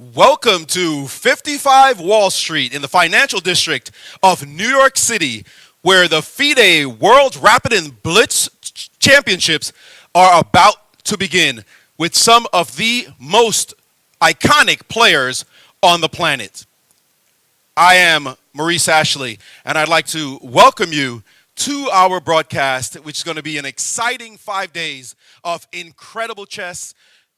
Welcome to 55 Wall Street in the financial district of New York City, where the FIDE World Rapid and Blitz Championships are about to begin with some of the most iconic players on the planet. I am Maurice Ashley, and I'd like to welcome you to our broadcast, which is going to be an exciting 5 days of incredible chess.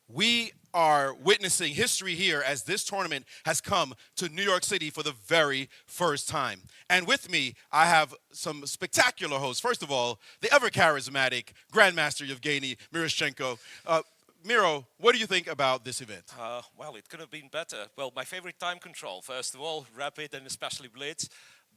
We are witnessing history here as this tournament has come to New York City for the very first time. And with me, I have some spectacular hosts. First of all, the ever-charismatic Grandmaster Evgenij Miroshnichenko. Miro, what do you think about this event? Well, it could have been better. Well, my favorite time control, first of all, Rapid and especially Blitz.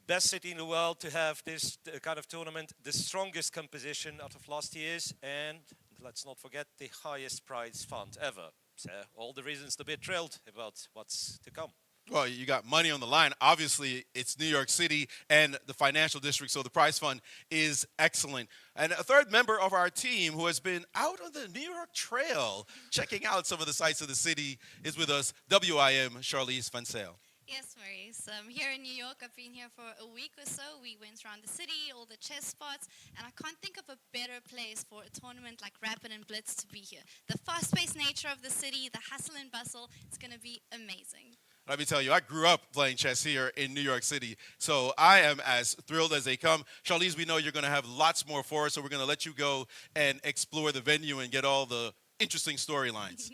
Best city in the world to have this kind of tournament, the strongest composition out of last year's, and let's not forget the highest prize fund ever. So all the reasons to be thrilled about what's to come. Well, you got money on the line. Obviously, it's New York City and the financial district, so the prize fund is excellent. And a third member of our team who has been out on the New York Trail, checking out some of the sights of the city, is with us, WIM Charlize Fansale. Yes, Maurice. Here in New York, I've been here for a week or so. We went around the city, all the chess spots, and I can't think of a better place for a tournament like Rapid and Blitz to be here. The fast-paced nature of the city, the hustle and bustle, it's going to be amazing. Let me tell you, I grew up playing chess here in New York City, so I am as thrilled as they come. Charlize, we know you're going to have lots more for us, so we're going to let you go and explore the venue and get all the interesting storylines.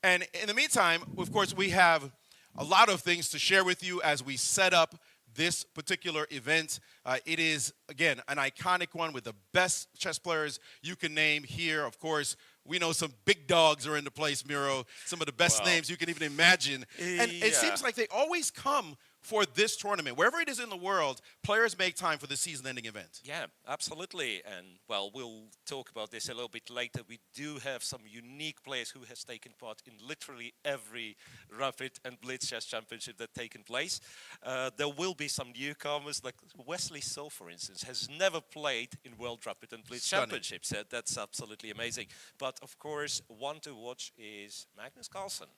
And in the meantime, of course, we have a lot of things to share with you as we set up this particular event. It is, again, an iconic one with the best chess players you can name here. Of course, we know some big dogs are in the place, Miro. Some of the best names you can even imagine. And it seems like they always come for this tournament. Wherever it is in the world, players make time for the season-ending event. Yeah, absolutely. And, well, we'll talk about this a little bit later. We do have some unique players who has taken part in literally every Rapid and Blitz Chess Championship that's taken place. There will be some newcomers, like Wesley So, for instance, has never played in World Rapid and Blitz Championships. That's absolutely amazing. But, of course, one to watch is Magnus Carlsen.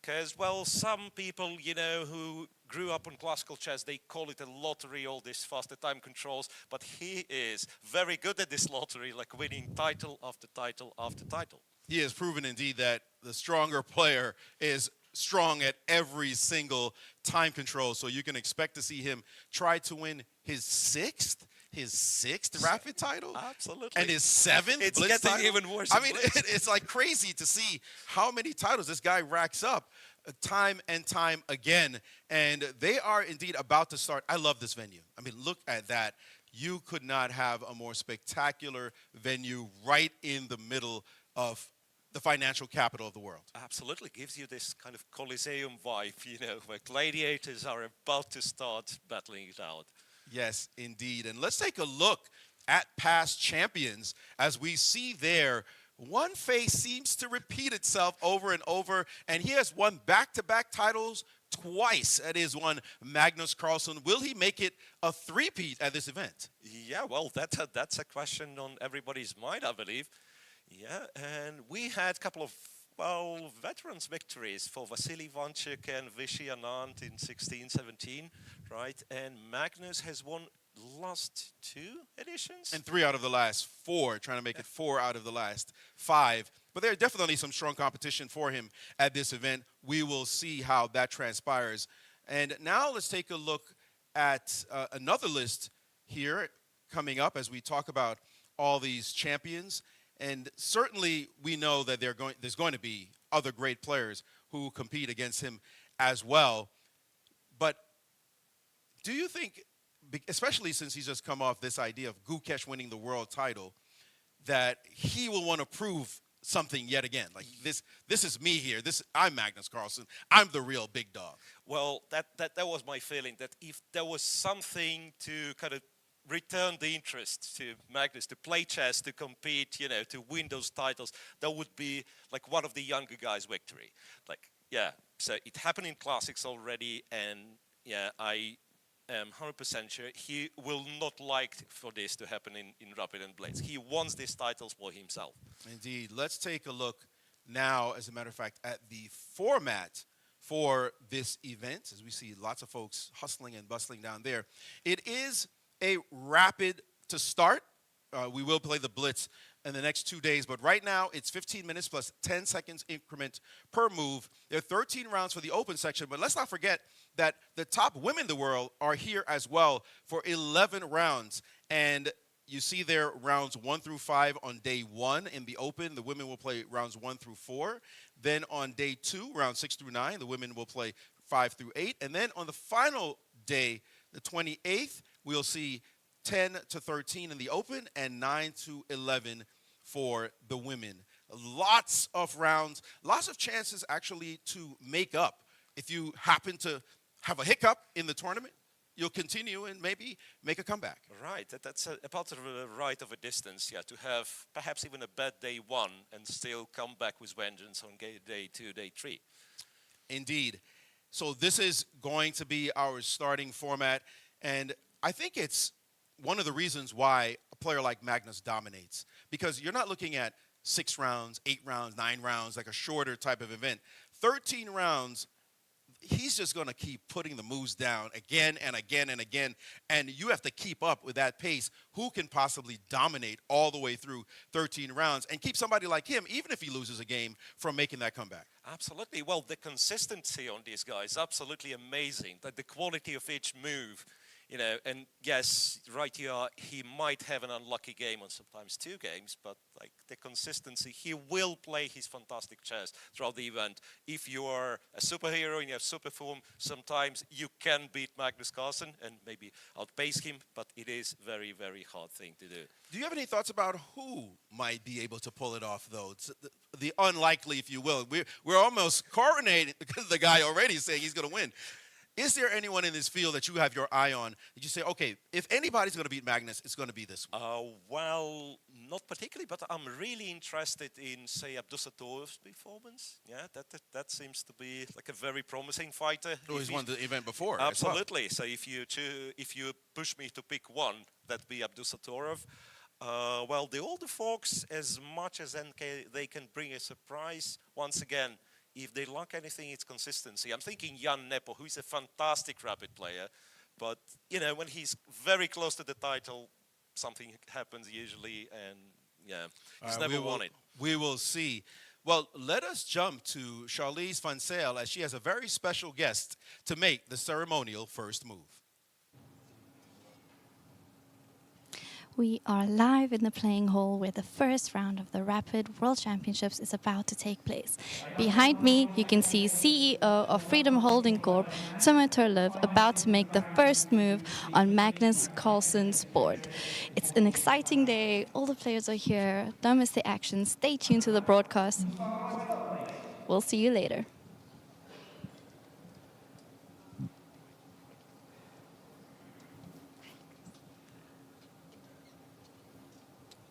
Because, well, some people, you know, who grew up on classical chess, they call it a lottery, all these faster time controls. But he is very good at this lottery, like winning title after title after title. He has proven, indeed, that the stronger player is strong at every single time control. So you can expect to see him try to win his sixth Rapid title? Absolutely. And his seventh It's Blitz getting title? even worse. I mean, it's like crazy to see how many titles this guy racks up time and time again. And they are indeed about to start. I love this venue. I mean, look at that. You could not have a more spectacular venue right in the middle of the financial capital of the world. Absolutely. Gives you this kind of Colosseum vibe, you know, where gladiators are about to start battling it out. Yes, indeed. And let's take a look at past champions as we see there. One face seems to repeat itself over and over, and he has won back-to-back titles twice. That is one Magnus Carlsen. Will he make it a three-peat at this event? Yeah, well, that's a question on everybody's mind, I believe. Yeah, and we had a couple of, well, veterans victories for Vasily Ivanchuk and Vishy Anand in 16-17, right? And Magnus has won last 2 editions. And 3 out of the last 4, trying to make it 4 out of the last 5. But there's definitely some strong competition for him at this event. We will see how that transpires. And now let's take a look at another list here coming up as we talk about all these champions. And certainly we know that there's going to be other great players who compete against him as well. But do you think, especially since he's just come off this idea of Gukesh winning the world title, that he will want to prove something yet again? Like, this is me here. I'm Magnus Carlsen. I'm the real big dog. Well, that was my feeling, that if there was something to kind of return the interest to Magnus, to play chess, to compete, you know, to win those titles, that would be like one of the younger guys' victory. Like, yeah, so it happened in classics already, and yeah, I am 100% sure he will not like for this to happen in Rapid and Blitz. He wants these titles for himself. Indeed. Let's take a look now, as a matter of fact, at the format for this event, as we see lots of folks hustling and bustling down there. It is a rapid to start. We will play the Blitz in the next 2 days, but right now it's 15 minutes plus 10 seconds increment per move. There are 13 rounds for the open section, but let's not forget that the top women in the world are here as well for 11 rounds. And you see there rounds 1 through 5 on day 1 in the open. The women will play rounds 1 through 4. Then on day 2, rounds 6 through 9, the women will play 5 through 8. And then on the final day, the 28th, we'll see 10 to 13 in the open and 9 to 11 for the women. Lots of rounds, lots of chances actually to make up. If you happen to have a hiccup in the tournament, you'll continue and maybe make a comeback. Right, that's about the right of a distance, yeah, to have perhaps even a bad day 1 and still come back with vengeance on day 2, day 3. Indeed. So this is going to be our starting format, and I think it's one of the reasons why a player like Magnus dominates, because you're not looking at 6 rounds, 8 rounds, 9 rounds, like a shorter type of event. 13 rounds, he's just going to keep putting the moves down again and again and again, and you have to keep up with that pace. Who can possibly dominate all the way through 13 rounds and keep somebody like him, even if he loses a game, from making that comeback? Absolutely. Well, the consistency on this guy is absolutely amazing. The quality of each move, you know, and yes, right here, he might have an unlucky game on sometimes 2 games, but like the consistency, he will play his fantastic chess throughout the event. If you are a superhero and you have super form, sometimes you can beat Magnus Carlsen and maybe outpace him, but it is very, very hard thing to do. Do you have any thoughts about who might be able to pull it off, though? It's the unlikely, if you will. We're almost coronating the guy already saying he's going to win. Is there anyone in this field that you have your eye on that you say, okay, if anybody's going to beat Magnus, it's going to be this one? Well, not particularly, but I'm really interested in, say, Abdusatorov's performance. Yeah, that seems to be like a very promising fighter. Oh, he's won the event before. Absolutely. So if you push me to pick one, that'd be Abdusatorov. Well, the older folks, as much as they can bring a surprise, once again, if they lack anything, it's consistency. I'm thinking Jan Nepo, who is a fantastic rapid player, but you know, when he's very close to the title, something happens usually, and yeah, he's never won it. We will see. Well, let us jump to Charlize Van Zyl, as she has a very special guest to make the ceremonial first move. We are live in the playing hall where the first round of the Rapid World Championships is about to take place. Behind me, you can see CEO of Freedom Holding Corp, Tomer Turlev, about to make the first move on Magnus Carlsen's board. It's an exciting day. All the players are here. Don't miss the action. Stay tuned to the broadcast. We'll see you later.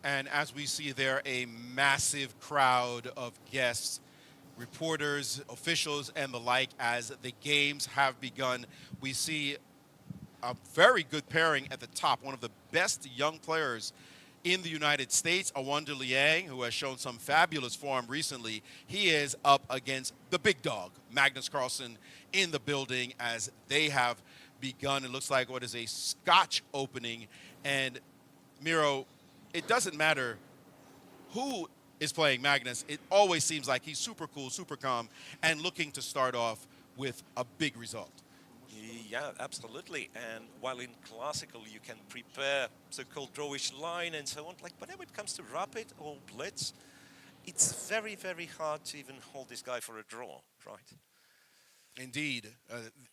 And as we see there, a massive crowd of guests, reporters, officials, and the like, as the games have begun. We see a very good pairing at the top, one of the best young players in the United States, Awanda Liang, who has shown some fabulous form recently. He is up against the big dog, Magnus Carlsen, in the building as they have begun. It looks like what is a Scotch opening. And Miro, it doesn't matter who is playing Magnus. It always seems like he's super cool, super calm, and looking to start off with a big result. Yeah, absolutely. And while in classical you can prepare so-called drawish line and so on, like whenever it comes to rapid or blitz, it's very, very hard to even hold this guy for a draw, right? Indeed.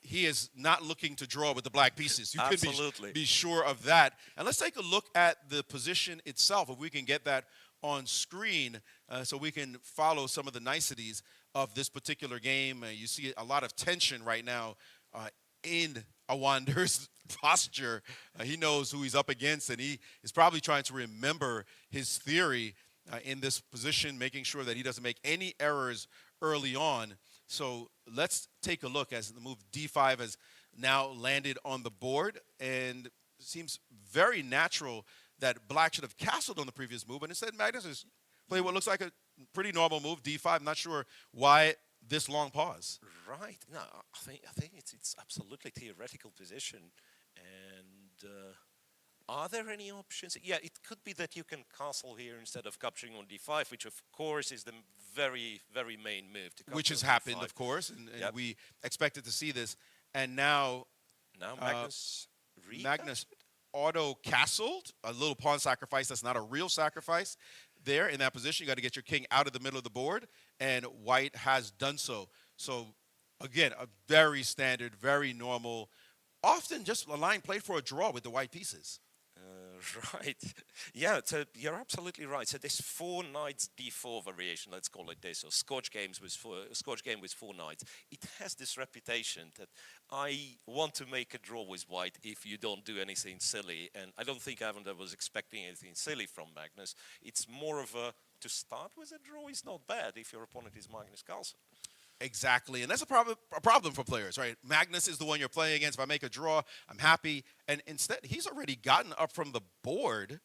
He is not looking to draw with the black pieces. You Absolutely. can be sure of that. And let's take a look at the position itself, if we can get that on screen so we can follow some of the niceties of this particular game. You see a lot of tension right now in Awanda's posture. He knows who he's up against, and he is probably trying to remember his theory in this position, making sure that he doesn't make any errors early on. So let's take a look as the move D5 has now landed on the board, and it seems very natural that black should have castled on the previous move, and instead Magnus has played what looks like a pretty normal move, D5. I'm not sure why this long pause? Right. No, I think it's absolutely theoretical position. And are there any options? Yeah, it could be that you can castle here instead of capturing on d5, which of course is the very, very main move. To Which has on happened, d5. of course, and Yep. we expected to see this. And now Now Magnus Magnus auto-castled, a little pawn sacrifice that's not a real sacrifice. There in that position, you got to get your king out of the middle of the board, and white has done so. So, again, a very standard, very normal, often just a line played for a draw with the white pieces. Right. Yeah, so you're absolutely right. So this 4 knights d4 variation, let's call it this, or Scotch game with 4 knights, it has this reputation that I want to make a draw with white if you don't do anything silly. And I don't think Avanda was expecting anything silly from Magnus. It's more of a, to start with a draw is not bad if your opponent is Magnus Carlsen. Exactly, and that's a problem for players, right? Magnus is the one you're playing against. If I make a draw, I'm happy. And instead, he's already gotten up from the board.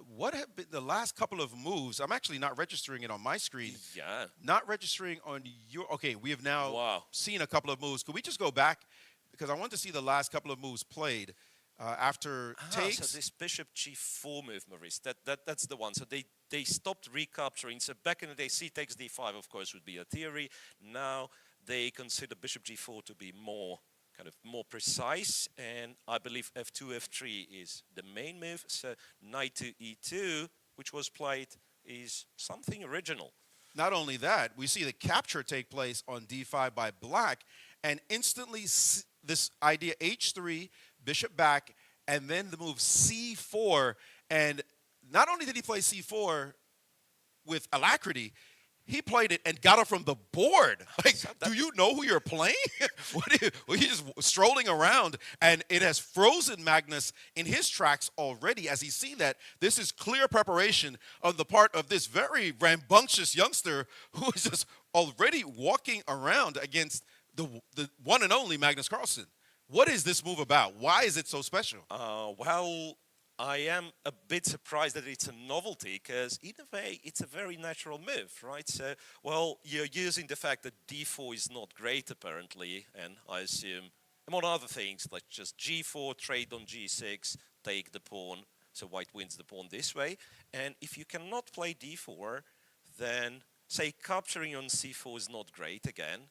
What have been the last couple of moves? I'm actually not registering it on my screen. Yeah. Not registering on your... Okay, we have now seen a couple of moves. Could we just go back? Because I want to see the last couple of moves played after takes. So this bishop g4 move, Maurice, that's the one. So they stopped recapturing. So back in the day, c takes d5, of course, would be a theory. Now they consider bishop g4 to be more precise, and I believe f2, f3 is the main move. So knight to e2, which was played, is something original. Not only that, we see the capture take place on d5 by black, and instantly this idea h3, bishop back, and then the move c4. And not only did he play c4 with alacrity, he played it and got it from the board. Like, do you know who you're playing? Well, he's just strolling around, and it has frozen Magnus in his tracks already. As he's seen that, this is clear preparation on the part of this very rambunctious youngster who is just already walking around against the one and only Magnus Carlsen. What is this move about? Why is it so special? Well, I am a bit surprised that it's a novelty, because in a way, it's a very natural move, right? So, well, you're using the fact that d4 is not great, apparently, and I assume, among other things, like just g4, trade on g6, take the pawn, so white wins the pawn this way. And if you cannot play d4, then, say, capturing on c4 is not great again.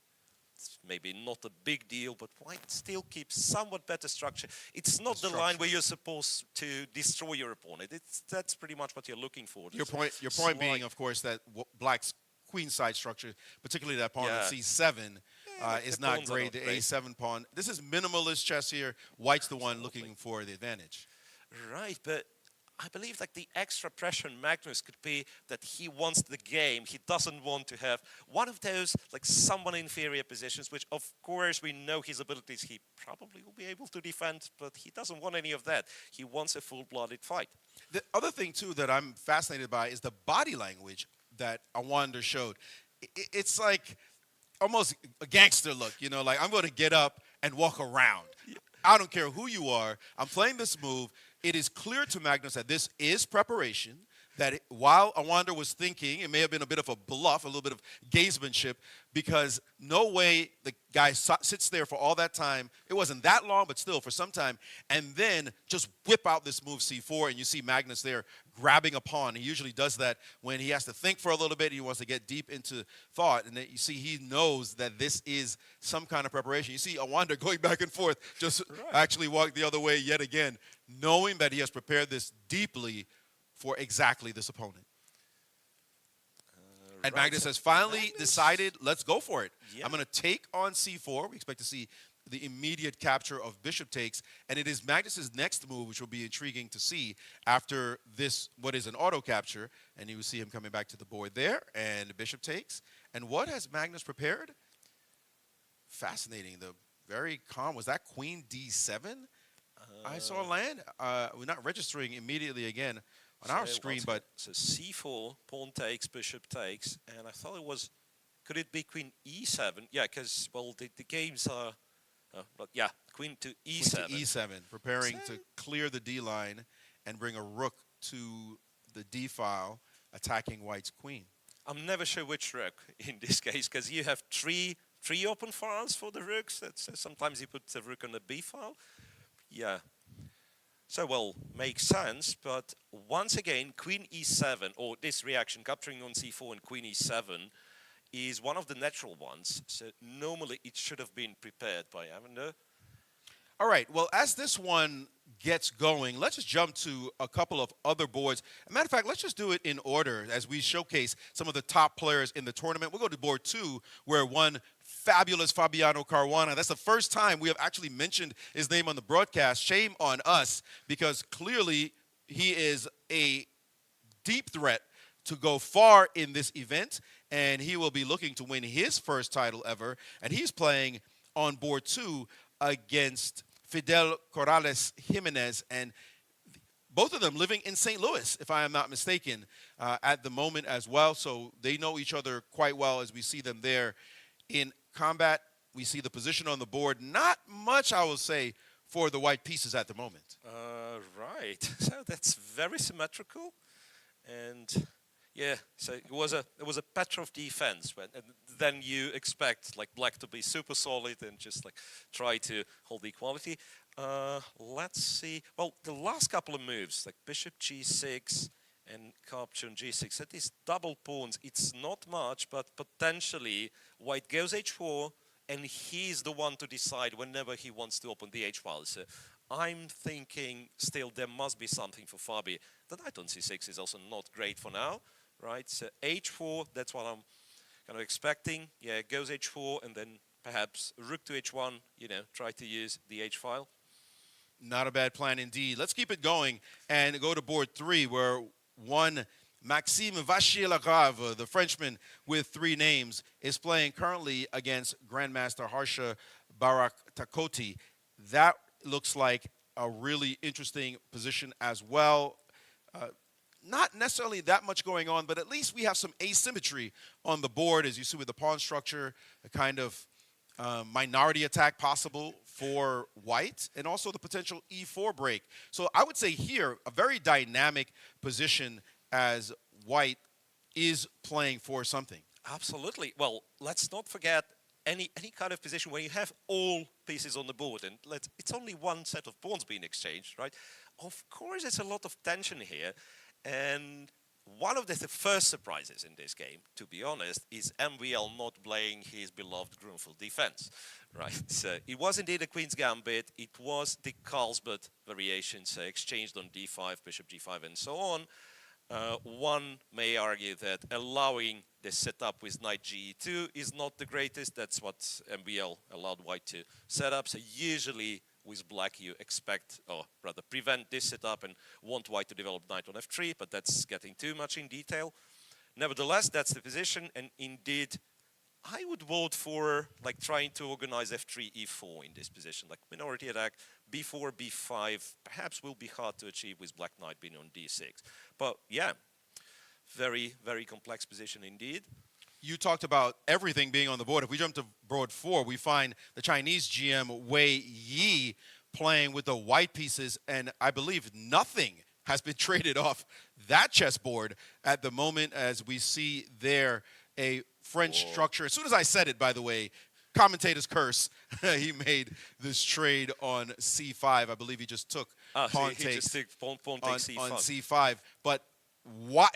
It's maybe not a big deal, but white still keeps somewhat better structure. It's not the line where you're supposed to destroy your opponent. That's pretty much what you're looking for. Your point being, of course, that black's queenside structure, particularly that pawn on c7, is not great. The a7 pawn. This is minimalist chess here. White's the one looking for the advantage. Right, but I believe like the extra pressure on Magnus could be that he wants the game. He doesn't want to have one of those like somewhat inferior positions, which of course we know his abilities he probably will be able to defend, but he doesn't want any of that. He wants a full-blooded fight. The other thing too that I'm fascinated by is the body language that Awanda showed. It's like almost a gangster look, you know, like I'm going to get up and walk around. I don't care who you are. I'm playing this move. It is clear to Magnus that this is preparation, that while Awanda was thinking, it may have been a bit of a bluff, a little bit of gamesmanship, because no way the guy sits there for all that time. It wasn't that long, but still for some time, and then just whip out this move c4, and you see Magnus there grabbing a pawn. He usually does that when he has to think for a little bit. He wants to get deep into thought, and then you see he knows that this is some kind of preparation. You see Awanda going back and forth, just actually walk the other way yet again, knowing that he has prepared this deeply for exactly this opponent. And Magnus has finally decided, let's go for it. Yeah. I'm going to take on c4. We expect to see the immediate capture of bishop takes. And it is Magnus's next move, which will be intriguing to see after this, what is an auto capture. And you will see him coming back to the board there. And the bishop takes. And what has Magnus prepared? Fascinating. The very calm. Was that queen d7? I saw land. We're not registering immediately again on our screen, but so c4, pawn takes, bishop takes, and I thought it was, could it be queen e7? Yeah, because well, the games are, yeah, queen to e7. Queen to e7, preparing to clear the d line and bring a rook to the d file, attacking white's queen. I'm never sure which rook in this case, because you have three open files for the rooks. Sometimes you put the rook on the b file. Yeah. So, well, makes sense, but once again, queen e7, or this reaction, capturing on c4 and queen e7, is one of the natural ones. So normally it should have been prepared by Avender. All right, well, as this one gets going, let's just jump to a couple of other boards. As a matter of fact, let's just do it in order as we showcase some of the top players in the tournament. We'll go to board 2, where one fabulous Fabiano Caruana. That's the first time we have actually mentioned his name on the broadcast. Shame on us, because clearly he is a deep threat to go far in this event, and he will be looking to win his first title ever. And he's playing on board 2 against Fidel Corrales Jimenez, and both of them living in St. Louis, if I am not mistaken, at the moment as well. So they know each other quite well as we see them there in combat. We see the position on the board. Not much, I will say, for the white pieces at the moment. Right. So that's very symmetrical, and yeah. So it was a Petrov defense, and then you expect like black to be super solid and just like try to hold equality. Let's see. Well, the last couple of moves, like bishop g6 and capture on g6, that is double pawns. It's not much, but potentially white goes h4, and he's the one to decide whenever he wants to open the h-file. So I'm thinking still there must be something for Fabi. The knight on c6 is also not great for now, right? So h4, that's what I'm kind of expecting. Yeah, goes h4, and then perhaps rook to h1, try to use the h-file. Not a bad plan indeed. Let's keep it going and go to board 3, where one Maxime Vachier-Lagrave, the Frenchman with 3 names, is playing currently against Grandmaster Harsha Baraktakoti. That looks like a really interesting position as well. Not necessarily that much going on, but at least we have some asymmetry on the board, as you see with the pawn structure, a kind of minority attack possible for white, and also the potential e4 break. So I would say here, a very dynamic position as white is playing for something. Absolutely. Well, let's not forget any kind of position where you have all pieces on the board, and it's only one set of pawns being exchanged, right? Of course, there's a lot of tension here, and one of the first surprises in this game, to be honest, is MVL not playing his beloved Grunfeld defense, right? So it was indeed a Queen's Gambit. It was the Carlsbad variations exchanged on d5, bishop g5, and so on. One may argue that allowing the setup with knight ge2 is not the greatest. That's what MVL allowed white to set up. So usually with black you expect, or rather prevent this setup and want white to develop knight on f3, but that's getting too much in detail. Nevertheless, that's the position, and indeed I would vote for like trying to organize f3, e4 in this position, like minority attack. b4, b5 perhaps will be hard to achieve with black knight being on d6. But yeah, very, very complex position indeed. You talked about everything being on the board. If we jump to board 4, we find the Chinese GM Wei Yi playing with the white pieces, and I believe nothing has been traded off that chessboard at the moment, as we see there a French structure. As soon as I said it, by the way, Commentators curse. He made this trade on c5. I believe he just took pawn takes pawn on takes c5. c5. But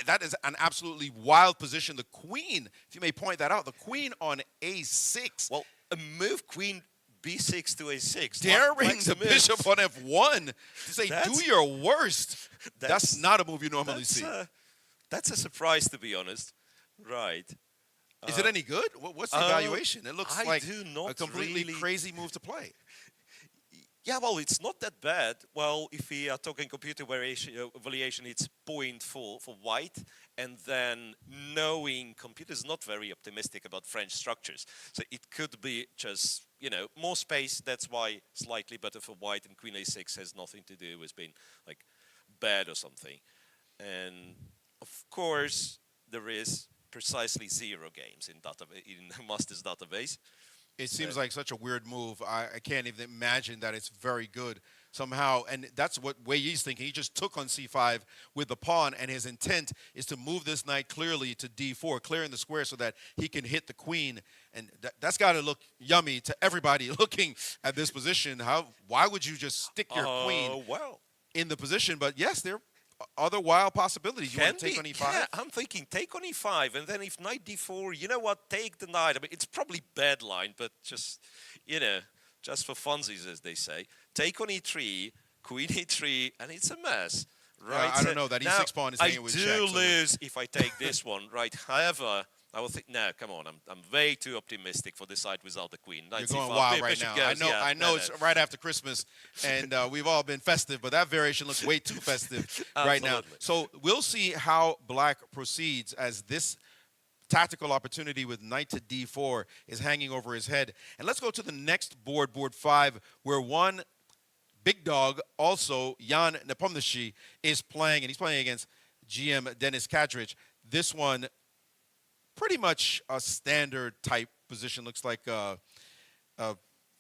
that is an absolutely wild position. The queen, if you may point that out, the queen on a6. Well, a move queen b6 to a6. Daring the bishop on f1 to say, do your worst. That's not a move you normally see. That's a surprise, to be honest. Right. Is it any good? What's the evaluation? It looks like a completely really crazy move to play. Yeah, well, it's not that bad. Well, if we are talking computer evaluation, it's point for white. And then knowing computer is not very optimistic about French structures. So it could be just, more space. That's why slightly better for white, and queen a6 has nothing to do with being like bad or something. And of course, there is precisely 0 games in Masters database. It seems like such a weird move. I can't even imagine that it's very good somehow. And that's what Wei Yi's thinking. He just took on c5 with the pawn, and his intent is to move this knight clearly to d4, clearing the square so that he can hit the queen. And that's got to look yummy to everybody looking at this position. Why would you just stick your queen in the position? But yes, there are other wild possibilities. You want to take on e5? Yeah, I'm thinking take on e5, and then if knight d4, you know what, take the knight. I mean, it's probably bad line, but just, you know, just for funsies, as they say. Take on e3, queen e3, and it's a mess, right? I don't know. That e6 pawn is hanging with check. I do lose if I take this one, right? However, I will think, no, come on, I'm way too optimistic for this side without the queen. You're going wild right now. I know it's right after Christmas, and we've all been festive, but that variation looks way too festive right now. So we'll see how Black proceeds as this tactical opportunity with knight to d4 is hanging over his head. And let's go to the next board, board 5, where one big dog, also Jan Nepomniachtchi, is playing, and he's playing against GM Dennis Kadrich. This one, pretty much a standard type position. Looks like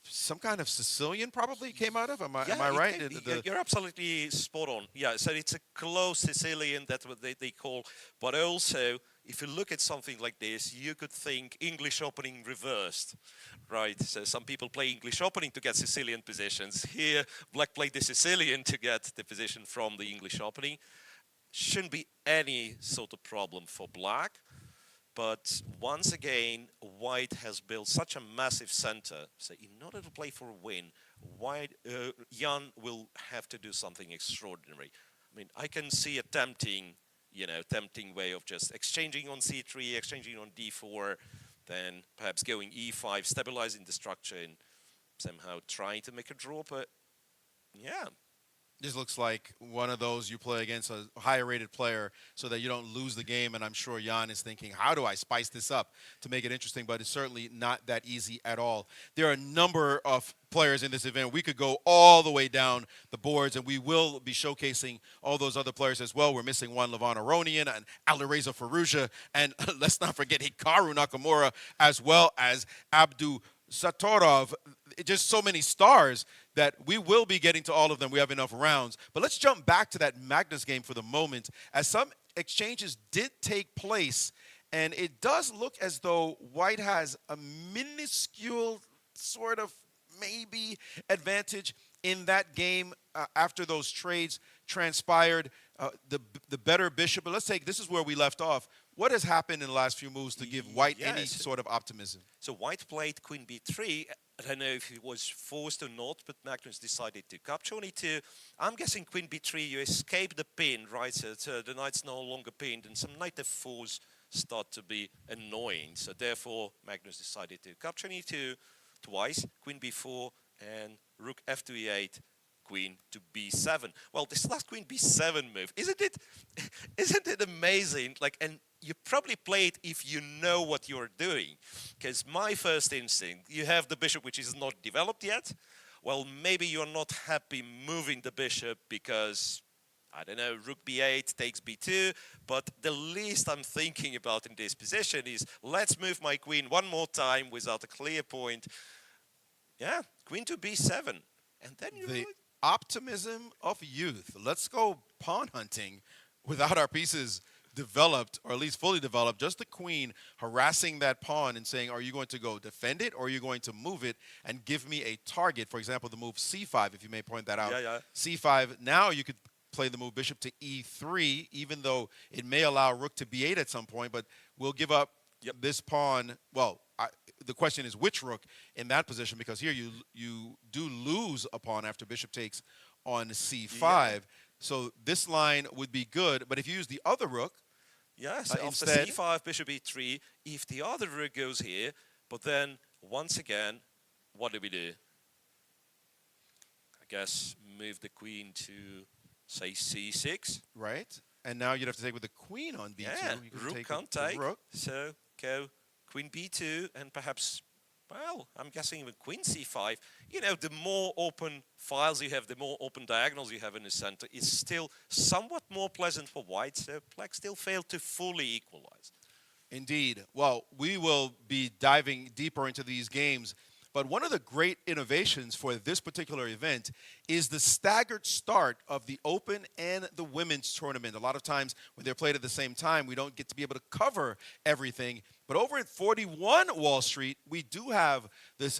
some kind of Sicilian probably came out of. Am I right? You're absolutely spot on. Yeah, so it's a close Sicilian, that's what they call. But also, if you look at something like this, you could think English opening reversed, right? So some people play English opening to get Sicilian positions. Here, Black played the Sicilian to get the position from the English opening. Shouldn't be any sort of problem for Black. But once again, White has built such a massive center. So in order to play for a win, Jan will have to do something extraordinary. I mean, I can see a tempting way of just exchanging on c3, exchanging on d4, then perhaps going e5, stabilizing the structure, and somehow trying to make a draw. But yeah. This looks like one of those you play against a higher rated player so that you don't lose the game, and I'm sure Jan is thinking, how do I spice this up to make it interesting? But it's certainly not that easy at all. There are a number of players in this event. We could go all the way down the boards, and we will be showcasing all those other players as well. We're missing one Levon Aronian and Alireza Firouzja, and let's not forget Hikaru Nakamura, as well as Abdu Satorov. Just so many stars that we will be getting to all of them. We have enough rounds. But let's jump back to that Magnus game for the moment, as some exchanges did take place, and it does look as though White has a minuscule sort of maybe advantage in that game after those trades transpired. The better bishop. But let's take, this is where we left off. What has happened in the last few moves to give White any sort of optimism? So White played queen b3. I don't know if he was forced or not, but Magnus decided to capture on e2. I'm guessing queen b3, you escape the pin, right? So the knight's no longer pinned, and some knight f4s start to be annoying. So therefore, Magnus decided to capture on e2 twice, queen b4, and rook f2 e8, queen to b7. Well, this last queen b7 move, isn't it amazing? Like, and you probably play it if you know what you're doing. Because my first instinct, you have the bishop which is not developed yet. Well, maybe you're not happy moving the bishop because, I don't know, rook b8 takes b2. But the least I'm thinking about in this position is, let's move my queen one more time without a clear point. Yeah, queen to b7. And then you optimism of youth. Let's go pawn hunting without our pieces developed, or at least fully developed. Just the queen harassing that pawn and saying, are you going to go defend it, or are you going to move it and give me a target? For example, the move c5, if you may point that out. C5, now you could play the move bishop to e3, even though it may allow rook to b8 at some point, but we'll give up this pawn. Well, the question is which rook in that position, because here you do lose a pawn after bishop takes on c5. So this line would be good, but if you use the other rook, yes, after c5, bishop e3, if the other rook goes here, but then once again, what do we do? I guess move the queen to, say, c6. Right, and now you'd have to take with the queen on b2. Yeah, rook can't take, so go queen b2, and perhaps, well, I'm guessing even queen c5. You know, the more open files you have, the more open diagonals you have in the center, is still somewhat more pleasant for White, so Black still failed to fully equalize. Indeed. Well, we will be diving deeper into these games, but one of the great innovations for this particular event is the staggered start of the Open and the Women's Tournament. A lot of times when they're played at the same time, we don't get to be able to cover everything. But over at 41 Wall Street, we do have this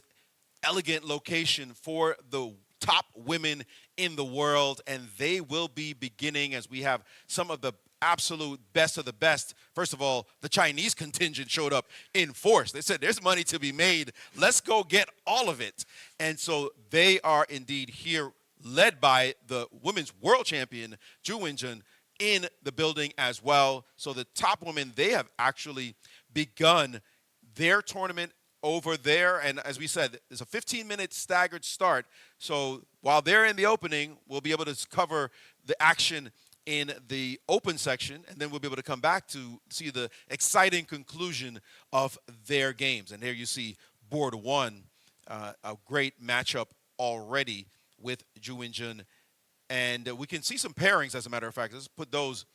elegant location for the top women in the world, and they will be beginning as we have some of the absolute best of the best. First of all, the Chinese contingent showed up in force. They said, there's money to be made. Let's go get all of it. And so they are indeed here, led by the women's world champion, Wenjun, in the building as well. So the top women, they have actually begun their tournament over there. And as we said, there's a 15-minute staggered start. So while they're in the opening, we'll be able to cover the action in the open section, and then we'll be able to come back to see the exciting conclusion of their games. And there you see board one, a great matchup already with Wenjun. And we can see some pairings, as a matter of fact. Let's put those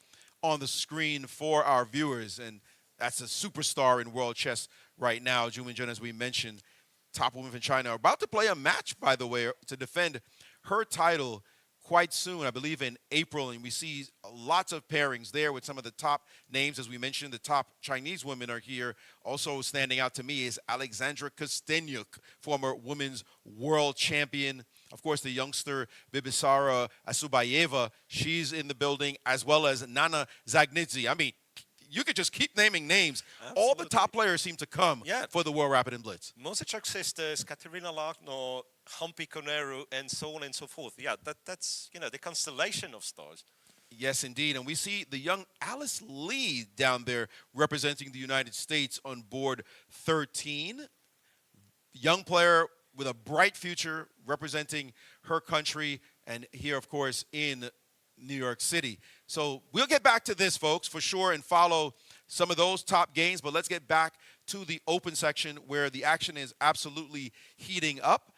on the screen for our viewers. And that's a superstar in world chess right now. Wenjun, as we mentioned, top woman from China, about to play a match, by the way, to defend her title quite soon, I believe in April, and we see lots of pairings there with some of the top names. As we mentioned, the top Chinese women are here. Also standing out to me is Alexandra Kostenyuk, former women's world champion. Of course, the youngster Bibisara Asubayeva, she's in the building, as well as Nana Zagnidze. I mean, you could just keep naming names. Absolutely. All the top players seem to come for the World Rapid and Blitz. Mosechuk sisters, Katerina Lagno, Humpy Koneru, and so on and so forth. Yeah, that's, you know, the constellation of stars. Yes, indeed. And we see the young Alice Lee down there representing the United States on board 13. Young player with a bright future representing her country, and here, of course, in New York City. So we'll get back to this, folks, for sure, and follow some of those top games. But let's get back to the open section where the action is absolutely heating up.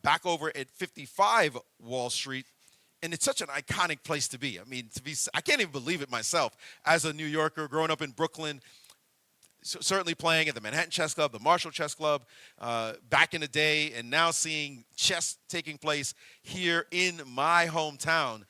Back over at 55 Wall Street. And it's such an iconic place to be. I mean, I can't even believe it myself as a New Yorker growing up in Brooklyn. Certainly playing at the Manhattan Chess Club, the Marshall Chess Club back in the day, and now seeing chess taking place here in my hometown.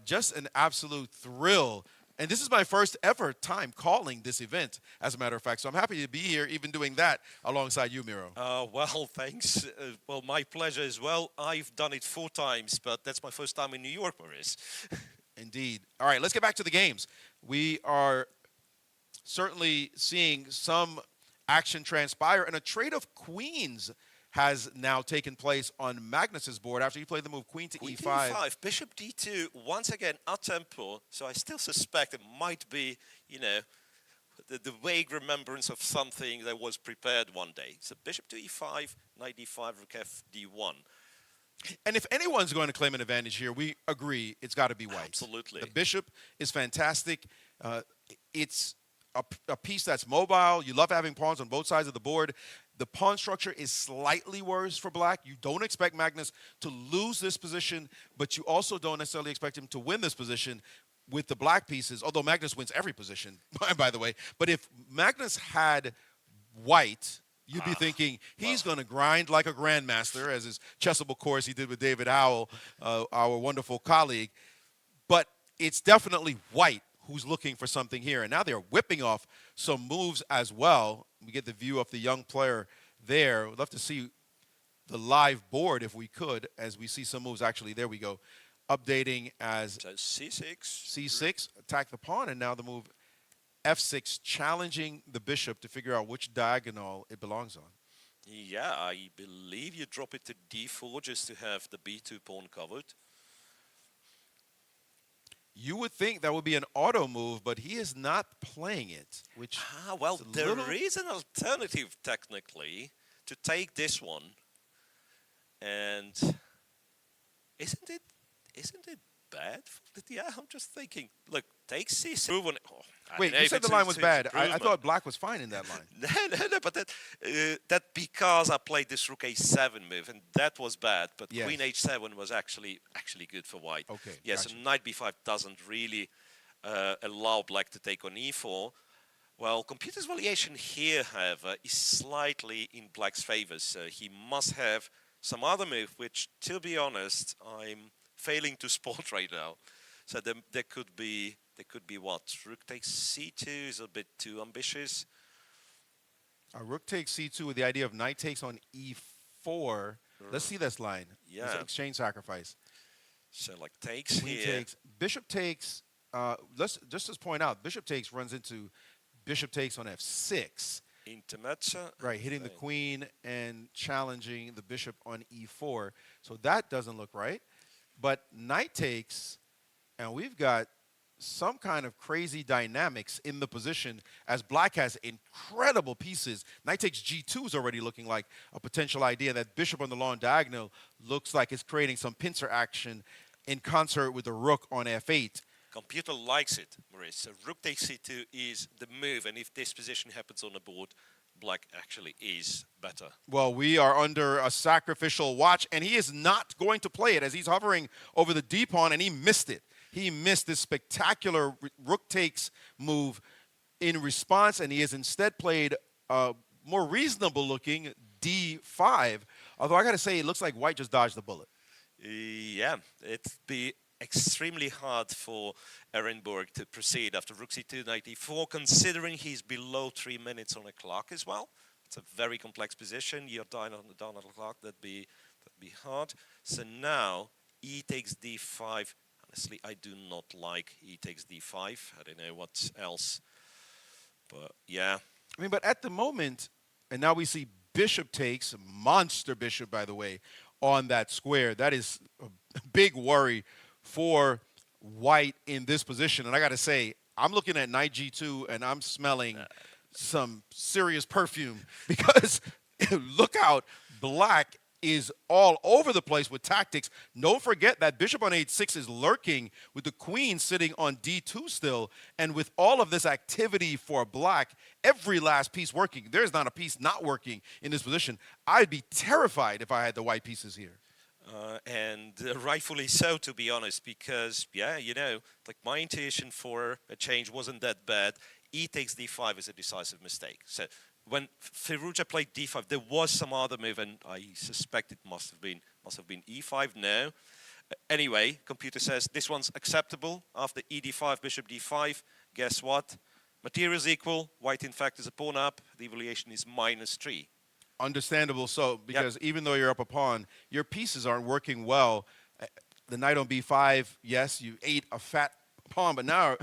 Just an absolute thrill. And this is my first ever time calling this event, as a matter of fact. So I'm happy to be here, even doing that alongside you, Miro. Well, thanks. Well, my pleasure as well. I've done it 4 times, but that's my first time in New York, Maurice. Indeed. All right, let's get back to the games. We are certainly seeing some action transpire, and a trade of queens has now taken place on Magnus's board after he played the move queen to Queen e5. to e5, bishop d2, once again up tempo. So I still suspect it might be, you know, the vague remembrance of something that was prepared one day. So bishop to e5, knight d5, rook f d1. And if anyone's going to claim an advantage here, we agree it's got to be white. Absolutely. The bishop is fantastic. It's a piece that's mobile. You love having pawns on both sides of the board. The pawn structure is slightly worse for black. You don't expect Magnus to lose this position, but you also don't necessarily expect him to win this position with the black pieces, although Magnus wins every position, by the way. But if Magnus had white, you'd be thinking he's going to grind like a grandmaster, as his chessable course he did with David Howell, our wonderful colleague. But it's definitely white who's looking for something here. And now they're whipping off some moves as well. We get the view of the young player there. We'd love to see the live board if we could, as we see some moves. Actually, there we go. Updating as So c6. c6, attack the pawn, and now the move f6, challenging the bishop to figure out which diagonal it belongs on. Yeah, I believe you drop it to d4 just to have the b2 pawn covered. You would think that would be an auto move, but he is not playing it, which Well, there is an alternative, technically, to take this one. And isn't it bad? Yeah, I'm just thinking, look, take c6. Wait, you said the line was bad. I thought black was fine in that line. No, but that because I played this rook a7 move, and that was bad. But Yes. queen h7 was actually good for white. Okay, yes, gotcha. and knight b5 doesn't really allow black to take on e4. Well, computer's valuation here, however, is slightly in black's favor. So he must have some other move, which, to be honest, I'm failing to spot right now. So there could be what? Rook takes c2 is a bit too ambitious. Rook takes c2 with the idea of knight takes on e4. Let's see this line. Yeah. This exchange sacrifice. So like takes Queen here. takes. Bishop takes. Let's just point out. Bishop takes runs into bishop takes on f6. Intermezzo. Right, hitting the queen and challenging the bishop on e4. So that doesn't look right. But knight takes, and we've got some kind of crazy dynamics in the position as black has incredible pieces. Knight takes g2 is already looking like a potential idea. That bishop on the long diagonal looks like it's creating some pincer action in concert with the rook on f8. Computer likes it, Maurice. So rook takes c2 is the move, and if this position happens on the board, black actually is better. Well, we are under a sacrificial watch, and he is not going to play it as he's hovering over the d pawn, and he missed it. He missed this spectacular rook takes move in response, and he has instead played a more reasonable-looking d5. Although I got to say, it looks like white just dodged the bullet. Yeah, it'd be extremely hard for Ehrenburg to proceed after rook c2, knight e4, considering he's below 3 minutes on the clock as well. It's a very complex position. You're down on the clock. That'd be hard. So now e takes d5. Honestly, I do not like e takes d5. I don't know what else, but yeah. I mean, but at the moment, and now we see bishop takes, monster bishop, by the way, on that square. That is a big worry for white in this position. And I got to say, I'm looking at knight g2, and I'm smelling some serious perfume because look out, black is all over the place with tactics. Don't forget that bishop on h6 is lurking with the queen sitting on d2 still. And with all of this activity for black, every last piece working, there's not a piece not working in this position. I'd be terrified if I had the white pieces here. And rightfully so, to be honest, because, yeah, you know, like my intuition for a change wasn't that bad. E takes d5 is a decisive mistake. So when Firouzja played d5, there was some other move, and I suspect it must have been e5. No. Anyway, computer says this one's acceptable after e d5, bishop d5. Guess what? Materials equal. White, in fact, is a pawn up. The evaluation is -3. Understandable so, because even though you're up a pawn, your pieces aren't working well. The knight on b5, yes, you ate a fat pawn, but now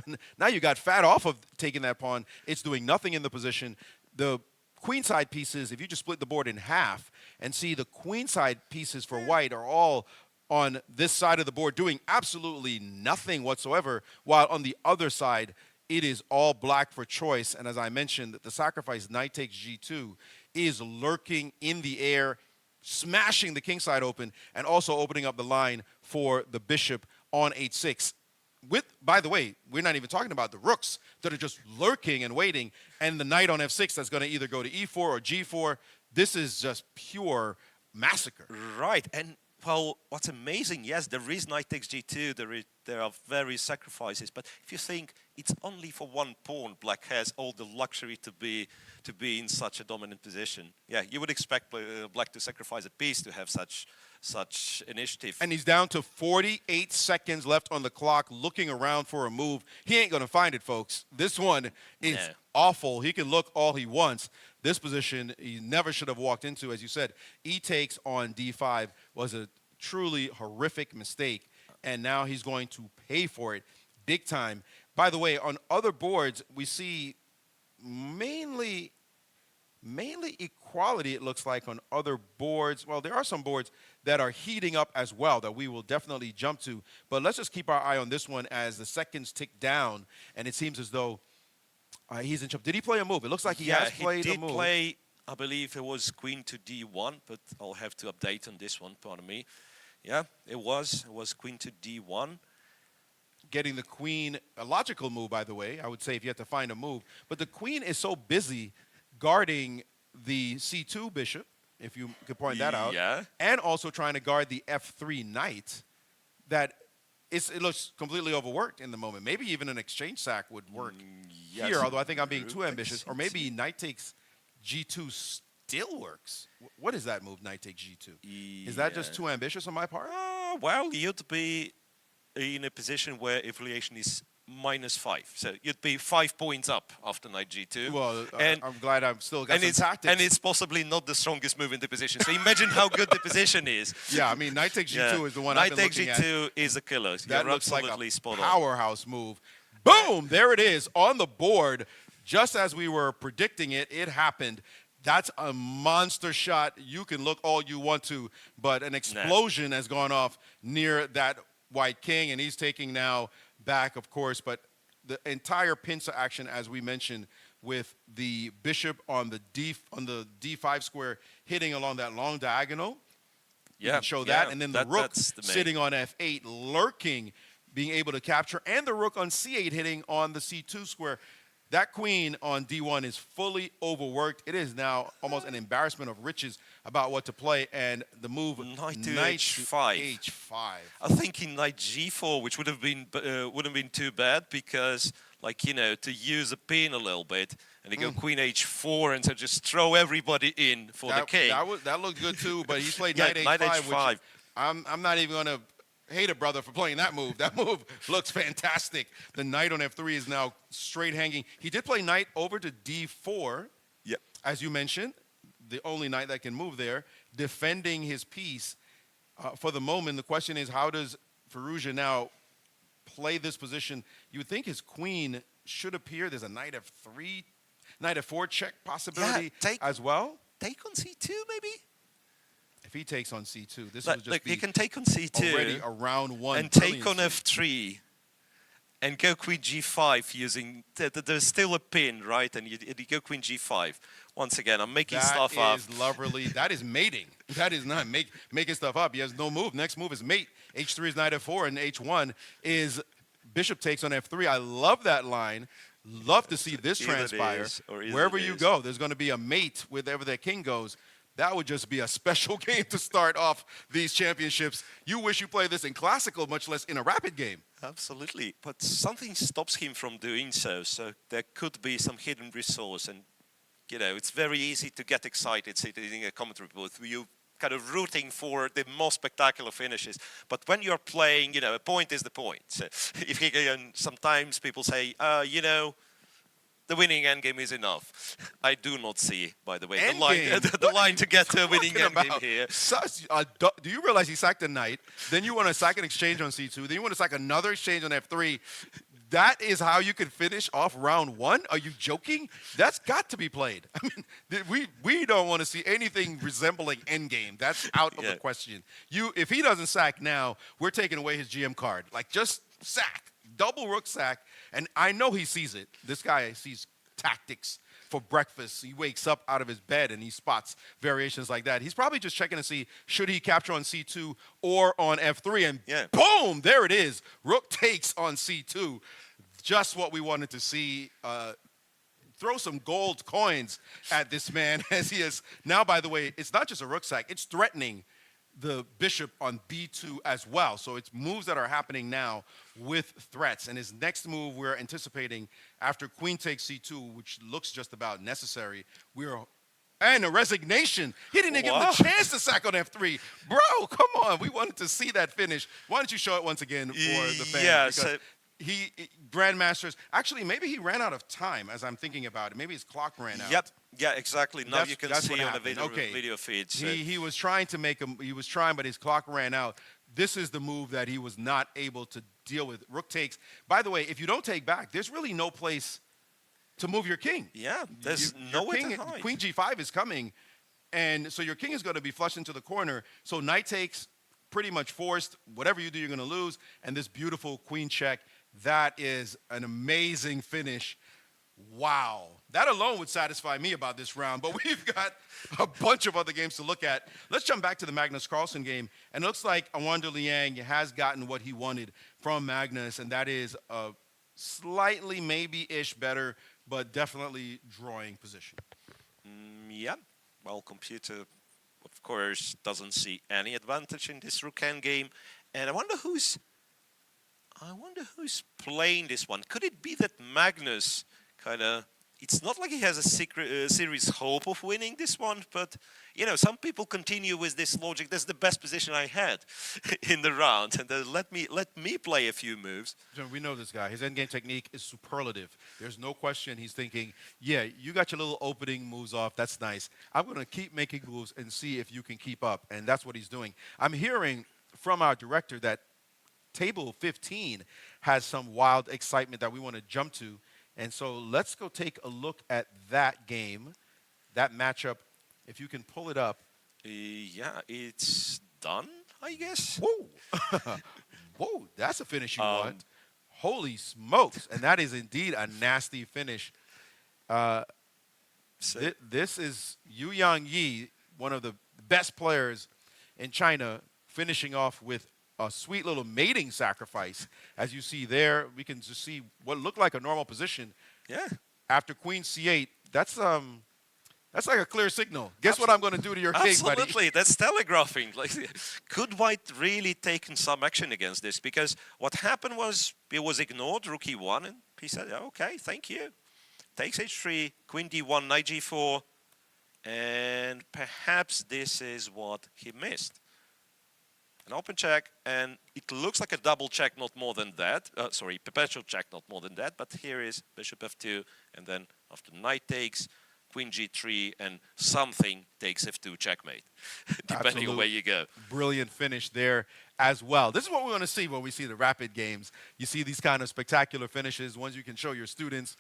you got fat off of taking that pawn. It's doing nothing in the position. The queenside pieces, if you just split the board in half and see the queenside pieces for white are all on this side of the board doing absolutely nothing whatsoever, while on the other side, it is all black for choice. And as I mentioned, the sacrifice knight takes g2 is lurking in the air, smashing the king side open, and also opening up the line for the bishop on h6. By the way, we're not even talking about the rooks that are just lurking and waiting, and the knight on f6 that's going to either go to e4 or g4. This is just pure massacre. Right, and well, what's amazing, yes, there is knight takes g2, there are various sacrifices, but if you think it's only for one pawn, black has all the luxury to be in such a dominant position. Yeah, you would expect black to sacrifice a piece to have such initiative. And he's down to 48 seconds left on the clock, looking around for a move. He ain't going to find it, folks. This one is awful. He can look all he wants. This position he never should have walked into. As you said, e takes on d5 was a truly horrific mistake, and now he's going to pay for it big time. By the way, on other boards, we see mainly equality, it looks like, on other boards. Well, there are some boards that are heating up as well that we will definitely jump to. But let's just keep our eye on this one as the seconds tick down, and it seems as though he's in trouble. Did he play a move? It looks like he has played a move. He did play, I believe it was queen to d1, but I'll have to update on this one, pardon me. Yeah, it was queen to d1. Getting the queen, a logical move, by the way, I would say, if you had to find a move. But the queen is so busy guarding the c2 bishop, if you could point that out, and also trying to guard the f3 knight, that it looks completely overworked in the moment. Maybe even an exchange sack would work yes, here, although I think I'm being rook too takes ambitious. Or C2. maybe knight takes G2 still works. What is that move, knight takes G2? Is that just too ambitious on my part? Well, you'd be in a position where evaluation is -5. So you'd be 5 points up after knight G2. Well, and I'm glad I've still got some it's, tactics. and it's possibly not the strongest move in the position. So imagine how good the position is. Yeah, I mean, knight takes G2 is the one Knight I've been takes looking G2 at. is a killer. That You're looks like absolutely a spot on. powerhouse move. Boom! There it is on the board. Just as we were predicting it, it happened. That's a monster shot. You can look all you want to, but an explosion has gone off near that white king, and he's taking now back, of course. But the entire pincer action, as we mentioned, with the bishop on the D5 square hitting along that long diagonal. You can show that, and then the rook sitting on F8, lurking, being able to capture, and the rook on C8 hitting on the C2 square. That queen on D1 is fully overworked. It is now almost an embarrassment of riches about what to play, and the move knight to H5. I'm thinking knight G4, which would have been wouldn't have been too bad because, like, you know, to use a pin a little bit, and to go queen H4 and to just throw everybody in for the king. That looked good too, but he played Yeah, knight H5, H5. which I'm not even going to hate a brother for playing that move. That move looks fantastic. The knight on F3 is now straight hanging. He did play knight over to D4, Yep. as you mentioned, the only knight that can move there, defending his piece. For the moment, the question is, how does Firouzja now play this position? You would think his queen should appear. There's a knight F3, knight F4 check possibility as well. Take on C2, maybe? If he takes on C2, this will just be he can take on C2 already a round one. and take on F3 and go queen G5 using, there's still a pin, right? And you go queen G5. Once again, I'm making stuff up. That is lovely. That is mating. That is not making stuff up. He has no move. Next move is mate. H3 is knight F4, and H1 is bishop takes on F3. I love that line. Love to see this transpire. Wherever you go, there's going to be a mate wherever their king goes. That would just be a special game to start off these championships. You wish you played this in classical, much less in a rapid game. Absolutely, but something stops him from doing so. So there could be some hidden resource, and you know, it's very easy to get excited sitting in a commentary booth. You kind of rooting for the most spectacular finishes. But when you're playing, you know, a point is the point. So if you can, sometimes people say, you know, the winning endgame is enough. I do not see, by the way, the line to get to a winning endgame here. Do you realize he sacked a knight? Then you want to sack an exchange on C2. Then you want to sack another exchange on F3. That is how you can finish off round one? Are you joking? That's got to be played. I mean, we don't want to see anything resembling endgame. That's out of the question. If he doesn't sack now, we're taking away his GM card. Like, just sack. Double rook sack. And I know he sees it. This guy sees tactics for breakfast. He wakes up out of his bed and he spots variations like that. He's probably just checking to see, should he capture on C2 or on F3? And boom, there it is. Rook takes on C2. Just what we wanted to see. Throw some gold coins at this man as he is. Now, by the way, it's not just a rook sack. It's threatening the bishop on B2 as well. So it's moves that are happening now with threats. And his next move we're anticipating after queen takes C2, which looks just about necessary. And a resignation. He didn't even give him the chance to sack on F3. Bro, come on. We wanted to see that finish. Why don't you show it once again for the fans? Yeah, because Grandmasters, actually, maybe he ran out of time as I'm thinking about it. Maybe his clock ran out. Yep. Yeah, exactly. Now you can see on the happened. video feed. So. He was trying to make him. He was trying, but his clock ran out. This is the move that he was not able to deal with. Rook takes. By the way, if you don't take back, there's really no place to move your king. Yeah, there's nowhere to hide. Queen G5 is coming, and so your king is going to be flushed into the corner. So knight takes, pretty much forced. Whatever you do, you're going to lose. And this beautiful queen check. That is an amazing finish. Wow. That alone would satisfy me about this round, but we've got a bunch of other games to look at. Let's jump back to the Magnus Carlsen game. And it looks like Awanda Liang has gotten what he wanted from Magnus, and that is a slightly maybe-ish better, but definitely drawing position. Yeah. Well, computer, of course, doesn't see any advantage in this rook endgame. And I wonder who's I wonder who's playing this one. Could it be that Magnus kind of... It's not like he has a serious hope of winning this one, but, you know, some people continue with this logic. That's the best position I had in the round, and let me play a few moves. We know this guy. His endgame technique is superlative. There's no question he's thinking, yeah, you got your little opening moves off. That's nice. I'm going to keep making moves and see if you can keep up, and that's what he's doing. I'm hearing from our director that table 15 has some wild excitement that we want to jump to. And so let's go take a look at that game, that matchup. If you can pull it up. Yeah, it's done, I guess. Whoa. Whoa, that's a finish you want. Holy smokes. And that is indeed a nasty finish. This is Yu Yang, one of the best players in China, finishing off with a sweet little mating sacrifice. As you see there, we can just see what looked like a normal position. Yeah. After queen c8, that's like a clear signal. Guess what I'm going to do to your king, buddy? Absolutely, that's telegraphing. Like, could White really taken some action against this? Because what happened was it was ignored, rook e1, and he said, okay, thank you. Takes h3, queen d1, knight g4, and perhaps this is what he missed. An open check, and it looks like a double check, not more than that. Sorry, perpetual check, not more than that. But here is bishop f2, and then after knight takes, queen g3, and something takes f2 checkmate, depending on where you go. Brilliant finish there as well. This is what we want to see when we see the rapid games. You see these kind of spectacular finishes, ones you can show your students,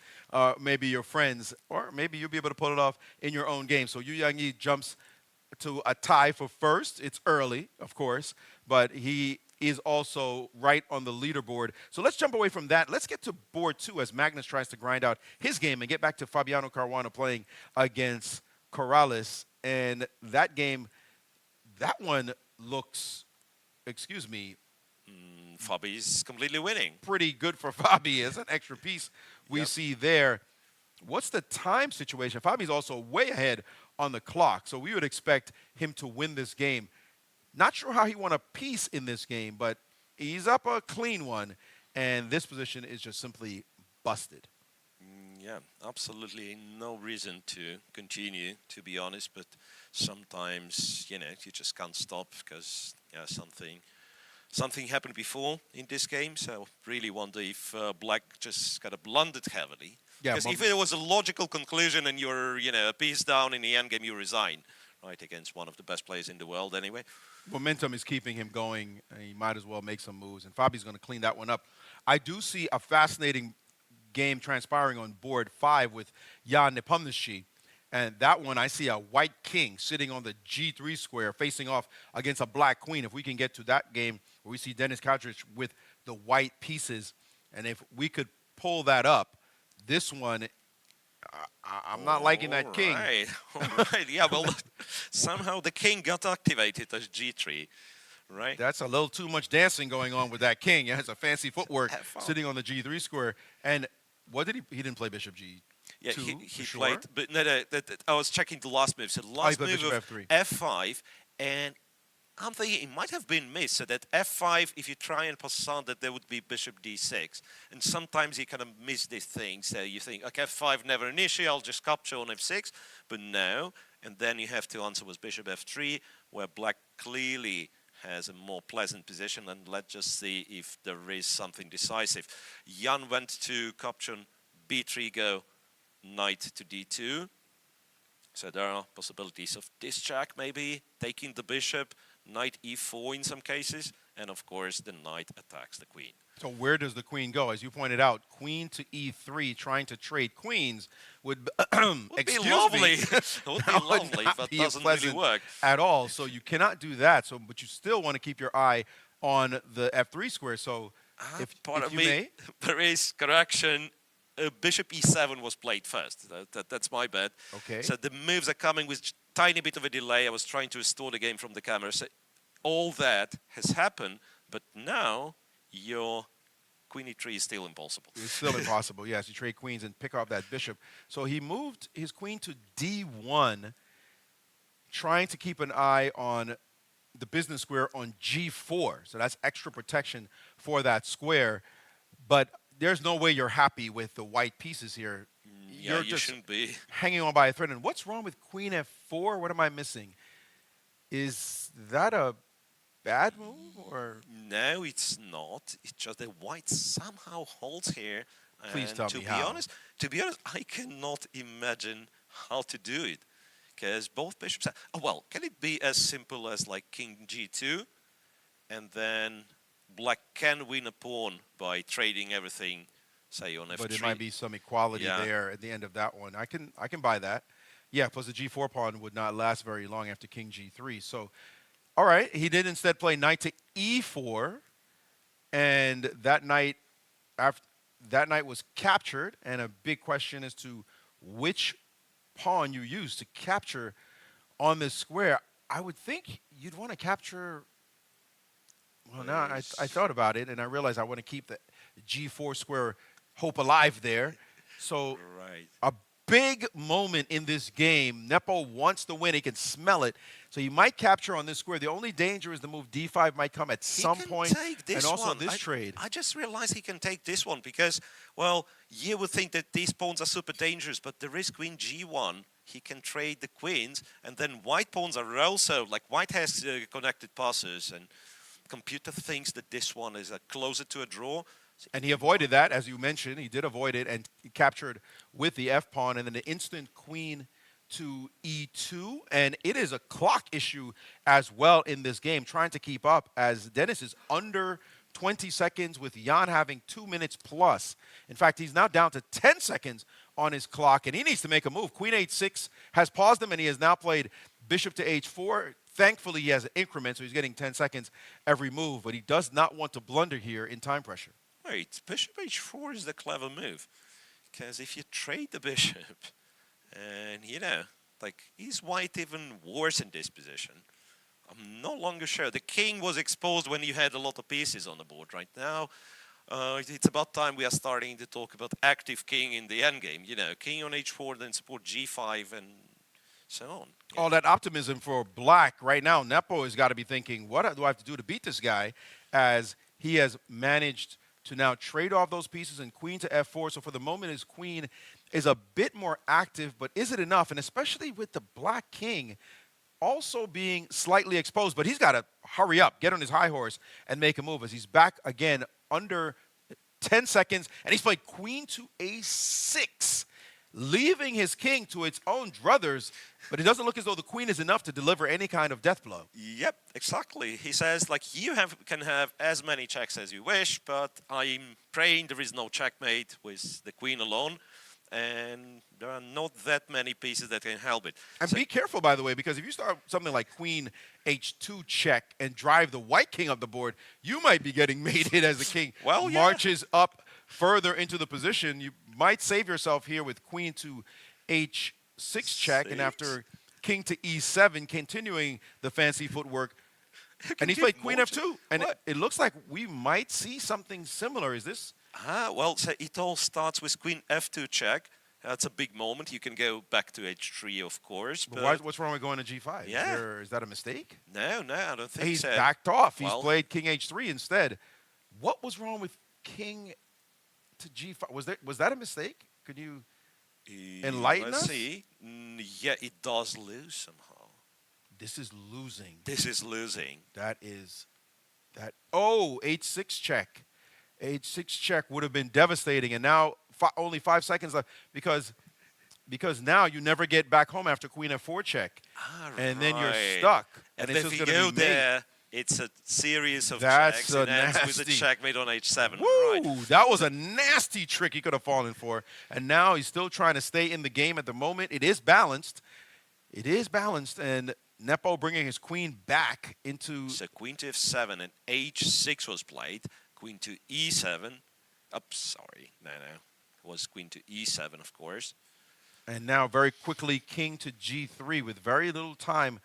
maybe your friends, or maybe you'll be able to pull it off in your own game. So Yu Yang jumps to a tie for first. It's early, of course, but he is also right on the leaderboard. So let's jump away from that. Let's get to board 2 as Magnus tries to grind out his game and get back to Fabiano Caruana playing against Corrales. And that game, that one looks, excuse me, Fabi's completely winning. Pretty good for Fabi as an extra piece we see there. What's the time situation? Fabi's also way ahead on the clock, so we would expect him to win this game. Not sure how he won a piece in this game, but he's up a clean one, and this position is just simply busted. Yeah, absolutely no reason to continue, to be honest, but sometimes, you know, you just can't stop because something happened before in this game, so really wonder if Black just kind of blundered heavily. Yeah, because if it was a logical conclusion and you're, you know, a piece down in the endgame, you resign, right, against one of the best players in the world anyway. Momentum is keeping him going, and he might as well make some moves, and Fabi's going to clean that one up. I do see a fascinating game transpiring on board 5 with Jan Nepomniachtchi, and that one I see a white king sitting on the g3 square facing off against a black queen. If we can get to that game where we see Denis Kadrich with the white pieces, and if we could pull that up, this one, I'm not liking that king. All right, yeah, well, somehow the king got activated as g3, right? That's a little too much dancing going on with that king. It has a fancy footwork sitting on the g3 square. And what did he didn't play bishop g2, yeah, he played, but no, I was checking the last move. So the last move of f3. f5, and I'm thinking it might have been missed, so that f5, if you try and pass on that, there would be bishop d6. And sometimes you kind of miss these things. So you think, okay, f5 never an issue, I'll just capture on f6. But no, and then you have to answer with bishop f3, where Black clearly has a more pleasant position. And let's just see if there is something decisive. Jan went to capture b3, go knight to d2. So there are possibilities of this check, maybe, taking the bishop, knight e4 in some cases, and of course the knight attacks the queen. So where does the queen go? As you pointed out, queen to e3, trying to trade queens would be lovely. It would be lovely, but doesn't really work at all. So you cannot do that. So, but you still want to keep your eye on the f3 square. So if you may, there is correction. Bishop e7 was played first. That's my bet. Okay. So the moves are coming with tiny bit of a delay. I was trying to restore the game from the camera. So all that has happened, but now your queen e3 is still impossible. It's still impossible, yes. You trade queens and pick off that bishop. So he moved his queen to d1, trying to keep an eye on the business square on G4. So that's extra protection for that square. But there's no way you're happy with the white pieces here. Yeah, You're you just shouldn't be. hanging on by a thread. And what's wrong with Queen F4? What am I missing? Is that a bad move or? No, it's not. It's just that white somehow holds here. Please And tell to me be how. honest, I cannot imagine how to do it, because both bishops. Oh, well, can it be as simple as like King G2, and then Black can win a pawn by trading everything, say on F3? But it might be some equality there at the end of that one. I can buy that. Yeah, plus the G4 pawn would not last very long after King G3. So, all right, he did instead play knight to E4, and that knight was captured. And a big question as to which pawn you use to capture on this square. I would think you'd want to capture. Well, now I thought about it, and I realized I want to keep the G4 square hope alive there. So Right. a big moment in this game. Nepo wants to win. He can smell it. So you might capture on this square. The only danger is the move D5 might come at some point. Take this and also one. this trade. I just realized he can take this one because, well, you would think that these pawns are super dangerous, but there is Queen G1. He can trade the queens, and then white pawns are also, like white has connected passes, and computer thinks that this one is closer to a draw. And he avoided that, as you mentioned. He did avoid it and he captured with the F-pawn, and then the instant queen to E2. And it is a clock issue as well in this game, trying to keep up, as Dennis is under 20 seconds with Jan having 2 minutes plus. In fact, he's now down to 10 seconds on his clock, and he needs to make a move. Queen H6 has paused him, and he has now played bishop to H4. Thankfully, he has an increment, so he's getting 10 seconds every move, but he does not want to blunder here in time pressure. Wait, bishop H4 is the clever move, because if you trade the bishop, and like, is white even worse in this position? I'm no longer sure. The king was exposed when you had a lot of pieces on the board. Right now, it's about time we are starting to talk about active king in the endgame. King on H4, then support G5, and so on. All that optimism for black right now. Nepo has got to be thinking, what do I have to do to beat this guy, as he has managed to now trade off those pieces, and queen to F4. So for the moment, his queen is a bit more active, but is it enough? And especially with the black king also being slightly exposed, but he's got to hurry up, get on his high horse, and make a move, as he's back again under 10 seconds, and he's played queen to A6, leaving his king to its own druthers, but it doesn't look as though the queen is enough to deliver any kind of death blow. Yep, exactly. He says, like, you can have as many checks as you wish, but I'm praying there is no checkmate with the queen alone, and there are not that many pieces that can help it. And be careful, by the way, because if you start something like queen H2 check and drive the white king up the board, you might be getting mated as the king marches up further into the position. You might save yourself here with queen to H6 check, and after king to E7, continuing the fancy footwork. And he's played queen F2, and it looks like we might see something similar. Is this? Well, so it all starts with queen F2 check. That's a big moment. You can go back to H3, of course. But What's wrong with going to G5? Yeah. Is that a mistake? No, I don't think He's so. backed off. He's Well, played king H3 instead. What was wrong with king to G5? Was that a mistake? Could you enlighten let's us? see. Yeah, it does lose somehow. This is losing. This is losing. Oh, H6 check. H6 check would have been devastating, and now only 5 seconds left, because now you never get back home after queen F4 check, and then you're stuck. And it's if just you gonna go be mate. there, it's a series of That's checks. a It ends with a nasty- checkmate on H7. Woo! Right. That was a nasty trick he could have fallen for, and now he's still trying to stay in the game at the moment. It is balanced, and Nepo bringing his queen back into. So queen to F7 and H6 was played. Queen to E7. Sorry. No. It was queen to E7, of course. And now very quickly king to G3 with very little time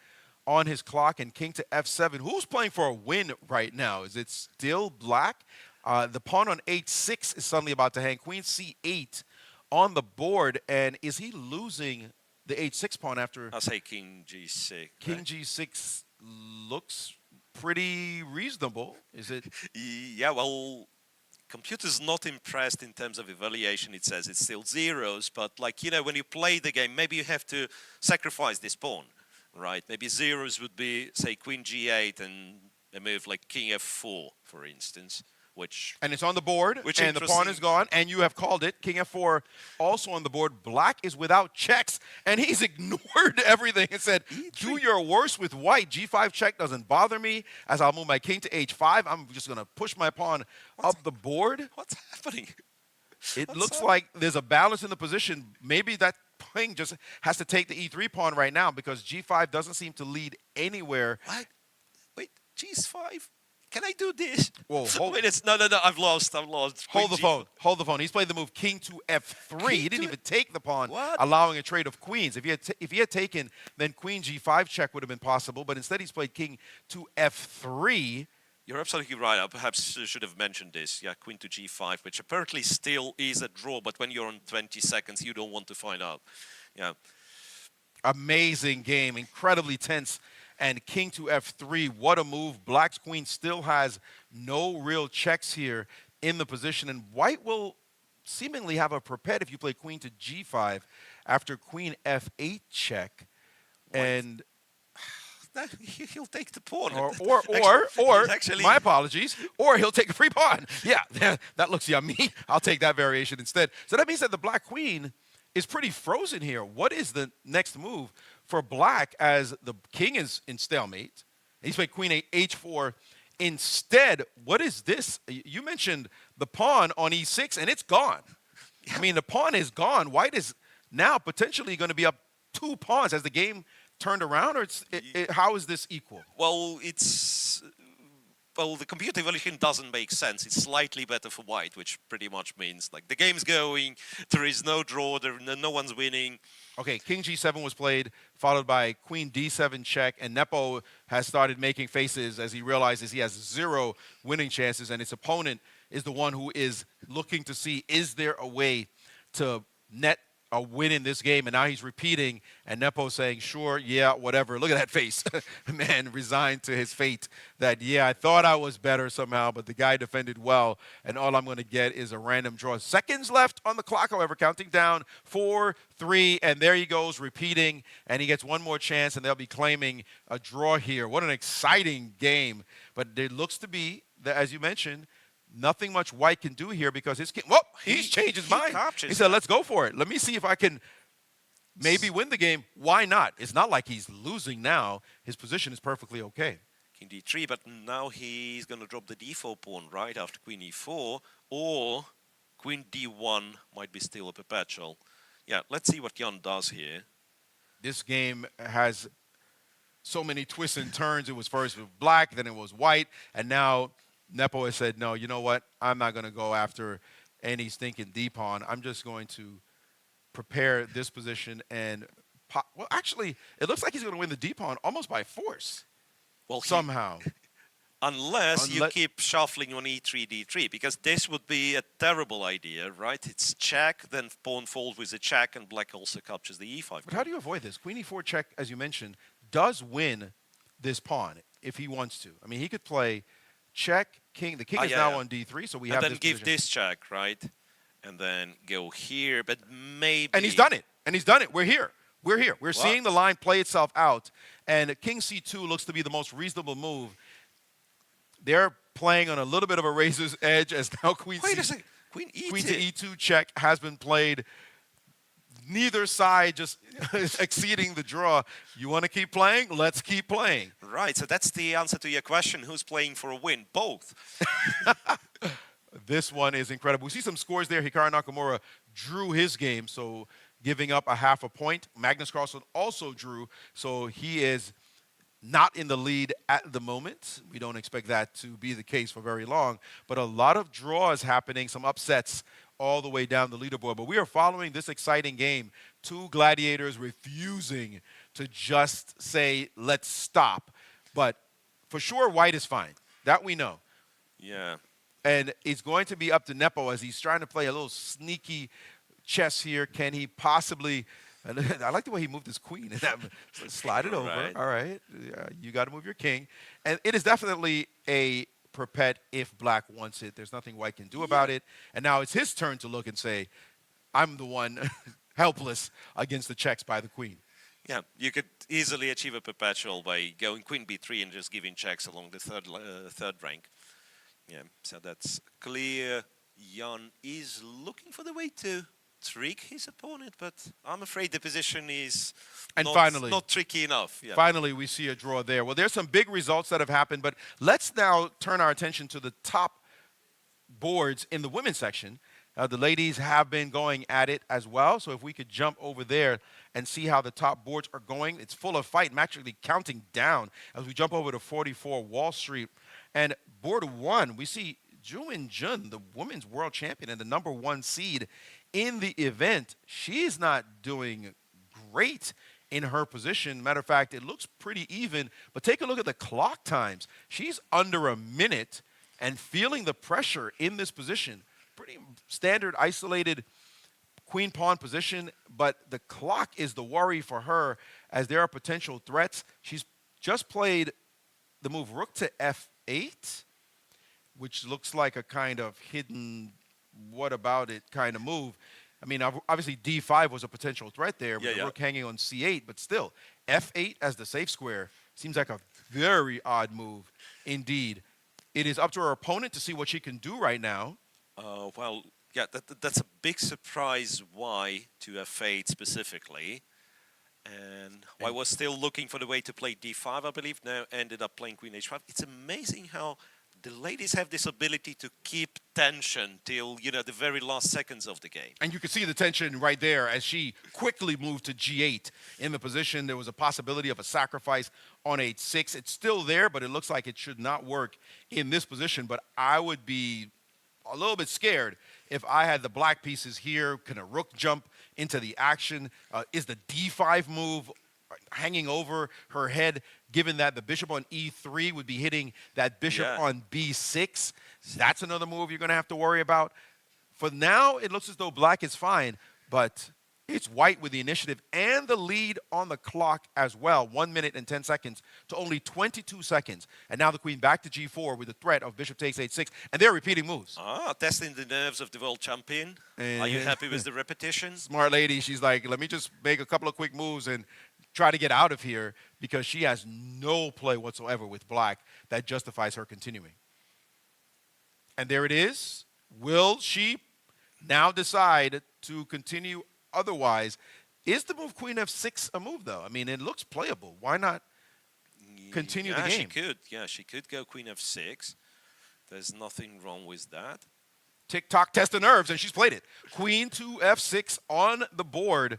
on his clock, and king to F7. Who's playing for a win right now? Is it still black? The pawn on H6 is suddenly about to hang. Queen C8 on the board, and is he losing the H6 pawn after? I'll say king G6. King right? G6 looks pretty reasonable. Is it? Yeah, well, computer's not impressed in terms of evaluation. It says it's still zeros, but like, you know, when you play the game, maybe you have to sacrifice this pawn, right? Maybe zeros would be, say, queen g8 and a move like king f4, for instance, which... And it's on the board, which and the pawn is gone, and you have called it. King f4 also on the board. Black is without checks, and he's ignored everything and said, do your worst with white. g5 check doesn't bother me, as I'll move my king to h5. I'm just going to push my pawn up the board. What's happening? It looks like there's a balance in the position. Maybe that king just has to take the e3 pawn right now because g5 doesn't seem to lead anywhere. What? Wait, g5? Can I do this? Whoa, Wait, no, I've lost. Hold the phone. Hold the phone. He's played the move king to f3. He didn't even take the pawn, allowing a trade of queens. If he had taken, then queen g5 check would have been possible. But instead, he's played king to f3. You're absolutely right. I perhaps should have mentioned this. Yeah, queen to g5, which apparently still is a draw. But when you're on 20 seconds, you don't want to find out. Yeah. Amazing game. Incredibly tense. And king to f3, what a move. Black's queen still has no real checks here in the position. And white will seemingly have a prepet if you play queen to g5 after queen f8 check. White. And he'll take the pawn. Or actually, my apologies, or he'll take a free pawn. Yeah, that looks yummy. I'll take that variation instead. So that means that the black queen is pretty frozen here. What is the next move for black as the king is in stalemate? He's played queen h4 instead. What is this? You mentioned the pawn on e6, and it's gone. I mean, the pawn is gone. White is now potentially going to be up 2 pawns. Has the game turned around, or how is this equal? Well, the computer evaluation doesn't make sense. It's slightly better for white, which pretty much means like the game's going, there is no draw, no one's winning. Okay, king g7 was played, followed by queen d7 check, and Nepo has started making faces as he realizes he has 0 winning chances, and his opponent is the one who is looking to see, is there a way to net a win in this game? And now he's repeating, and Nepo saying, sure, yeah, whatever. Look at that face. Man, resigned to his fate that, yeah, I thought I was better somehow, but the guy defended well, and all I'm going to get is a random draw. Seconds left on the clock, however, counting down 4, 3, and there he goes, repeating, and he gets one more chance, and they'll be claiming a draw here. What an exciting game. But it looks to be, that, as you mentioned, nothing much white can do here because his king, he's changed his mind. He said, let's go for it. Let me see if I can maybe win the game. Why not? It's not like he's losing now. His position is perfectly okay. King d3, but now he's going to drop the d4 pawn right after queen e4, or queen d1 might be still a perpetual. Yeah, let's see what Jan does here. This game has so many twists and turns. It was first with black, then it was white, and now Nepo has said, no, you know what? I'm not going to go after any stinking d-pawn. I'm just going to prepare this position and well, actually, it looks like he's going to win the d-pawn almost by force. Well, somehow. Unless you keep shuffling on e3, d3, because this would be a terrible idea, right? It's check, then pawn falls with a check, and black also captures the e5. But how do you avoid this? Queen e4 check, as you mentioned, does win this pawn if he wants to. I mean, he could play check, king. The king is now on d3, so we have this and then give position. this check, right? And then go here, but maybe... And he's done it. And he's done it. We're here. We're here. We're seeing the line play itself out. And king c2 looks to be the most reasonable move. They're playing on a little bit of a razor's edge as now queen Wait a second. Queen e2. Queen to e2 check has been played. Neither side just exceeding the draw. You want to keep playing? Let's keep playing. Right, so that's the answer to your question. Who's playing for a win? Both. This one is incredible. We see some scores there. Hikaru Nakamura drew his game, so giving up a half a point. Magnus Carlsen also drew, so he is not in the lead at the moment. We don't expect that to be the case for very long, but a lot of draws happening, some upsets all the way down the leaderboard. But we are following this exciting game. 2 gladiators refusing to just say, let's stop. But for sure, white is fine. That we know. Yeah. And it's going to be up to Nepo as he's trying to play a little sneaky chess here. Can he possibly And I like the way he moved his queen. Slide it over. Right. All right. You got to move your king. And it is definitely a perpet if black wants it. There's nothing white can do about it. And now it's his turn to look and say, I'm the one helpless against the checks by the queen. Yeah, you could easily achieve a perpetual by going queen b3 and just giving checks along the third rank. Yeah, so that's clear. Jan is looking for the way to trick his opponent, but I'm afraid the position is not tricky enough. Yeah. Finally, we see a draw there. Well, there's some big results that have happened, but let's now turn our attention to the top boards in the women's section. The ladies have been going at it as well, so if we could jump over there and see how the top boards are going. It's full of fight. I'm actually counting down as we jump over to 44 Wall Street. And board 1, we see Wenjun, the women's world champion and the #1 seed in the event. She's not doing great in her position. Matter of fact, it looks pretty even, but take a look at the clock times. She's under a minute and feeling the pressure in this position. Pretty standard isolated queen pawn position, but the clock is the worry for her as there are potential threats. She's just played the move rook to f8, which looks like a kind of hidden what about it kind of move. I mean, obviously D5 was a potential threat there with the rook hanging on C8, but still, F8 as the safe square seems like a very odd move indeed. It is up to her opponent to see what she can do right now. Well, yeah, that's a big surprise. Why to F8 specifically? And I was still looking for the way to play D5, I believe. Now ended up playing Queen H5. It's amazing how the ladies have this ability to keep tension till, you know, the very last seconds of the game. And you can see the tension right there as she quickly moved to G8 in the position. There was a possibility of a sacrifice on H6. It's still there, but it looks like it should not work in this position. But I would be a little bit scared if I had the black pieces here. Can a rook jump into the action? Is the D5 move hanging over her head, given that the bishop on E3 would be hitting that bishop on B6? That's another move you're going to have to worry about. For now, it looks as though black is fine, but it's white with the initiative and the lead on the clock as well. 1 minute and 10 seconds to only 22 seconds. And now the queen back to G4 with the threat of bishop takes H6. And they're repeating moves. Testing the nerves of the world champion. Are you happy with the repetition? Smart lady. She's like, let me just make a couple of quick moves and try to get out of here, because she has no play whatsoever with black that justifies her continuing. And there it is. Will she now decide to continue otherwise? Is the move Queen F6 a move, though? I mean, it looks playable. Why not continue the game? She could. Yeah, she could go Queen F6. There's nothing wrong with that. Tick-tock, test the nerves, and she's played it. Queen to F6 on the board,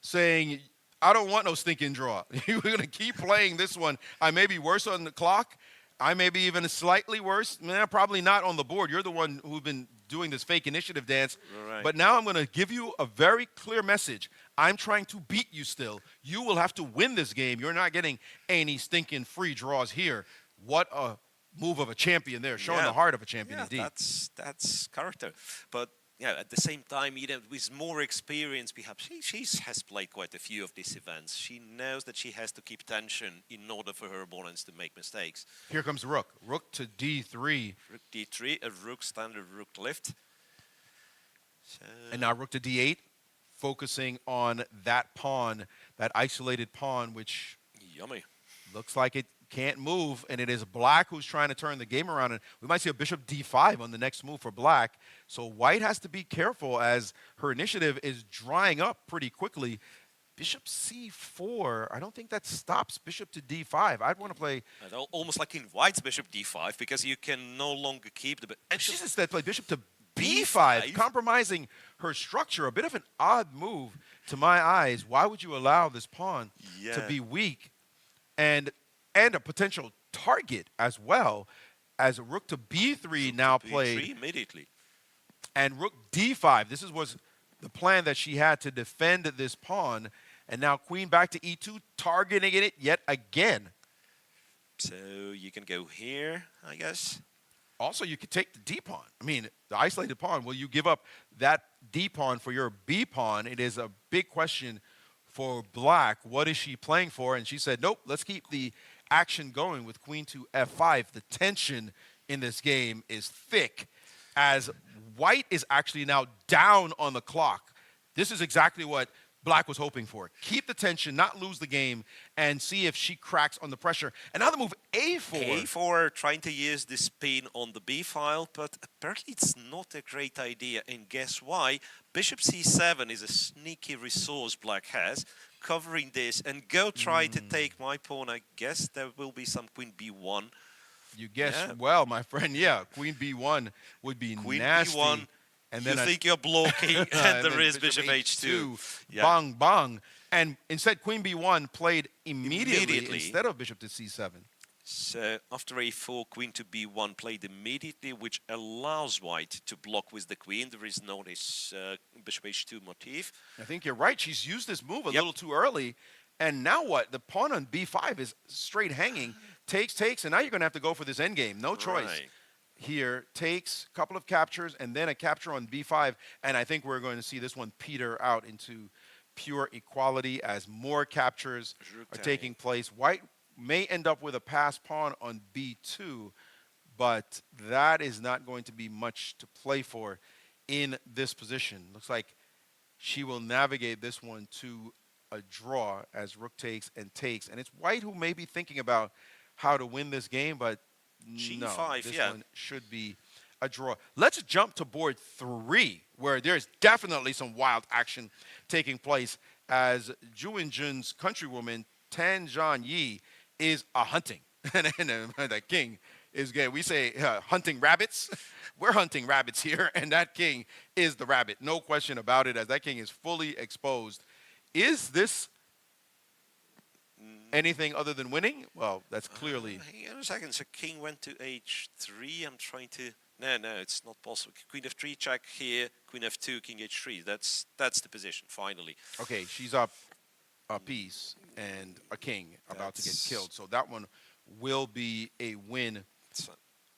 saying, I don't want no stinking draw. We're going to keep playing this one. I may be worse on the clock. I may be even slightly worse. Probably not on the board. You're the one who's been doing this fake initiative dance. Right. But now I'm going to give you a very clear message. I'm trying to beat you still. You will have to win this game. You're not getting any stinking free draws here. What a move of a champion there, showing the heart of a champion indeed. That's character. But yeah, at the same time, you know, with more experience, perhaps she has played quite a few of these events. She knows that she has to keep tension in order for her opponents to make mistakes. Here comes the rook. Rook to D3. Rook D3, a rook standard rook lift. So and now rook to D8, focusing on that pawn, that isolated pawn, which yummy. Looks like it can't move, and it is black who's trying to turn the game around. And we might see a bishop D5 on the next move for black. So white has to be careful as her initiative is drying up pretty quickly. Bishop C4, I don't think that stops bishop to D5. I'd want to play... Almost like in white's bishop D5, because you can no longer keep the... And she's instead played bishop to B5, compromising her structure. A bit of an odd move to my eyes. Why would you allow this pawn to be weak? And a potential target as well, as rook to B3 now played. Immediately. And rook D5. This was the plan that she had to defend this pawn. And now queen back to E2, targeting it yet again. So you can go here, I guess. Also, you could take the D pawn. I mean, the isolated pawn. Will you give up that D pawn for your B pawn? It is a big question for black. What is she playing for? And she said, nope, let's keep the action going with queen to f5. The tension in this game is thick as white is actually now down on the clock. This is exactly what black was hoping for. Keep the tension, not lose the game, and see if she cracks on the pressure. And now the move a4. A4 trying to use the spin on the b file, but apparently it's not a great idea. And guess why? Bishop c7 is a sneaky resource black has, covering this, and go try to take my pawn. I guess there will be some queen b1. You guessed well, my friend. Yeah, queen b1 would be Queen nasty. b1. And you then think you're blocking, and there then is bishop h2. Yeah. Bang, bang. And instead, queen b1 played immediately instead of bishop to c7. So after a4, queen to b1 played immediately, which allows white to block with the queen. There is no this bishop h2 motif. I think you're right. She's used this move a little too early. And now what? The pawn on b5 is straight hanging. Takes, and now you're going to have to go for this endgame. No choice. Right. Here, takes, a couple of captures, and then a capture on b5. And I think we're going to see this one peter out into pure equality as more captures are taking place. White may end up with a passed pawn on b2, but that is not going to be much to play for in this position. Looks like she will navigate this one to a draw as rook takes. And it's white who may be thinking about how to win this game, but G5, no, this one should be a draw. Let's jump to board 3, where there's definitely some wild action taking place as Wenjun's countrywoman, Tan Zhan Yi, is hunting. and the king is gay. We say hunting rabbits. We're hunting rabbits here, and that king is the rabbit. No question about it, as that king is fully exposed. Is this anything other than winning? Well, that's clearly... Hang on a second. So king went to h3. I'm trying to... No, it's not possible. Queen f3 check here. Queen f2, king h3. That's the position, finally. Okay, she's up a piece and a king about to get killed. So that one will be a win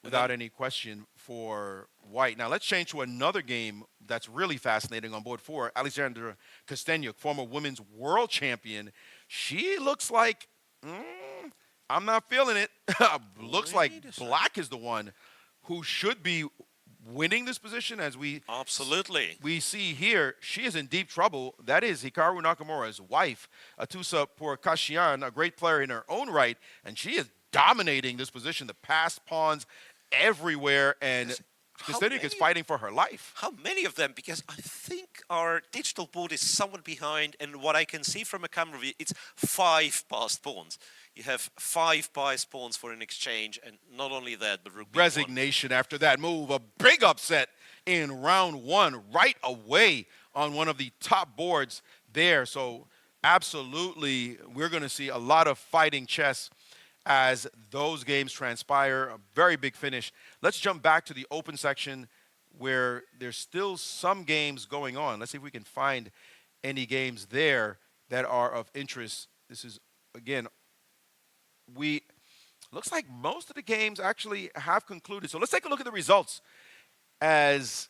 without any question for white. Now, let's change to another game that's really fascinating on board 4. Alexandra Kostenyuk, former women's world champion. She looks like, I'm not feeling it. Looks like black is the one who should be winning this position, as we see here. She is in deep trouble. That is Hikaru Nakamura's wife, Atusa Pourkashian, a great player in her own right, and she is dominating this position. The passed pawns everywhere, and Kostenyuk is fighting for her life. How many of them? Because I think our digital board is somewhat behind, and what I can see from a camera view, it's 5 passed pawns. You have 5 passed pawns for an exchange, and not only that, but resignation after that move. A big upset in round 1, right away on one of the top boards there. So absolutely, we're going to see a lot of fighting chess as those games transpire. A very big finish. Let's jump back to the open section where there's still some games going on. Let's see if we can find any games there that are of interest. This is, again, looks like most of the games actually have concluded. So let's take a look at the results, as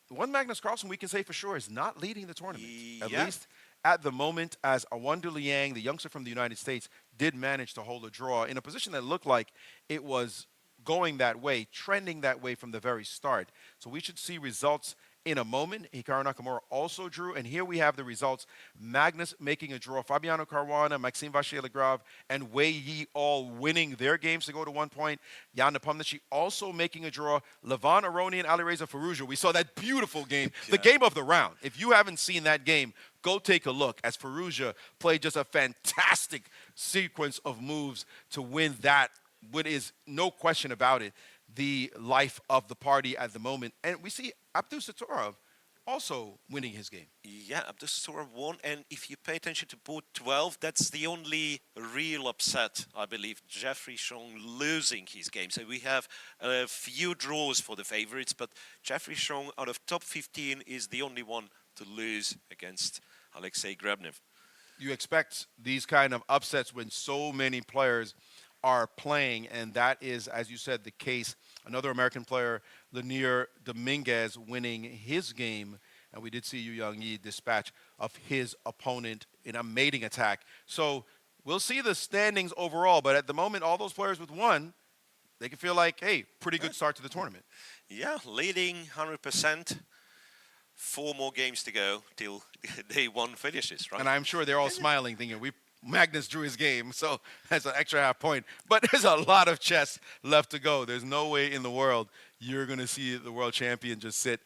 one Magnus Carlsen we can say for sure is not leading the tournament. At least at the moment, as Awandu Liang, the youngster from the United States, did manage to hold a draw in a position that looked like it was going that way, trending that way from the very start. So we should see results in a moment. Hikaru Nakamura also drew, and here we have the results. Magnus making a draw. Fabiano Caruana, Maxime Vachier-Lagrave, and Wei Yi all winning their games to go to 1 point. Jan Nepomniachtchi also making a draw. Levon Aronian, Alireza Firouzja. We saw that beautiful game, the game of the round. If you haven't seen that game, go take a look, as Firouzja played just a fantastic sequence of moves to win that, what is no question about it, the life of the party at the moment. And we see Abdusattorov also winning his game. Yeah, Abdusattorov won, and if you pay attention to board 12, that's the only real upset, I believe. Jeffrey Chong losing his game. So we have a few draws for the favorites, but Jeffrey Chong out of top 15 is the only one to lose against Alexei Grebnev. You expect these kind of upsets when so many players are playing, and that is, as you said, the case. Another American player, Lanier Dominguez, winning his game And we did see Yu Yang-yi dispatch of his opponent in a mating attack. So we'll see the standings overall, but at the moment, all those players with 1, they can feel like, hey, pretty good start to the tournament. Yeah, leading 100%. 4 more games to go till day 1 finishes, right? And I'm sure they're all smiling, thinking, Magnus drew his game, so that's an extra half point. But there's a lot of chess left to go. There's no way in the world you're going to see the world champion just sit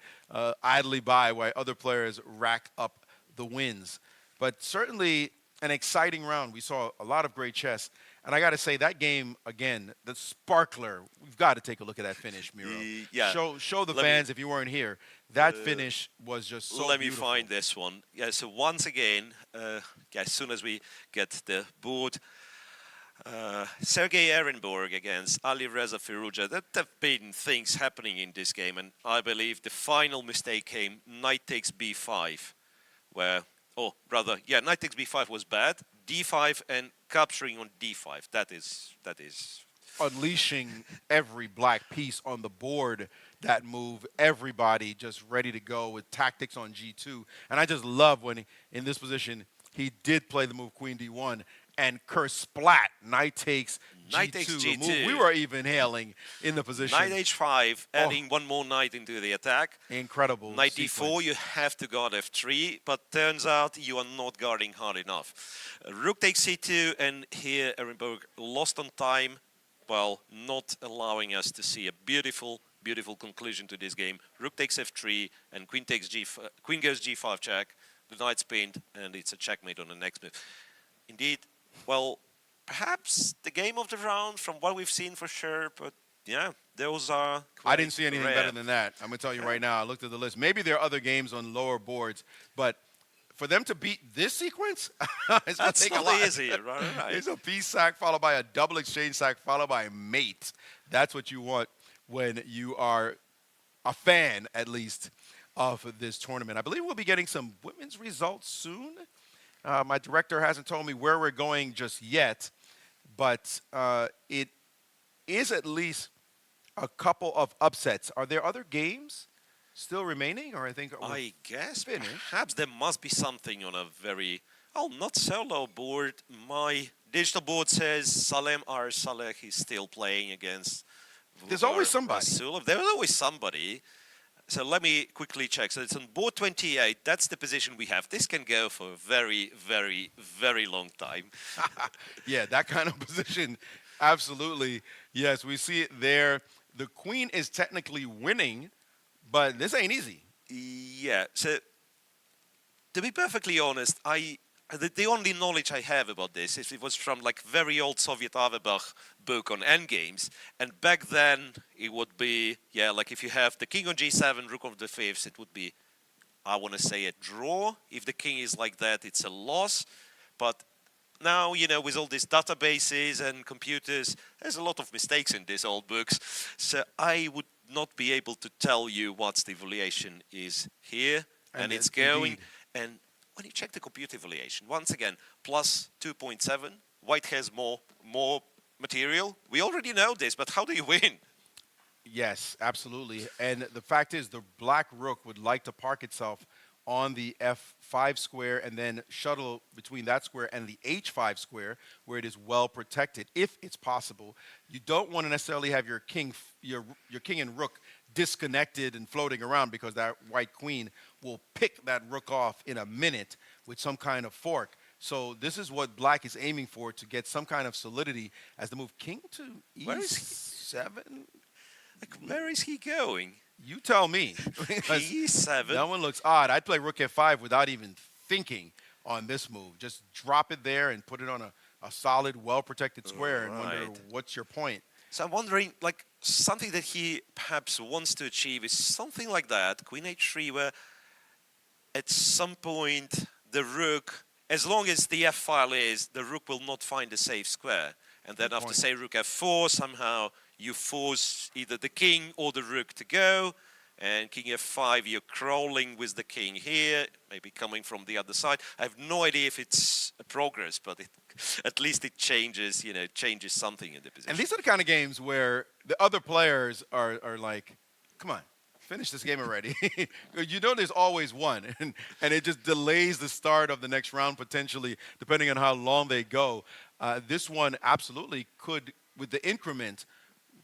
idly by while other players rack up the wins. But certainly an exciting round. We saw a lot of great chess. And I got to say, that game, again, the sparkler, we've got to take a look at that finish, Miro. Yeah. Show the fans, if you weren't here, that finish was just so Let beautiful. me find this one. Yeah, so once again, as soon as we get the board, Sergei Ehrenburg against Ali Reza Firouzja. There have been things happening in this game, and I believe the final mistake came knight takes b5, where, knight takes b5 was bad, d5 and capturing on d5. That is unleashing every black piece on the board. That move, everybody just ready to go with tactics on g2. And I just love when in this position he did play the move queen d1 and splat knight takes g2, the move we were even hailing in the position. Knight h5, adding 1 more knight into the attack. Incredible. Knight d4, you have to guard f3, but turns out you are not guarding hard enough. Rook takes c2, and here Ehrenburg lost on time, while not allowing us to see a beautiful conclusion to this game. Rook takes f3, and queen takes g5, queen goes g5 check, the knight's pinned, and it's a checkmate on the next move. Indeed, well, perhaps the game of the round from what we've seen for sure, but yeah, those are I didn't see anything rare. better than that. I'm going to tell you right now. I looked at the list. Maybe there are other games on lower boards, but for them to beat this sequence, it's going to take a lot. That's not easy, right? It's a piece sack followed by a double exchange sack followed by a mate. That's what you want when you are a fan, at least, of this tournament. I believe we'll be getting some women's results soon. My director hasn't told me where we're going just yet, but it is at least a couple of upsets. Are there other games still remaining, or I guess finished? Perhaps there must be something on a very, not so low board. My digital board says Salem Saleh is still playing against There's always somebody. Rasulov. There's always somebody. So let me quickly check. So it's on board 28. That's the position we have. This can go for a very, very, very long time. Yeah, that kind of position, absolutely. Yes, we see it there. The queen is technically winning, but this ain't easy. Yeah, so to be perfectly honest, the only knowledge I have about this is it was from like very old Soviet Averbach book on endgames, and back then it would be, like if you have the king on g7, rook on the fifth, it would be, I want to say, a draw. If the king is like that, it's a loss. But now, with all these databases and computers, there's a lot of mistakes in these old books. So I would not be able to tell you what the evaluation is here, and it's going. Indeed. And when you check the computer evaluation, once again, plus 2.7, white has more material. We already know this, but how do you win? Yes, absolutely. And the fact is, the black rook would like to park itself on the f5 square and then shuttle between that square and the h5 square where it is well protected, if it's possible. You don't want to necessarily have your king and rook disconnected and floating around, because that white queen will pick that rook off in a minute with some kind of fork. So this is what black is aiming for, to get some kind of solidity as the move king to e7. Where is he going? You tell me. e7. That one looks odd. I'd play rook f5 without even thinking on this move. Just drop it there and put it on a solid, well-protected square and wonder, what's your point? So I'm wondering, like, something that he perhaps wants to achieve is something like that, queen h3, where at some point the rook, as long as the f-file is, the rook will not find a safe square. And then after, say, rook f4, somehow you force either the king or the rook to go. And king f5, you're crawling with the king here, maybe coming from the other side. I have no idea if it's a progress, but at least it changes, changes something in the position. And these are the kind of games where the other players are like, come on, finish this game already. You know there's always one, and it just delays the start of the next round potentially, depending on how long they go. This one absolutely could, with the increment,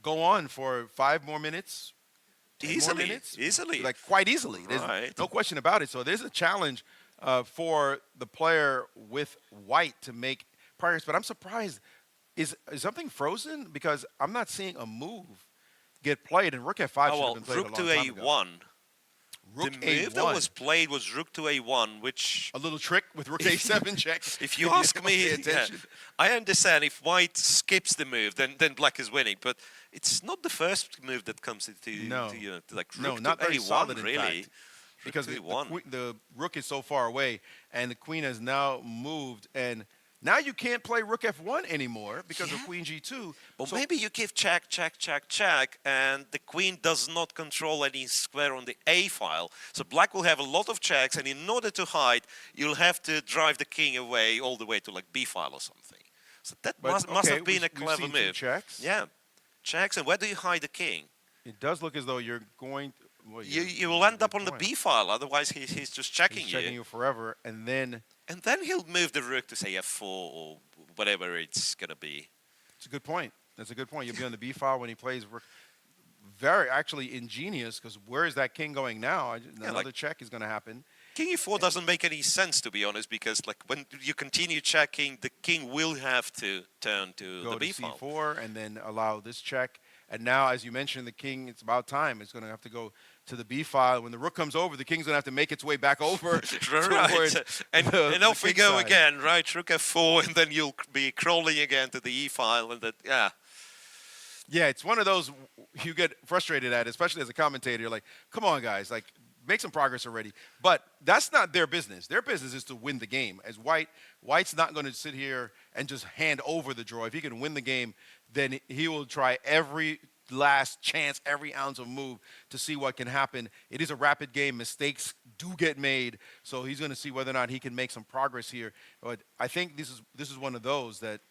go on for 5 more minutes, 10 more minutes. Easily. Like quite easily. There's Right. no question about it. So there's a challenge for the player with white to make progress. But I'm surprised. Is something frozen? Because I'm not seeing a move get played, and Rook F5 should have been played Rook a long to time ago. A1. Rook The move A1. that was played was Rook to A1, which, A little trick with Rook A7 check. if you don't ask pay me, attention. I understand if white skips the move, then black is winning. But it's not the first move that comes into No. like No, Rook not to very A1, solid, in really. fact. Because Rook the, to A1. the Rook is so far away, and the Queen has now moved, and now you can't play Rook F1 anymore because of Queen G2. But So- maybe you give check, and the queen does not control any square on the A file. So black will have a lot of checks, and in order to hide, you'll have to drive the king away all the way to like B file or something. So that but, must okay, have been a we've clever seen 2 move. checks. Yeah, checks, and where do you hide the king? It does look as though you're going. Well, You will end up on the point. B file, otherwise he's just checking He's checking you forever, and then And then he'll move the rook to say F4 or whatever it's gonna be. it's a good point. That's a good point. You'll be on the B file when he plays Rook. Very actually ingenious, because where is that king going now? Another check is going to happen. King E4 doesn't make any sense, to be honest, because like when you continue checking, the king will have to turn to Go the to B file. C4 and then allow this check. And now, as you mentioned, the king, it's about time. It's going to have to go to the B file. When the rook comes over, the king's going to have to make its way back over towards Right. And the off we king go side. again, right? Rook F4, and then you'll be crawling again to the E file, and that, yeah. Yeah, it's one of those you get frustrated at, especially as a commentator. You're like, come on, guys, like, make some progress already. But that's not their business. Their business is to win the game. As White's not going to sit here and just hand over the draw. If he can win the game, then he will try every last chance, every ounce of move to see what can happen. It is a rapid game. Mistakes do get made. So he's going to see whether or not he can make some progress here. But I think this is one of those that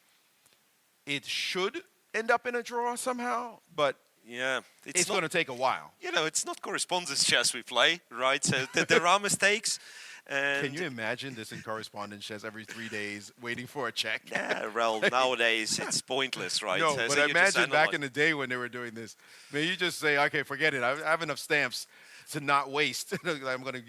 it should end up in a draw somehow, but Yeah, it's going to take a while. You know, it's not correspondence chess we play, right? So there are mistakes. And Can you imagine this in correspondence chess every 3 days waiting for a check? yeah, well, nowadays it's pointless, right? No, So but you just imagine back analyze. in the day when they were doing this. I mean, you just say, okay, forget it. I have enough stamps to not waste. I'm going to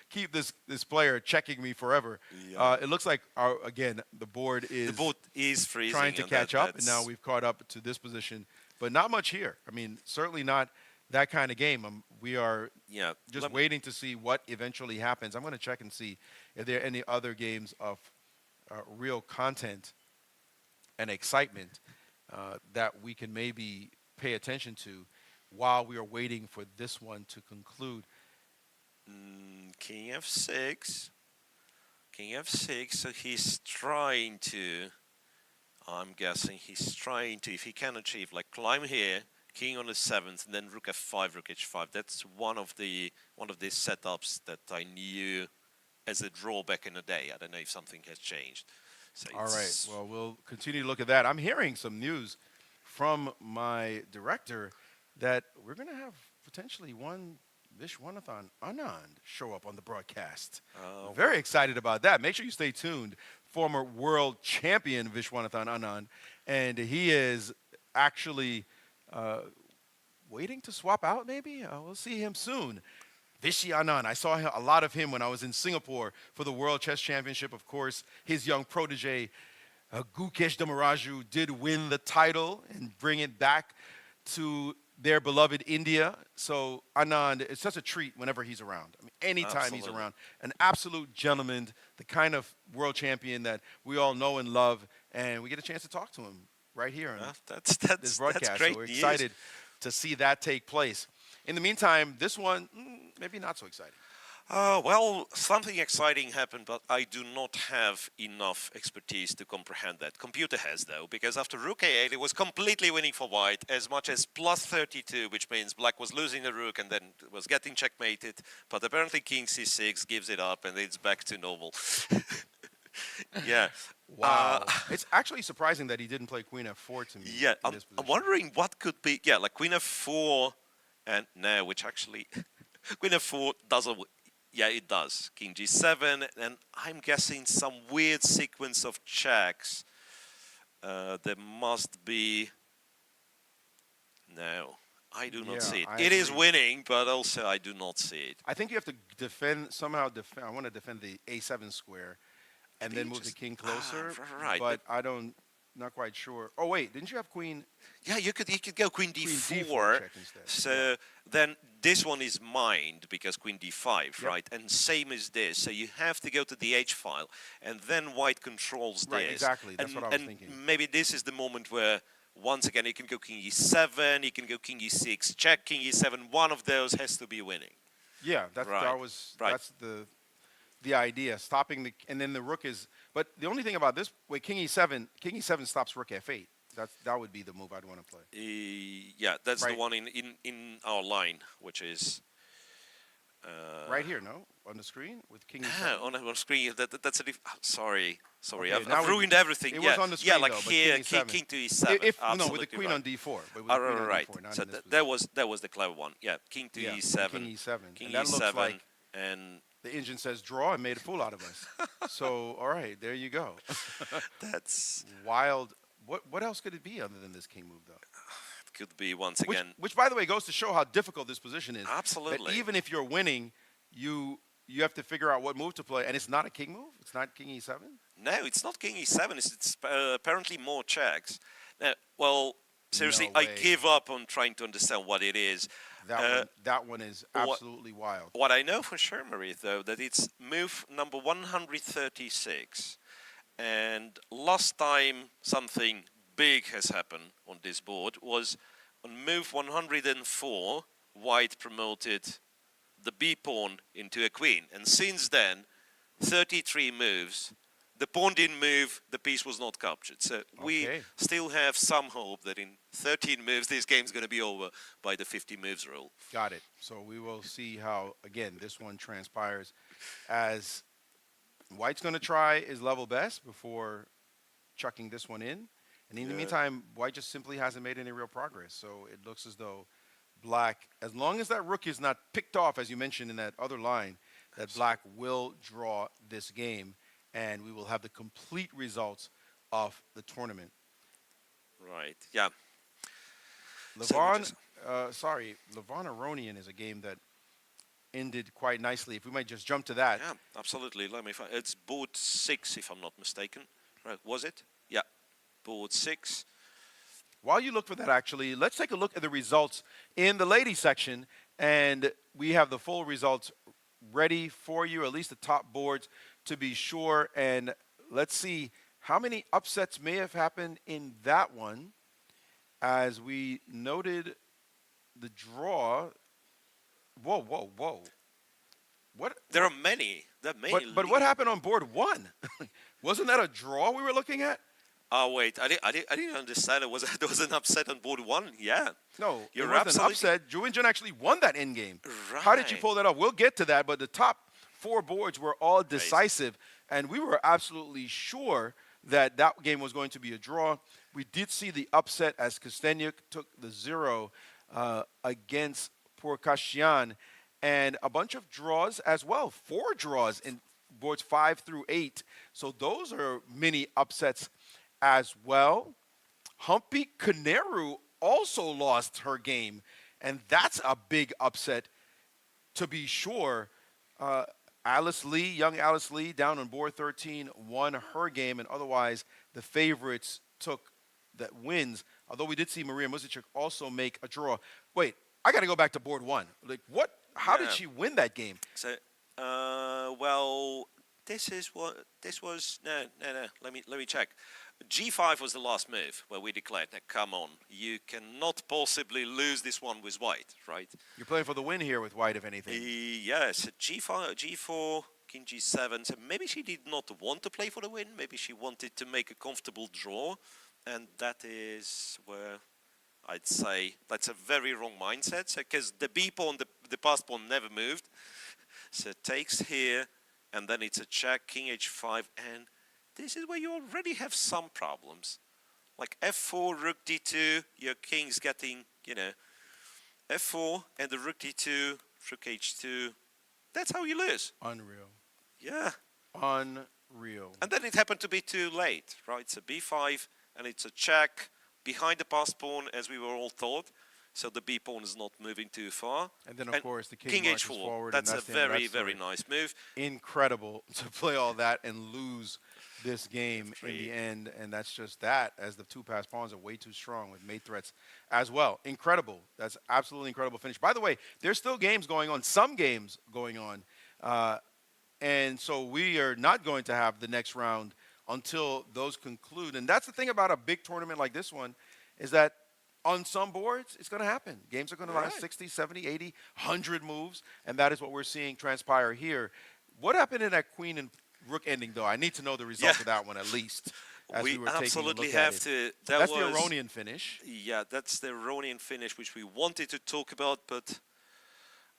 keep this player checking me forever. Yeah. It looks like, again, the board is freezing. trying to and catch up, and that's- now we've caught up to this position. But not much here. I mean, certainly not that kind of game. We are yeah, just let me- waiting to see what eventually happens. I'm going to check and see if there are any other games of real content and excitement that we can maybe pay attention to while we are waiting for this one to conclude. King F6. King F6, so he's trying to, I'm guessing he's trying to, if he can achieve, like climb here, king on the 7th, and then rook F5, rook H5. That's one of these setups that I knew as a draw back in the day. I don't know if something has changed. So All right. it's- Well, we'll continue to look at that. I'm hearing some news from my director that we're going to have potentially one Vishwanathan Anand show up on the broadcast. Oh. Very excited about that. Make sure you stay tuned. Former world champion Vishwanathan Anand, and he is actually waiting to swap out. Maybe we'll see him soon. Vishy Anand. I saw a lot of him when I was in Singapore for the World Chess Championship. Of course, his young protege Gukesh Damaraju did win the title and bring it back to their beloved India. So Anand, it's such a treat whenever he's around. I mean, anytime he's Absolutely. around. An absolute gentleman, the kind of world champion that we all know and love, and we get a chance to talk to him right here on this broadcast. That's great So we're news. excited to see that take place. In the meantime, this one, maybe not so exciting. Well, something exciting happened, but I do not have enough expertise to comprehend that. Computer has, though, because after rook a8, it was completely winning for white, as much as plus 32, which means black was losing the rook and then was getting checkmated. But apparently king c6 gives it up, and it's back to normal. Yeah. Wow. It's actually surprising that he didn't play queen f4 to me. Yeah, in I'm this position. wondering what could be, yeah, like queen f4 And now, which actually, Queen F4 doesn't. Yeah, it does. King G7, and I'm guessing some weird sequence of checks. There must be. No, I do not see it. It is winning, but also I do not see it. I think you have to defend somehow. I want to defend the A7 square, and then move the king closer. Right, but I don't. Not quite sure. Oh wait, didn't you have queen? Yeah, you could go queen D4. check instead. So then this one is mined because queen D5, right? And same as this. So you have to go to the H file, and then white controls this. Right, exactly. That's what I was thinking. Maybe this is the moment where, once again, you can go king E7, you can go king E6, check king E7. One of those has to be winning. Yeah, that's the idea. Stopping the, and then the rook is. But the only thing about this, wait, king E7 stops rook F8. That would be the move I'd want to play. Yeah, that's the one in our line, which is right here, no, on the screen with king E7. on screen. That's a sorry. Okay, I've ruined everything. It was on the screen, yeah, like though, here, king to E7. No, with the queen on D4. But with right. D4, So that was the clever one. Yeah, king to E7. King E7. King and that E7, looks like and the engine says draw and made a fool out of us. So all right, there you go. That's wild. What else could it be other than this king move, though? It could be once again. Which, by the way, goes to show how difficult this position is. Absolutely. That even if you're winning, you have to figure out what move to play, and it's not a king move. It's not king E7. No, it's not king E7. It's apparently more checks. Now, well, seriously, No I way. give up on trying to understand what it is. That one is absolutely wild. What I know for sure, Marie, though, that it's move number 136. And last time something big has happened on this board was on move 104, white promoted the B pawn into a queen. And since then, 33 moves. The pawn didn't move, the piece was not captured. So we still have some hope that in 13 moves, this game's going to be over by the 50 moves rule. Got it. So we will see how, again, this one transpires, as white's going to try his level best before chucking this one in. And in the meantime, white just simply hasn't made any real progress. So it looks as though black, as long as that rook is not picked off, as you mentioned in that other line, that black will draw this game, and we will have the complete results of the tournament. Right, yeah. Levon Aronian is a game that ended quite nicely. If we might just jump to that. Yeah, absolutely. Let me find. It's board 6, if I'm not mistaken. Right, was it? Yeah, board 6. While you look for that, actually, let's take a look at the results in the ladies section, and we have the full results ready for you, at least the top boards to be sure. And let's see how many upsets may have happened in that one. As we noted the draw. Whoa. What? There are many. But what happened on board 1? Wasn't that a draw we were looking at? Oh, wait. I didn't understand. There was an upset on board 1? Yeah. No, You're it wasn't an upset. Wenjun actually won that end game. Right. How did you pull that off? We'll get to that, but the top 4 boards were all decisive, and we were absolutely sure that that game was going to be a draw. We did see the upset as Kostenyuk took the 0 against Pourkashian, and a bunch of draws as well. 4 draws in boards 5 through 8. So those are mini upsets as well. Humpy Kaneru also lost her game, and that's a big upset to be sure. Young Alice Lee, down on board 13, won her game, and otherwise the favorites took that wins. Although we did see Maria Muzichuk also make a draw. Wait, I got to go back to board 1. Like, what? How did she win that game? So, well, this was no. Let me check. G5 was the last move where we declared, now come on, you cannot possibly lose this one with white, right? You're playing for the win here with white, if anything. Yes, G5, G4, King G7. So maybe she did not want to play for the win. Maybe she wanted to make a comfortable draw. And that is where I'd say that's a very wrong mindset. Because the B pawn, the passed pawn never moved. So it takes here, and then it's a check, King H5, and this is where you already have some problems. Like F4, Rook D2, your king's getting, F4 and the rook d2, rook h2. That's how you lose. Unreal. Yeah. Unreal. And then it happened to be too late, right? So b5, and it's a check behind the passed pawn, as we were all taught. So the b pawn is not moving too far. And then, of course, the king marches h4. forward. That's and a the end of very, that story. very nice move. Incredible to play all that and lose this game in the end. And that's just that, as the two passed pawns are way too strong with mate threats as well. Incredible. That's absolutely incredible finish. By the way, there's still games going on, some games going on. And so we are not going to have the next round until those conclude. And that's the thing about a big tournament like this one, is that on some boards, it's going to happen. Games are going to last 60, 70, 80, 100 moves, and that is what we're seeing transpire here. What happened in that queen and rook ending, though? I need to know the result of that one at least. As we were absolutely taking a look have at it. to. That's the Aronian finish. Yeah, that's the Aronian finish, which we wanted to talk about, but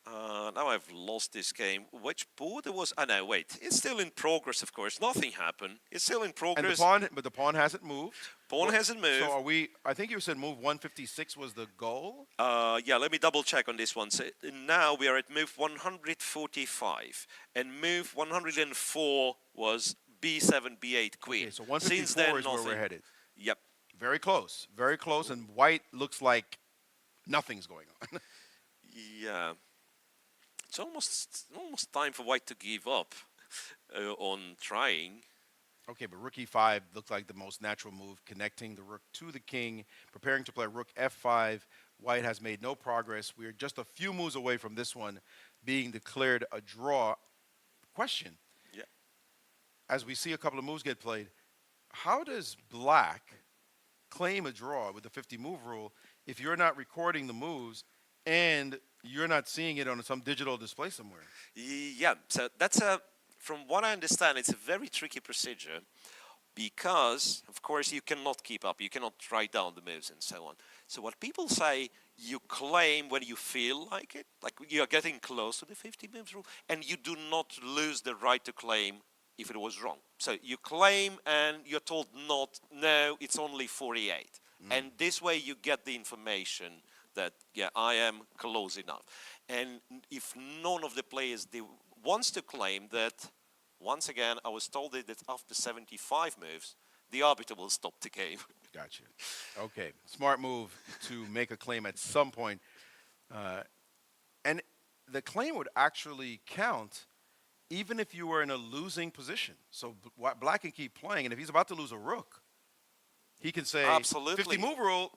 now I've lost this game. Which board it was? No, wait. It's still in progress, of course. Nothing happened. It's still in progress. But the pawn hasn't moved. Pawn hasn't moved. So are we? I think you said move 156 was the goal. Yeah, let me double check on this one. So now we are at move 145, and move 104 was b7, b8, queen. Okay, so 154 Since then, is where we're headed. Yep. Very close, and white looks like nothing's going on. Yeah. It's almost time for white to give up on trying. Okay, but rook e5 looks like the most natural move, connecting the rook to the king, preparing to play rook f5. White has made no progress. We are just a few moves away from this one being declared a draw. Question. Yeah. As we see a couple of moves get played, how does black claim a draw with the 50-move rule if you're not recording the moves and you're not seeing it on some digital display somewhere? Yeah, so that's from what I understand, it's a very tricky procedure because, of course, you cannot keep up. You cannot write down the moves and so on. So what people say, you claim when you feel like it, like you're getting close to the 50 moves rule, and you do not lose the right to claim if it was wrong. So you claim and you're told no, it's only 48. And this way you get the information that, yeah, I am close enough. And if none of the players wants to claim that, once again, I was told that after 75 moves, the arbiter will stop the game. Gotcha. Okay, smart move to make a claim at some point. And the claim would actually count even if you were in a losing position. So black can keep playing, and if he's about to lose a rook, he can say, absolutely, 50-move rule,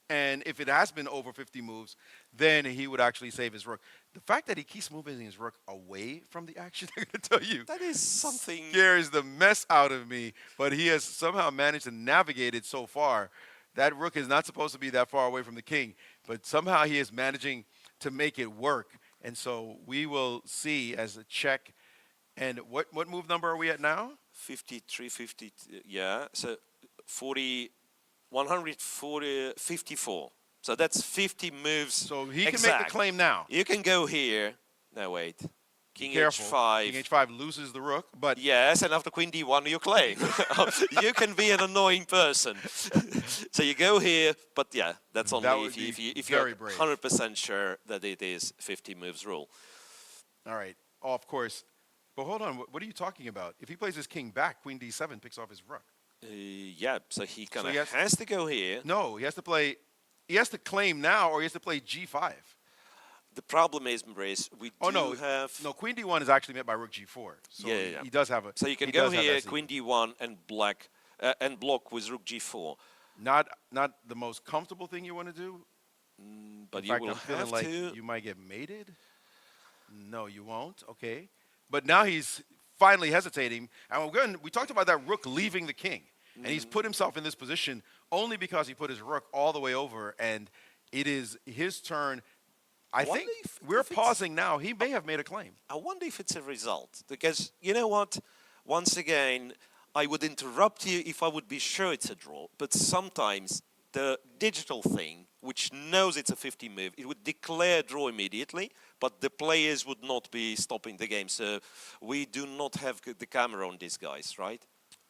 and if it has been over 50 moves, then he would actually save his rook. The fact that he keeps moving his rook away from the action, I'm going to tell you, that is something scares the mess out of me, but he has somehow managed to navigate it so far. That rook is not supposed to be that far away from the king, but somehow he is managing to make it work. And so we will see as a check. And what move number are we at now? 53, 50, yeah. So 40, 140, 54. So that's 50 moves. So he can make the claim now. You can go here. No, wait. King Careful. h5. King h5 loses the rook, but yes, and after queen d1 you claim. You can be an annoying person. So you go here, but yeah, that's only if you're 100% sure that it is 50 moves rule. All right. Oh, of course. But hold on. What are you talking about? If he plays his king back, queen d7 picks off his rook. Yeah, so he kind of has to go here. No, he has to play. He has to claim now, or he has to play g5. The problem is, Maurice, we have... No, queen d1 is actually met by rook g4. So yeah. He does have a... So you can go here, queen d1, and black, and block with rook g4. Not the most comfortable thing you want to do. But in fact, will I'm feeling have like to. You might get mated. No, you won't. Okay. But now he's finally hesitating. And we talked about that rook leaving the king. And he's put himself in this position only because he put his rook all the way over. And it is his turn. I think we're pausing now. He may have made a claim. I wonder if it's a result. Because, you know what? Once again, I would interrupt you if I would be sure it's a draw. But sometimes the digital thing, which knows it's a 50 move, it would declare draw immediately, but the players would not be stopping the game. So we do not have the camera on these guys, right?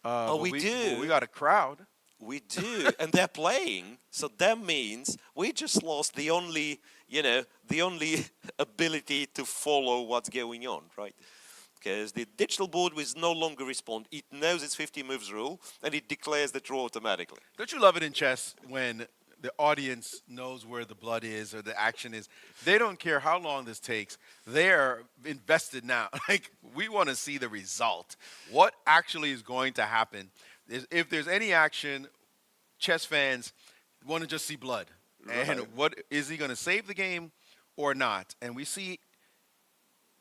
We do. We got a crowd. We do, and they're playing. So that means we just lost the only, the only ability to follow what's going on, right? Because the digital board will no longer respond. It knows its 50 moves rule, and it declares the draw automatically. Don't you love it in chess when the audience knows where the blood is or the action is? They don't care how long this takes. They're invested now. Like, we want to see the result. What actually is going to happen? If there's any action, chess fans want to just see blood. Right. And what is he going to save the game or not? And we see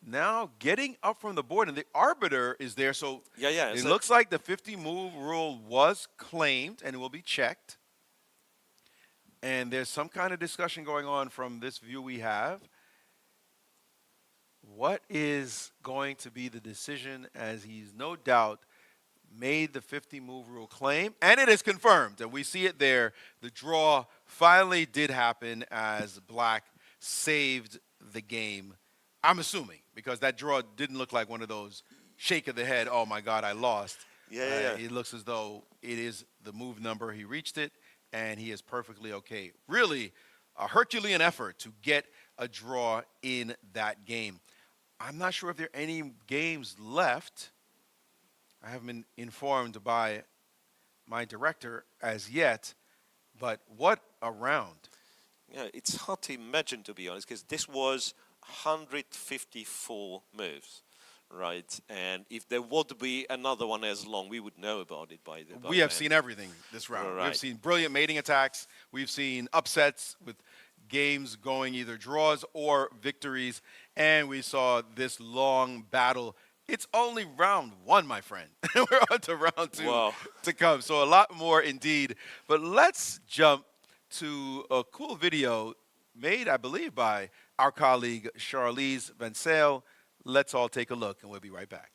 now getting up from the board, and the arbiter is there. So it looks like the 50-move rule was claimed and it will be checked. And there's some kind of discussion going on from this view we have. What is going to be the decision, as he's no doubt made the 50-move rule claim, and it is confirmed, and we see it there. The draw finally did happen as Black saved the game. I'm assuming, because that draw didn't look like one of those shake of the head, oh my God, I lost. It looks as though it is the move number. He reached it, and he is perfectly okay. Really a Herculean effort to get a draw in that game. I'm not sure if there are any games left. I haven't been informed by my director as yet, but what a round. Yeah, it's hard to imagine, to be honest, because this was 154 moves, right? And if there would be another one as long, we would know about it by the We have seen everything this round. Right. We've seen brilliant mating attacks. We've seen upsets with games going either draws or victories. And we saw this long battle. It's only round one, my friend. We're on to round two to come. So a lot more indeed. But let's jump to a cool video made, I believe, by our colleague Charlize Van Sale. Let's all take a look, and we'll be right back.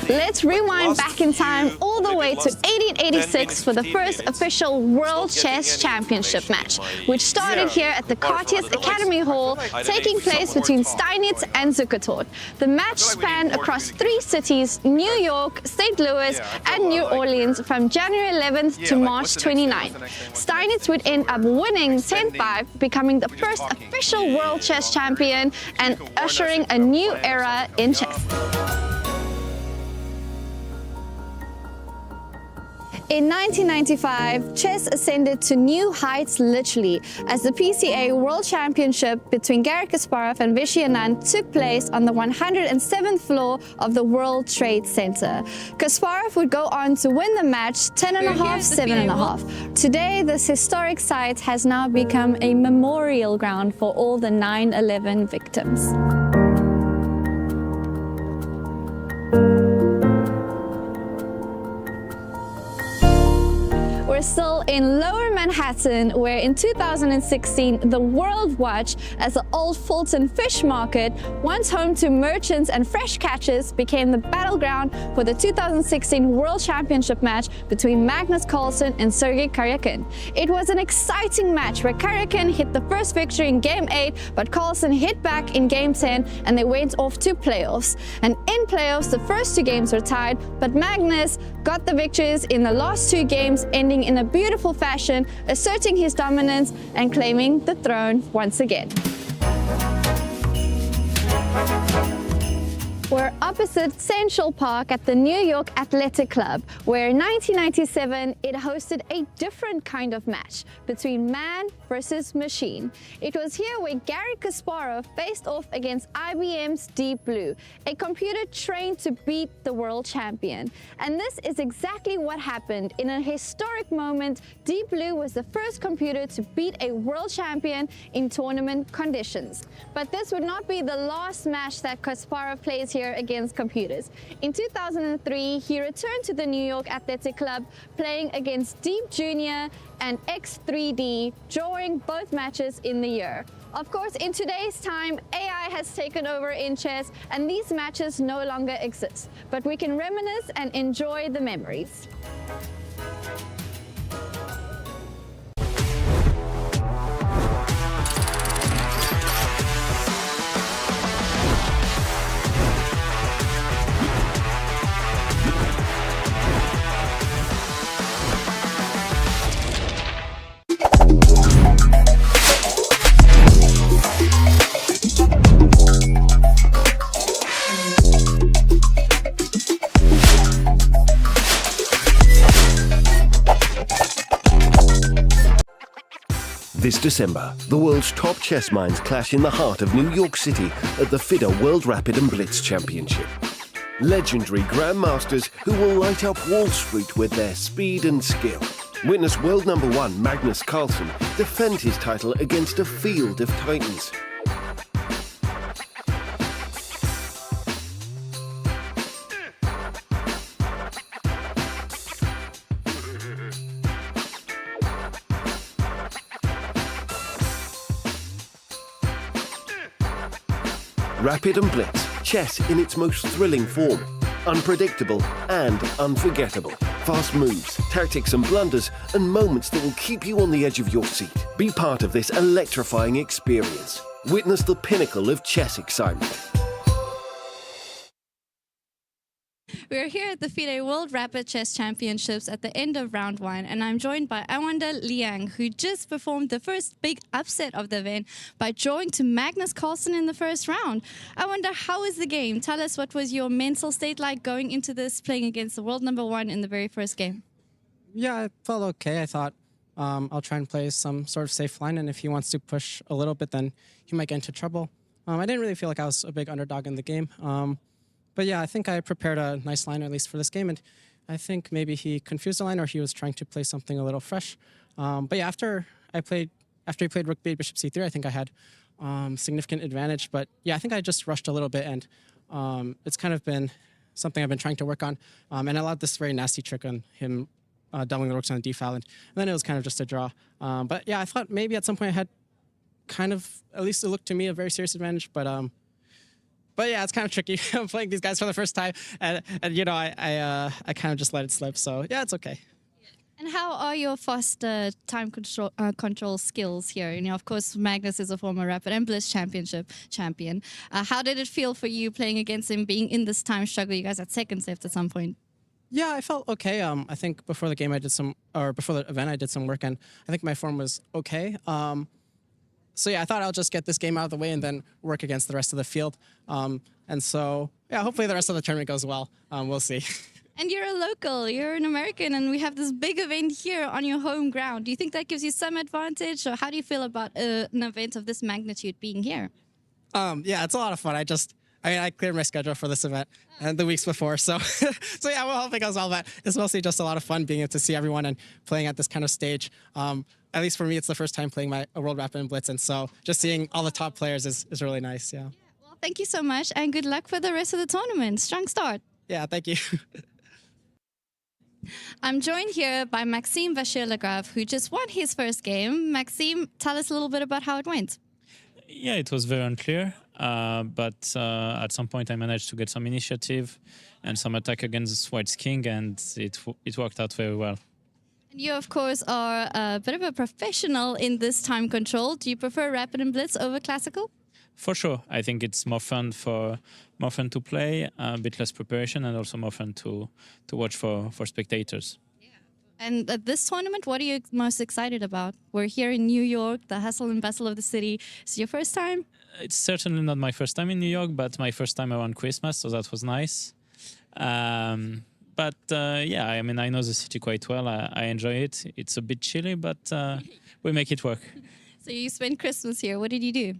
Let's rewind back in time all the way to 1886 for the first official World Chess Championship match, which started here at the Cartier's Academy Hall, taking place between Steinitz and Zukertort. The match spanned across 3 cities, New York, St. Louis, and New Orleans from January 11th to March 29th. Steinitz would end up winning 10-5, becoming the first official World Chess Champion and ushering a new era in chess. In 1995, chess ascended to new heights literally as the PCA World Championship between Garry Kasparov and Vishy Anand took place on the 107th floor of the World Trade Center. Kasparov would go on to win the match 10.5, 7.5. Today, this historic site has now become a memorial ground for all the 9/11 victims. We're still in Lower Manhattan, where in 2016, the World Watch, as the old Fulton Fish Market, once home to merchants and fresh catchers, became the battleground for the 2016 World Championship match between Magnus Carlsen and Sergei Karyakin. It was an exciting match where Karyakin hit the first victory in Game 8, but Carlsen hit back in Game 10, and they went off to playoffs. And in playoffs, the first 2 games were tied, but Magnus got the victories in the last 2 games, ending in a beautiful fashion, asserting his dominance and claiming the throne once again. We're opposite Central Park at the New York Athletic Club, where in 1997 it hosted a different kind of match between man versus machine. It was here where Garry Kasparov faced off against IBM's Deep Blue, a computer trained to beat the world champion. And this is exactly what happened. In a historic moment, Deep Blue was the first computer to beat a world champion in tournament conditions. But this would not be the last match that Kasparov plays here against computers. In 2003, he returned to the New York Athletic Club, playing against Deep Jr. and X3D, drawing both matches in the year. Of course, in today's time, AI has taken over in chess, and these matches no longer exist. But we can reminisce and enjoy the memories. This December, the world's top chess minds clash in the heart of New York City at the FIDE World Rapid and Blitz Championship. Legendary grandmasters who will light up Wall Street with their speed and skill. Witness world number one Magnus Carlsen defend his title against a field of titans. Rapid and Blitz, chess in its most thrilling form. Unpredictable and unforgettable. Fast moves, tactics and blunders, and moments that will keep you on the edge of your seat. Be part of this electrifying experience. Witness the pinnacle of chess excitement. We're here at the FIDE World Rapid Chess Championships at the end of round one, and I'm joined by Awanda Liang, who just performed the first big upset of the event by drawing to Magnus Carlsen in the first round. Awanda, how was the game? Tell us, what was your mental state like going into this, playing against the world number one in the very first game? Yeah, I felt okay. I thought I'll try and play some sort of safe line, and if he wants to push a little bit, then he might get into trouble. I didn't really feel like I was a big underdog in the game. But yeah, I think I prepared a nice line, at least for this game, and I think maybe he confused the line or he was trying to play something a little fresh. But yeah, after he played rook b, bishop c3, I think I had significant advantage. But yeah, I think I just rushed a little bit, and it's kind of been something I've been trying to work on. And I allowed this very nasty trick on him doubling the rooks on the d file, and then it was kind of just a draw. But yeah, I thought maybe at some point I had kind of, at least it looked to me, a very serious advantage. But yeah, it's kind of tricky. I'm playing these guys for the first time, and you know, I kind of just let it slip. So yeah, it's okay. And how are your fast time control skills here? You know, of course, Magnus is a former Rapid and Blitz Championship champion. How did it feel for you playing against him, being in this time struggle? You guys had seconds left at some point. Yeah, I felt okay. I think before the game before the event I did some work, and I think my form was okay. So yeah, I thought I'll just get this game out of the way and then work against the rest of the field. And so yeah, hopefully the rest of the tournament goes well. We'll see. And you're a local, you're an American, and we have this big event here on your home ground. Do you think that gives you some advantage, or how do you feel about an event of this magnitude being here? Yeah, it's a lot of fun. I cleared my schedule for this event and the weeks before, so so yeah, well, I hope it goes well. But it's mostly just a lot of fun being able to see everyone and playing at this kind of stage. At least for me, it's the first time playing my World Rapid and Blitz, and so just seeing all the top players is really nice. Yeah. Well, thank you so much, and good luck for the rest of the tournament. Strong start. Yeah, thank you. I'm joined here by Maxime Vacher-Lagrave, who just won his first game. Maxime, tell us a little bit about how it went. Yeah, it was very unclear, but at some point I managed to get some initiative and some attack against White's king, and it worked out very well. You, of course, are a bit of a professional in this time control. Do you prefer Rapid and Blitz over Classical? For sure. I think it's more fun to play, a bit less preparation, and also more fun to watch for spectators. Yeah. And at this tournament, what are you most excited about? We're here in New York, the hustle and bustle of the city. Is it your first time? it's certainly not my first time in New York, but my first time around Christmas, so that was nice. Yeah, I mean, I know the city quite well. I enjoy it. It's a bit chilly, but we make it work. So you spent Christmas here. What did you do?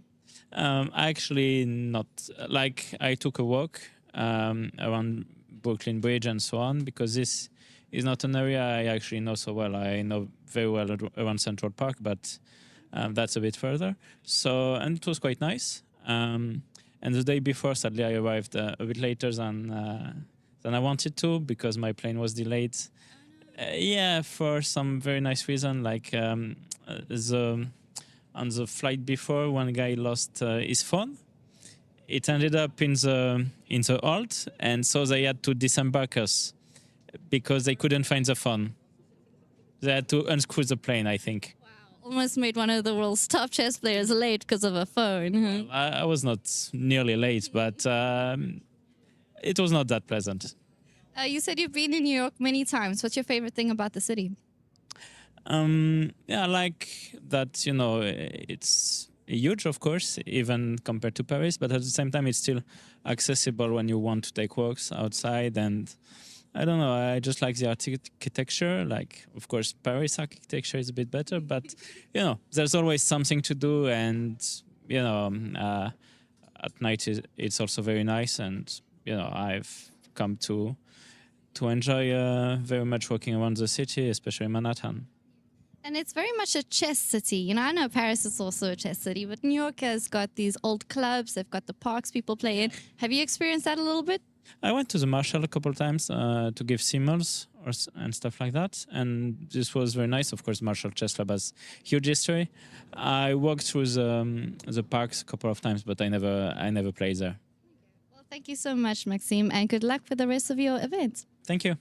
Actually, not. Like, I took a walk around Brooklyn Bridge and so on, because this is not an area I actually know so well. I know very well around Central Park, but that's a bit further. So, and it was quite nice. And the day before, sadly, I arrived a bit later than I wanted to, because my plane was delayed. Yeah, for some very nice reason, like on the flight before, one guy lost his phone. It ended up in the hold, and so they had to disembark us because they couldn't find the phone. They had to unscrew the plane, I think. Almost made one of the world's top chess players late because of a phone. Huh? Well, I was not nearly late, but it was not that pleasant. You said you've been in New York many times. What's your favorite thing about the city? Yeah, I like that, you know, it's huge, of course, even compared to Paris, but at the same time, it's still accessible when you want to take walks outside. And I don't know, I just like the architecture. Like, of course, Paris architecture is a bit better, but, you know, there's always something to do. And, you know, at night it's also very nice. And, you know, I've come to enjoy very much walking around the city, especially Manhattan. And it's very much a chess city. You know, I know Paris is also a chess city, but New York has got these old clubs. They've got the parks people play in. Have you experienced that a little bit? I went to the Marshall a couple of times to give simuls and stuff like that. And this was very nice. Of course, Marshall Chess Club has huge history. I walked through the parks a couple of times, but I never played there. Well, thank you so much, Maxime, and good luck for the rest of your events. Thank you.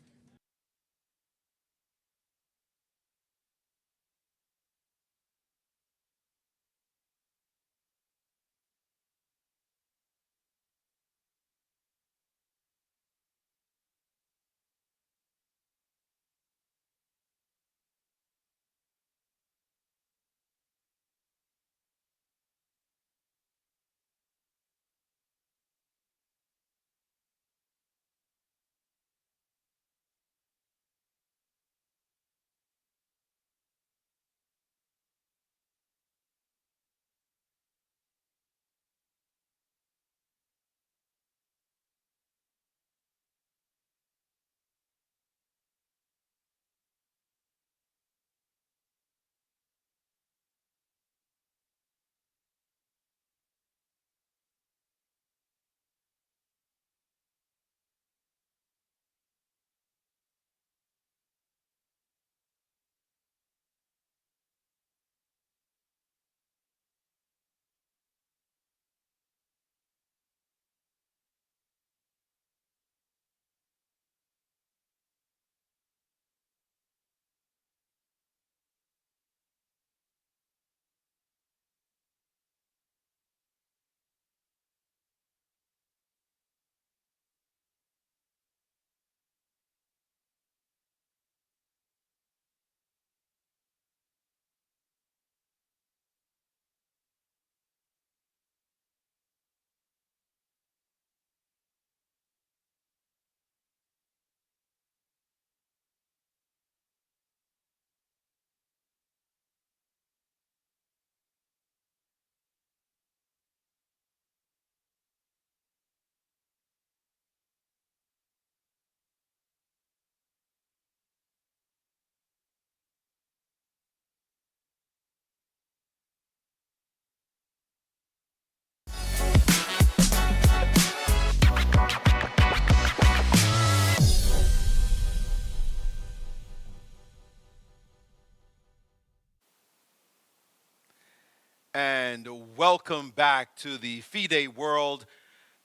And welcome back to the FIDE World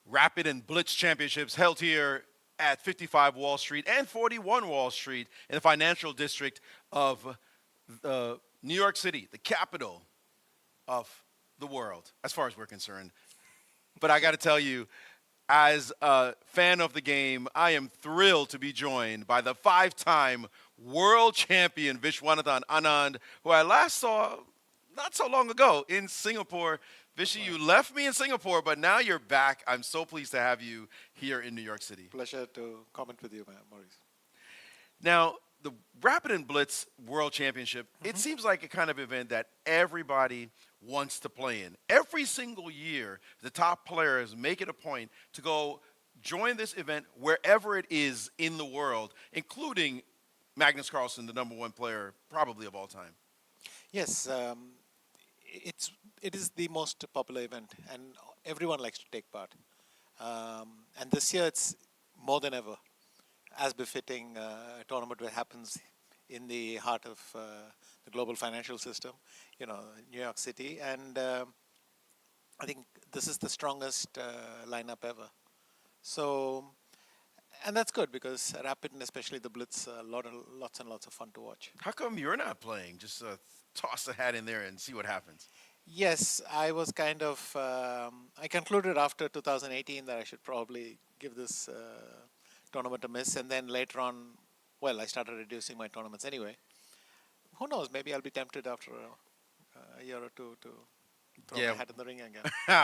Rapid and Blitz Championships held here at 55 Wall Street and 41 Wall Street in the financial district of New York City, the capital of the world, as far as we're concerned. But I got to tell you, as a fan of the game, I am thrilled to be joined by the 5-time world champion Viswanathan Anand, who I last saw not so long ago in Singapore Vishy, you left me in Singapore, but now you're back. I'm so pleased to have you here in New York City. Pleasure to comment with you, Maurice. Now, the Rapid and Blitz World Championship, it seems like a kind of event that everybody wants to play in. Every single year, the top players make it a point to go join this event wherever it is in the world, including Magnus Carlsen, the #1 player probably of all time. Yes, it is the most popular event, and everyone likes to take part. And this year, it's more than ever, as befitting a tournament that happens in the heart of the global financial system, New York City. And I think this is the strongest lineup ever. So, and that's good because Rapid and especially the Blitz, lots and lots of fun to watch. How come you're not playing? Just toss a hat in there and see what happens. Yes, I was kind of, I concluded after 2018 that I should probably give this tournament a miss, and then later on, well, I started reducing my tournaments anyway. Who knows, maybe I'll be tempted after a year or two to throw my hat in the ring again.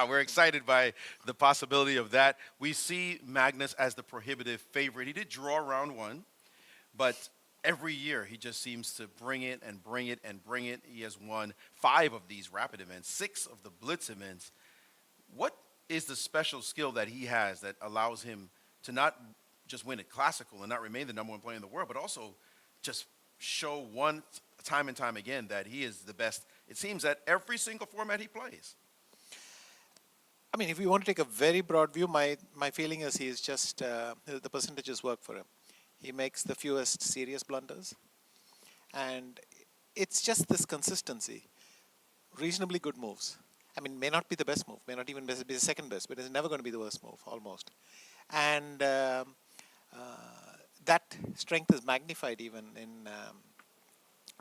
We're excited by the possibility of that. We see Magnus as the prohibitive favorite. He did draw round 1, but every year he just seems to bring it and bring it and bring it. He has won 5 of these Rapid events, 6 of the Blitz events. What is the special skill that he has that allows him to not just win at Classical and not remain the #1 player in the world, but also just show time and time again that he is the best, it seems, at every single format he plays? I mean, if you want to take a very broad view, my feeling is he is just, the percentages work for him. He makes the fewest serious blunders. And it's just this consistency. Reasonably good moves. I mean, may not be the best move, may not even be the second best, but it's never going to be the worst move, almost. And that strength is magnified even in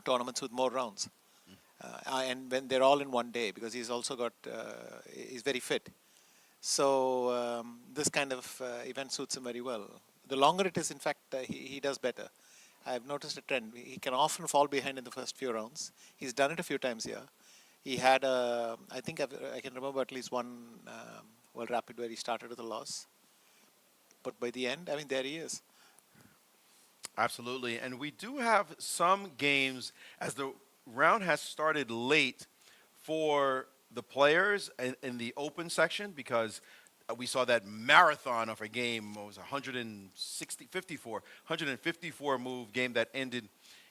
tournaments with more rounds. And when they're all in one day, because he's also got, he's very fit. So this kind of event suits him very well. The longer it is, in fact, he does better. I've noticed a trend. He can often fall behind in the first few rounds. He's done it a few times here. He had, I think I can remember at least one World Rapid where he started with a loss. But by the end, I mean, there he is. Absolutely. And we do have some games, as the round has started late for the players in the open section, because we saw that marathon of a game. It was 154 move game that ended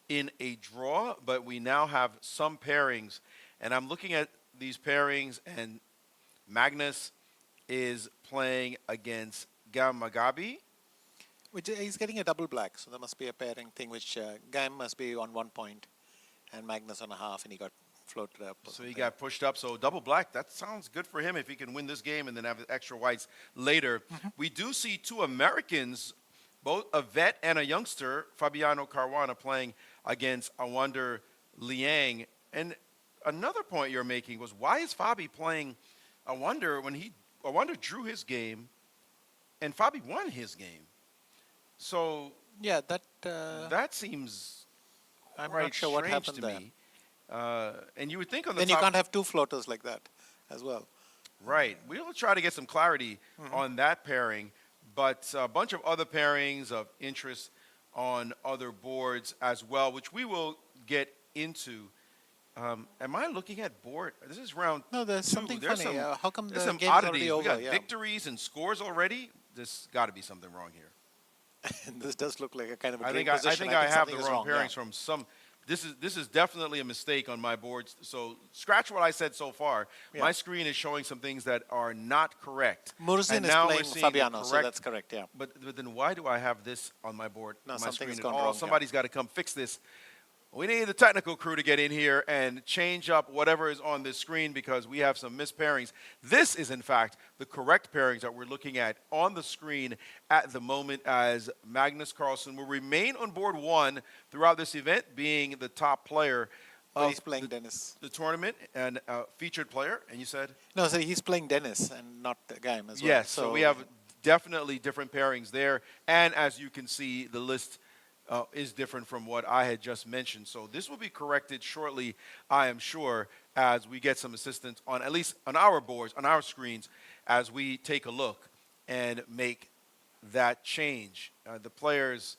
in a draw. But we now have some pairings, and I'm looking at these pairings, and Magnus is playing against Gamagabi. Which he's getting a double black, so there must be a pairing thing, which Gam must be on 1 point and Magnus on a half, and he got floated up. So he got pushed up. So double black, that sounds good for him if he can win this game and then have extra whites later. We do see 2 Americans, both a vet and a youngster, Fabiano Caruana, playing against Awander Liang. And another point you're making was, why is Fabi playing Awander when Awander drew his game and Fabi won his game? So yeah, that seems I'm not sure what happened there. Me. And you would think on the then top, you can't have 2 floaters like that as well. Right. We'll try to get some clarity on that pairing, but a bunch of other pairings of interest on other boards as well, which we will get into. Am I looking at board? This is round No, there's 2. something There's funny. How come the some game's oddities. already over? We got Yeah. victories and scores already. There's got to be something wrong here. This does look like a kind of a I dream think position. I have the something is wrong pairings yeah. from some. This is definitely a mistake on my boards. So scratch what I said so far. Yeah. My screen is showing some things that are not correct. Maurice is now playing we're seeing Fabiano, the so that's correct, yeah. But then why do I have this on my board? No, on my something's screen gone at all? wrong, yeah. Somebody's got to come fix this. We need the technical crew to get in here and change up whatever is on this screen, because we have some mispairings. This is, in fact, the correct pairings that we're looking at on the screen at the moment, as Magnus Carlsen will remain on board 1 throughout this event, being the top player of he's playing Dennis. the tournament and featured player. And you said? No, so he's playing Dennis and not Gaim as well. Yes, so we have definitely different pairings there. And as you can see, the list is different from what I had just mentioned. So this will be corrected shortly, I am sure, as we get some assistance on at least on our boards, on our screens, as we take a look and make that change. The players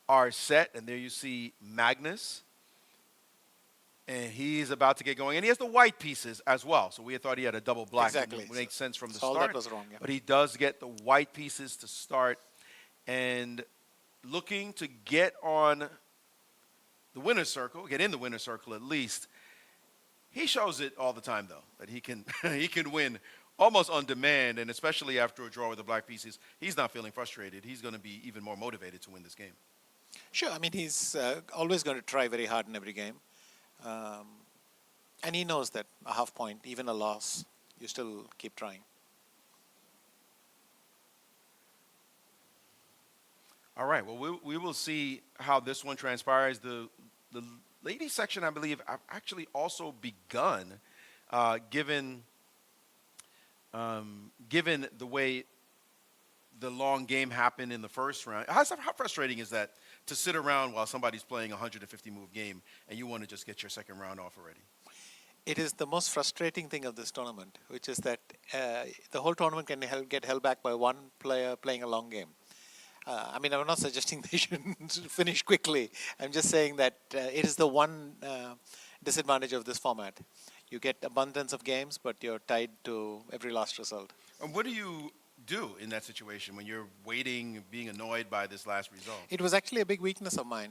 are set, and there you see Magnus. And he's about to get going. And he has the white pieces as well. So we thought he had a double black. Exactly. It makes sense from the So all start. that was wrong, yeah. But he does get the white pieces to start. And looking to get on the winner's circle, get in the winner's circle at least. He shows it all the time, though, that he can he can win almost on demand, and especially after a draw with the black pieces. He's not feeling frustrated. He's going to be even more motivated to win this game. Sure, I mean, he's always going to try very hard in every game. And he knows that a half point, even a loss, you still keep trying. All right, well, we will see how this one transpires. The ladies section, I believe, have actually also begun, given the way the long game happened in the first round. How frustrating is that to sit around while somebody's playing a 150-move game and you want to just get your second round off already? It is the most frustrating thing of this tournament, which is that the whole tournament can get held back by one player playing a long game. I mean, I'm not suggesting they shouldn't finish quickly. I'm just saying that it is the one disadvantage of this format. You get abundance of games, but you're tied to every last result. And what do you do in that situation when you're waiting, being annoyed by this last result? It was actually a big weakness of mine.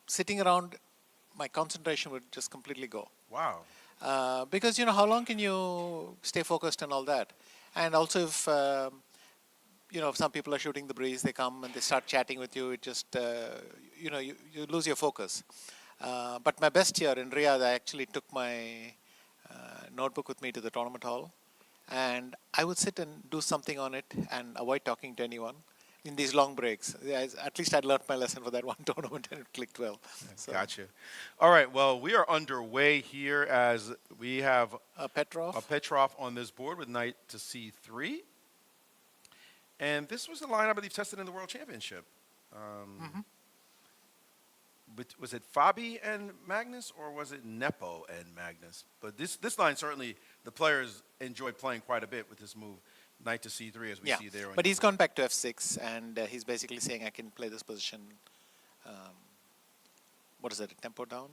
Sitting around, my concentration would just completely go. Wow. Because, you know, how long can you stay focused and all that? And also if, you know, if some people are shooting the breeze, they come and they start chatting with you, it just, you know, you lose your focus. But my best year in Riyadh, I actually took my notebook with me to the tournament hall. And I would sit and do something on it and avoid talking to anyone in these long breaks. At least I'd learned my lesson for that one tournament and it clicked well. So. Gotcha. All right, well, we are underway here as we have a Petrov on this board with knight to c3. And this was a line, I believe, tested in the World Championship. But was it Fabi and Magnus, or was it Nepo and Magnus? But this line, certainly, the players enjoyed playing quite a bit with this move, knight to c3, as we see there. But he's gone back to f6, and he's basically saying, I can play this position, what is it, a tempo down?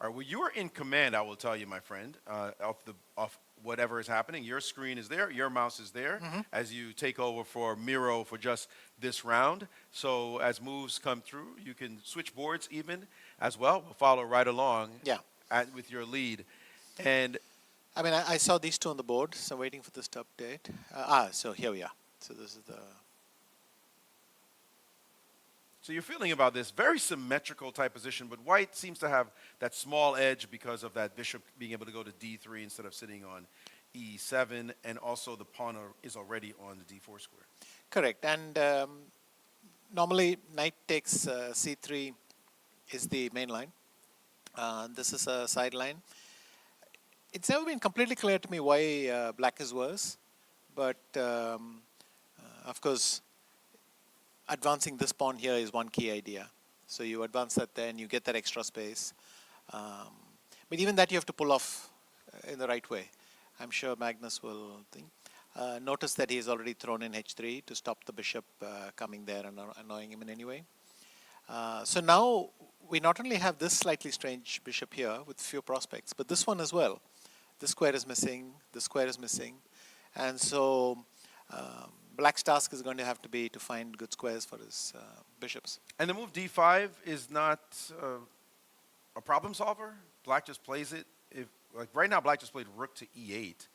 All right, well, you are in command, I will tell you, my friend, of whatever is happening. Your screen is there, your mouse is there, as you take over for Miro for just this round. So as moves come through, you can switch boards even as well. We'll follow right along with your lead. And I mean, I saw these two on the board, so I'm waiting for this to update. So here we are. So this is the... So you're feeling about this very symmetrical type position, but white seems to have that small edge because of that bishop being able to go to d3 instead of sitting on e7, and also the pawn is already on the d4 square. Correct. And normally knight takes c3 is the main line. This is a side line. It's never been completely clear to me why black is worse, but of course, advancing this pawn here is one key idea. So you advance that there and you get that extra space. But even that you have to pull off in the right way. I'm sure Magnus will think. Notice that he has already thrown in h3 to stop the bishop coming there and annoying him in any way. So now we not only have this slightly strange bishop here with few prospects, but this one as well. This square is missing, this square is missing. And so Black's task is going to have to be to find good squares for his bishops. And the move d5 is not a problem solver. Black just plays it. Like right now, Black just played rook to e8.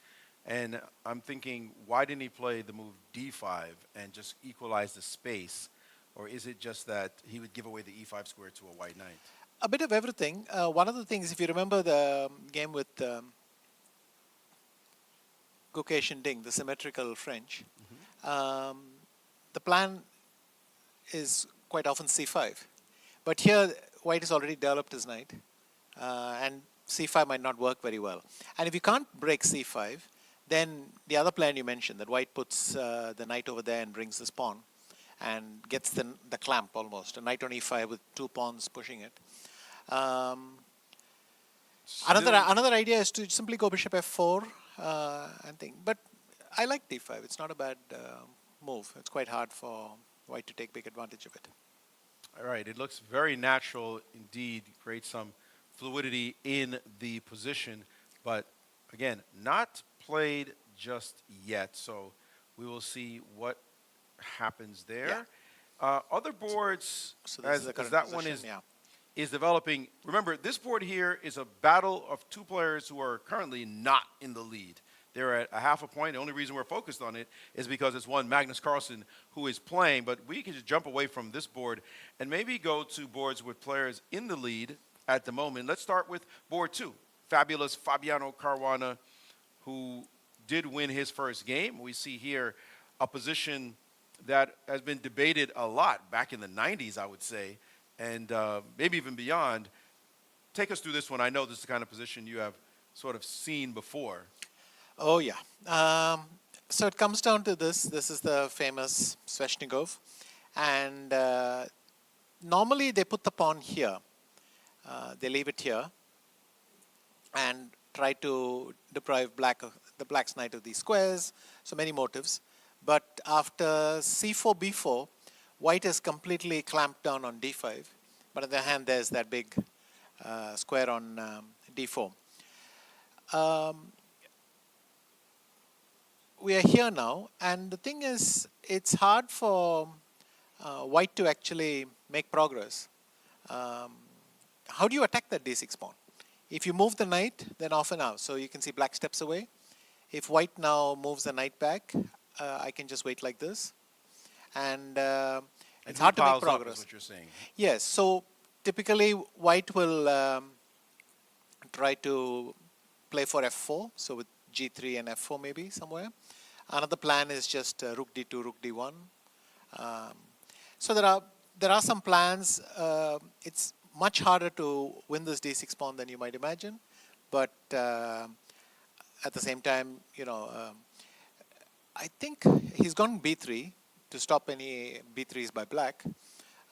And I'm thinking, why didn't he play the move d5 and just equalize the space? Or is it just that he would give away the e5 square to a white knight? A bit of everything. One of the things, if you remember the game with Gukesh and Ding, the symmetrical French, the plan is quite often c5. But here, white has already developed his knight, and c5 might not work very well. And if you can't break c5, then the other plan you mentioned, that white puts the knight over there and brings this pawn, and gets the clamp almost. A knight on e5 with 2 pawns pushing it. Another idea is to simply go bishop f4 and think. But I like d5. It's not a bad move. It's quite hard for white to take big advantage of it. All right, it looks very natural indeed. Creates some fluidity in the position, but again, not played just yet. So we will see what happens there. Other boards, So this is the as current that one position, is developing. Remember, this board here is a battle of two players who are currently not in the lead. They're at a half a point. The only reason we're focused on it is because it's one Magnus Carlsen who is playing. But we can just jump away from this board and maybe go to boards with players in the lead at the moment. Let's start with board 2. Fabulous Fabiano Caruana, who did win his first game. We see here a position that has been debated a lot back in the 90s, I would say, and maybe even beyond. Take us through this one. I know this is the kind of position you have sort of seen before. Oh, yeah. So it comes down to this. This is the famous Sveshnikov. And normally they put the pawn here. They leave it here and try to deprive the black's knight of these squares. So many motives. But after c4, b4, white is completely clamped down on d5. But on the other hand, there's that big square on d4. We are here now, and the thing is, it's hard for white to actually make progress. How do you attack that d6 pawn? If you move the knight, then off and out. So you can see black steps away. If white now moves the knight back, I can just wait like this. And it's hard to make progress. Is what you're saying. Yes, so typically white will try to play for f4, so with g3 and f4 maybe somewhere. Another plan is just rook d2, rook d1. So there are some plans. It's much harder to win this d6 pawn than you might imagine, but at the same time, you know, I think he's gone b3 to stop any b3s by black,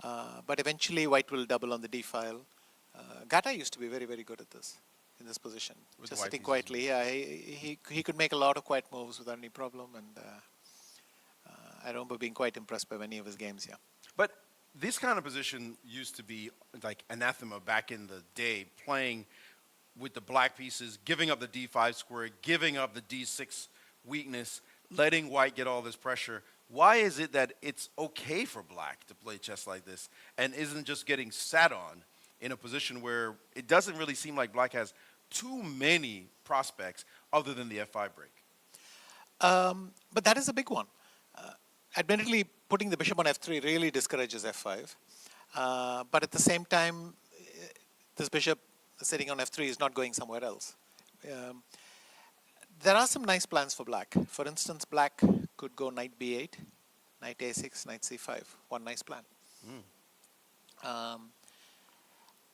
but eventually white will double on the d file. Gata used to be very, very good at this. In this position, with just sitting quietly. Yeah, he could make a lot of quiet moves without any problem, and I remember being quite impressed by many of his games. Yeah, but this kind of position used to be like anathema back in the day, playing with the black pieces, giving up the d5 square, giving up the d6 weakness, letting white get all this pressure. Why is it that it's okay for black to play chess like this and isn't just getting sat on in a position where it doesn't really seem like black has too many prospects other than the f5 break? But that is a big one. Admittedly, putting the bishop on f3 really discourages f5. But at the same time, this bishop sitting on f3 is not going somewhere else. There are some nice plans for black. For instance, black could go knight b8, knight a6, knight c5. One nice plan.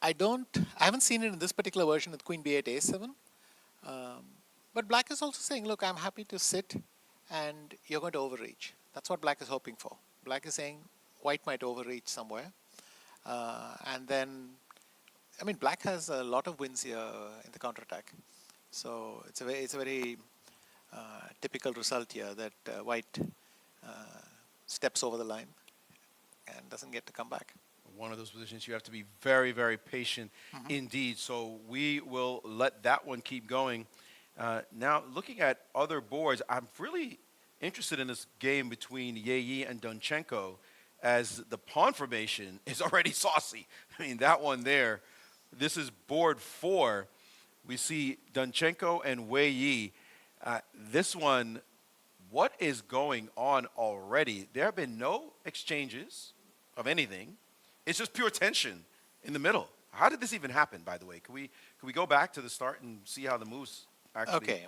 I haven't seen it in this particular version with queen b8, a7. But black is also saying, look, I'm happy to sit and you're going to overreach. That's what black is hoping for. Black is saying white might overreach somewhere. And then, I mean, black has a lot of wins here in the counterattack. So it's a very typical result here that white steps over the line and doesn't get to come back. One of those positions you have to be very, very patient indeed. So we will let that one keep going. Now, looking at other boards, I'm really interested in this game between Yeyi and Dunchenko, as the pawn formation is already saucy. I mean, that one there, this is board 4. We see Dunchenko and Wei Yi. This one, what is going on already? There have been no exchanges of anything. It's just pure tension in the middle. How did this even happen, by the way? Can we go back to the start and see how the moves actually took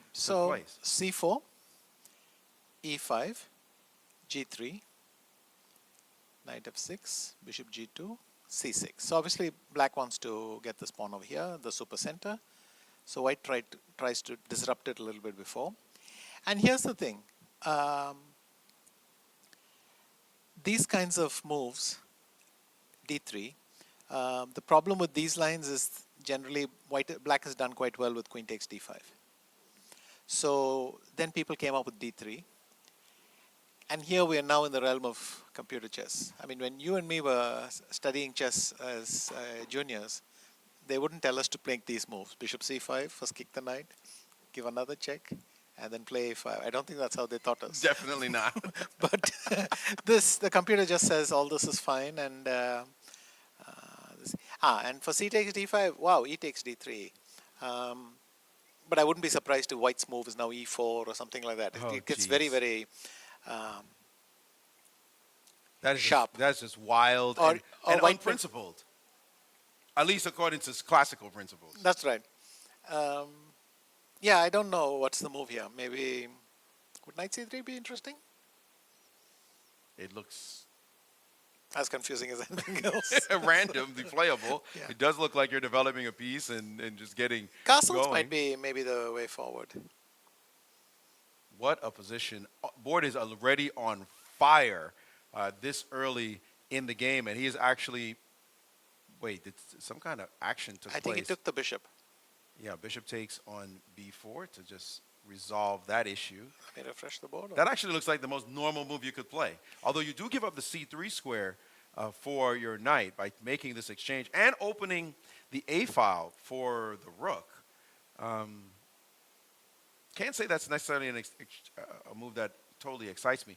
place? c4, e5, g3, knight f6, bishop g2, c6. So obviously black wants to get this pawn over here, the super center. So white tries to disrupt it a little bit before. And here's the thing. these kinds of moves, d3, the problem with these lines is generally black has done quite well with queen takes d5. So then people came up with d3. And here we are now in the realm of computer chess. I mean, when you and me were studying chess as juniors, they wouldn't tell us to play these moves. Bishop c5, first kick the knight, give another check, and then play a5. I don't think that's how they taught us. Definitely not. But the computer just says all this is fine. And and for c takes d5, wow, e takes d3. But I wouldn't be surprised if white's move is now e4 or something like that. It gets very, very That is sharp. That's just wild Or and white unprincipled. At least according to classical principles. That's right. Yeah, I don't know what's the move here. Maybe would knight c3 be interesting? It looks As confusing as anything else. randomly playable. Yeah. It does look like you're developing a piece and just getting Castles going. might be maybe the way forward. What a position. Board is already on fire this early in the game, and he is actually, wait, did some kind of action took place? I think he took the bishop. Yeah, bishop takes on b4 to just resolve that issue. Let me refresh the board. That actually looks like the most normal move you could play. Although you do give up the c3 square for your knight by making this exchange and opening the a file for the rook. Can't say that's necessarily a move that totally excites me.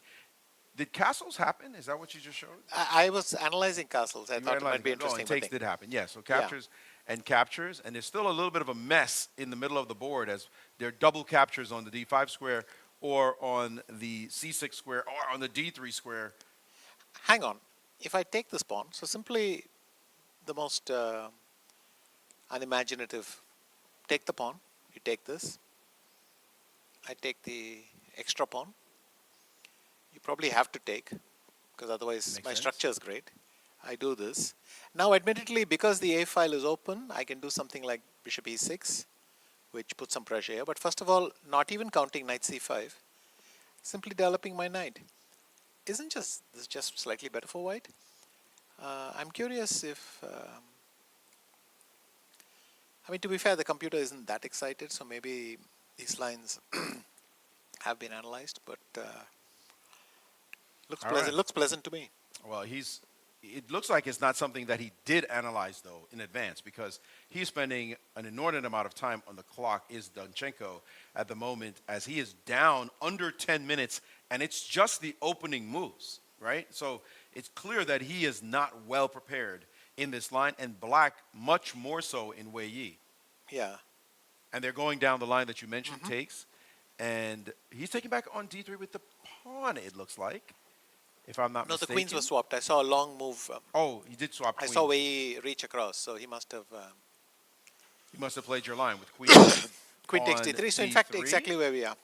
Did castles happen? Is that what you just showed? I was analyzing castles. I You thought it might be analyzed it. interesting. No, and takes did happen. Yes. So captures and captures, and there's still a little bit of a mess in the middle of the board as there are double captures on the d5 square or on the c6 square or on the d3 square. Hang on. If I take this pawn, so simply the most unimaginative, take the pawn, you take this. I take the extra pawn. You probably have to take, because otherwise Makes my sense. structure is great. I do this. Now, admittedly, because the a file is open, I can do something like bishop e6, which puts some pressure here. But first of all, not even counting knight c5, simply developing my knight. Isn't this just slightly better for white? I'm curious if... I mean, to be fair, the computer isn't that excited, so maybe these lines have been analyzed, but looks All pleasant. right. Looks pleasant to me. Well, it looks like it's not something that he did analyze, though, in advance, because he's spending an inordinate amount of time on the clock, is Dunchenko, at the moment, as he is down under 10 minutes, and it's just the opening moves, right? So it's clear that he is not well prepared in this line, and black much more so in Wei Yi. Yeah. And they're going down the line that you mentioned, takes, and he's taking back on d3 with the pawn, it looks like, if I'm not No, mistaken. the queens were swapped. I saw a long move. Oh, he did swap I queens. saw Wei Yi reach across, so he must have... You must have played your line with queen. Queen takes on d3. So in fact, d3. exactly where we are.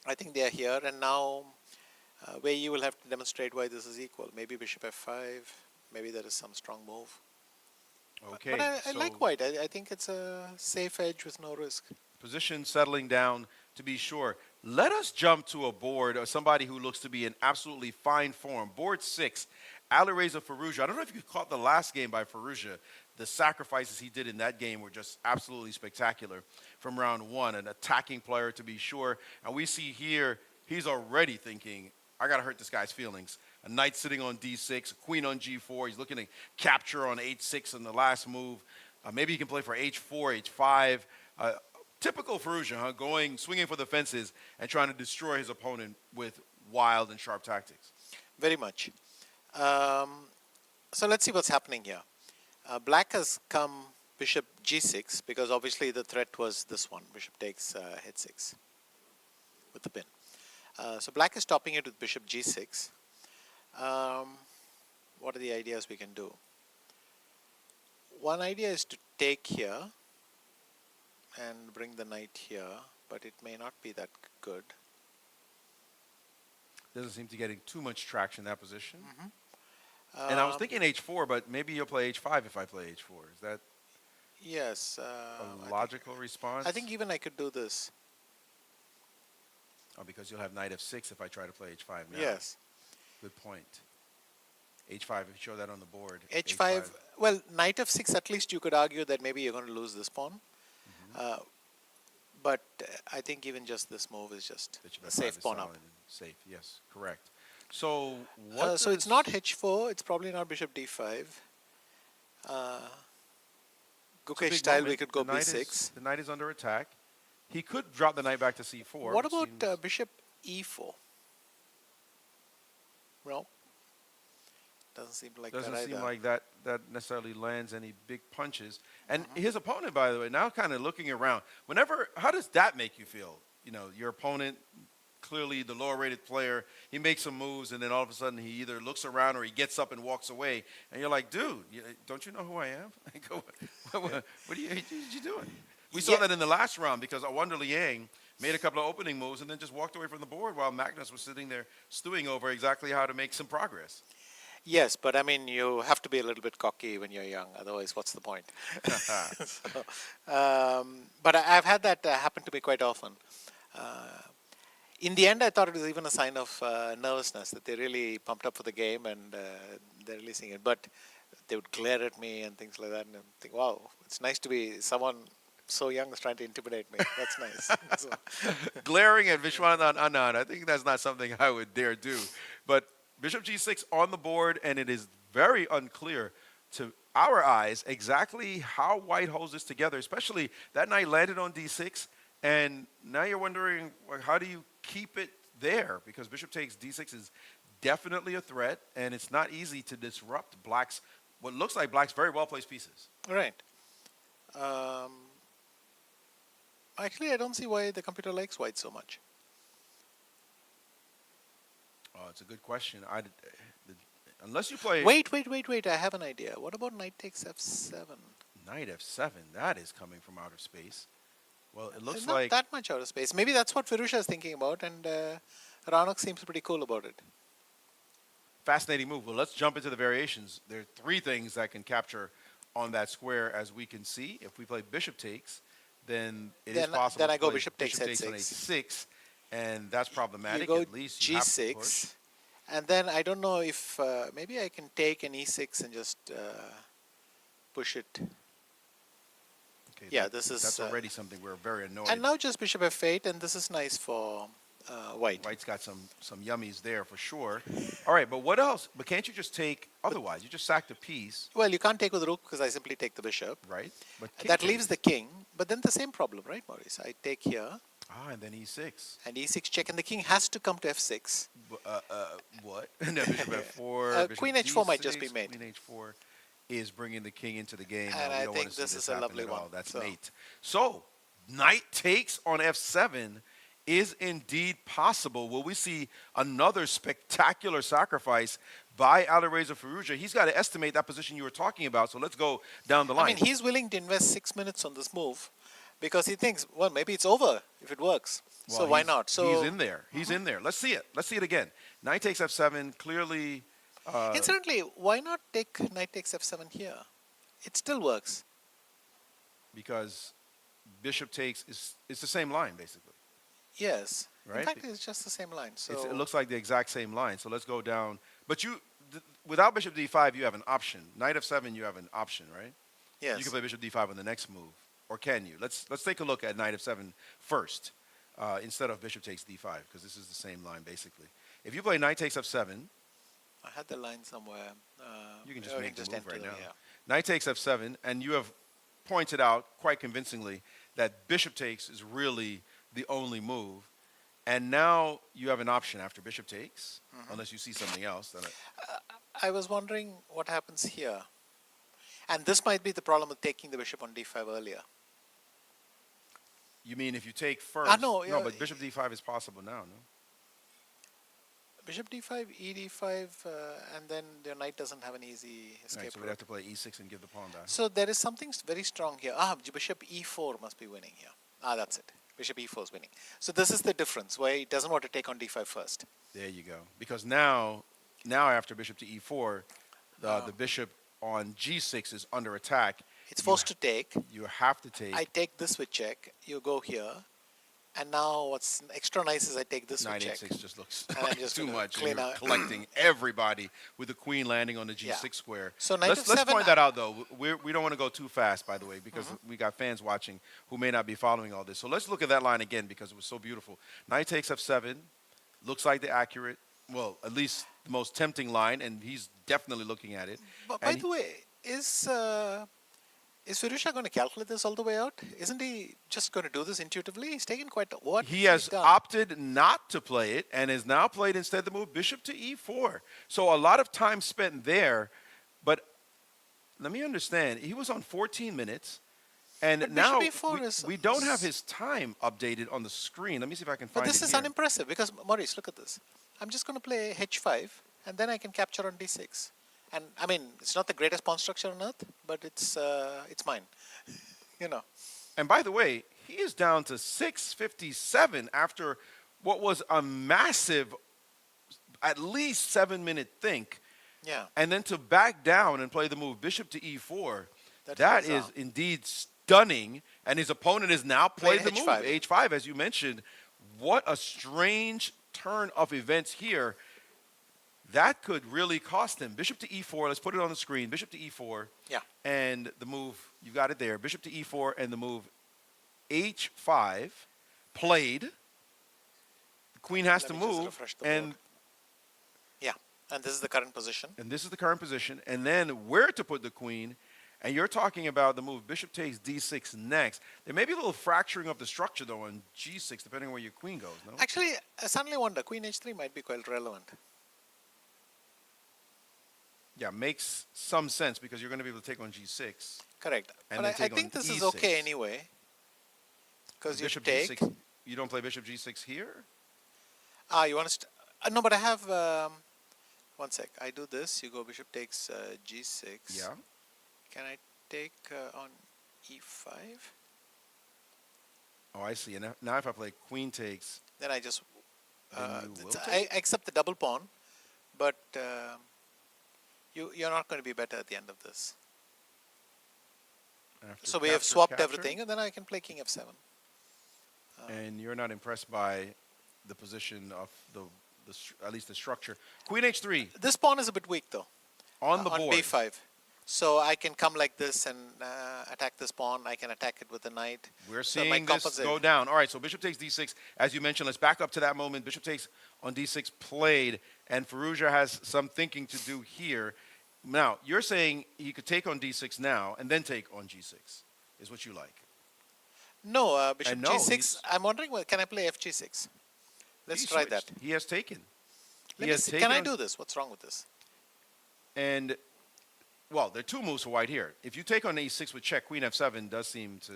I think they are here, and now Wei Yi will have to demonstrate why this is equal. Maybe bishop f5. Maybe there is some strong move. Okay. But I so like white. I think it's a safe edge with no risk. position settling down to be sure. Let us jump to a board of somebody who looks to be in absolutely fine form. Board 6, Alireza Firouzja. I don't know if you caught the last game by Firouzja. The sacrifices he did in that game were just absolutely spectacular from round 1. An attacking player to be sure. And we see here, he's already thinking, I got to hurt this guy's feelings. A knight sitting on d6, a queen on g4. He's looking to capture on h6 in the last move. Maybe he can play for h4, h5. Typical Firouzja, huh? Swinging for the fences and trying to destroy his opponent with wild and sharp tactics. Very much. So let's see what's happening here. Black has come bishop g6 because obviously the threat was this one. Bishop takes h6 with the pin. So black is stopping it with bishop g6. What are the ideas we can do? One idea is to take here and bring the knight here, but it may not be that good. Doesn't seem to be getting too much traction in that position. And I was thinking h4, but maybe you'll play h5 if I play h4. Is that Yes. a logical response? I think even I could do this. Oh, because you'll have knight f6 if I try to play h5 now. Yes. Good point. H5, if you show that on the board. H5. Well, knight f6, at least you could argue that maybe you're going to lose this pawn. But I think even just this move is just Bishop a F5 safe is pawn solid up. and safe, yes, correct. So what? So it's not h4. It's probably not bishop d5. Gukesh style, we could go b6. The knight is under attack. He could drop the knight back to c4. What about bishop e4? No. Doesn't seem like Doesn't that seem either. like that necessarily lands any big punches. And his opponent, by the way, now kind of looking around. How does that make you feel? You know, your opponent, clearly the lower-rated player, he makes some moves, and then all of a sudden he either looks around or he gets up and walks away. And you're like, dude, don't you know who I am? what are you doing? We saw that in the last round because Wonder Liang made a couple of opening moves and then just walked away from the board while Magnus was sitting there stewing over exactly how to make some progress. Yes, but I mean, you have to be a little bit cocky when you're young. Otherwise, what's the point? But I've had that happen to me quite often. In the end, I thought it was even a sign of nervousness that they really pumped up for the game and they're releasing it. But they would glare at me and things like that, and I think, wow, it's nice to be someone so young is trying to intimidate me. That's nice. So. Glaring at Vishwanath Anand, I think that's not something I would dare do. But Bishop g6 on the board, and it is very unclear to our eyes exactly how white holds this together, especially that knight landed on d6, and now you're wondering, well, how do you keep it there? Because bishop takes d6 is definitely a threat, and it's not easy to disrupt what looks like Black's very well-placed pieces. Right. Actually, I don't see why the computer likes white so much. Oh, it's a good question. Unless you play... Wait. I have an idea. What about knight takes f7? Knight f7, that is coming from outer space. Well, it looks Not like... that much out of space. Maybe that's what Firuzha is thinking about, and Ranak seems pretty cool about it. Fascinating move. Well, let's jump into the variations. There are three things that can capture on that square, as we can see. If we play bishop takes, then it is possible then I to go play bishop takes on h6. a6, and that's problematic. You go At least you have to push. g6, and then I don't know if maybe I can take an e6 and just push it. Okay, Yeah, that's already something we're very annoyed. And now just bishop f8, and this is nice for white. White's got some yummies there for sure. All right, but what else? But can't you just take otherwise? You just sack the piece. Well, you can't take with rook because I simply take the bishop. Right. But That leaves the king, but then the same problem, right, Maurice? I take here. And then e6. And e6 check, and the king has to come to f6. What? No, bishop f4. Bishop Queen h4 might just be d6, mate. Queen h4 is bringing the king into the game. And we I don't think want to this see is a happen lovely at all. one. That's So- mate. So, knight takes on f7 is indeed possible. Will we see another spectacular sacrifice by Alireza Firouzja? He's got to estimate that position you were talking about, so let's go down the line. I mean, he's willing to invest 6 minutes on this move because he thinks, well, maybe it's over if it works. Well, so why he's- not? So he's in there. He's in there. Let's see it. Let's see it again. Knight takes f7, clearly... incidentally, why not take knight takes f7 here? It still works. because bishop takes it's the same line, basically. Yes. Right? In fact, it's just the same line. So It looks like the exact same line. So let's go down. But without bishop d5, you have an option. Knight f7, you have an option, right? yes. You can play bishop d5 on the next move. Or can you? Let's take a look at knight f7 first instead of bishop takes d5, because this is the same line, basically. If you play knight takes f7, I had the line somewhere. you can just or make the move enter right them, now. yeah. Knight takes f7, and you have pointed out quite convincingly that bishop takes is really the only move. And now you have an option after bishop takes, unless you see something else. I was wondering what happens here. And this might be the problem with taking the bishop on d5 earlier. You mean if you take first? no, but bishop d5 is possible now, no? Bishop d5, e d5, and then your knight doesn't have an easy escape Right, so we'd route. have to play e6 and give the pawn back. So there is something very strong here. Bishop e4 must be winning here. That's it. Bishop e4 is winning. So this is the difference, where he doesn't want to take on d5 first. There you go. Because now after bishop to e4, the bishop on g6 is under attack. It's forced to take. You have to take. I take this with check. You go here. And now what's extra nice is I take this with Knight check. h6 just looks And I'm like just too gonna much. And clean you're out. collecting everybody with the queen landing on the g6 Yeah. square. So knight let's f7, point that out, though. We don't want to go too fast, by the way, because we got fans watching who may not be following all this. So let's look at that line again because it was so beautiful. Knight takes f7. Looks like the accurate, well, at least the most tempting line, and he's definitely looking at it. But by the way, is Firuzha going to calculate this all the way out? Isn't he just going to do this intuitively? He's taken quite what He has done. opted not to play it and has now played instead the move bishop to e4. So a lot of time spent there, but let me understand. He was on 14 minutes, and But now bishop e4 we don't have his time updated on the screen. Let me see if I can find But this it is here. unimpressive because, Maurice, look at this. I'm just going to play h5, and then I can capture on d6. And, I mean, it's not the greatest pawn structure on earth, but it's mine, you know. And by the way, he is down to 657 after what was a massive, at least 7-minute think. Yeah. And then to back down and play the move bishop to e4, That's that bizarre. is indeed stunning. And his opponent has now played the Play move, h5. h5, as you mentioned. What a strange turn of events here. That could really cost him. Bishop to e4, let's put it on the screen. Bishop to e4. Yeah. And the move, you got it there. Bishop to e4 and the move h5 played. The queen has Let to me just move. refresh the And board. Yeah. And this is the current position. And this is the current position. And then where to put the queen. And you're talking about the move bishop takes d6 next. There may be a little fracturing of the structure, though, on g6, depending on where your queen goes, no? Actually, I suddenly wonder, queen h3 might be quite relevant. Yeah, makes some sense because you're going to be able to take on g6. Correct. And But then I take think on this is e6. okay anyway. Because you Bishop take. g6. You don't play bishop g6 here? You want to... no, but I have... one sec. I do this. You go bishop takes g6. Yeah. Can I take on e5? Oh, I see. And now if I play queen takes, Then I just... Then you will I accept the double pawn, but you're not going to be better at the end of this. after So we have capture, swapped capture, everything, and then I can play king f7. and you're not impressed by the position of at least the structure. Queen h3 This pawn is a bit weak, though. on the on board. b5. So I can come like this and attack this pawn. I can attack it with the knight. We're So it might seeing this compensate. go down. All right, so bishop takes d6. As you mentioned, let's back up to that moment. Bishop takes on d6 played, and Firouzja has some thinking to do here. Now, you're saying he could take on d6 now and then take on g6, is what you like. No, bishop And no, g6. he's- I'm wondering, well, can I play fg6? Let's He try switched. that. He has taken. Let He me has see. taken Can I on- do this? What's wrong with this? And, well, there are two moves for white here. If you take on e6 with check, queen f7 does seem to...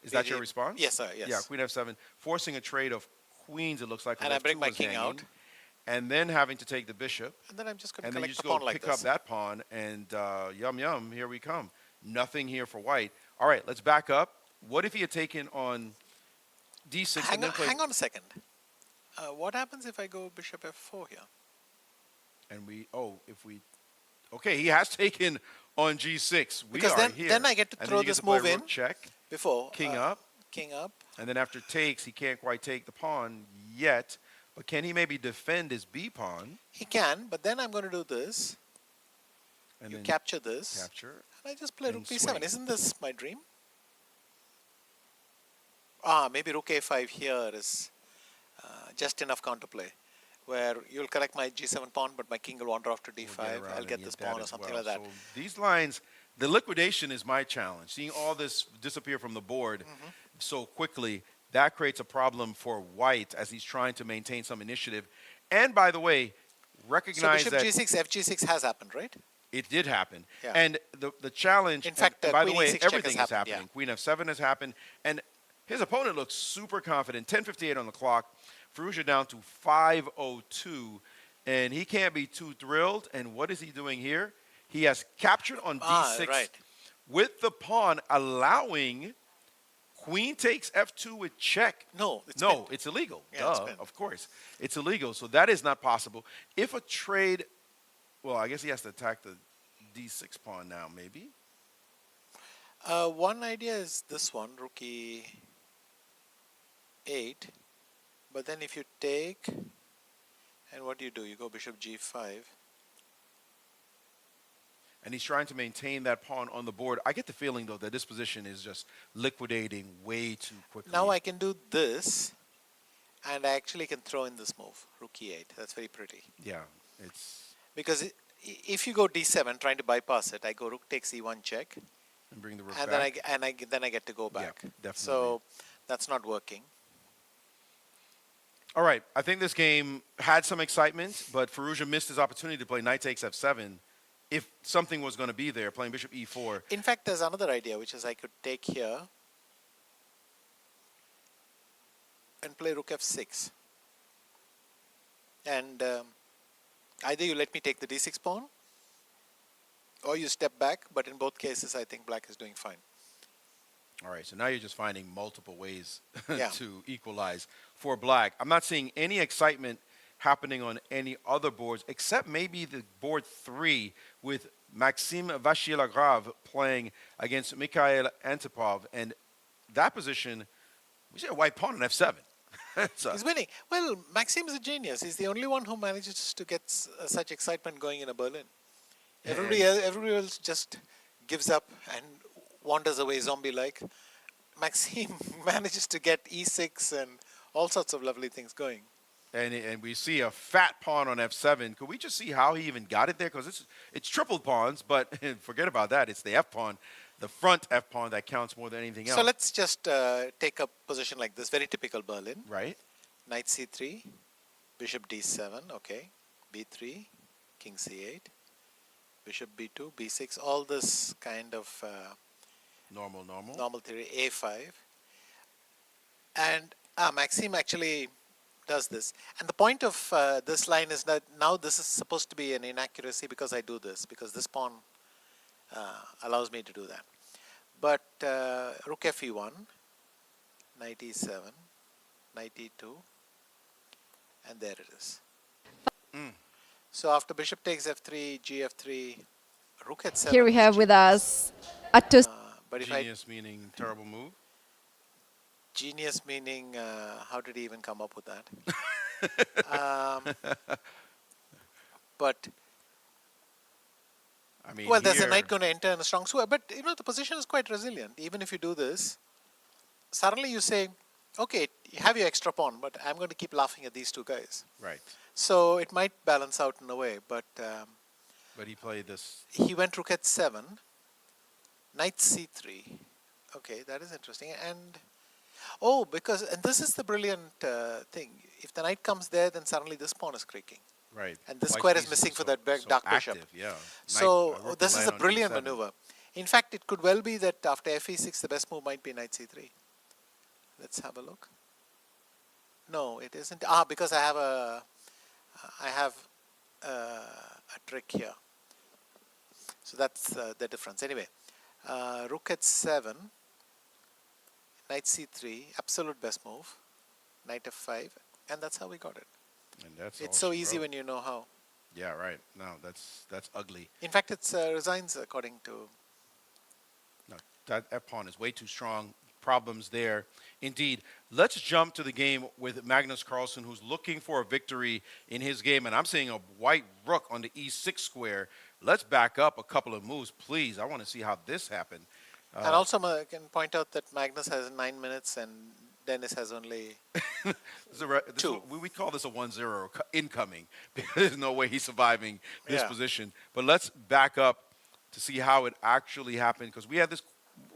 Is that your response? Yes, sir, yes. Yeah, queen f7, forcing a trade of queens, it looks like. And when I bring f2 my was king hanging, out. And then having to take the bishop. And then I'm just going to And then you collect just the go pawn like pick this. up that pawn, and yum, yum, here we come. Nothing here for white. All right, let's back up. What if he had taken on d6 and Hang then on, played... hang on a second. What happens if I go bishop f4 here? And okay, he has taken on g6. We Because are then- here. then I get to And throw then you get this to play move in. rook check, Before. king up, King up. and then after takes, he can't quite take the pawn yet. But can he maybe defend his b pawn? He can, but then I'm going to do this. And You then capture this. capture. And I just play and rook b7. swing. Isn't this my dream? Maybe rook a5 here is just enough counterplay. Where you'll correct my g7 pawn, but my king will wander off to We'll d5. around I'll and get this that pawn or as something well. like that. So these lines, the liquidation is my challenge. Seeing all this disappear from the board so quickly, that creates a problem for white as he's trying to maintain some initiative. And by the way, So recognize bishop that g6, fg6 has happened, right? it did happen. Yeah. And the challenge, In fact, and by the queen way, e6 check has everything is happened, yeah. happening. Queen f7 has happened. And his opponent looks super confident. 10:58 on the clock. Firouzja down to 5:02. And he can't be too thrilled. And what is he doing here? He has captured on d6 Right. with the pawn, allowing queen takes f2 with check. No, it's No, pinned. it's illegal. Yeah, it's Duh, pinned. of course. It's illegal. So that is not possible. If a trade, well, I guess he has to attack the d6 pawn now, maybe. One idea is this one, rook e. 8. But then if you take, and what do? You go bishop g5. And he's trying to maintain that pawn on the board. I get the feeling, though, that this position is just liquidating way too quickly. Now I can do this, and I actually can throw in this move, rook e8. That's very pretty. Yeah, it's... Because if you go d7, trying to bypass it, I go rook takes e1 check, And bring the rook and back. then I get to go back. Yeah, definitely. So that's not working. All right, I think this game had some excitement, but Firouzja missed his opportunity to play knight takes f7 if something was going to be there, playing bishop e4. In fact, there's another idea, which is I could take here and play rook f6. And either you let me take the d6 pawn, or you step back, but in both cases, I think black is doing fine. All right, so now you're just finding multiple ways Yeah. to equalize for black. I'm not seeing any excitement happening on any other boards, except maybe the board 3 with Maxime Vachier-Lagrave playing against Mikhail Antipov. And that position, we see a white pawn on f7. He's winning. Well, Maxime's a genius. He's the only one who manages to get such excitement going in a Berlin. Everybody else just gives up and wanders away zombie-like. Maxime manages to get e6 and all sorts of lovely things going. And we see a fat pawn on f7. Could we just see how he even got it there? Because it's triple pawns, but forget about that. It's the f pawn, the front f pawn that counts more than anything else. So let's just take a position like this, very typical Berlin. Right. Knight c3, bishop d7, okay, b3, king c8, bishop b2, b6, all this kind of normal theory, a5. And Maxime actually does this. And the point of this line is that now this is supposed to be an inaccuracy because I do this, because this pawn allows me to do that. But rook fe1, knight e7, knight e2, and there it is. So after bishop takes f3, gf3, rook at 7. Here we have with us Atos. But genius meaning terrible move? Genius meaning, how did he even come up with that? But I mean, well, there's a knight going to enter in a strong square. But you know, the position is quite resilient. Even if you do this, suddenly you say, okay, you have your extra pawn, but I'm going to keep laughing at these two guys. Right. So it might balance out in a way, but he played this. He went rook at 7, knight c3. Okay, that is interesting. And and this is the brilliant thing. If the knight comes there, then suddenly this pawn is creaking. Right. And this square is missing for that dark bishop. Yeah. So this is a brilliant maneuver. In fact, it could well be that after fe6, the best move might be knight c3. Let's have a look. No, it isn't. Because I have a trick here. So that's the difference. Anyway, rook at 7, knight c3, absolute best move, knight f5, and that's how we got it. And that's it's so easy when you know how. Yeah, right. No, that's ugly. In fact, it's resigns according to. No, that f pawn is way too strong. Problems there. Indeed. Let's jump to the game with Magnus Carlsen, who's looking for a victory in his game. And I'm seeing a white rook on the e6 square. Let's back up a couple of moves, please. I want to see how this happened. And also, I can point out that Magnus has 9 minutes and Dennis has only 2. We call this a 1-0 incoming because there's no way he's surviving this position. But let's back up to see how it actually happened, because we had this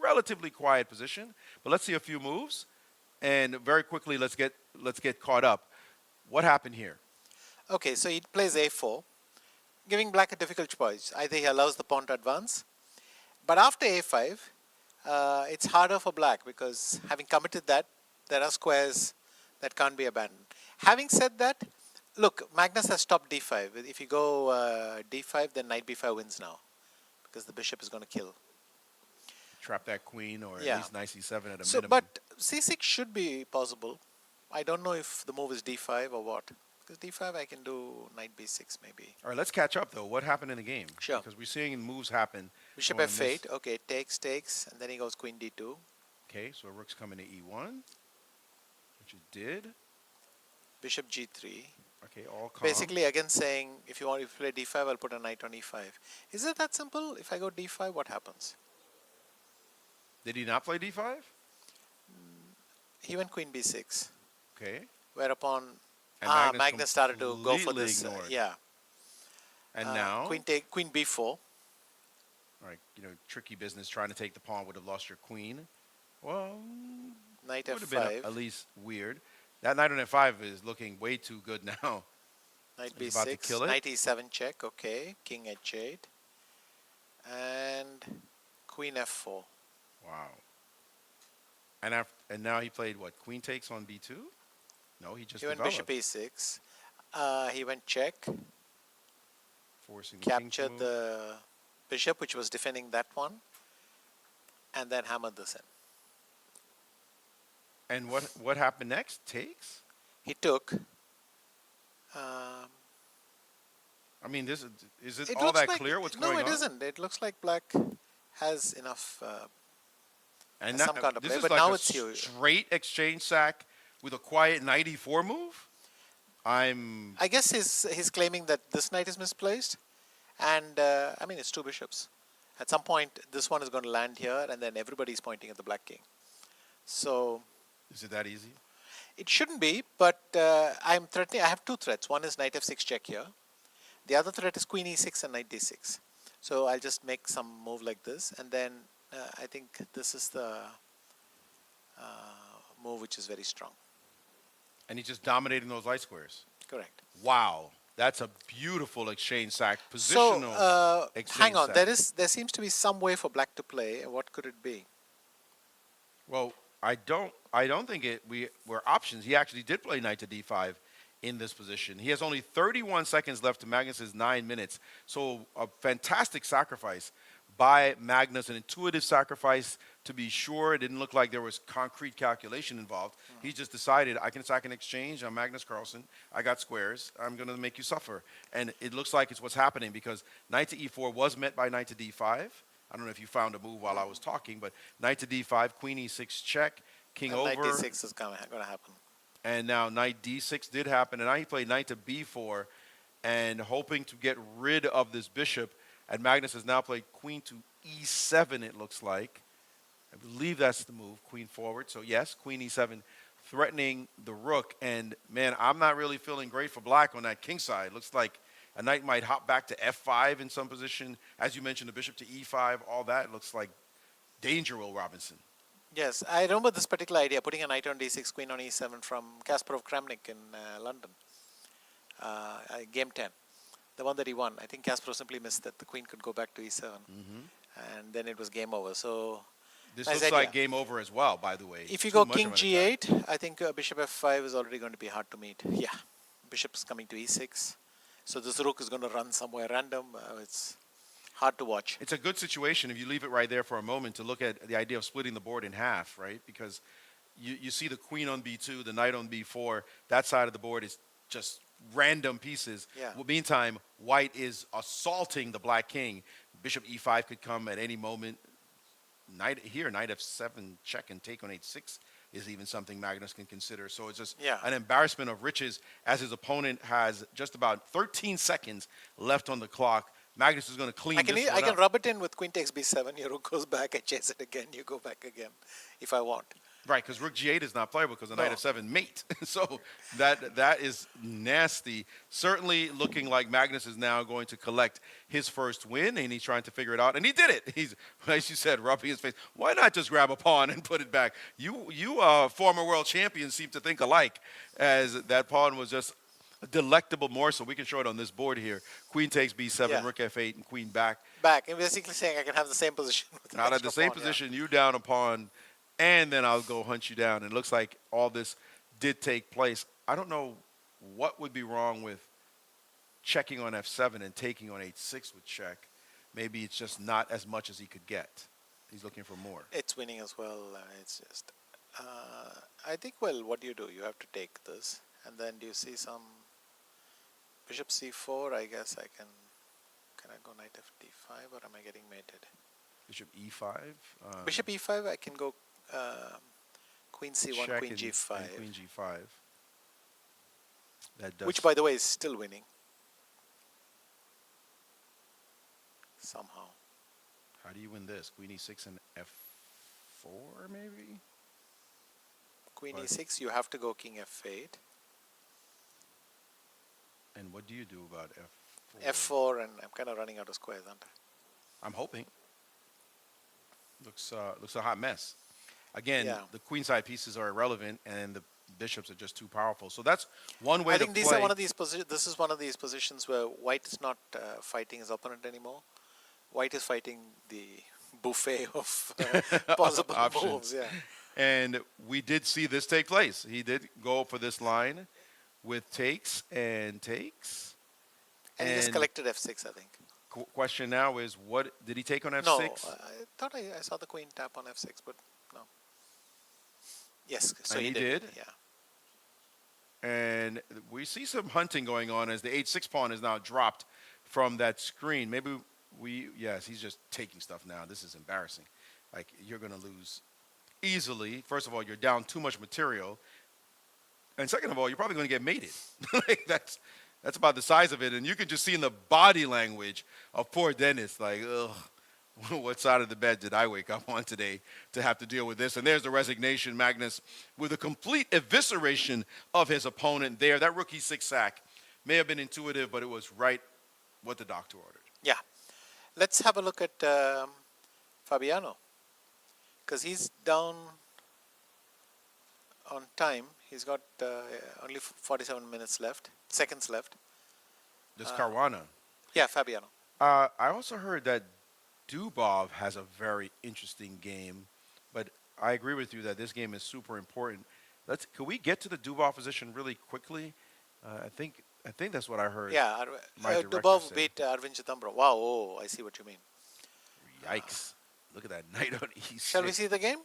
relatively quiet position. But let's see a few moves, and very quickly let's get caught up. What happened here? Okay, so he plays a4, giving black a difficult choice. Either he allows the pawn to advance, but after a5, it's harder for black because having committed that, there are squares that can't be abandoned. Having said that, look, Magnus has stopped d5. If you go d5, then knight b5 wins now because the bishop is going to kill. Trap that queen, or at least knight c7 at a minimum. But c6 should be possible. I don't know if the move is d5 or what. Because d5 I can do knight b6 maybe. All right, let's catch up though. What happened in the game? Sure. Because we're seeing moves happen. Bishop f8. Okay, takes, and then he goes queen d2. Okay, so rook's coming to e1, which it did. Bishop G3. Okay, all calm. Basically, again saying, if you want to play D5, I'll put a knight on E5. Is it that simple? If I go D5, what happens? Did he not play D5? He went Queen B6. Okay. Whereupon, And Magnus started to go for completely this. ignored. Yeah. And now, Queen B4. all right, tricky business. Trying to take the pawn would have lost your queen. Well, Knight would have been F5. at least weird. That knight on F5 is looking way too good now. Knight He's about to B6. kill it. Knight E7 check. Okay. King H8. And Queen F4. Wow. And now he played what? Queen takes on B2? No, he just He went developed, Bishop E6. He went check. forcing the king to Captured move. the bishop, which was defending that one. And then hammered this in. And what happened next? Takes? He took. I mean, is it It all looks that like, clear what's no, going on? it isn't. It looks like black has enough. And some kind of this play, is but like now a it's huge. straight exchange sack with a quiet knight e4 move. I guess he's claiming that this knight is misplaced, and I mean it's two bishops. At some point, this one is going to land here, and then everybody's pointing at the black king. So Is it that easy? it shouldn't be, but I'm threatening. I have two threats. One is knight f6 check here. The other threat is queen e6 and knight d6. So I'll just make some move like this, and then I think this is the move which is very strong. And he's just dominating those light squares. Correct. Wow. That's a beautiful exchange sack. So Positional exchange hang on. sack. There seems to be some way for black to play. What could it be? Well, I don't think we were options. He actually did play knight to d5 in this position. He has only 31 seconds left to Magnus's 9 minutes. So a fantastic sacrifice by Magnus, an intuitive sacrifice to be sure. It didn't look like there was concrete calculation involved. He just decided, I can sack an exchange. I'm Magnus Carlsen. I got squares. I'm going to make you suffer. And it looks like it's what's happening because knight to e4 was met by knight to d5. I don't know if you found a move while I was talking, but knight to d5, queen e6 check, king And over. knight d6 is going to happen. And now knight d6 did happen. And now he played knight to b4 and hoping to get rid of this bishop. And Magnus has now played queen to e7, it looks like. I believe that's the move, queen forward. So yes, queen e7 threatening the rook. And man, I'm not really feeling great for black on that king side. Looks like a knight might hop back to f5 in some position. As you mentioned, the bishop to e5, all that looks like danger, Will Robinson. Yes, I remember this particular idea, putting a knight on d6, queen on e7 from Kasparov-Kramnik in London, game 10. The one that he won. I think Kasparov simply missed that the queen could go back to e7. And then it was game over. So This nice looks idea. like game over as well, by the way. If you Too go much king of an attack. g8, I think bishop f5 is already going to be hard to meet. Yeah, bishop's coming to e6. So this rook is going to run somewhere random. It's hard to watch. It's a good situation if you leave it right there for a moment to look at the idea of splitting the board in half, right? Because you see the queen on b2, the knight on b4. That side of the board is just random pieces. Yeah. Well, meantime, white is assaulting the black king. Bishop e5 could come at any moment. Knight here, knight f7 check and take on h6 is even something Magnus can consider. So it's just an embarrassment of riches as his opponent has just about 13 seconds left on the clock. Magnus is going to clean this one I can up. rub it in with queen takes b7. Your rook goes back. I chase it again. You go back again if I want. Right, because rook g8 is not playable because the knight No. f7 mate. So that is nasty. Certainly looking like Magnus is now going to collect his first win, and he's trying to figure it out. And he did it. He's, as you said, rubbing his face. Why not just grab a pawn and put it back? You former world champions seem to think alike, as that pawn was just a delectable morsel. We can show it on this board here. Queen takes b7, Yeah. rook f8, and queen back. Back. I'm basically saying I can have the same position. With an Not at extra the same pawn, yeah. position, you down a pawn, and then I'll go hunt you down. And it looks like all this did take place. I don't know what would be wrong with checking on f7 and taking on h6 with check. Maybe it's just not as much as he could get. He's looking for more. It's winning as well. It's just, I think, well, what do? You have to take this. And then do you see some bishop c4? I guess I can I go knight f d5 or am I getting mated? Bishop e5. Bishop e5, I can go Queen C1, check Queen and G5. Queen G5. That does. Which, by the way, is still winning. Somehow. How do you win this? Queen E6 and F4, maybe? Queen But- E6, you have to go King F8. And what do you do about F4? F4, and I'm kind of running out of squares, aren't I? I'm hoping. Looks a hot mess. Again, Yeah. the queenside pieces are irrelevant, and the bishops are just too powerful. So that's one way I to think play. these are one of these positions. This is one of these positions where White is not fighting his opponent anymore. White is fighting the buffet of possible Options. moves. Yeah. And we did see this take place. He did go for this line with takes and takes. And he just collected F6, I think. Question now is, what did he take on F6? No, I thought I saw the queen tap on F6, but no. Yes, so And he he did. did? Yeah. And we see some hunting going on as the H6 pawn is now dropped from that screen. Maybe yes, he's just taking stuff now. This is embarrassing. Like, you're going to lose easily. First of all, you're down too much material. And second of all, you're probably going to get mated. Like, that's about the size of it. And you can just see in the body language of poor Dennis, like, ugh, what side of the bed did I wake up on today to have to deal with this? And there's the resignation, Magnus, with a complete evisceration of his opponent there. That rookie six sack may have been intuitive, but it was right what the doctor ordered. Yeah. Let's have a look at Fabiano, because he's down on time. He's got only 47 minutes left, seconds left. This Caruana. Yeah, Fabiano. I also heard that Dubov has a very interesting game, but I agree with you that this game is super important. Could we get to the Dubov position really quickly? I think that's what I heard. Yeah, my director Dubov say. beat Arvind Chitambra. Wow, oh, I see what you mean. Yikes! Look at that knight on E6. Shall we see the game?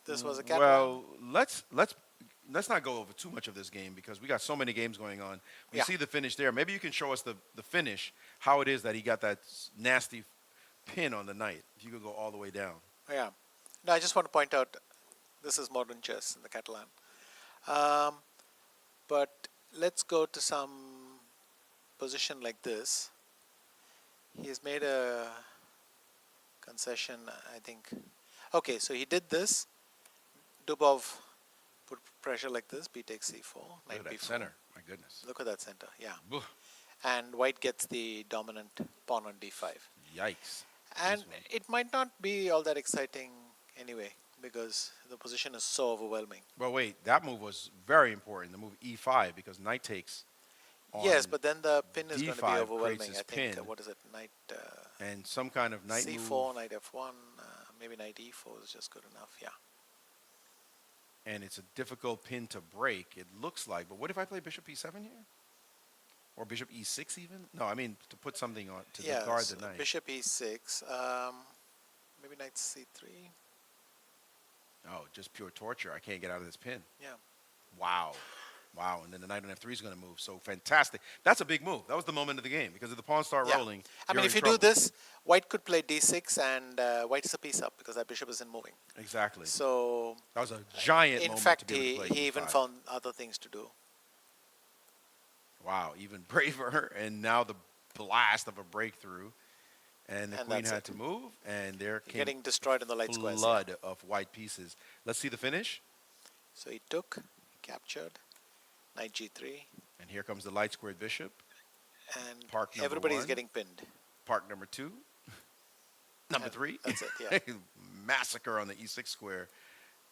This was a cat Well, let's not go over too much of this game because we got so many games going on. We Yeah. see the finish there. Maybe you can show us the finish, how it is that he got that nasty pin on the knight. If you could go all the way down. Yeah. No, I just want to point out, this is modern chess in the Catalan. But let's go to some position like this. He has made a concession, I think. Okay, so he did this. Dubov put pressure like this, b takes c4, Look knight at that b4. center. My goodness. Look at that center, yeah. Ugh. And White gets the dominant pawn on d5. Yikes. And This one. it might not be all that exciting anyway, because the position is so overwhelming. Well, wait. That move was very important. The move E5 because knight takes. Yes, on but then the pin is going to be D5 overwhelming. creates I his think, pin. what is it, knight and some kind of knight c4, move, knight f1, maybe knight e4 is just good enough, yeah. and it's a difficult pin to break. It looks like. But what if I play bishop E7 here, or bishop E6 even? No, I mean to put something on to guard so the knight. bishop e6, maybe knight c3, Oh, just pure torture. I can't get out of this pin. yeah. Wow. Wow. And then the knight on F3 is going to move. So fantastic. That's a big move. That was the moment of the game because if the pawns start Yeah. rolling, I mean, you're if in you trouble. do this, White could play d6 and White is a piece up because that bishop isn't moving. Exactly. So, That was a giant in moment fact, to be able to play he even E5. found other things to do. Wow, even braver. And now the blast of a breakthrough. And the And queen that's had it. to move. And there came Getting destroyed in the light squares. yeah. flood of white pieces. Let's see the finish. So he took, captured, knight g3, And here comes the light squared bishop. and Park number everybody's one. getting pinned. Park number 2. Number And 3. that's it, yeah. Massacre on the E6 square.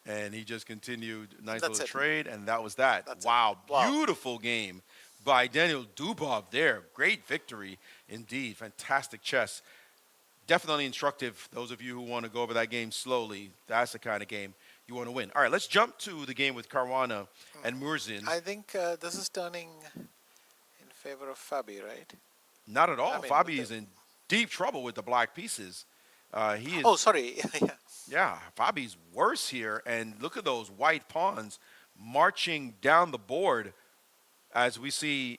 And he just continued nice That's little it. trade, and that was that. That's it. Wow, Wow. beautiful game by Daniel Dubov there. Great victory indeed. Fantastic chess. Definitely instructive. Those of you who want to go over that game slowly, that's the kind of game you want to win. All right, let's jump to the game with Caruana and Murzin. I think this is turning in favor of Fabi, right? Not at all. I mean, Fabi with is the- in deep trouble with the black pieces. He is. Oh, sorry. yeah. Yeah, Fabi's worse here. And look at those white pawns marching down the board as we see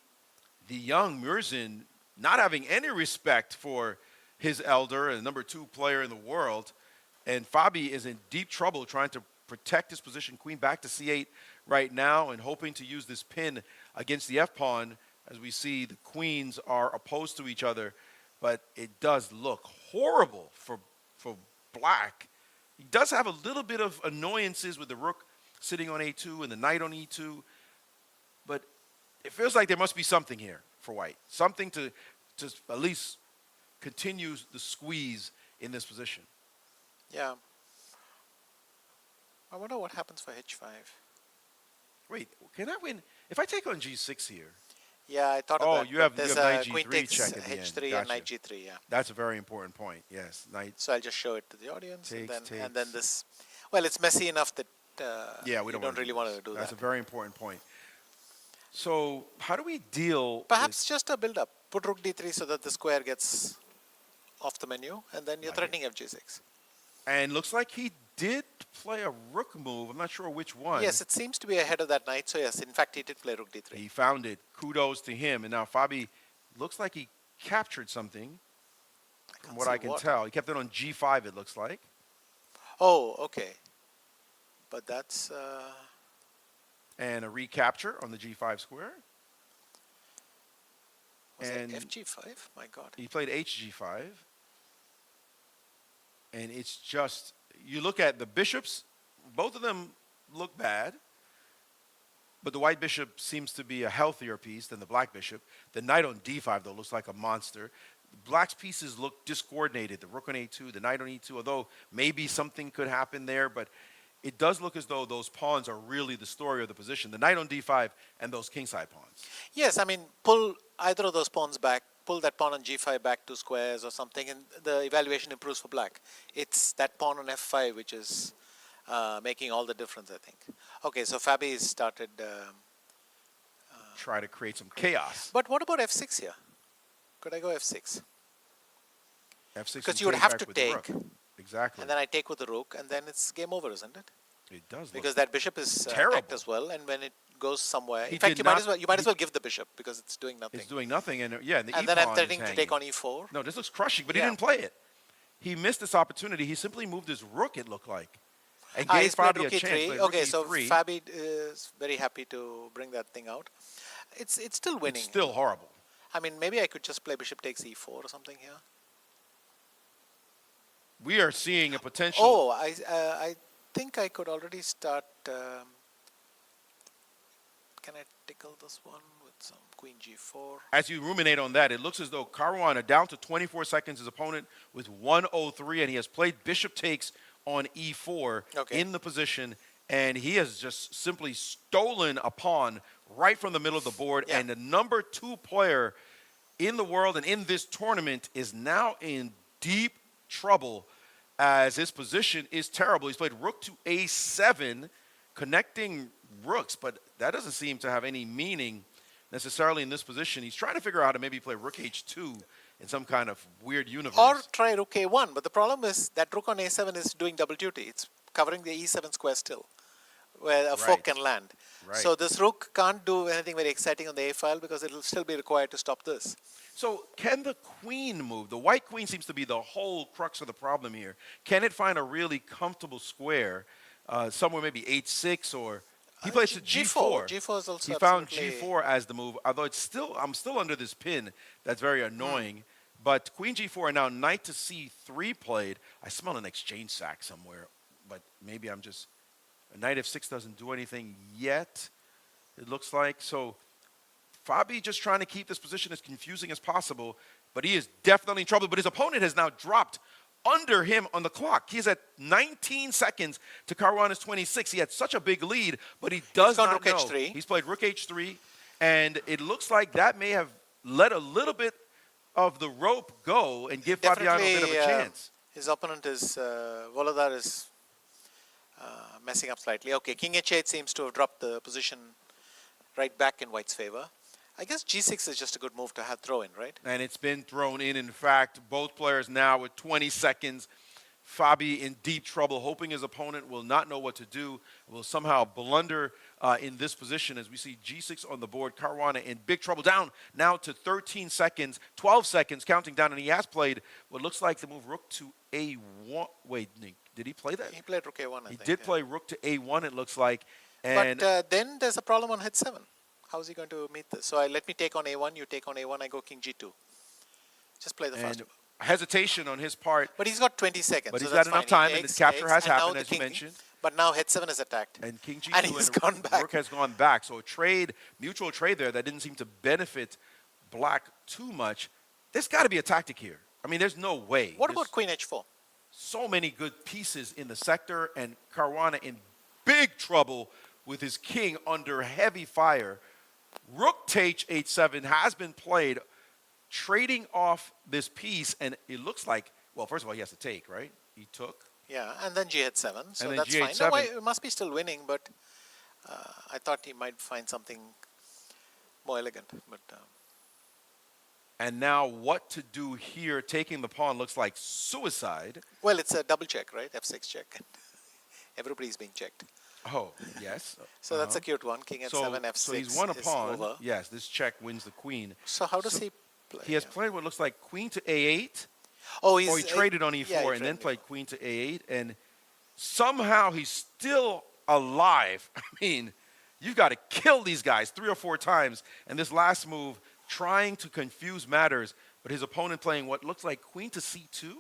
the young Murzin not having any respect for his elder and number 2 player in the world. And Fabi is in deep trouble trying to protect his position. Queen back to c8 right now and hoping to use this pin against the f-pawn. As we see, the queens are opposed to each other, but it does look horrible for black. He does have a little bit of annoyances with the rook sitting on a2 and the knight on e2, but it feels like there must be something here for white, something to at least continue the squeeze in this position. Yeah. I wonder what happens for h5. Wait, can I win? If I take on g6 here. Yeah, I thought Oh, of that. you have There's knight a queen g3 takes check at the end. h3 and Gotcha. knight g3, yeah. That's a very important point, yes. Knight. So I'll just show it to the audience. Takes. And then this, well, it's messy enough that Yeah, we you don't really want to do That's that. a very important point. So how do we deal Perhaps just a build-up. Put rook d3 so that the square gets off the menu, and then you're threatening fg6. And looks like he did play a rook move. I'm not sure which one. Yes, it seems to be ahead of that knight. So yes, in fact, he did play rook d3. He found it. Kudos to him. And now Fabi looks like he captured something, from what I can tell. He kept it on g5, it looks like. Oh, okay. But that's... And a recapture on the g5 square. was And that fg5? My God. he played hg5. And it's just, you look at the bishops, both of them look bad. But the white bishop seems to be a healthier piece than the black bishop. The knight on d5, though, looks like a monster. Black's pieces look discoordinated. The rook on a2, the knight on e2, although maybe something could happen there, but it does look as though those pawns are really the story of the position. The knight on d5 and those kingside pawns. Yes, I mean, pull either of those pawns back, pull that pawn on g5 back 2 squares or something, and the evaluation improves for black. It's that pawn on f5 which is making all the difference, I think. Okay, so Fabi started... Try to create some chaos. But what about f6 here? Could I go f6? F6 Because you would have to with the take. rook. Exactly. And then I take with the rook, and then it's game over, isn't it? It does look Because that bishop is terrible attacked as well, and when it goes somewhere... He in fact, did you might as well give the bishop, because it's doing nothing. It's doing nothing, and yeah, the And then I'm threatening to take on e4. No, this looks crushing, but Yeah. he didn't play it. He missed this opportunity. He simply moved his rook, it looked like, and He's gave played Fabi a rook chance. e3. Played rook Okay, so e3. Fabi is very happy to bring that thing out. It's still winning. It's still horrible. I mean, maybe I could just play bishop takes e4 or something here. We are seeing a potential. Oh, I think I could already start... can I tickle this one with some queen g4? As you ruminate on that, it looks as though Caruana down to 24 seconds, his opponent with 103, and he has played bishop takes on e4 in the position, and he has just simply stolen a pawn right from the middle of the board, and the number 2 player in the world and in this tournament is now in deep trouble as his position is terrible. He's played rook to a7, connecting rooks, but that doesn't seem to have any meaning necessarily in this position. He's trying to figure out how to maybe play rook h2 in some kind of weird universe. Or try rook a1, but the problem is that rook on a7 is doing double duty. It's covering the e7 square still, where a fork can land. Right. So this rook can't do anything very exciting on the a file because it will still be required to stop this. So can the queen move? The white queen seems to be the whole crux of the problem here. Can it find a really comfortable square, somewhere maybe h6 or... He plays to g4. G4 is also He found g4 as the move, although it's still, I'm still under this pin that's very annoying. But queen g4 and now knight to c3 played. I smell an exchange sack somewhere, but maybe I'm just... Knight f6 doesn't do anything yet, it looks like. So Fabi just trying to keep this position as confusing as possible, but he is definitely in trouble. But his opponent has now dropped under him on the clock. He is at 19 seconds to Caruana's 26. He had such a big lead, but he does not rook know. h3. He's played rook h3, and it looks like that may have let a little bit of the rope go and give Fabiano a bit of a chance. His opponent is, Volodar is messing up slightly. Okay, king h8 seems to have dropped the position right back in white's favor. I guess g6 is just a good move to have throw in, right? And it's been thrown in fact. Both players now with 20 seconds. Fabi in deep trouble, hoping his opponent will not know what to do, will somehow blunder in this position as we see g6 on the board. Caruana in big trouble, down now to 13 seconds, 12 seconds, counting down, and he has played what looks like the move rook to a1. Wait, did he play that? He played rook a1, I He think. did yeah. play rook to a1, it looks like. And But then there's a problem on h7. How is he going to meet this? So let me take on a1, you take on a1, I go king g2. Just play the and faster. hesitation on his part. But he's got 20 seconds. But so he's that's got enough fine. time, He and the takes, capture has and now happened, the as you king- mentioned. But now h7 is attacked. And king g2 And he's gone back. rook has gone back. So a trade, mutual trade there that didn't seem to benefit black too much. There's got to be a tactic here. I mean, there's no way. What There's about queen h4? so many good pieces in the sector, and Caruana in big trouble with his king under heavy fire. Rook takes h7 has been played, trading off this piece, and it looks like, well, first of all, he has to take, right? He took. Yeah, and then g7, so then that's fine. G7. No, it must be still winning, but I thought he might find something more elegant. But And now what to do here? Taking the pawn looks like suicide. well, it's a double check, right? f6 check. Everybody's being checked. Oh, yes. So that's a cute one. King So, h7, f6 so he's won a is pawn. over. Yes, this check wins the queen. So how does So he play? He has Yeah. played what looks like queen to a8. Oh, he's Or he traded on e4 yeah, he and then traded played queen to a8. And somehow he's still alive. I mean, you've got to kill these guys 3 or 4 times. And this last move, trying to confuse matters, but his opponent playing what looks like queen to c2.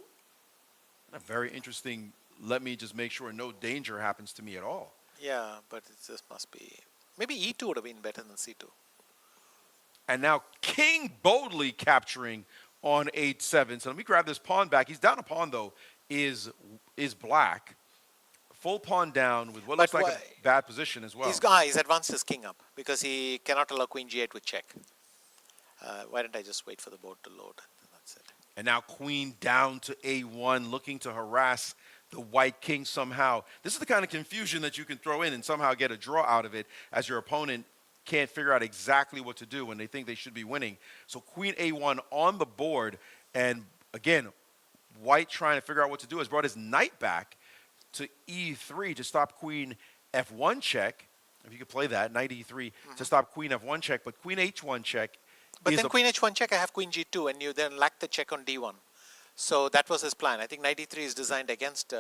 A very interesting, let me just make sure no danger happens to me at all. Yeah, but it just must be. Maybe e2 would have been better than c2. And now king boldly capturing on h7. So let me grab this pawn back. He's down a pawn, though, is black. Full pawn down with what But looks like why- a bad position as well. He's advanced his king up because he cannot allow queen g8 with check. Why don't I just wait for the board to load? That's it. And now queen down to a1, looking to harass the white king somehow. This is the kind of confusion that you can throw in and somehow get a draw out of it, as your opponent can't figure out exactly what to do when they think they should be winning. So queen a1 on the board, and again, white trying to figure out what to do has brought his knight back to e3 to stop queen f1 check. If you could play that, knight e3 to stop queen f1 check, but queen h1 check. But is then a- queen h1 check, I have queen g2, and you then lack the check on d1. So that was his plan. I think knight e3 is designed against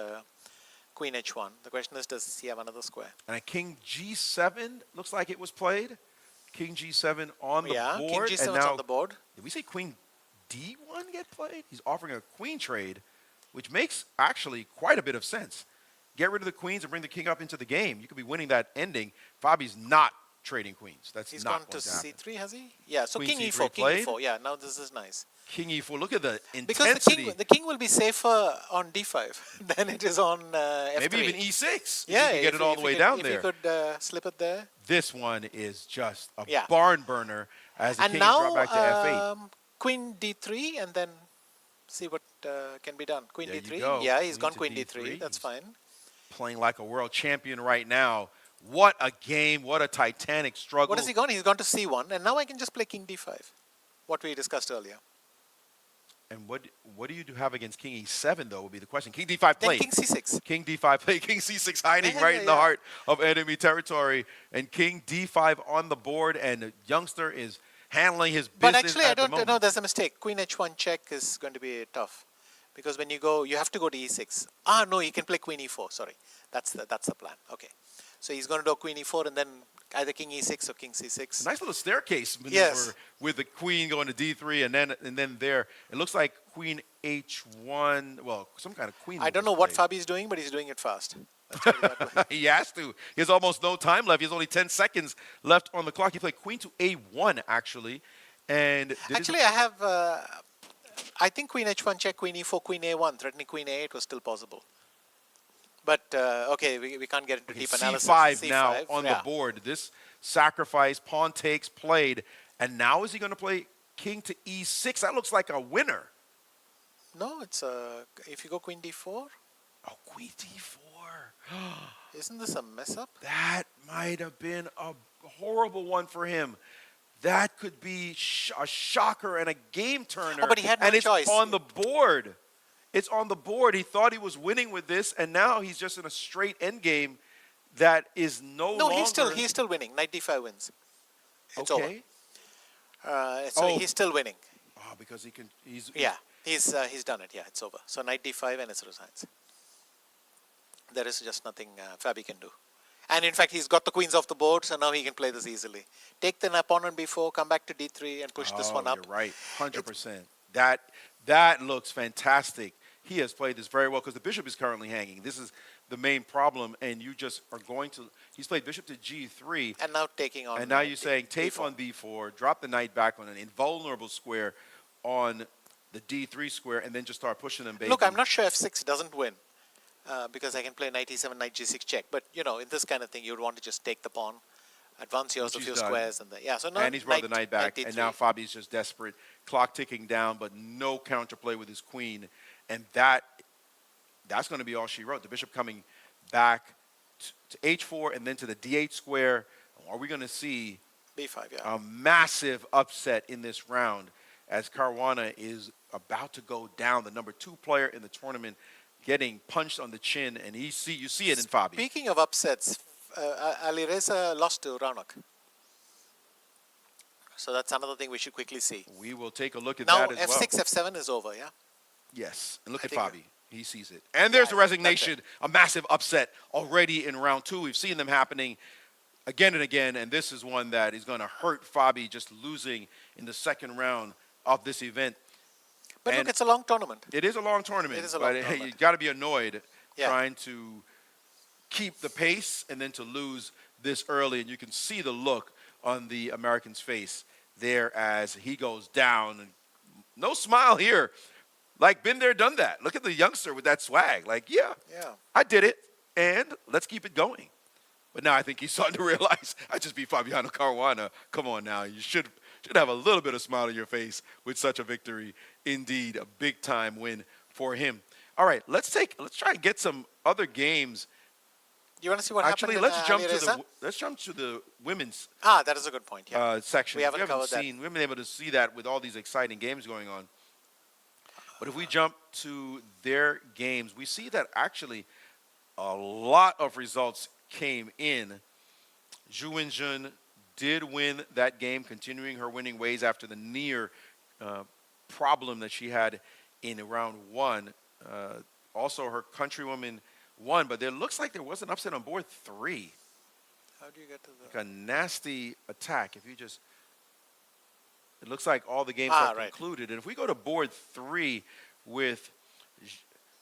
queen h1. The question is, does he have another square? And a king g7 looks like it was played. King g7 on the Yeah, board. king and g7 is now, on the board. did we say queen d1 get played? He's offering a queen trade, which makes actually quite a bit of sense. Get rid of the queens and bring the king up into the game. You could be winning that ending. Fabi's not trading queens. That's He's not gone to going to happen. c3, has he? Yeah, so Queen king C3 e4, king played. e4. Yeah, now this is nice. King e4. Look at the Because intensity. the king will be safer on d5 than it is on f3. Maybe even e6. Yeah, if you can get it all the way down if there. you could slip it there. This one is just a Yeah. barn burner as the And king now is dropped back to f8. queen d3 and then see what can be done. Queen There you d3. go. Yeah, he's Queen gone to queen D3. d3. That's He's fine. Playing like a world champion right now. What a game. What a titanic struggle. What has he gone? He's gone to c1, and now I can just play king d5, what we discussed earlier. And what do you have against king e7, though, would be the question. King d5 Then played. king c6. King d5 played. King c6 hiding Yeah, right yeah, in the yeah. heart of enemy territory. And king d5 on the board, and the youngster is handling his business But actually, I at the don't moment. know. There's a mistake. Queen h1 check is going to be tough. Because when you go, you have to go to e6. Ah, no, he can play queen e4. Sorry. That's the plan. Okay. So he's going to do queen e4 and then either king e6 or king c6. Nice little staircase maneuver Yes. with the queen going to d3 and then there. It looks like queen h1, well, some kind of queen. I move don't was know what played. Fabi's doing, but he's doing it fast. Let's put it that way. He has to. He has almost no time left. He has only 10 seconds left on the clock. He played queen to a1, actually. And did his- Actually, I have, I think queen h1 check, queen e4, queen a1, threatening queen a8 was still possible. But, okay, we can't get into deep analysis. C5 now on yeah. the board. This sacrifice, pawn takes, played. And now is he going to play king to e6? That looks like a winner. No, it's if you go queen d4, Oh, queen d4. isn't this a mess up? That might have been a horrible one for him. That could be a shocker and a game turner. Oh, but he had no and it's choice. on the board. It's on the board. He thought he was winning with this, and now he's just in a straight endgame that is no No, longer. he's still winning. Knight d5 wins. It's okay. over. So Oh. he's still winning. Oh, because he's Yeah, he's done it. Yeah, it's over. So knight d5 and it's resigns. there is just nothing Fabi can do. And in fact, he's got the queens off the board, so now he can play this easily. Take the opponent b4, come back to d3, and push this one up. You're right, 100%. That looks fantastic. He has played this very well because the bishop is currently hanging. This is the main problem, and you just are going to. He's played bishop to g3, and now taking on. And now you're saying take on b4, drop the knight back on an invulnerable square on the d3 square, and then just start pushing them. Baby. Look, I'm not sure f6 doesn't win. Because I can play knight e7, knight g6 check. But, you know, in this kind of thing, you would want to just take the pawn, advance yours a few squares. So now and he's brought the knight back, and now Fabi's just desperate. Clock ticking down, but no counterplay with his queen. And that's going to be all she wrote. The bishop coming back to h4 and then to the d8 square. Are we going to see b5, a massive upset in this round as Caruana is about to go down, the number 2 player in the tournament, getting punched on the chin, and you see it in Fabi. Speaking of upsets, Alireza lost to Raunak. So that's another thing we should quickly see. We will take a look at now, that as well. Now, f6, f7 is over, yeah? Yes, and look at Fabi. He sees it. And there's the resignation, a massive upset already in round 2. We've seen them happening again and again, and this is one that is going to hurt Fabi just losing in the second round of this event. But look, it's a long tournament. It is a long tournament. It is a long tournament. You got to be annoyed trying to keep the pace and then to lose this early. And you can see the look on the American's face there as he goes down. And no smile here. Like, been there, done that. Look at the youngster with that swag. Like, yeah, I did it, and let's keep it going. But now I think he's starting to realize, I just beat Fabiano Caruana. Come on now. You should have a little bit of smile on your face with such a victory. Indeed, a big-time win for him. All right, let's try and get some other games. You want to see what happened in let's jump to the women's. That is a good point. Section. We haven't covered that. We haven't been able to see that with all these exciting games going on. But if we jump to their games, we see that actually a lot of results came in. Zhu Wenjun did win that game, continuing her winning ways after the near problem that she had in round 1. Also, her countrywoman won, but it looks like there was an upset on board 3. How do you get to the... Like a nasty attack. If you just... It looks like all the games are concluded. And if we go to board 3 with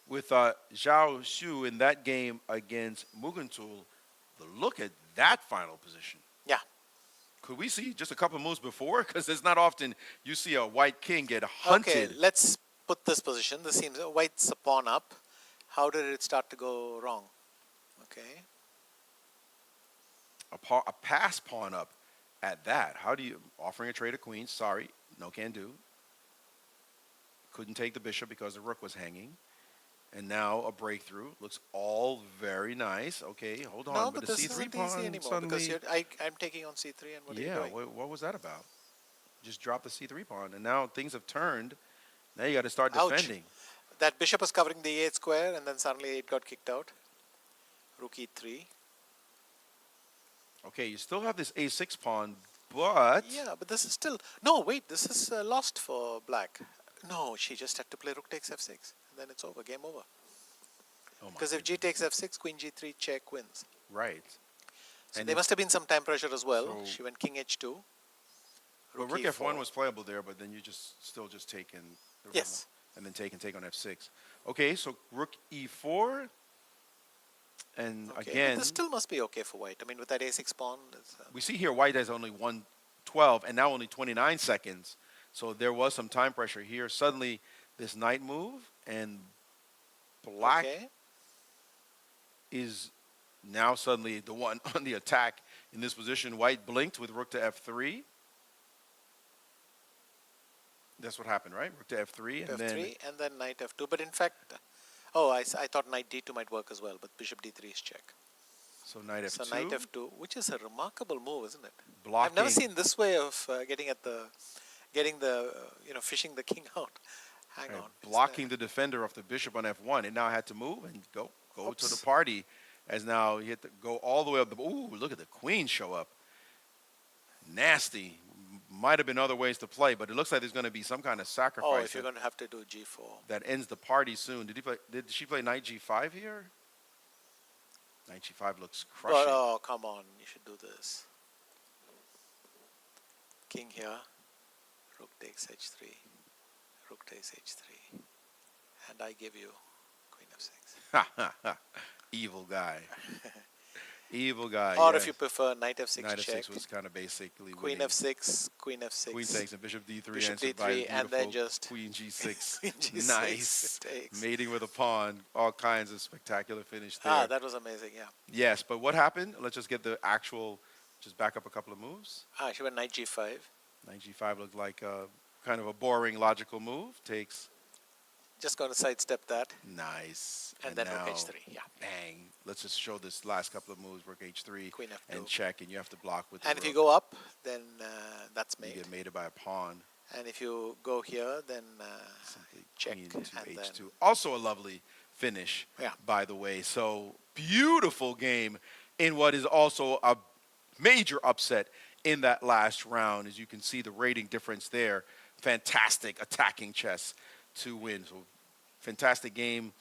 Zhao Xu in that game against Muguntul, look at that final position. Yeah. Could we see just a couple moves before? Because it's not often you see a white king get hunted. Okay, let's put this position. This seems white's a pawn up. How did it start to go wrong? Okay. A pass pawn up at that. How do you, offering a trade of queens, sorry, no can do. Couldn't take the bishop because the rook was hanging. And now a breakthrough. Looks all very nice. Okay, hold on. No, but the this C3 isn't pawn easy anymore suddenly, because I'm taking on C3 and what are you doing? Yeah, what was that about? Just drop the C3 pawn. And now things have turned. Now you got to start defending. That bishop was covering the E8 square and then suddenly it got kicked out. Rook E3. Okay, you still have this A6 pawn, but... Yeah, but this is still... No, wait, this is lost for black. No, she just had to play rook takes F6. And then it's over, game over. Because if G takes F6, Queen G3, check wins. Right. So there must have been some time pressure as well. So she went King H2. Rook F1 was playable there, but then you still just take in... Yes. And then take on F6. Okay, so Rook E4... And again, but this still must be okay for white. I mean, with that A6 pawn, we see here white has only 112 and now only 29 seconds. So there was some time pressure here. Suddenly, this knight move and black is now suddenly the one on the attack in this position. White blinked with rook to F3. That's what happened, right? Rook to F3 and then knight F2. But in fact. Oh, I thought knight d2 might work as well, but bishop d3 is check. So knight f2. So knight f2, which is a remarkable move, isn't it? Blocking. I've never seen this way of fishing the king out. Hang on. Blocking the defender of the bishop on f1. It now had to move and go to the party, as now he had to go all the way up. Ooh, look at the queen show up. Nasty. Might have been other ways to play, but it looks like there's going to be some kind of sacrifice. Oh, if you're going to have to do g4. That ends the party soon. Did she play knight g5 here? Knight g5 looks But, crushing. oh, come on. You should do this. King here. Rook takes h3. Rook takes h3. And I give you queen f6. Evil guy. Evil guy. Or yeah. if you prefer, knight f6 Knight check. f6 was kind of basically Queen winning. f6, queen f6. Queen takes and bishop d3 Bishop answered by a d3, and then beautiful just queen g6. queen g6 Nice. takes. Mating with a pawn. All kinds of spectacular finish there. Ah, that was amazing, yeah. Yes, but what happened? Let's just get the actual, just back up a couple of moves. Ah, she went knight g5. Knight g5 looked like kind of a boring logical move. Takes. Just going to sidestep that. Nice. And then now, rook h3, yeah. Bang. Let's just show this last couple of moves. Rook h3. Queen f2. And check, and you have to block with the And if you rook. go up, then that's You made. get mated by a pawn. And if you go here, then Simply check. queen And to then h2. Also a lovely finish, Yeah. by the way. So beautiful game in what is also a major upset in that last round. As you can see the rating difference there. Fantastic attacking chess to win. So fantastic game.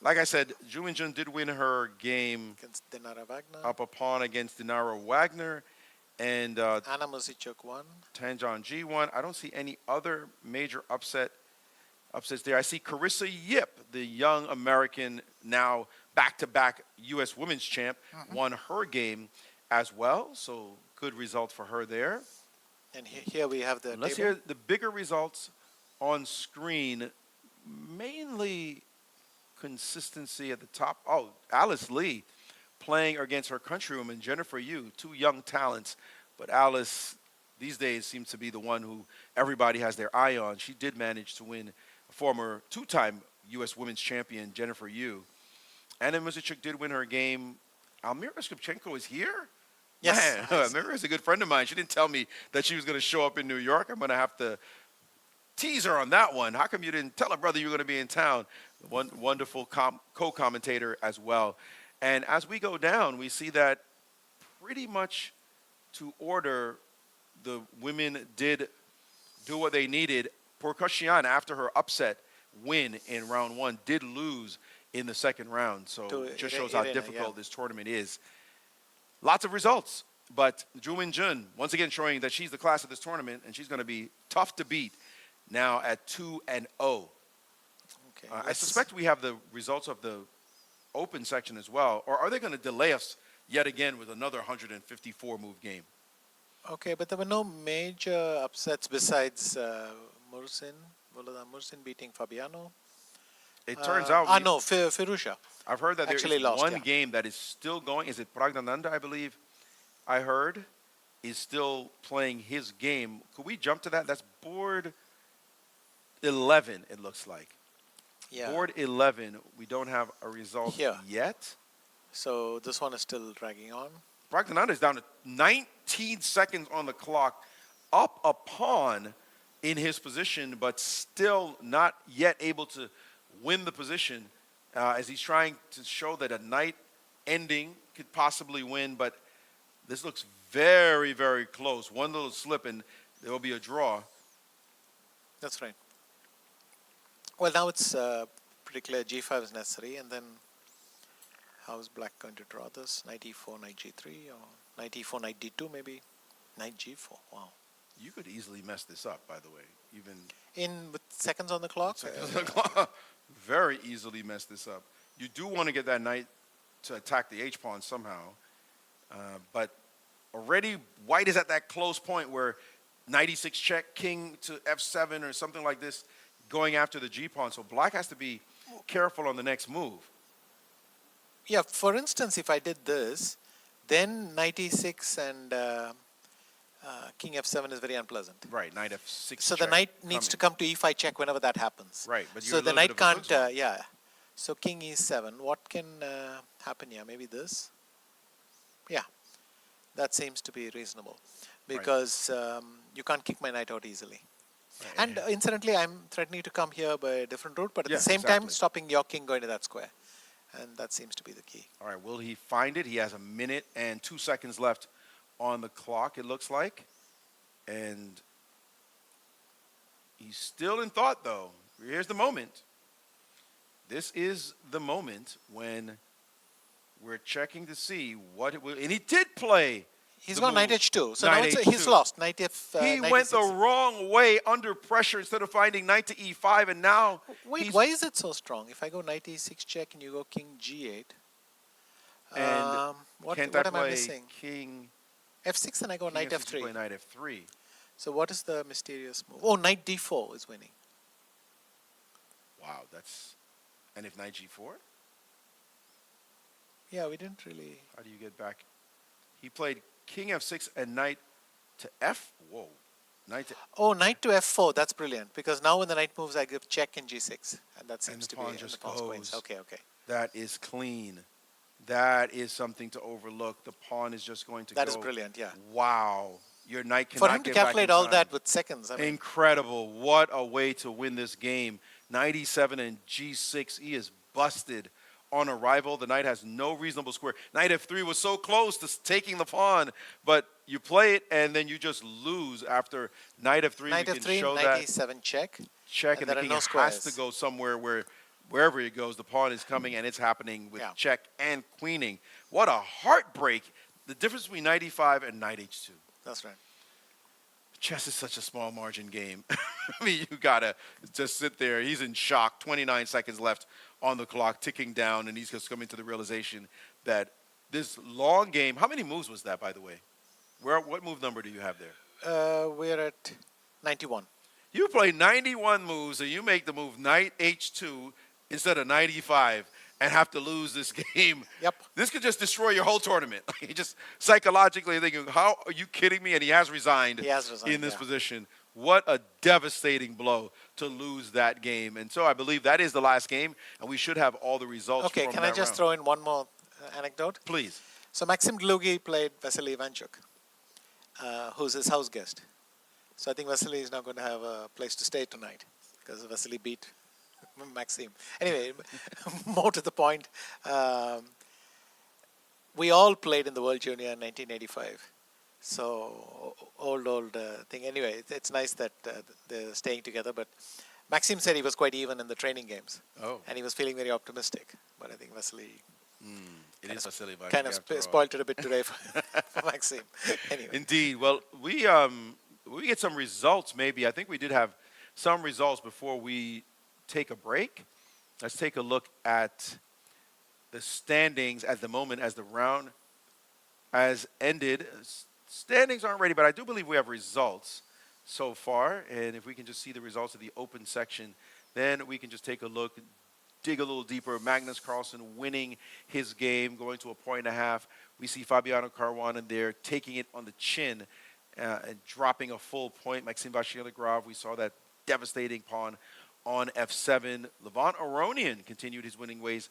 Like I said, Wenjun did win her game against Dinara Wagner. up a pawn against Dinara Wagner. And Anna Muzichuk won. Tanjan G1. I don't see any other major upsets there. I see Carissa Yip, the young American, now back-to-back U.S. women's champ, won her game as well. So good result for her there. And here we have the Let's table. hear the bigger results on screen. Mainly consistency at the top. Oh, Alice Lee playing against her countrywoman, Jennifer Yu, two young talents. But Alice, these days, seems to be the one who everybody has their eye on. She did manage to win a former two-time U.S. women's champion, Jennifer Yu. Anand Commentary did win her game. Miroshnichenko is here? Yes. Man, Mira is a good friend of mine. She didn't tell me that she was going to show up in New York. I'm going to have to tease her on that one. How come you didn't tell her brother you were going to be in town? One wonderful co-commentator as well. And as we go down, we see that pretty much to order, the women did do what they needed. Porkoshian, after her upset win in round one, did lose in the second round. So it just shows how difficult this tournament is. Lots of results, but Wenjun, once again showing that she's the class of this tournament, and she's going to be tough to beat now at 2-0. Okay, I suspect we have the results of the open section as well, or are they going to delay us yet again with another 154-move game? Okay, but there were no major upsets besides Volodar Mursin beating Fabiano. It turns out... no, Firusha. I've heard that Actually there is lost, one yeah. game that is still going. Is it Pragnananda, I believe, I heard, is still playing his game. Could we jump to that? That's board 11, it looks like. Yeah. Board 11, we don't have a result Here. yet. So this one is still dragging on. Pragnananda is down to 19 seconds on the clock, up a pawn in his position, but still not yet able to win the position. As he's trying to show that a knight ending could possibly win, but this looks very, very close. One little slip and there will be a draw. That's right. Well, now it's pretty clear G5 is necessary, and then how is Black going to draw this? Knight E4, Knight G3, or Knight E4, Knight D2 maybe? Knight G4, wow. You could easily mess this up, by the way. Even With seconds on the clock? very easily mess this up. You do want to get that knight to attack the H-pawn somehow. But already white is at that close point where knight E6 check, king to F7 or something like this, going after the G-pawn. So black has to be careful on the next move. Yeah, for instance, if I did this, then knight E6 and king F7 is very unpleasant. Right, knight F6 So check the knight needs to come to E5 check whenever that happens. Right, but so you're a the little bit knight of a can't, zugzwang. yeah. So king E7, what can happen here? Maybe this? Yeah, that seems to be reasonable because you can't kick my knight out easily. And incidentally, I'm threatening to come here by a different route, but at the same time, stopping your king going to that square. And that seems to be the key. All right, will he find it? He has 1 minute and 2 seconds left on the clock, it looks like. And he's still in thought, though. Here's the moment. This is the moment when We're checking to see what it will. And he did play. He's the gone move. knight h2. So Knight now he's H2. lost. Knight He knight went e6. the wrong way under pressure instead of finding knight to e5, and now Wait, he's- why is it so strong? If I go knight e6 check and you go king g8, And what can't am I I play missing? king? f6 and I go King knight F6, you f3. play knight f3. So what is the mysterious move? Oh, knight d4 is winning. Wow, that's. And if knight g4, Yeah, we didn't really. how do you get back? He played king f6 and knight to f. Whoa, knight to. Oh, knight to f4. That's brilliant because now when the knight moves, I give check in g6, and that seems the to be pawn and just the pawn's queens. goes. Okay, okay. That is clean. That is something to overlook. The pawn is just going to That go. is brilliant. Yeah. Wow, your knight cannot For him to get back calculate in all time. that with seconds, I mean, Incredible. What a way to win this game. Knight e7 and g6. He is busted on arrival. The knight has no reasonable square. Knight f3 was so close to taking the pawn, but you play it and then you just lose after knight f3. knight we can f3, show knight that e7 check. check, and and the there are king no has squares. to go somewhere wherever it goes, the pawn is coming, and it's happening with Yeah. check and queening. What a heartbreak. The difference between knight e5 and knight h2. That's right. Chess is such a small margin game. I mean, you gotta just sit there. He's in shock. 29 seconds left on the clock, ticking down, and he's just coming to the realization that this long game. How many moves was that, by the way? What move number do you have there? We're at 91. You play 91 moves, and you make the move knight h2 instead of knight e5, and have to lose this game. Yep. This could just destroy your whole tournament. You just psychologically thinking, how are you kidding me? And he has resigned, He has resigned, in this yeah. position. What a devastating blow to lose that game. And so I believe that is the last game, and we should have all the results Okay, from can I that just round. throw in one more anecdote? Please. So Maxim Dlugy played Vasily Ivanchuk, who's his house guest. So I think Vasily is now going to have a place to stay tonight because Vasily beat Maxim. Anyway, more to the point, we all played in the World Junior in 1985. So old thing. Anyway, it's nice that they're staying together. But Maxim said he was quite even in the training games. Oh. And he was feeling very optimistic. But I think Vasily It is Vasily Ivanchuk, kind of after all. spoiled it a bit today for Maxim. Anyway. Indeed. Well, we get some results maybe. I think we did have some results before we take a break. Let's take a look at the standings at the moment as the round has ended. Standings aren't ready, but I do believe we have results so far. And if we can just see the results of the open section, then we can just take a look, dig a little deeper. Magnus Carlsen winning his game, going to a point and a half. We see Fabiano Caruana there taking it on the chin and dropping a full point. Maxim Vachier-Lagrave, we saw that devastating pawn on f7. Levon Aronian continued his winning ways.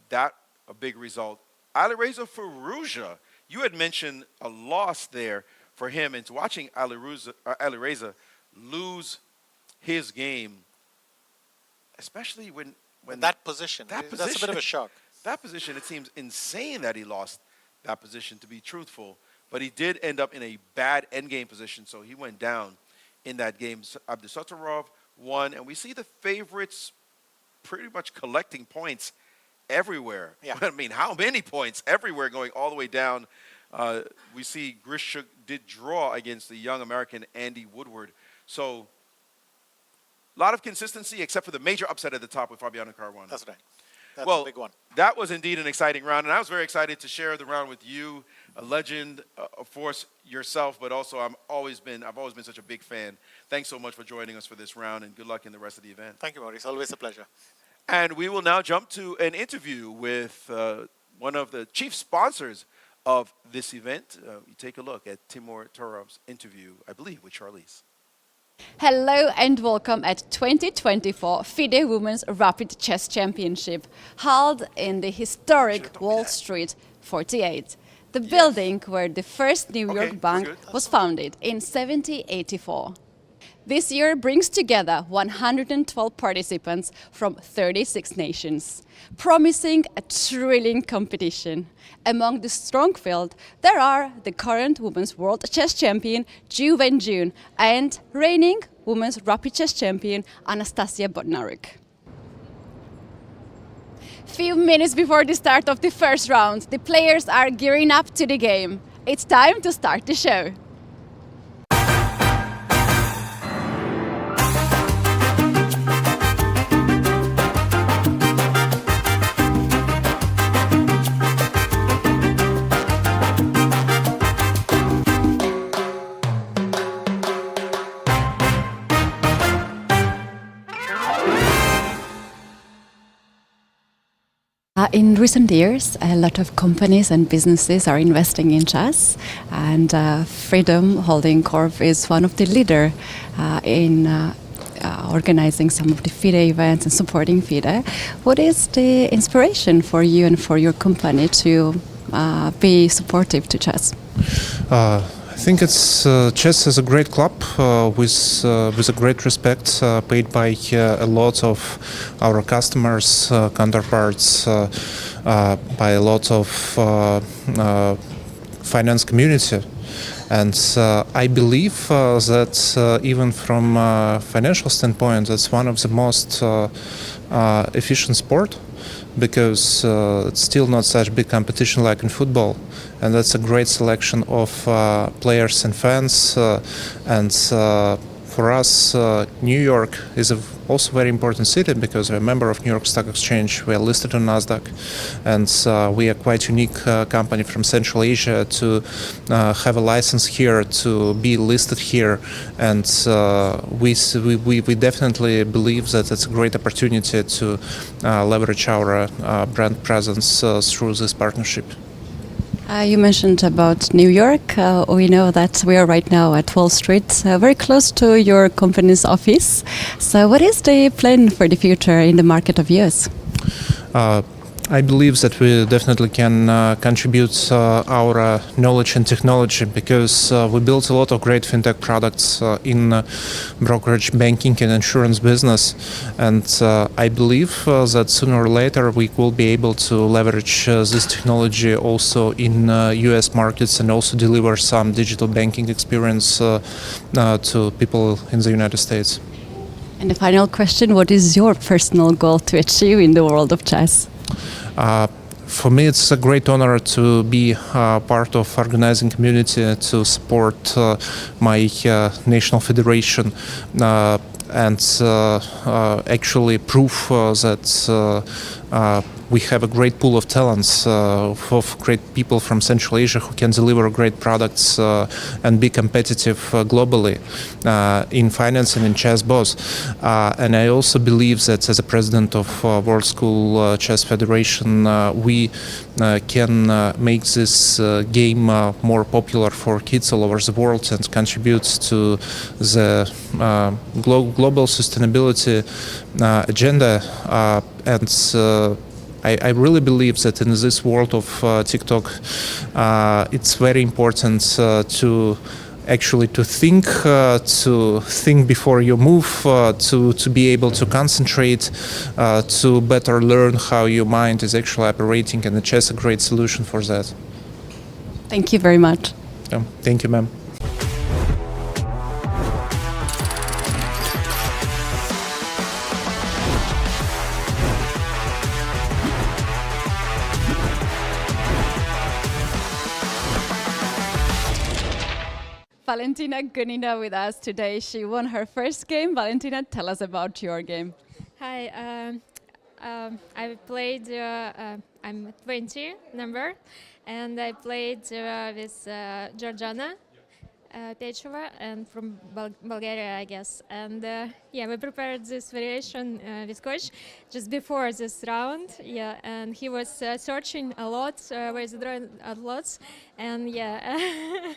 That a big result. Alireza Firouzja, you had mentioned a loss there for him, and watching Alireza lose his game, especially when that position, that's a bit of a shock. That position, it seems insane that he lost that position, to be truthful. But he did end up in a bad endgame position, so he went down in that game. Abdusattorov won, and we see the favorites pretty much collecting points everywhere. Yeah. I mean, how many points? Everywhere, going all the way down. We see Grishuk did draw against the young American Andy Woodward. So a lot of consistency, except for the major upset at the top with Fabiano Caruana. That's right. That's Well, a big one. that was indeed an exciting round, and I was very excited to share the round with you, a legend, of course, yourself, but also I've always been such a big fan. Thanks so much for joining us for this round, and good luck in the rest of the event. Thank you, Maurice. Always a pleasure. And we will now jump to an interview with one of the chief sponsors of this event. You take a look at Timur Turov's interview, I believe, with Charlize. Hello and welcome at 2024 FIDE Women's Rapid Chess Championship, held in the historic Wall Street 48, the building where the first New York bank was founded in 1784. This year brings together 112 participants from 36 nations, promising a thrilling competition. Among the strong field, there are the current Women's World Chess Champion Wenjun and reigning Women's Rapid Chess Champion Anastasia Bodnaruk. Few minutes before the start of the first round, the players are gearing up to the game. It's time to start the show. In recent years, a lot of companies and businesses are investing in chess, and Freedom Holding Corp is one of the leaders in organizing some of the FIDE events and supporting FIDE. What is the inspiration for you and for your company to be supportive to chess? I think it's chess is a great club with a great respect paid by a lot of our customers, counterparts, by a lot of finance community. And I believe that even from a financial standpoint, it's one of the most efficient sport, because it's still not such big competition like in football, and that's a great selection of players and fans. And for us, New York is also very important city, because we're a member of New York Stock Exchange. We are listed on NASDAQ, and we are quite unique company from Central Asia to have a license here, to be listed here. And we definitely believe that it's a great opportunity to leverage our brand presence through this partnership. You mentioned about New York. We know that we are right now at Wall Street, very close to your company's office. So what is the plan for the future in the market of US? I believe that we definitely can contribute our knowledge and technology, because we built a lot of great fintech products in brokerage, banking and insurance business. And I believe that sooner or later we will be able to leverage this technology also in US markets, and also deliver some digital banking experience to people in the United States. And the final question, what is your personal goal to achieve in the world of chess? For me, it's a great honor to be part of organizing community, to support my national federation, and actually prove that we have a great pool of talents, of great people from Central Asia who can deliver great products and be competitive globally in finance and in chess both. And I also believe that as a president of World School Chess Federation, we can make this game more popular for kids all over the world, and contribute to the global sustainability agenda. And I really believe that in this world of TikTok, it's very important to actually to think before you move, to be able to concentrate, to better learn how your mind is actually operating, and the chess is a great solution for that. Thank you very much. Thank you, ma'am. Valentina Gunina with us today. She won her first game. Valentina, tell us about your game. Hi, I played, I'm 20 number, and I played with Georgiana Pechova, and from Bulgaria, I guess. And yeah, we prepared this variation with coach just before this round. Yeah, and he was searching a lot, with drawing a lot, and yeah.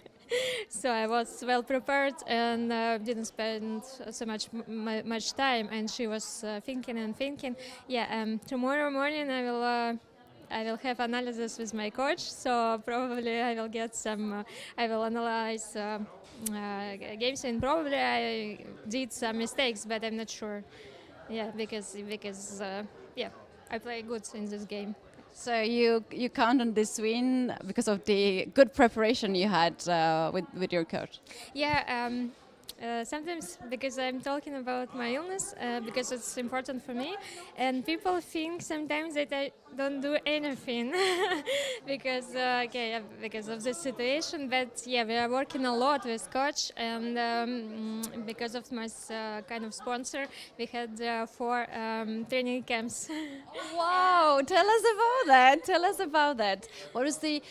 So I was well prepared and didn't spend so much time. And she was thinking and thinking. Yeah, tomorrow morning I will have analysis with my coach. So probably I will get some. I will analyze games, and probably I did some mistakes, but I'm not sure. Yeah, because yeah, I play good in this game. So you count on this win because of the good preparation you had with your coach? Yeah, sometimes because I'm talking about my illness, because it's important for me, and people think sometimes that I don't do anything because because of this situation. But yeah, we are working a lot with coach, and because of my kind of sponsor, we had 4 training camps. Wow, tell us about that. Tell us about that. What is the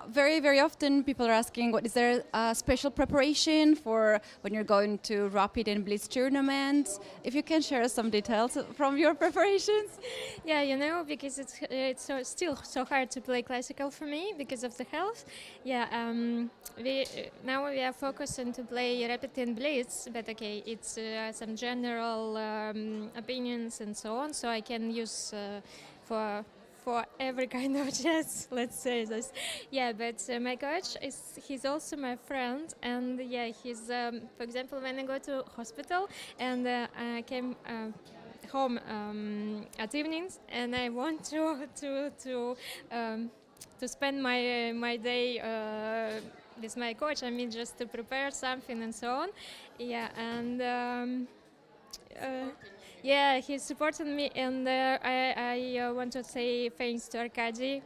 very often people are asking, what is there a special preparation for when you're going to Rapid and Blitz tournaments? If you can share some details from your preparations. Yeah, you know, because it's still so hard to play classical for me because of the health. Yeah, now we are focusing to play Rapid and Blitz, but okay, it's some general opinions and so on, so I can use for every kind of chess, let's say this. Yeah, but my coach he's also my friend, and yeah, he's for example, when I go to hospital and I came home at evenings, and I want to spend my day with my coach. I mean, just to prepare something and so on. Yeah, and yeah, he supported me, and I want to say thanks to Arkady,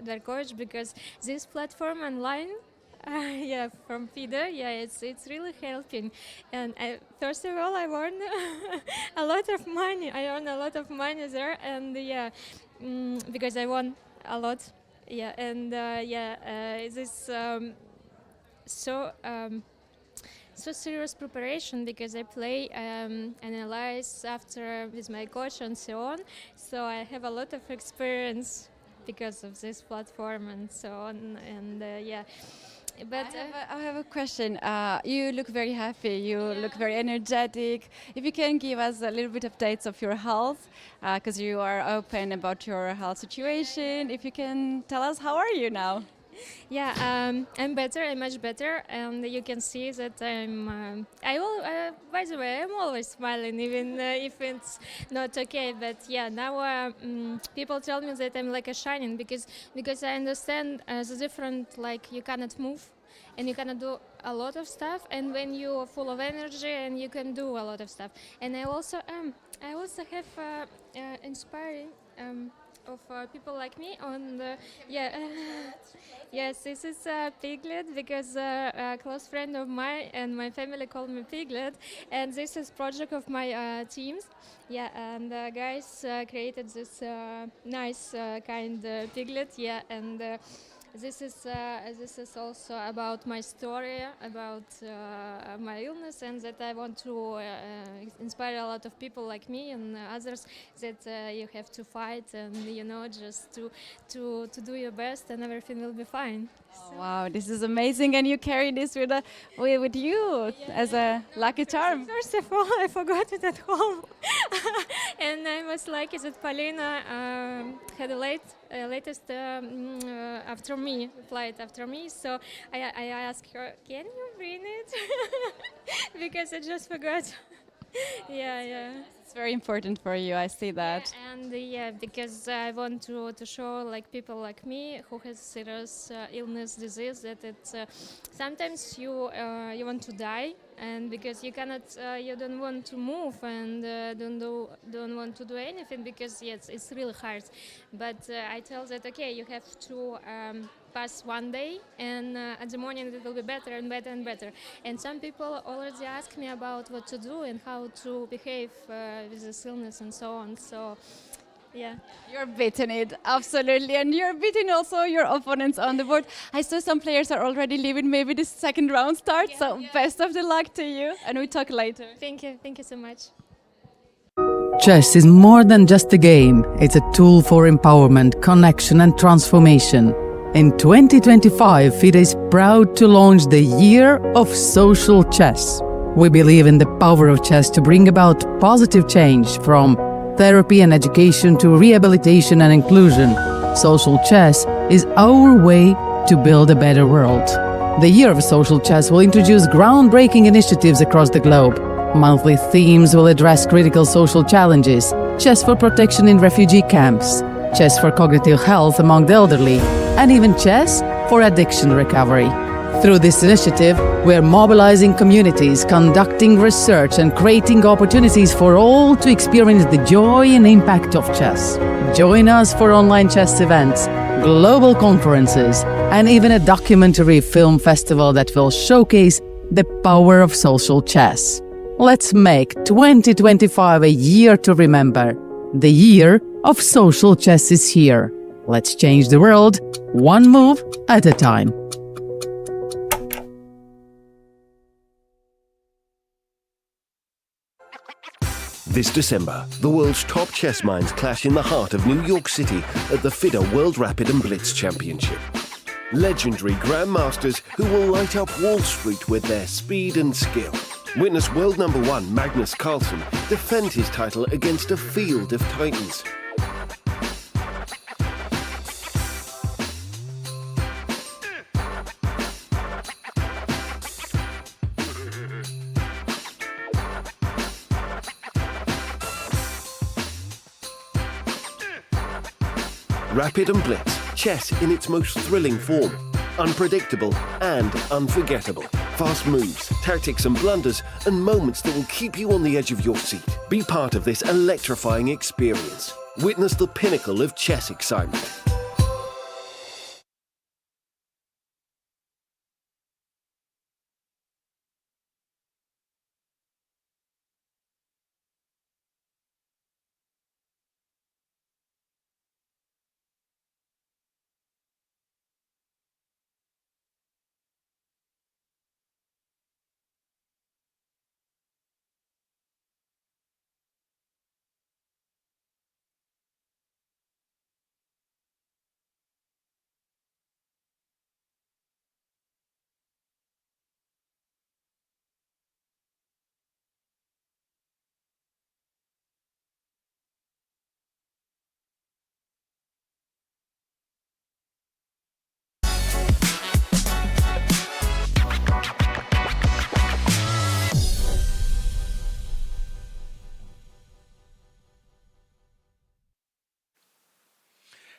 their coach, because this platform online, yeah, from FIDE, yeah, it's really helping. And first of all, I earn a lot of money. I earn a lot of money there, and yeah, because I won a lot. Yeah, and this so serious preparation, because I play, analyze after with my coach and so on. So I have a lot of experience because of this platform and so on. And yeah, but I have a question. You look very happy. You look very energetic. If you can give us a little bit of updates of your health, because you are open about your health situation. If you can tell us, how are you now? Yeah, I'm better. I'm much better, and you can see that I'm. By the way, I'm always smiling, even if it's not okay. But yeah, now people tell me that I'm like a shining, because I understand the different. Like, you cannot move, and you cannot do a lot of stuff. And when you're full of energy, and you can do a lot of stuff. And I also have inspiring. Of people like me on the yes, this is Piglet, because a close friend of mine and my family call me Piglet, and this is project of my teams. Yeah, and guys created this nice kind Piglet. Yeah, and this is also about my story, about my illness, and that I want to inspire a lot of people like me and others, that you have to fight, and just to do your best, and everything will be fine. Oh, wow, this is amazing, and you carry this with you as a lucky charm. First of all, I forgot it at home, and I was lucky that Polina had a latest after me, flight after me. So I asked her, "Can you bring it?" Because I just forgot. Yeah. It's very important for you. I see that. Yeah, and because I want to show like people like me who has serious illness, disease, that it's sometimes you want to die, and because you cannot, you don't want to move, and don't want to do anything, because yes, it's really hard. But I tell that, okay, you have to pass one day, and at the morning it will be better and better and better. And some people already ask me about what to do and how to behave with this illness and so on. So, yeah. You're beating it, absolutely. And you're beating also your opponents on the board. I saw some players are already leaving, maybe the second round starts. So best of the luck to you, and we talk later. Thank you so much. Chess is more than just a game. It's a tool for empowerment, connection and transformation. In 2025, FIDE is proud to launch the Year of Social Chess. We believe in the power of chess to bring about positive change, from therapy and education to rehabilitation and inclusion. Social chess is our way to build a better world. The Year of Social Chess will introduce groundbreaking initiatives across the globe. Monthly themes will address critical social challenges: chess for protection in refugee camps, chess for cognitive health among the elderly, and even chess for addiction recovery. Through this initiative, we are mobilizing communities, conducting research, and creating opportunities for all to experience the joy and impact of chess. Join us for online chess events, global conferences, and even a documentary film festival that will showcase the power of social chess. Let's make 2025 a year to remember. The year of social chess is here. Let's change the world, one move at a time. This December, the world's top chess minds clash in the heart of New York City at the FIDE World Rapid and Blitz Championship. Legendary grandmasters who will light up Wall Street with their speed and skill. Witness world number one Magnus Carlsen defend his title against a field of titans. Rapid and Blitz, chess in its most thrilling form. Unpredictable and unforgettable. Fast moves, tactics and blunders, and moments that will keep you on the edge of your seat. Be part of this electrifying experience. Witness the pinnacle of chess excitement.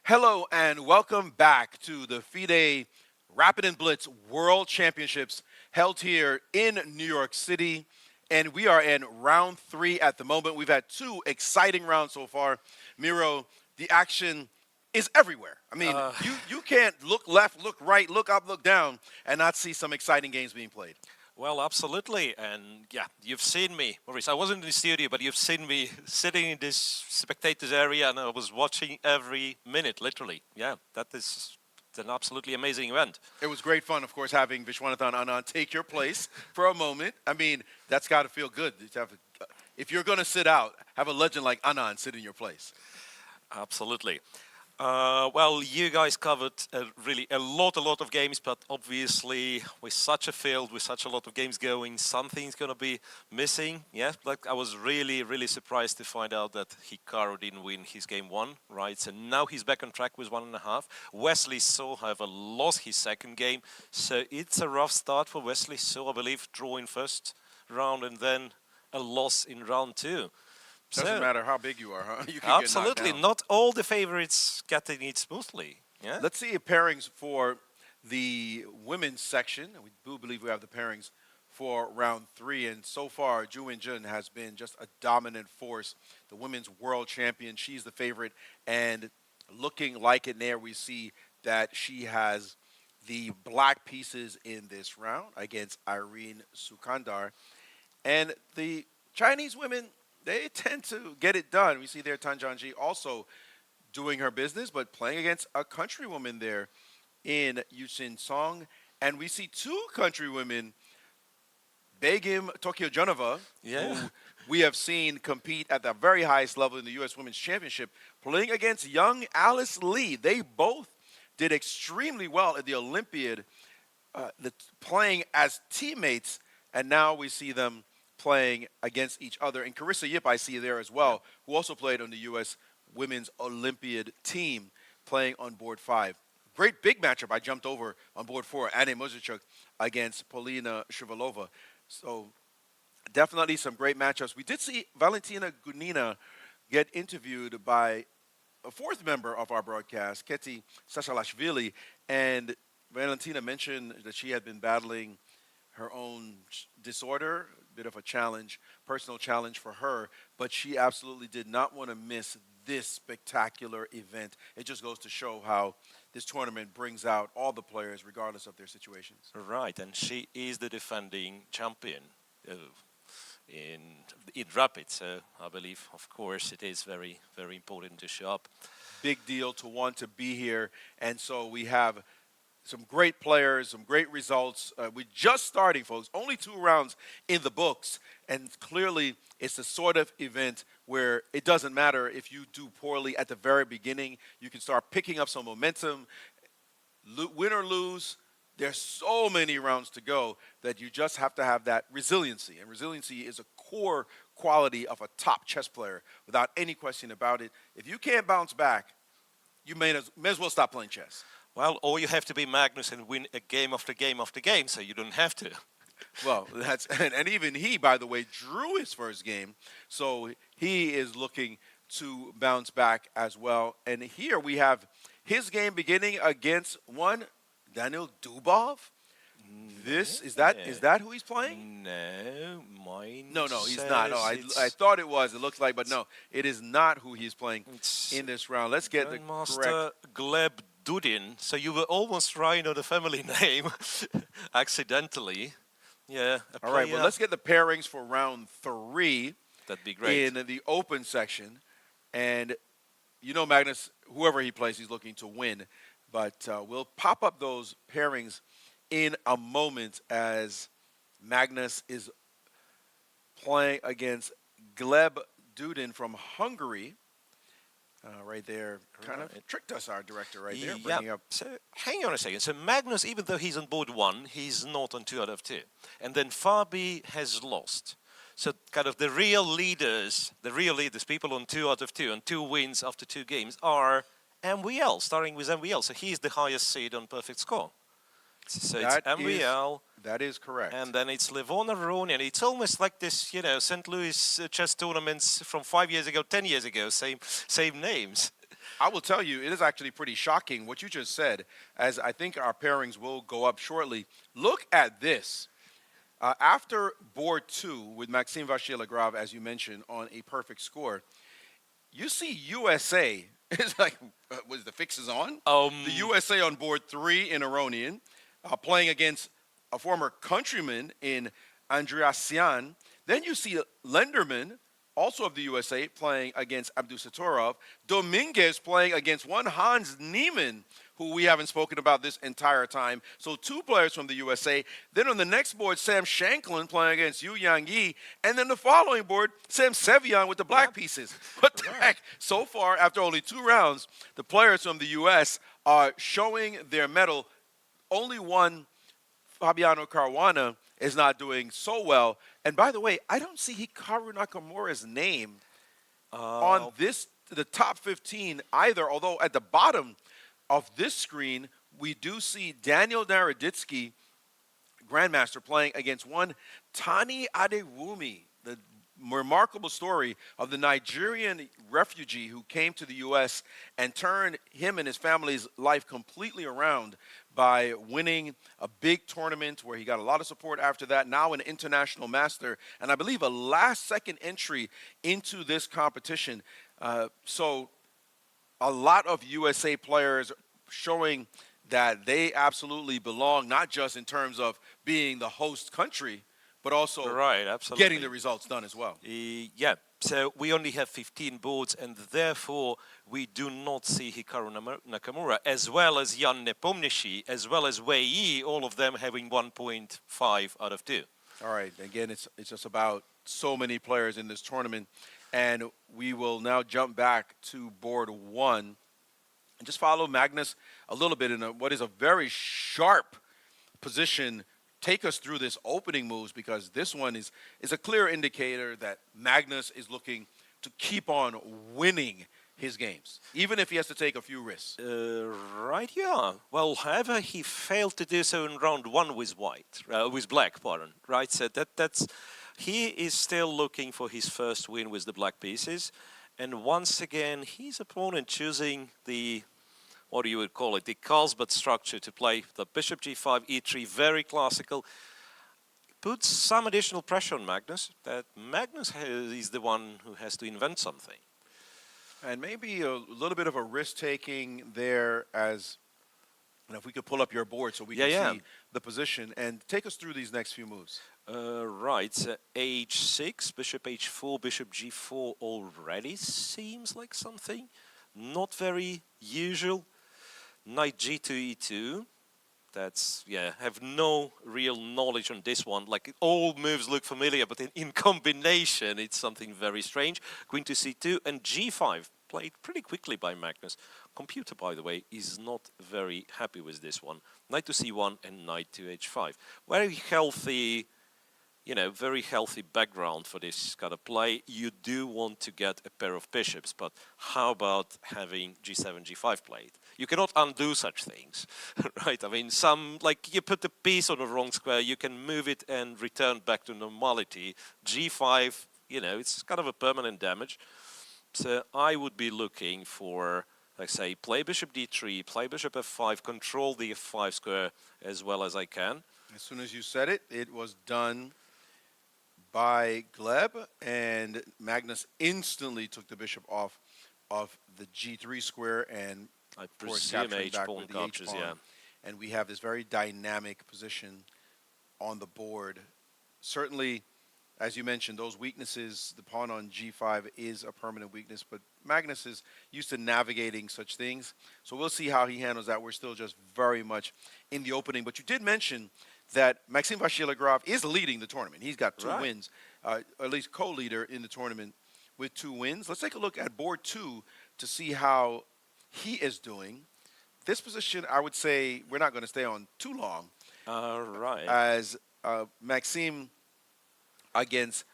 Hello and welcome back to the FIDE Rapid and Blitz World Championships held here in New York City. And we are in round 3 at the moment. We've had 2 exciting rounds so far. Miro, the action is everywhere. I mean, you can't look left, look right, look up, look down, and not see some exciting games being played. Well, absolutely. And yeah, you've seen me, Maurice. I wasn't in the studio, but you've seen me sitting in this spectators area and I was watching every minute, literally. Yeah, that is an absolutely amazing event. It was great fun, of course, having Viswanathan Anand take your place for a moment. I mean, that's got to feel good. If you're going to sit out, have a legend like Anand sit in your place. Absolutely. Well, you guys covered really a lot of games, but obviously with such a field, with such a lot of games going, something's going to be missing. Yeah, like I was really surprised to find out that Hikaru didn't win his game 1, right? So now he's back on track with 1.5. Wesley So, however, lost his second game. So it's a rough start for Wesley So, I believe, drawing first round and then a loss in round 2. Doesn't matter how big you are, huh? You can absolutely, get knocked down. not all the favorites getting it smoothly. Yeah. Let's see pairings for the women's section. We do believe we have the pairings for round 3, and so far, Wenjun has been just a dominant force. The women's world champion, she's the favorite, and looking like it there, we see that she has the black pieces in this round against Irene Sukandar, and the Chinese women, they tend to get it done. We see there Tan Zhangji also doing her business, but playing against a countrywoman there in Yuxin Song. And we see 2 countrywomen, Begim Tokyo-Genova, who we have seen compete at the very highest level in the U.S. Women's Championship, playing against young Alice Lee. They both did extremely well at the Olympiad, playing as teammates, and now we see them playing against each other. And Carissa Yip I see there as well, who also played on the U.S. Women's Olympiad team, playing on board 5. Great big matchup. I jumped over on board 4, Anne Mozarchuk against Polina Shivalova. So definitely some great matchups. We did see Valentina Gunina get interviewed by a 4th member of our broadcast, Keti Sashalashvili, and Valentina mentioned that she had been battling her own disorder, a bit of a challenge, personal challenge for her, but she absolutely did not want to miss this spectacular event. It just goes to show how this tournament brings out all the players regardless of their situations. Right, and she is the defending champion in Rapid, so I believe, of course, it is very, very important to show up. Big deal to want to be here, and so we have some great players, some great results. We're just starting, folks. Only 2 rounds in the books, and clearly it's the sort of event where it doesn't matter if you do poorly at the very beginning. You can start picking up some momentum. Win or lose, there's so many rounds to go that you just have to have that resiliency, and resiliency is a core quality of a top chess player without any question about it. If you can't bounce back, you may as well stop playing chess. Well, or you have to be Magnus and win a game after game after game, so you don't have to. Well, that's and even he, by the way, drew his first game, so he is looking to bounce back as well. And here we have his game beginning against one Daniel Dubov. This is that who he's playing? No, mine. No, he's not. No, I thought it was. It looks like, but no, it is not who he's playing in this round. Let's get the correct. Gleb Dudin. So you were almost right on the family name, accidentally. Yeah. All right. Well, let's get the pairings for round 3. That'd be great. In the open section, and you know, Magnus, whoever he plays, he's looking to win. But we'll pop up those pairings in a moment as Magnus is playing against Gleb Dudin from Hungary. Right there, kind of tricked us, our director, right there. Bringing up. So hang on a second. So Magnus, even though he's on board 1, he's not on 2 out of 2. And then Fabi has lost. So kind of the real leaders, people on 2 out of 2 and 2 wins after 2 games are MVL, starting with MVL. So he's the highest seed on perfect score. So it's MVL. That is correct. And then it's Levon Aronian. It's almost like this, St. Louis chess tournaments from 5 years ago, 10 years ago, same names. I will tell you, it is actually pretty shocking what you just said, as I think our pairings will go up shortly. Look at this. After board 2 with Maxime Vachier-Lagrave, as you mentioned, on a perfect score, you see USA. It's like, was the fixes on? The USA on board 3 in Aronian, playing against a former countryman in Andreassian. Then you see Lenderman, also of the USA, playing against Abdusatorov. Dominguez playing against one Hans Niemann, who we haven't spoken about this entire time. So 2 players from the USA. Then on the next board, Sam Shanklin playing against Yu Yang Yi. And then the following board, Sam Sevian with the black pieces. What the heck? So far, after only 2 rounds, the players from the US are showing their mettle. Only one, Fabiano Caruana, is not doing so well. And by the way, I don't see Hikaru Nakamura's name on the top 15 either, although at the bottom of this screen, we do see Daniel Naroditsky, Grandmaster, playing against one Tani Adewumi, the remarkable story of the Nigerian refugee who came to the U.S. and turned him and his family's life completely around by winning a big tournament where he got a lot of support after that, now an international master, and I believe a last-second entry into this competition. So a lot of USA players showing that they absolutely belong, not just in terms of being the host country, but also getting the results done as well. Yeah, so we only have 15 boards, and therefore we do not see Hikaru Nakamura, as well as Jan Nepomniachtchi, as well as Wei Yi, all of them having 1.5 out of 2. All right, again, it's just about so many players in this tournament, and we will now jump back to board 1 and just follow Magnus a little bit in what is a very sharp position. Take us through this opening moves, because this one is a clear indicator that Magnus is looking to keep on winning his games, even if he has to take a few risks. Right, yeah. Well, however, he failed to do so in round 1 with black, pardon. Right, so he is still looking for his first win with the black pieces, and once again, his opponent choosing the what you would call it, the Carlsbad structure to play the bishop g5, e3, very classical. Puts some additional pressure on Magnus, that Magnus is the one who has to invent something. And maybe a little bit of a risk-taking there as, if we could pull up your board so we can see the position, and take us through these next few moves. Right, h6, bishop h4, bishop g4 already seems like something not very usual. Knight g2, e2. That's, have no real knowledge on this one. Like, all moves look familiar, but in combination, it's something very strange. Queen to c2 and g5, played pretty quickly by Magnus. Computer, by the way, is not very happy with this one. Knight to c1 and knight to h5. Very healthy, very healthy background for this kind of play. You do want to get a pair of bishops, but how about having g7, g5 played? You cannot undo such things, right? I mean, you put the piece on the wrong square, you can move it and return back to normality. G5, it's kind of a permanent damage. So I would be looking for, like say, play bishop d3, play bishop f5, control the f5 square as well as I can. As soon as you said it, it was done by Gleb, and Magnus instantly took the bishop off of the g3 square, and I of course presume capturing back h-pawn with the captures, h-pawn. And we have this very dynamic position on the board. Certainly, as you mentioned, those weaknesses, the pawn on g5 is a permanent weakness, but Magnus is used to navigating such things. So we'll see how he handles that. We're still just very much in the opening. But you did mention that Maxim Vachier-Lagrave is leading the tournament. He's got 2 wins, at least co-leader in the tournament with 2 wins. Let's take a look at board 2 to see how he is doing. This position, I would say, we're not going to stay on too long. Right. As Maxim against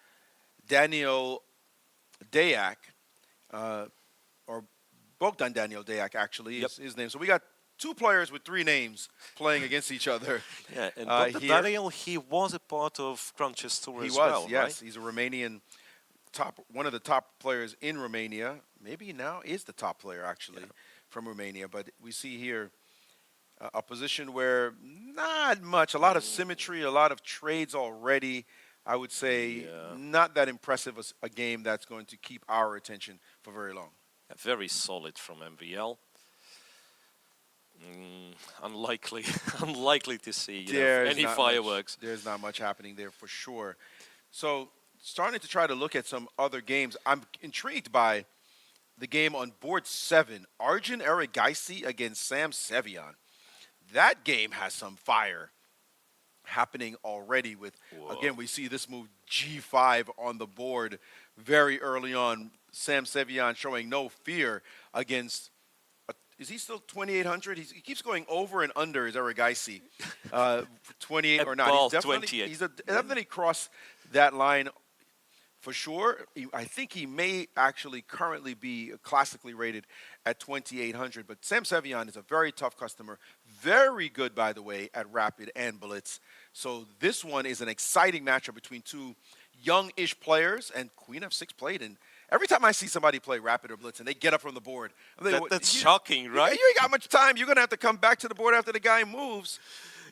Daniel Dayak, or Bogdan Daniel Dayak, actually, is his name. So we got 2 players with 3 names playing against each other. Yeah, and Bogdan Daniel, he was a part of Crunch's tour as well, yes. right? He's a Romanian one of the top players in Romania. Maybe now is the top player, actually, from Romania. But we see here a position where not much, a lot of symmetry, a lot of trades already. I would say not that impressive a game that's going to keep our attention for very long. Very solid from MVL. Unlikely, unlikely to see any fireworks. There's not much happening there for sure. So starting to try to look at some other games. I'm intrigued by the game on board 7, Arjun Erigaisi against Sam Sevian. That game has some fire happening already with, again, we see this move g5 on the board very early on. Sam Sevian showing no fear against, is he still 2,800? He keeps going over and under his Erigaisi. 28 or not. He's definitely crossed that line for sure. I think he may actually currently be classically rated at 2,800. But Sam Sevian is a very tough customer. Very good, by the way, at Rapid and Blitz. So this one is an exciting matchup between 2 young-ish players. And Queen f6 played. And every time I see somebody play Rapid or Blitz and they get up from the board, that's shocking, right? You ain't got much time. You're going to have to come back to the board after the guy moves.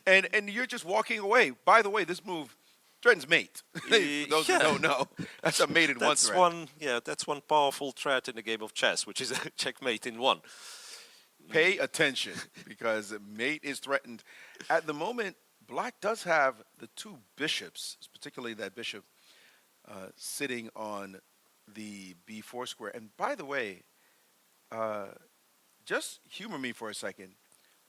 And you're just walking away. By the way, this move threatens mate. Those who don't know, that's a mate in one threat. That's one powerful threat in the game of chess, which is a checkmate in one. Pay attention, because mate is threatened. At the moment, Black does have the 2 bishops, particularly that bishop sitting on the b4 square. And by the way, just humor me for a second.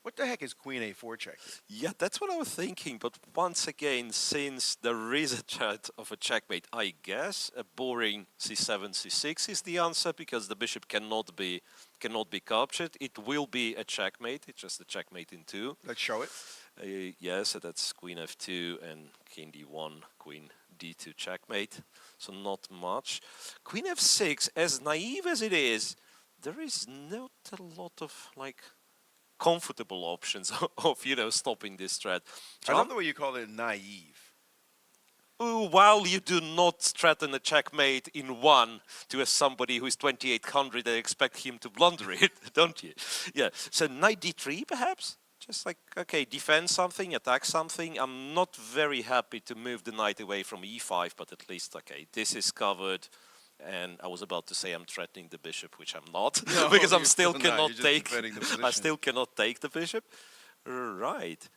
What the heck is Queen a4 check? Yeah, that's what I was thinking. But once again, since there is a threat of a checkmate, I guess a boring c7, c6 is the answer, because the bishop cannot be captured. It will be a checkmate. It's just a checkmate in 2. Let's show it. Yes, so that's queen f2 and king d1, queen d2 checkmate. So not much. Queen f6, as naive as it is, there is not a lot of comfortable options of stopping this threat. I love the way you call it naive. while you do not threaten a checkmate in one to somebody who is 2800 and expect him to blunder it, don't you? Yeah, so knight d3 perhaps? Just like, okay, defend something, attack something. I'm not very happy to move the knight away from e5, but at least, okay, this is covered. And I was about to say I'm threatening the bishop, which I'm not, No, because I still cannot take the bishop. Right.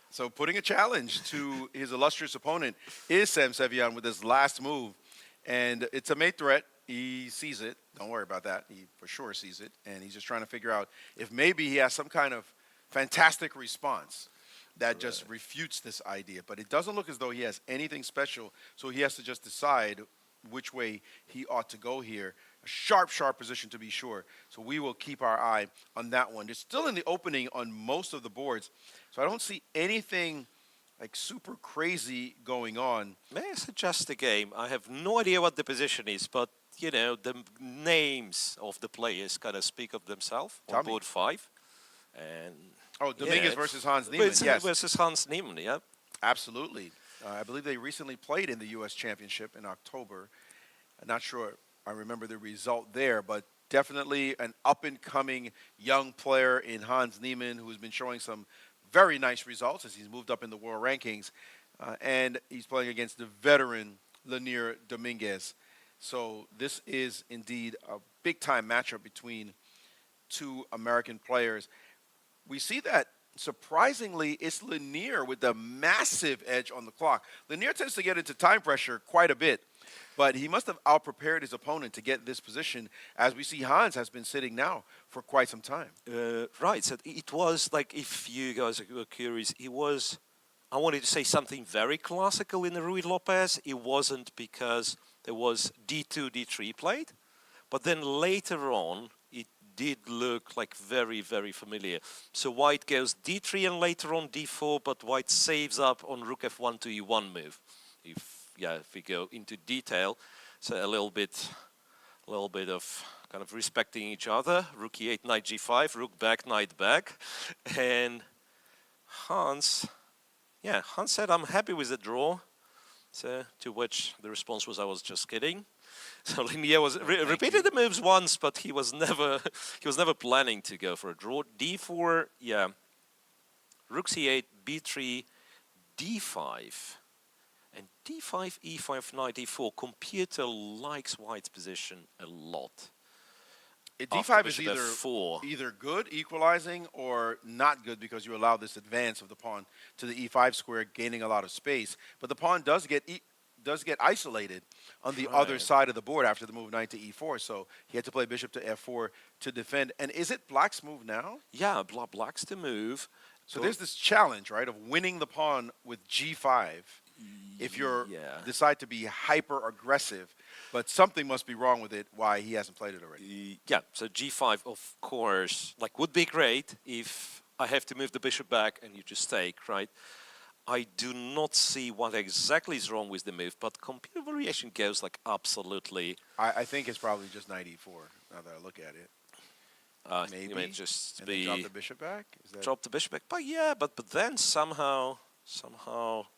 So putting a challenge to his illustrious opponent is Sam Sevian with his last move. And it's a mate threat. He sees it. Don't worry about that. He for sure sees it. And he's just trying to figure out if maybe he has some kind of fantastic response that just refutes this idea. But it doesn't look as though he has anything special. So he has to just decide which way he ought to go here. A sharp, sharp position to be sure. So we will keep our eye on that one. It's still in the opening on most of the boards. So I don't see anything like super crazy going on. May I suggest a game? I have no idea what the position is, but you know, the names of the players kind of speak of themselves on board 5. And Dominguez versus Hans Niemann, yes. Versus Hans Niemann, yeah. Absolutely. I believe they recently played in the U.S. Championship in October. I'm not sure I remember the result there, but definitely an up-and-coming young player in Hans Niemann who's been showing some very nice results as he's moved up in the world rankings. And he's playing against the veteran Lenier Dominguez. So this is indeed a big-time matchup between two American players. We see that, surprisingly, it's Lenier with the massive edge on the clock. Lenier tends to get into time pressure quite a bit, but he must have out-prepared his opponent to get this position, as we see Hans has been sitting now for quite some time. Right, so it was like, if you guys were curious, it was, I wanted to say something very classical in the Ruy Lopez. It wasn't because there was d2, d3 played, but then later on, it did look like very, very familiar. So white goes d3 and later on d4, but white saves up on rook f1 to e1 move. If we go into detail, so a little bit of kind of respecting each other. Rook e8, knight g5, rook back, knight back. And Hans said, I'm happy with the draw. So, to which the response was, I was just kidding. So Lenier was repeated the moves once, but he was never planning to go for a draw. d4, yeah. Rook c8, b3, d5. And d5, e5, knight d4. Computer likes white's position a lot. D5 is either good, equalizing, or not good because you allow this advance of the pawn to the e5 square, gaining a lot of space. But the pawn does get isolated on the other side of the board after the move knight to e4. So he had to play bishop to f4 to defend. And is it black's move now? Yeah, black's the move. So there's this challenge, right, of winning the pawn with g5 if you decide to be hyper aggressive. But something must be wrong with it, why he hasn't played it already. Yeah, so g5, of course, like would be great if I have to move the bishop back and you just take, right? I do not see what exactly is wrong with the move, but computer variation goes like absolutely. I think it's probably just knight e4, now that I look at it. Maybe. You may just and then drop the biship back? Drop the bishop back, but yeah, but then somehow,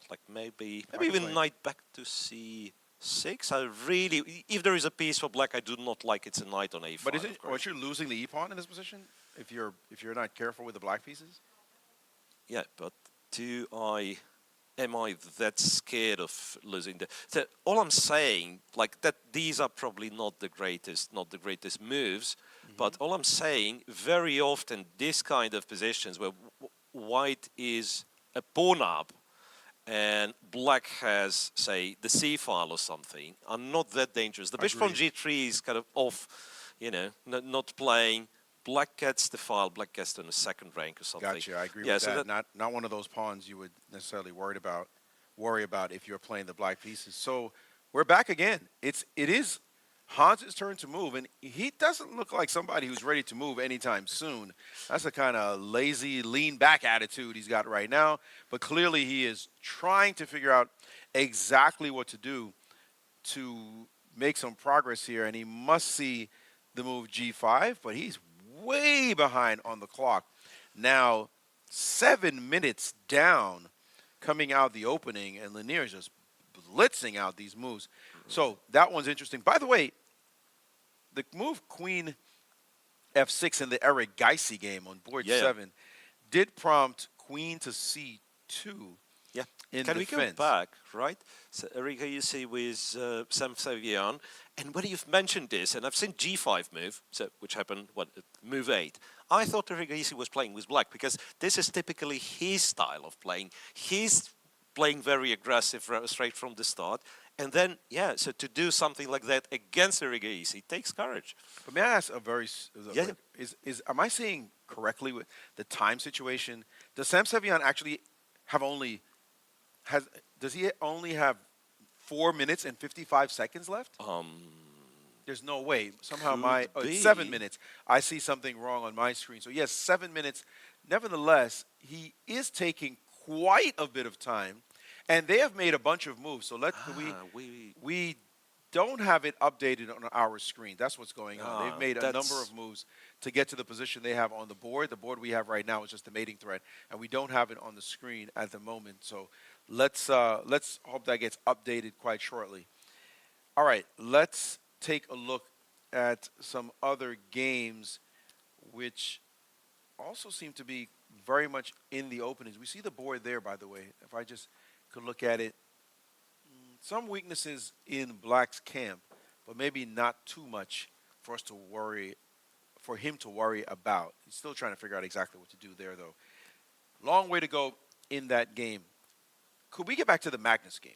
like maybe even knight back to c6. I really, if there is a piece for black, I do not like it's a knight on a5. But aren't you losing the e-pawn in this position if you're not careful with the black pieces? Yeah, but am I that scared of losing the? So all I'm saying, like that, these are probably not the greatest moves. But all I'm saying, very often this kind of positions where white is a pawn up and black has, say, the c file or something, are not that dangerous. The bishop on g3 is kind of off, you know, not playing. Black gets the file, black gets to the second rank or something. Gotcha, I agree with that. Not one of those pawns you would necessarily worry about if you're playing the black pieces. So we're back again. It is Hans' turn to move, and he doesn't look like somebody who's ready to move anytime soon. That's the kind of lazy, lean-back attitude he's got right now. But clearly he is trying to figure out exactly what to do to make some progress here, and he must see the move g5, but he's way behind on the clock. Now, 7 minutes down coming out the opening, and Lenier is just blitzing out these moves. So that one's interesting. By the way, the move Queen F6 in the Erigisi game on board 7 did prompt Queen to C2. Yeah. In Can defense. we go back, right? So Erigisi with Fabiano, and when you've mentioned this, and I've seen G5 move, so which happened, move 8. I thought Erigisi was playing with black because this is typically his style of playing. He's playing very aggressive straight from the start. And then, so to do something like that against Erigisi takes courage. But may I ask am I seeing correctly with the time situation? Does Samsevian actually have does he only have 4 minutes and 55 seconds left? There's no way. Somehow it's 7 minutes. I see something wrong on my screen. So yes, 7 minutes. Nevertheless, he is taking quite a bit of time. And they have made a bunch of moves. So we don't have it updated on our screen. That's what's going on. They've made a number of moves to get to the position they have on the board. The board we have right now is just the mating thread, and we don't have it on the screen at the moment. So let's hope that gets updated quite shortly. All right, let's take a look at some other games which also seem to be very much in the openings. We see the board there, by the way. If I just could look at it. Some weaknesses in Black's camp, but maybe not too much for him to worry about. He's still trying to figure out exactly what to do there, though. Long way to go in that game. Could we get back to the Magnus game?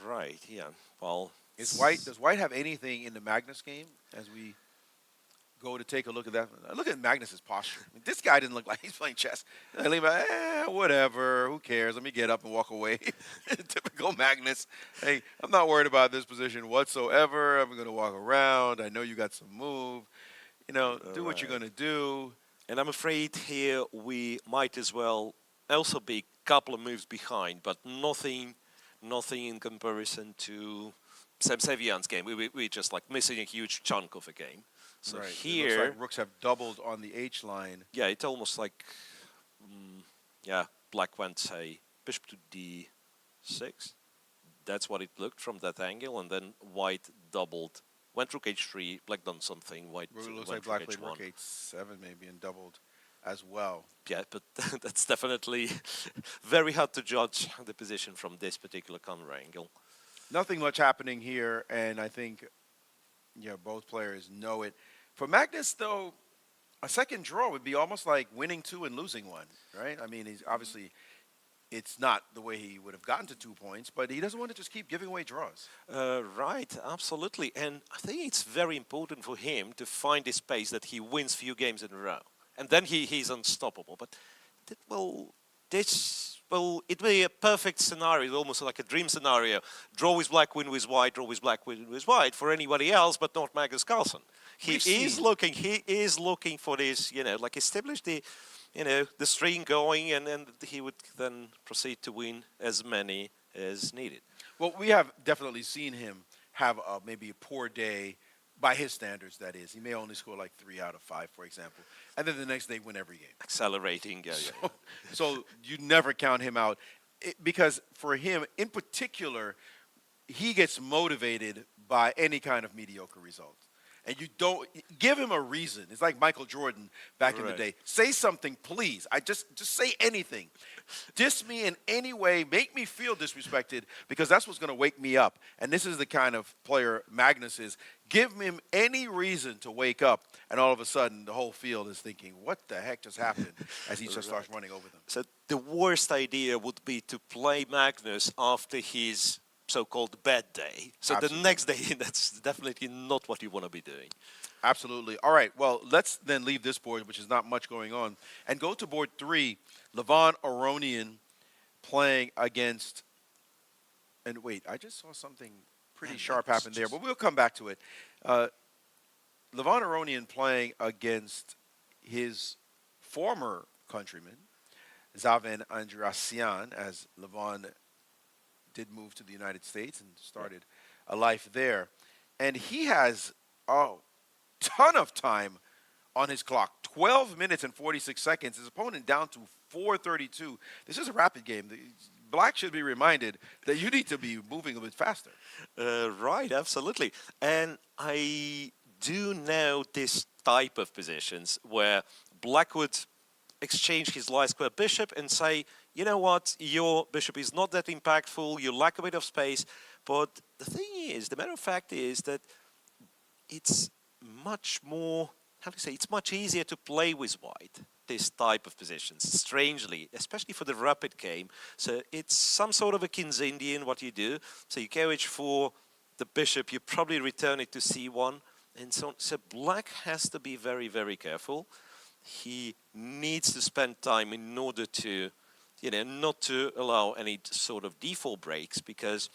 Right, yeah. Well, does White have anything in the Magnus game as we go to take a look at that? Look at Magnus's posture. I mean, this guy didn't look like he's playing chess. Whatever, who cares? Let me get up and walk away. Typical Magnus. Hey, I'm not worried about this position whatsoever. I'm going to walk around. I know you got some move. Do what you're going to do. And I'm afraid here we might as well also be a couple of moves behind, but nothing in comparison to Samsevian's game. We're just like missing a huge chunk of a game. So right. Here, it looks like rooks have doubled on the H line. Yeah, it's almost like, Black went, say, bishop to D6. That's what it looked from that angle, and then White doubled. Went rook H3, Black done something, White looks went like Black played H1. rook H7 maybe and doubled as well. Yeah, but that's definitely very hard to judge the position from this particular camera angle. Nothing much happening here, and I think both players know it. For Magnus, though, a second draw would be almost like winning 2 and losing 1, right? I mean, it's not the way he would have gotten to 2 points, but he doesn't want to just keep giving away draws. Right, absolutely. And I think it's very important for him to find this pace that he wins few games in a row. And then he's unstoppable. But it will be a perfect scenario, almost like a dream scenario. Draw with Black, win with White, draw with Black, win with White for anybody else, but not Magnus Carlsen. He is looking for this, like establish the string going, and he would then proceed to win as many as needed. Well, we have definitely seen him have maybe a poor day by his standards, that is. He may only score like 3 out of 5, for example. And then the next day win every game. Accelerating, So you never count him out. Because for him, in particular, he gets motivated by any kind of mediocre result. And you don't give him a reason. It's like Michael Jordan back in the day. Say something, please. Just say anything. Diss me in any way. Make me feel disrespected, because that's what's going to wake me up. And this is the kind of player Magnus is. Give him any reason to wake up, and all of a sudden the whole field is thinking, what the heck just happened, as he just starts running over them. So the worst idea would be to play Magnus after his so-called bad day. So Absolutely. The next day, that's definitely not what you want to be doing. Absolutely. All right, well, let's then leave this board, which is not much going on, and go to board 3. Levon Aronian playing against, and wait, I just saw something pretty sharp happen there, but we'll come back to it. Levon Aronian playing against his former countryman, Zaven Andrasian, as Levon did move to the United States and started a life there. And he has a ton of time on his clock, 12 minutes and 46 seconds. His opponent down to 4:32. This is a rapid game. Black should be reminded that you need to be moving a bit faster. Right, absolutely. And I do know this type of positions where Black would exchange his light square bishop and say, you know what, your bishop is not that impactful, you lack a bit of space. But the thing is, the matter of fact is that it's much more, how do you say, it's much easier to play with white, this type of positions, strangely, especially for the rapid game. So it's some sort of a King's Indian, what you do. So you go h4, the bishop, you probably return it to c1, and so on. So Black has to be very, very careful. He needs to spend time in order to, you know, not to allow any sort of default breaks, because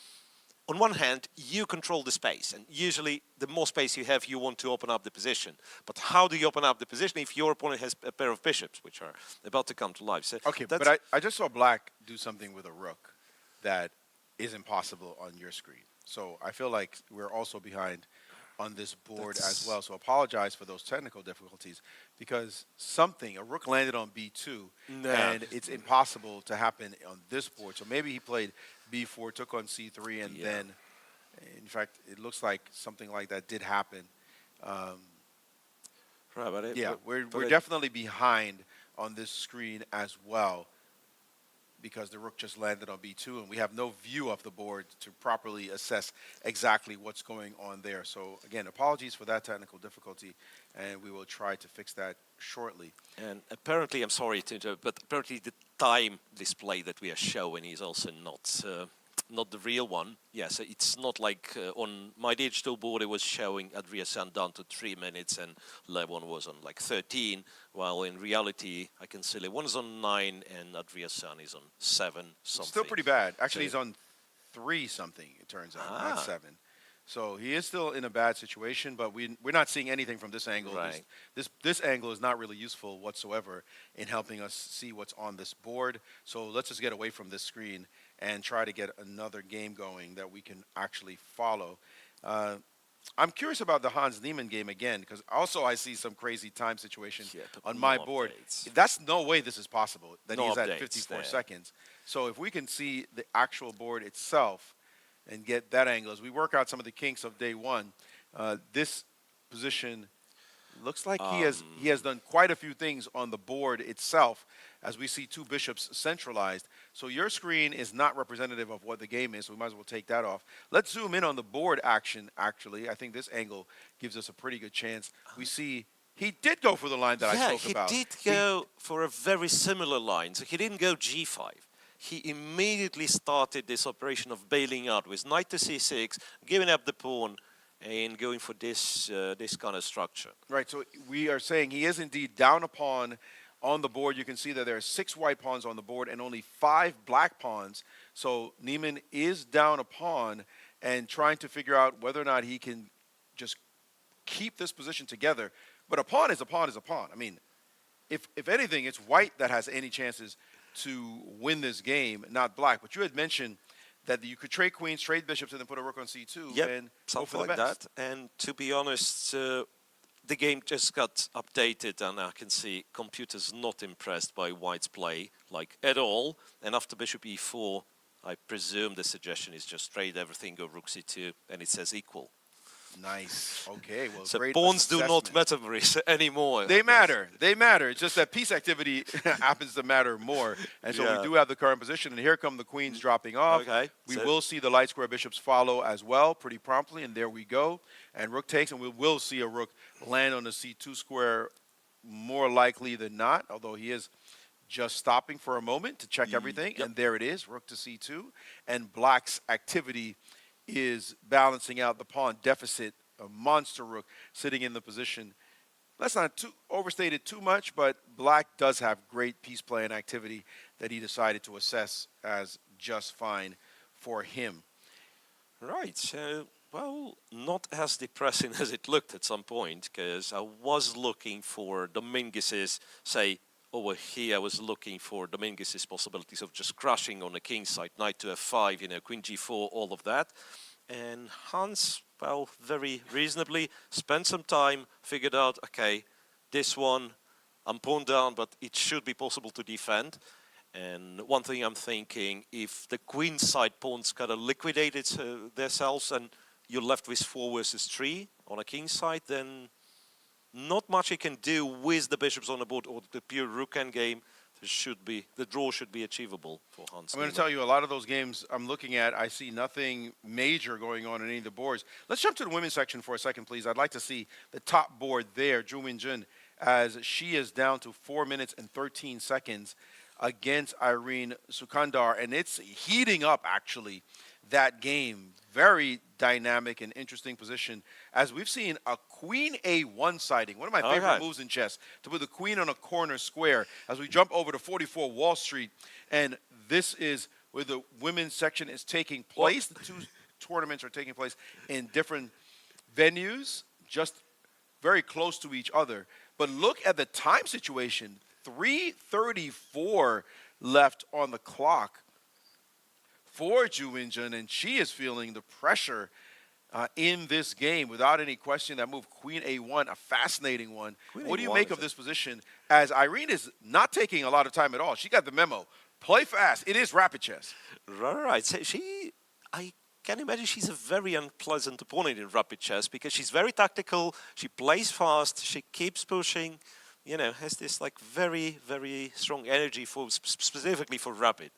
on one hand, you control the space, and usually the more space you have, you want to open up the position. But how do you open up the position if your opponent has a pair of bishops, which are about to come to life? So okay, but I just saw Black do something with a rook that is impossible on your screen. So I feel like we're also behind on this board as well. So apologize for those technical difficulties, because a rook landed on b2, and it's impossible to happen on this board. So maybe he played b4, took on c3, and then, in fact, it looks like something like that did happen. We're definitely behind on this screen as well, because the rook just landed on b2, and we have no view of the board to properly assess exactly what's going on there. So again, apologies for that technical difficulty, and we will try to fix that shortly. And apparently, I'm sorry to interrupt, but apparently the time display that we are showing is also not the real one. Yeah, so it's not like on my digital board it was showing Adriasan down to 3 minutes and Levon was on like 13, while in reality I can see Levon is on 9 and Adriasan is on 7 something. Still pretty bad. Actually, he's on 3 something, it turns out, not 7. So he is still in a bad situation, but we're not seeing anything from this angle. Right. This angle is not really useful whatsoever in helping us see what's on this board. So let's just get away from this screen and try to get another game going that we can actually follow. I'm curious about the Hans Niemann game again, because also I see some crazy time situation on my board. That's no way this is possible, that he's at 54 seconds. So if we can see the actual board itself and get that angle, as we work out some of the kinks of day one, this position looks like he has done quite a few things on the board itself, as we see 2 bishops centralized. So your screen is not representative of what the game is, so we might as well take that off. Let's zoom in on the board action, actually. I think this angle gives us a pretty good chance. We see he did go for the line that I spoke about. Yeah, he did go for a very similar line. So he didn't go g5. He immediately started this operation of bailing out with knight to c6, giving up the pawn, and going for this this kind of structure. Right, so we are saying he is indeed down a pawn on the board. You can see that there are 6 white pawns on the board and only 5 black pawns. So Niemann is down a pawn and trying to figure out whether or not he can just keep this position together. But a pawn is a pawn is a pawn. I mean, if anything, it's white that has any chances to win this game, not black. But you had mentioned that you could trade queens, trade bishops, and then put a rook on c2 and go for the like best. that. And to be honest, the game just got updated, and I can see computers not impressed by white's play, like at all. And after bishop e4, I presume the suggestion is just trade everything, go rook c2, and it says equal. Nice. Okay. Well, so great pawns do not assessment. matter, Maurice, anymore. They matter. They matter. It's just that piece activity happens to matter more. And so we do have the current position. And here come the queens dropping off. Okay. We will see the light square bishops follow as well pretty promptly. And there we go. And rook takes. And we will see a rook land on the c2 square more likely than not, although he is just stopping for a moment to check everything. And there it is, rook to c2. And black's activity is balancing out the pawn deficit, a monster rook sitting in the position. Let's not overstate it too much, but black does have great piece play and activity that he decided to assess as just fine for him. Right, so, well, not as depressing as it looked at some point, because I was looking for Dominguez's, say, over here I was looking for Dominguez's possibilities of just crushing on the king side, knight to f5, you know, queen g4, all of that. And Hans, well, very reasonably spent some time, figured out, okay, this one, I'm pawned down, but it should be possible to defend. And one thing I'm thinking, if the queen side pawns kind of liquidated themselves and you're left with 4 versus 3 on a king side, then not much you can do with the bishops on the board or the pure rook endgame. The draw should be achievable for Hans. I'm going to tell you, a lot of those games I'm looking at, I see nothing major going on in any of the boards. Let's jump to the women's section for a second, please. I'd like to see the top board there, Wenjun, as she is down to 4 minutes and 13 seconds against Irene Sukandar. And it's heating up, actually, that game. Very dynamic and interesting position, as we've seen a queen A1 sighting. One of my favorite moves in chess, to put the queen on a corner square as we jump over to 44 Wall Street. And this is where the women's section is taking place. The 2 tournaments are taking place in different venues, just very close to each other. But look at the time situation. 3:34 left on the clock for Wenjun, and she is feeling the pressure in this game without any question. That move, Queen A1, a fascinating one. What do you make of this position, as Irene is not taking a lot of time at all? She got the memo. Play fast. It is rapid chess. Right. So I can imagine she's a very unpleasant opponent in rapid chess because she's very tactical. She plays fast. She keeps pushing. You know, has this like very, very strong energy for specifically for rapid.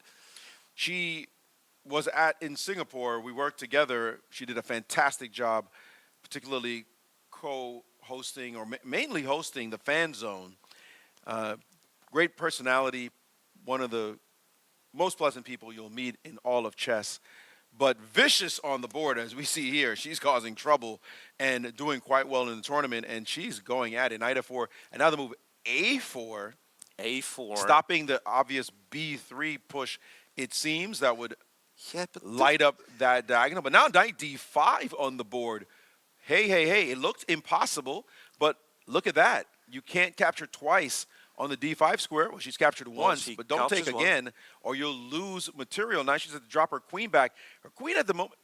She was in Singapore. We worked together. She did a fantastic job, particularly co-hosting or mainly hosting the Fan Zone. Great personality, one of the most pleasant people you'll meet in all of chess, but vicious on the board, as we see here. She's causing trouble and doing quite well in the tournament, and she's going at it. Knight f4, and now the move a4. A4. Stopping the obvious b3 push, it seems, that would light up that diagonal. But now knight d5 on the board. Hey, it looked impossible, but look at that. You can't capture twice on the d5 square. Well, she's captured once, but don't take again, or you'll lose material. Now she's had to drop her queen back. Her queen at the moment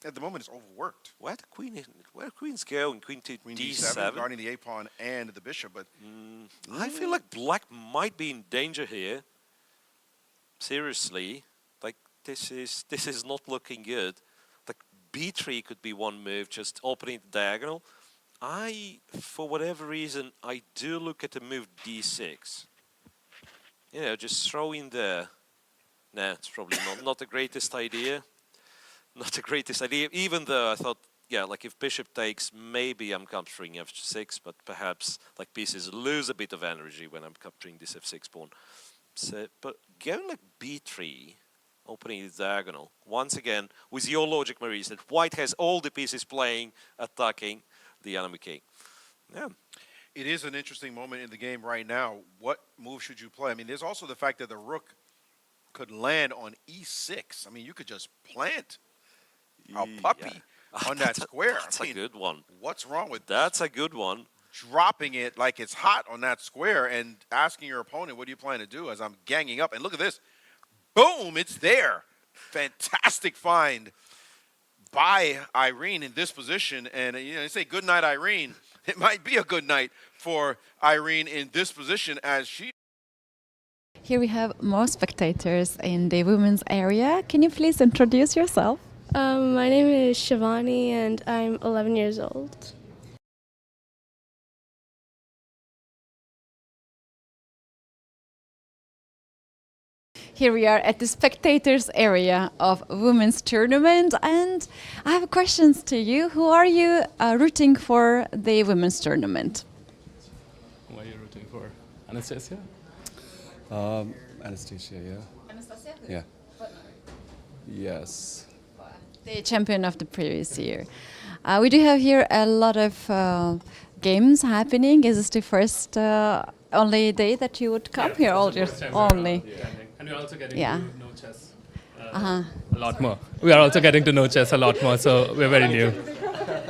is overworked. Where queens go in queen to d7, guarding the a-pawn and the bishop. But I feel like black might be in danger here. Seriously, like this is not looking good. Like b3 could be one move, just opening the diagonal. For whatever reason, I do look at the move d6. You know, just throw in there. Nah, it's probably not the greatest idea. Not the greatest idea, even though I thought, yeah, like if bishop takes, maybe I'm capturing f6, but perhaps like pieces lose a bit of energy when I'm capturing this f6 pawn. So, but going like b3, opening the diagonal, once again, with your logic, Maurice, that white has all the pieces playing, attacking the enemy king. Yeah. It is an interesting moment in the game right now. What move should you play? I mean, there's also the fact that the rook could land on e6. I mean, you could just plant a puppy on that square. That's a good one. What's wrong with That's a good one. Dropping it like it's hot on that square and asking your opponent, what do you plan to do, as I'm ganging up? And look at this. Boom, it's there. Fantastic find by Irene in this position. And, you know, they say good night, Irene. It might be a good night for Irene in this position, as she... Here we have more spectators in the women's area. Can you please introduce yourself? My name is Shivani and I'm 11 years old. Here we are at the spectators area of women's tournament, and I have questions to you. Who are you rooting for the women's tournament? Who are you rooting for? Anastasia? Anastasia, yeah. Anastasia? Yeah. Yes. The champion of the previous year. We do have here a lot of games happening. Is this the first only day that you would come here? Only. Yeah. And we're also getting to know chess a lot more. We are also getting to know chess a lot more, so we're very new.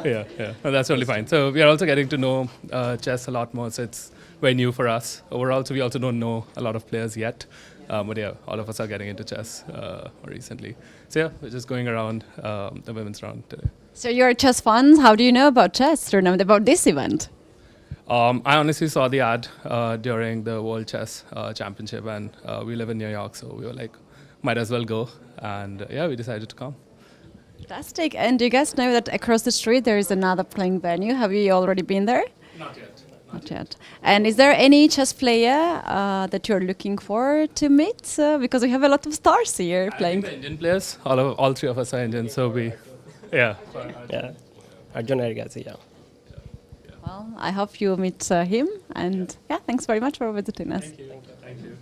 Yeah. No, that's totally fine. So we are also getting to know chess a lot more, so it's very new for us. Overall, so we also don't know a lot of players yet. But yeah, all of us are getting into chess more recently. So yeah, we're just going around the women's round today. So you're a chess fan. How do you know about chess tournament, about this event? I honestly saw the ad during the World Chess Championship, and we live in New York, so we were like, might as well go. And yeah, we decided to come. Fantastic. And do you guys know that across the street there is another playing venue? Have you already been there? Not yet. Not yet. And is there any chess player that you're looking for to meet? Because we have a lot of stars here playing. The Indian players, all three of us are Indian, so we, yeah. Yeah, Arjun Ergazi, yeah. Well, I hope you meet him. And yeah, thanks very much for visiting us. Thank you. Thank you.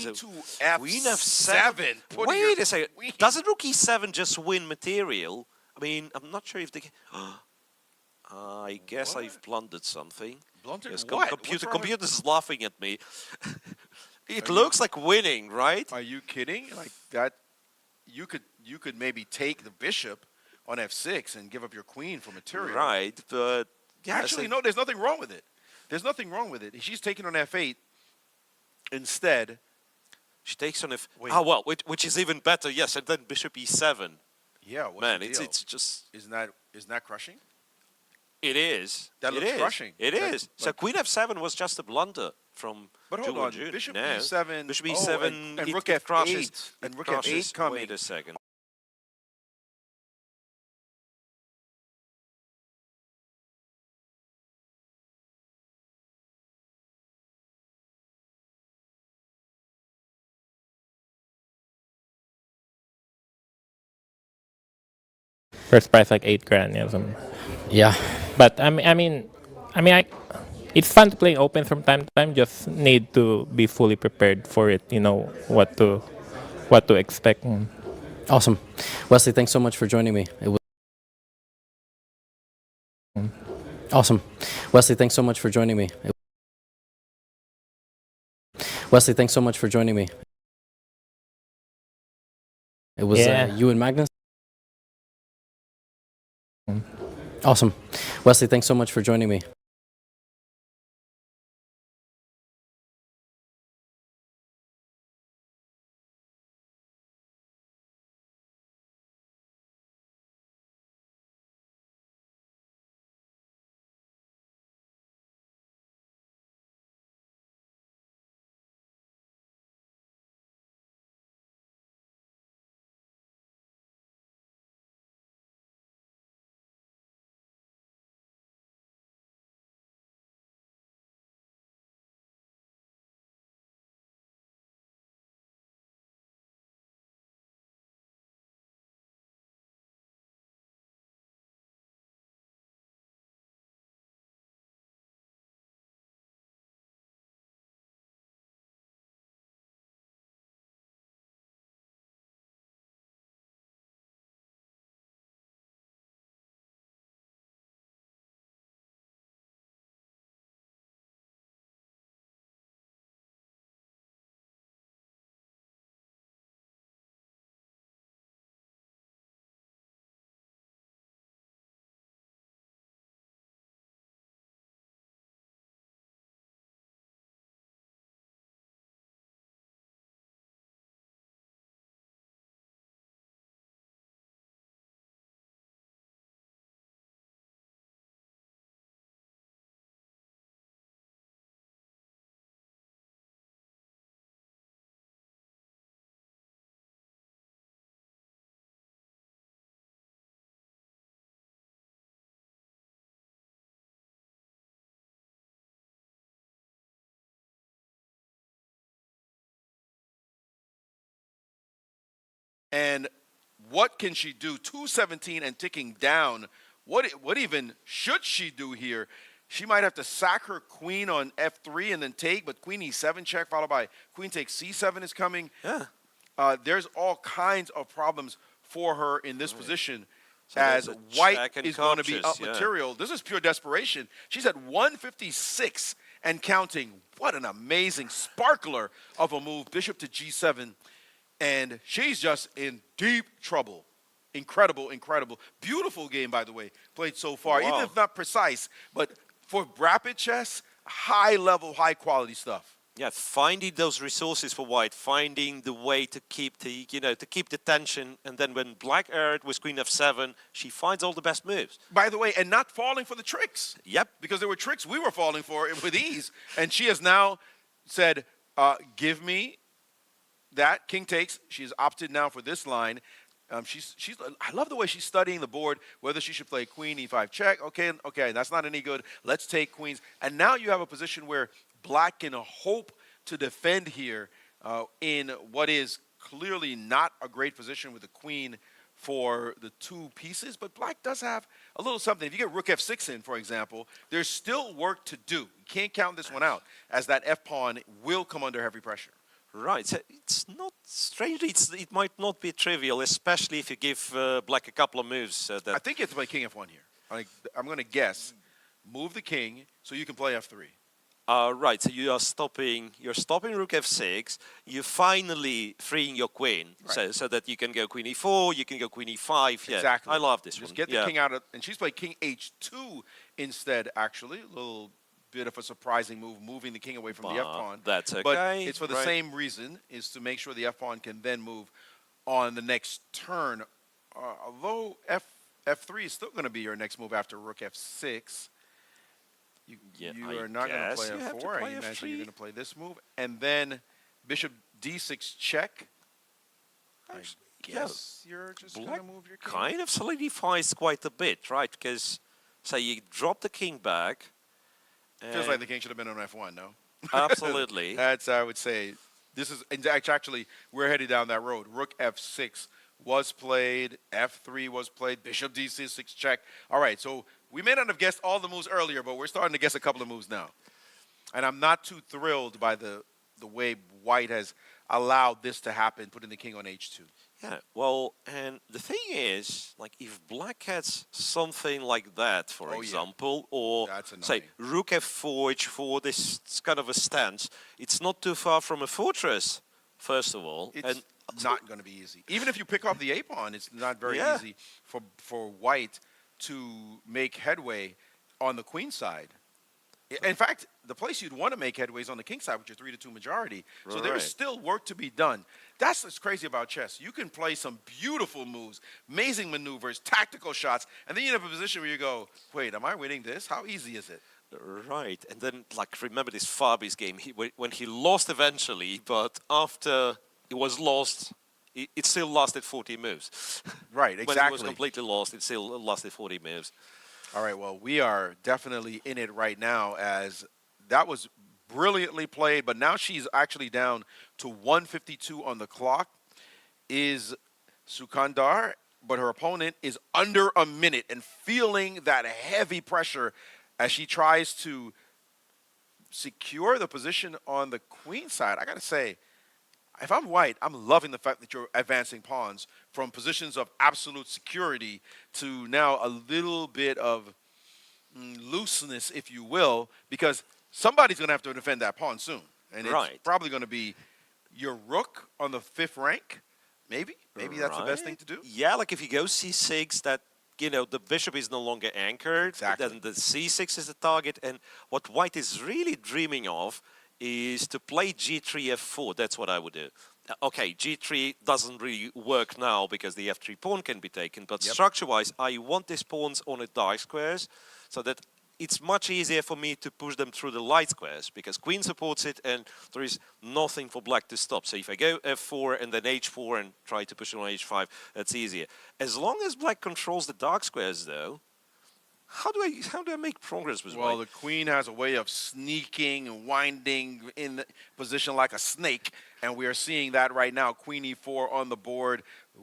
Queen F7. Wait a second. Doesn't Rook E7 just win material? I mean, I'm not sure if they. I guess I've blundered something. Blundered yes, what? Computer's laughing at me. It looks like winning, right? Are you kidding? Like that, you could maybe take the bishop on F6 and give up your queen for material. Right, but yeah, actually, no. There's nothing wrong with it. There's nothing wrong with it. She's taking on F8 instead. She takes on well, which is even better. Yes, and then bishop E7. Yeah, what's man, the deal? it's just isn't that crushing? It is. That looks crushing. It is. So Queen F7 was just a blunder from. But hold on, Bishop E7, Bishop E7, and Rook F8, F8, and Rook F8 coming. Wait a second. First prize like 8 grand, yeah. Yeah, but I mean, it's fun to play open from time to time. Just need to be fully prepared for it. You know what to expect. Awesome, Wesley. Thanks so much for joining me. It was awesome, Wesley. Thanks so much for joining me. Wesley, thanks so much for joining me. It was you and Magnus. Awesome. Wesley, thanks so much for joining me. And what can she do? 217 and ticking down. What even should she do here? She might have to sack her queen on f3 and then take, but queen e7 check followed by queen takes c7 is coming. Yeah. There's all kinds of problems for her in this position, So as there's a white check and is going to be conscious, up material. This is pure desperation. She's at 156 and counting. What an amazing sparkler of a move. Bishop to g7. And she's just in deep trouble. Incredible, incredible. Beautiful game, by the way, played so far. Wow. Even if not precise, but for rapid chess, high level, high quality stuff. Yeah, finding those resources for white, finding the way to keep the, to keep the tension, and then when black erred with queen f7, she finds all the best moves. By the way, and not falling for the tricks. Yep. Because there were tricks we were falling for with ease. And she has now said, give me that. King takes. She's opted now for this line. I love the way she's studying the board, whether she should play queen, e5 check. Okay, that's not any good. Let's take queens. And now you have a position where black can hope to defend here in what is clearly not a great position with the queen for the two pieces. But black does have a little something. If you get rook f6 in, for example, there's still work to do. You can't count this one out, as that f-pawn will come under heavy pressure. Right, so it's not strangely, it might not be trivial, especially if you give black a couple of moves. I think you have to play king f1 here. I'm going to guess, move the king so you can play f3. Right, so you're stopping rook f6, you're finally freeing your queen, right. so that you can go queen e4, you can go queen e5. Yeah, Exactly. I love this Just one. get the king out of, and she's played king h2 instead, actually. A little bit of a surprising move, moving the king away from the f-pawn. That's okay. But it's for the same reason, is to make sure the f-pawn can then move on the next turn. Although f3 is still going to be your next move after rook f6. You are not going to play f4. I imagine you're going to play this move. And then bishop d6 check. I guess you're just going to move your king. Kind of solidifies quite a bit, right? Because, say, you drop the king back. Feels like the king should have been on f1, no? Absolutely. That's, I would say, this is, actually, we're headed down that road. Rook f6 was played, f3 was played, bishop d6 check. All right, so we may not have guessed all the moves earlier, but we're starting to guess a couple of moves now. And I'm not too thrilled by the way white has allowed this to happen, putting the king on h2. Yeah, well, and the thing is, like, if black has something like that, for example, or, say, rook f4, h4, this kind of a stance, it's not too far from a fortress, first of all. It's not going to be easy. Even if you pick off the a-pawn, it's not very easy for white to make headway on the queen side. In fact, the place you'd want to make headway is on the king side with your 3-2 majority. So there's still work to be done. That's what's crazy about chess. You can play some beautiful moves, amazing maneuvers, tactical shots, and then you have a position where you go, wait, am I winning this? How easy is it? Right, and then, like, remember this Fabi's game, when he lost eventually, but after it was lost, it still lasted 40 moves. Right, exactly. When it was completely lost, it still lasted 40 moves. All right, well, we are definitely in it right now, as that was brilliantly played, but now she's actually down to 152 on the clock, is Sukandar, but her opponent is under a minute and feeling that heavy pressure as she tries to secure the position on the queen side. I got to say, if I'm white, I'm loving the fact that you're advancing pawns from positions of absolute security to now a little bit of looseness, if you will, because somebody's going to have to defend that pawn soon. And it's probably going to be your rook on the 5th rank, maybe. Maybe that's the best thing to do. Yeah, like if you go c6, that, the bishop is no longer anchored. Exactly. Then the c6 is the target. And what white is really dreaming of is to play g3, f4. That's what I would do. Okay, g3 doesn't really work now because the f3 pawn can be taken, but structure-wise, I want these pawns on the dark squares so that it's much easier for me to push them through the light squares because queen supports it and there is nothing for black to stop. So if I go f4 and then h4 and try to push it on h5, that's easier. As long as black controls the dark squares, though, how do I make progress with white? Well, the queen has a way of sneaking and winding in the position like a snake, and we are seeing that right now. Queen e4 on the board.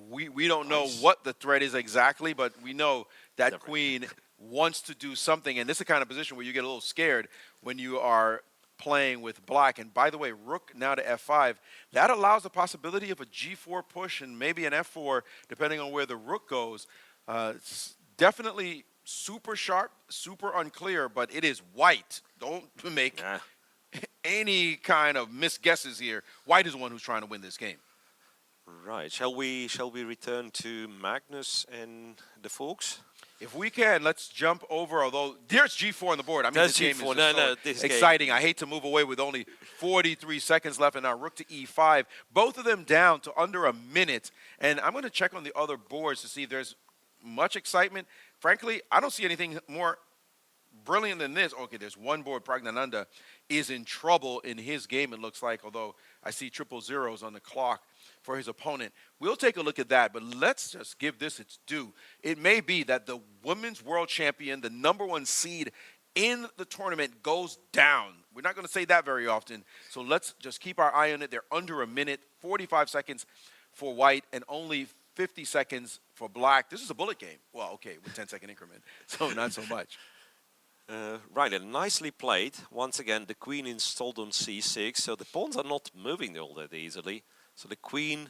we don't know what the threat is exactly, but we know that queen wants to do something. And this is the kind of position where you get a little scared when you are playing with black. And by the way, rook now to f5. That allows the possibility of a g4 push and maybe an f4, depending on where the rook goes. It's definitely super sharp, super unclear, but it is white. Don't make any kind of misguesses here. White is the one who's trying to win this game. Right. Shall we return to Magnus and the folks? If we can, let's jump over, although there's G4 on the board. I mean, There's this game G4. is just this so exciting. I hate to move away with only 43 seconds left, and now rook to E5. Both of them down to under a minute. And I'm going to check on the other boards to see if there's much excitement. Frankly, I don't see anything more brilliant than this. Okay, there's one board. Pragnananda is in trouble in his game, it looks like, although I see triple zeros on the clock for his opponent. We'll take a look at that, but let's just give this its due. It may be that the women's world champion, the #1 seed in the tournament, goes down. We're not going to say that very often, so let's just keep our eye on it. They're under a minute, 45 seconds for white, and only 50 seconds for black. This is a bullet game. Well, okay, with 10-second increment, so not so much. Right, and nicely played. Once again, the queen installed on c6, so the pawns are not moving all that easily. So the queen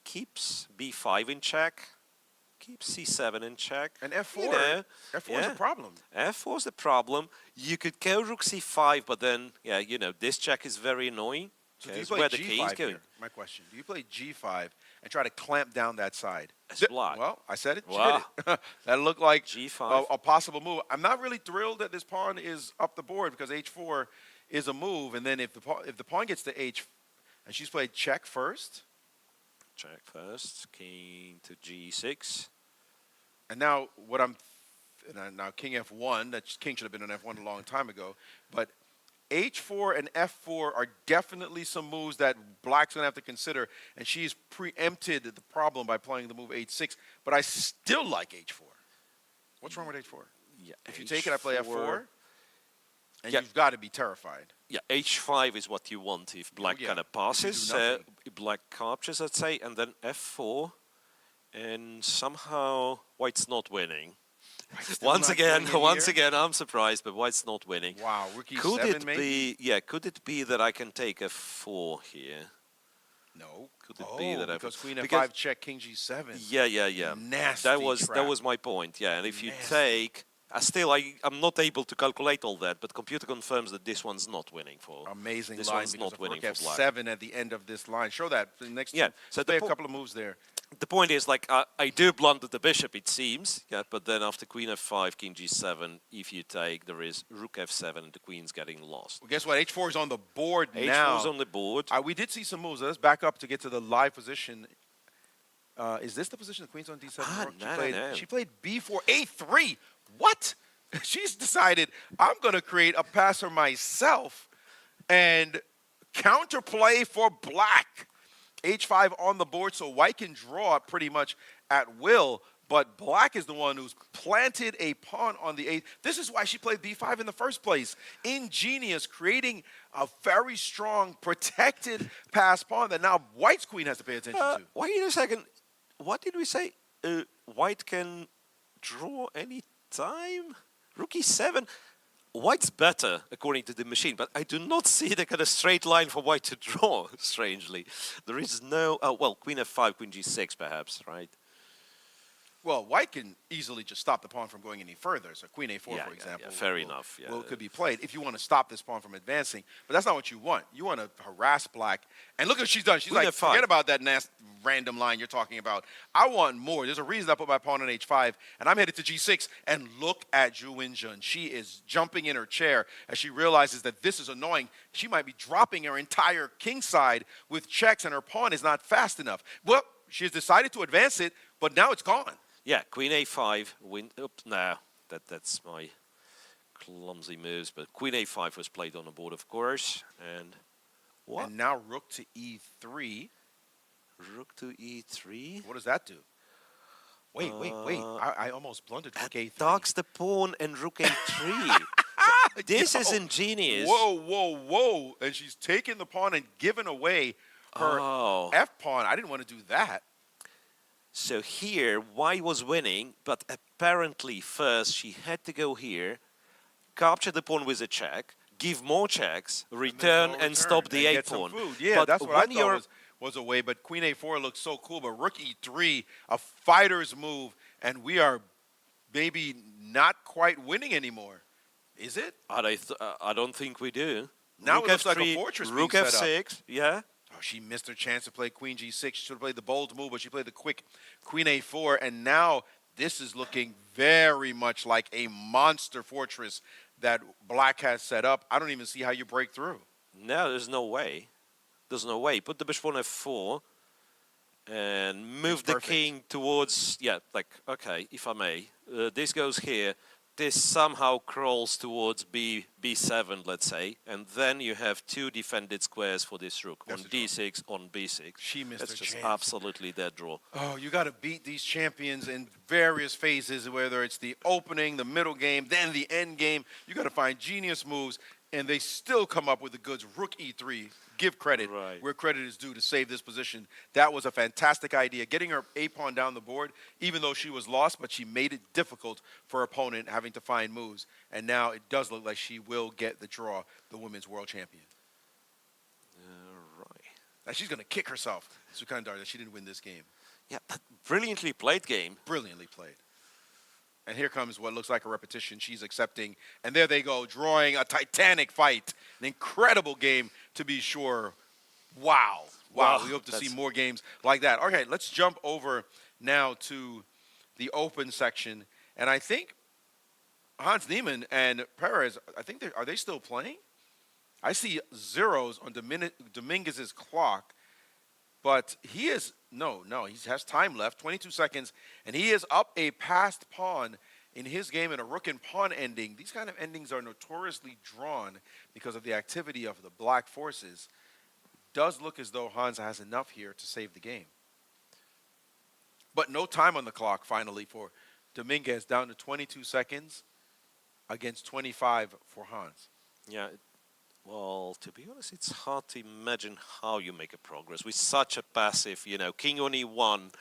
keeps b5 in check, keeps c7 in check. And f4, you know, f4 is a problem. f4 is the problem. You could go rook c5, but then, yeah, you know, this check is very annoying. So do you play g5 here? My question, do you play g5 and try to clamp down that side? As block. Well, I said it. Wow. She did it. That looked like G5. a possible move. I'm not really thrilled that this pawn is up the board because h4 is a move, and then if the pawn gets to h, and she's played check first. Check first, king to g6. And now now king f1. That king should have been on f1 a long time ago, but h4 and f4 are definitely some moves that black's going to have to consider, and she's preempted the problem by playing the move h6, but I still like h4. What's wrong with h4? Yeah, if you take it, I play f4, and yeah. you've got to be terrified. Yeah, h5 is what you want if black kind of passes. Black captures, let's say, and then f4, and somehow white's not winning. Once again, I'm surprised, but white's not winning. Wow, rookie could 7 it maybe? be? Yeah, could it be that I can take f4 here? No. Could it be that because queen f5 check, king g7. Yeah. Nasty that trap. was my point. Yeah, and if you take, I'm not able to calculate all that, but computer confirms that this one's not winning for. Amazing this line one's because not winning rook for black. f7 at the end of this line. Show that the next. Yeah, so they have a couple of moves there. The point is, like, I do blunder the bishop, it seems, yeah, but then after queen f5, king g7, if you take, there is rook f7, and the queen's getting lost. Well, guess what? h4 is on the board now. h4 is on the board. We did see some moves. Let's back up to get to the live position. Is this the position? The queen's on d7. She played b4, a3. What? She's decided, I'm going to create a passer myself and counterplay for black. h5 on the board, so white can draw pretty much at will, but black is the one who's planted a pawn on the 8th. This is why she played b5 in the first place. Ingenious, creating a very strong, protected pass pawn that now white's queen has to pay attention to. Wait a second. What did we say? White can draw any time? Rook e7? White's better, according to the machine, but I do not see the kind of straight line for white to draw, strangely. There is no... Oh, well, queen f5, queen g6, perhaps, right? Well, white can easily just stop the pawn from going any further. So queen a4, for example. Yeah, fair enough. Yeah. Well, it could be played if you want to stop this pawn from advancing. But that's not what you want. You want to harass black. And look what she's done. She's queen like, f5. forget about that nasty random line you're talking about. I want more. There's a reason I put my pawn on h5, and I'm headed to g6. And look at Wenjun. She is jumping in her chair as she realizes that this is annoying. She might be dropping her entire king side with checks, and her pawn is not fast enough. Well, she has decided to advance it, but now it's gone. Yeah, queen a5, oops, no, that's my clumsy moves, but queen a5 was played on the board, of course, and what? And now rook to e3. Rook to e3? What does that do? Wait. I almost blundered rook a3. Dogs the pawn and rook a3. This is ingenious. Whoa. And she's taken the pawn and given away her f-pawn. I didn't want to do that. So here, White was winning, but apparently first she had to go here, capture the pawn with a check, give more checks, return and stop the and get some a-pawn. food. Yeah, But that's what I when thought you're was a way. But Queen A4 looks so cool. But Rook E3, a fighter's move, and we are maybe not quite winning anymore. Is it? I don't think we do. Now Rook it looks like a F3, fortress Rook being set F6, yeah. Oh, she missed her chance to play Queen G6. She should have played the bold move, but she played the quick Queen A4. And now this is looking very much like a monster fortress that Black has set up. I don't even see how you break through. No, there's no way. There's no way. Put the bishop on F4 and move the king towards, yeah, like, okay, if I may. This goes here. This somehow crawls towards B7, let's say, and then you have two defended squares for this rook, on D6, on B6. She missed That's her just chance. absolutely dead draw. Oh, you got to beat these champions in various phases, whether it's the opening, the middle game, then the end game. You got to find genius moves, and they still come up with the goods. Rook E3, give credit where credit is due to save this position. That was a fantastic idea. Getting her a-pawn down the board, even though she was lost, but she made it difficult for her opponent having to find moves. And now it does look like she will get the draw, the women's world champion. And she's going to kick herself, Sukandar, that she didn't win this game. Yeah, but brilliantly played game. Brilliantly played. And here comes what looks like a repetition. She's accepting. And there they go, drawing a titanic fight. An incredible game, to be sure. Wow. Wow. We hope to see more games like that. Okay, let's jump over now to the open section. And I think Hans Niemann and Perez, I think are they still playing? I see zeros on Dominguez's clock. But he is, no, he has time left, 22 seconds, and he is up a passed pawn in his game in a rook and pawn ending. These kind of endings are notoriously drawn because of the activity of the black forces. Does look as though Hans has enough here to save the game. But no time on the clock, finally, for Dominguez, down to 22 seconds against 25 for Hans. Yeah, well, to be honest, it's hard to imagine how you make a progress with such a passive, king on E1,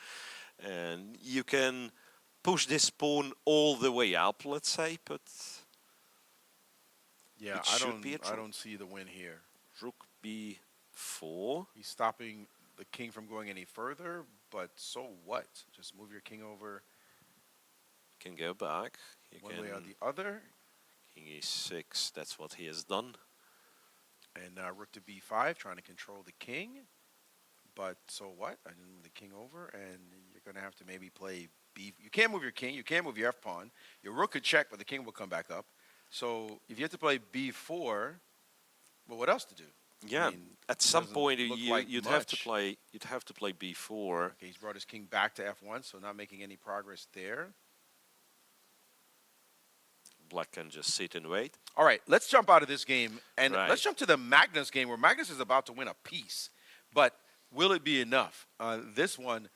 and you can push this pawn all the way up, let's say, but yeah, I don't see the win here. Rook B4. He's stopping the king from going any further, but so what? Just move your king over. Can go back. One way or the other. King E6, that's what he has done. And rook to b5, trying to control the king. But so what? I didn't move the king over, and you're going to have to maybe play b. You can't move your king. You can't move your f-pawn. Your rook could check, but the king will come back up. So if you have to play b4, well, what else to do? Yeah, at some point you'd have to play b4. Okay, he's brought his king back to f1, so not making any progress there. Black can just sit and wait. All right, let's jump out of this game, and let's jump to the Magnus game, where Magnus is about to win a piece. But will it be enough? This one,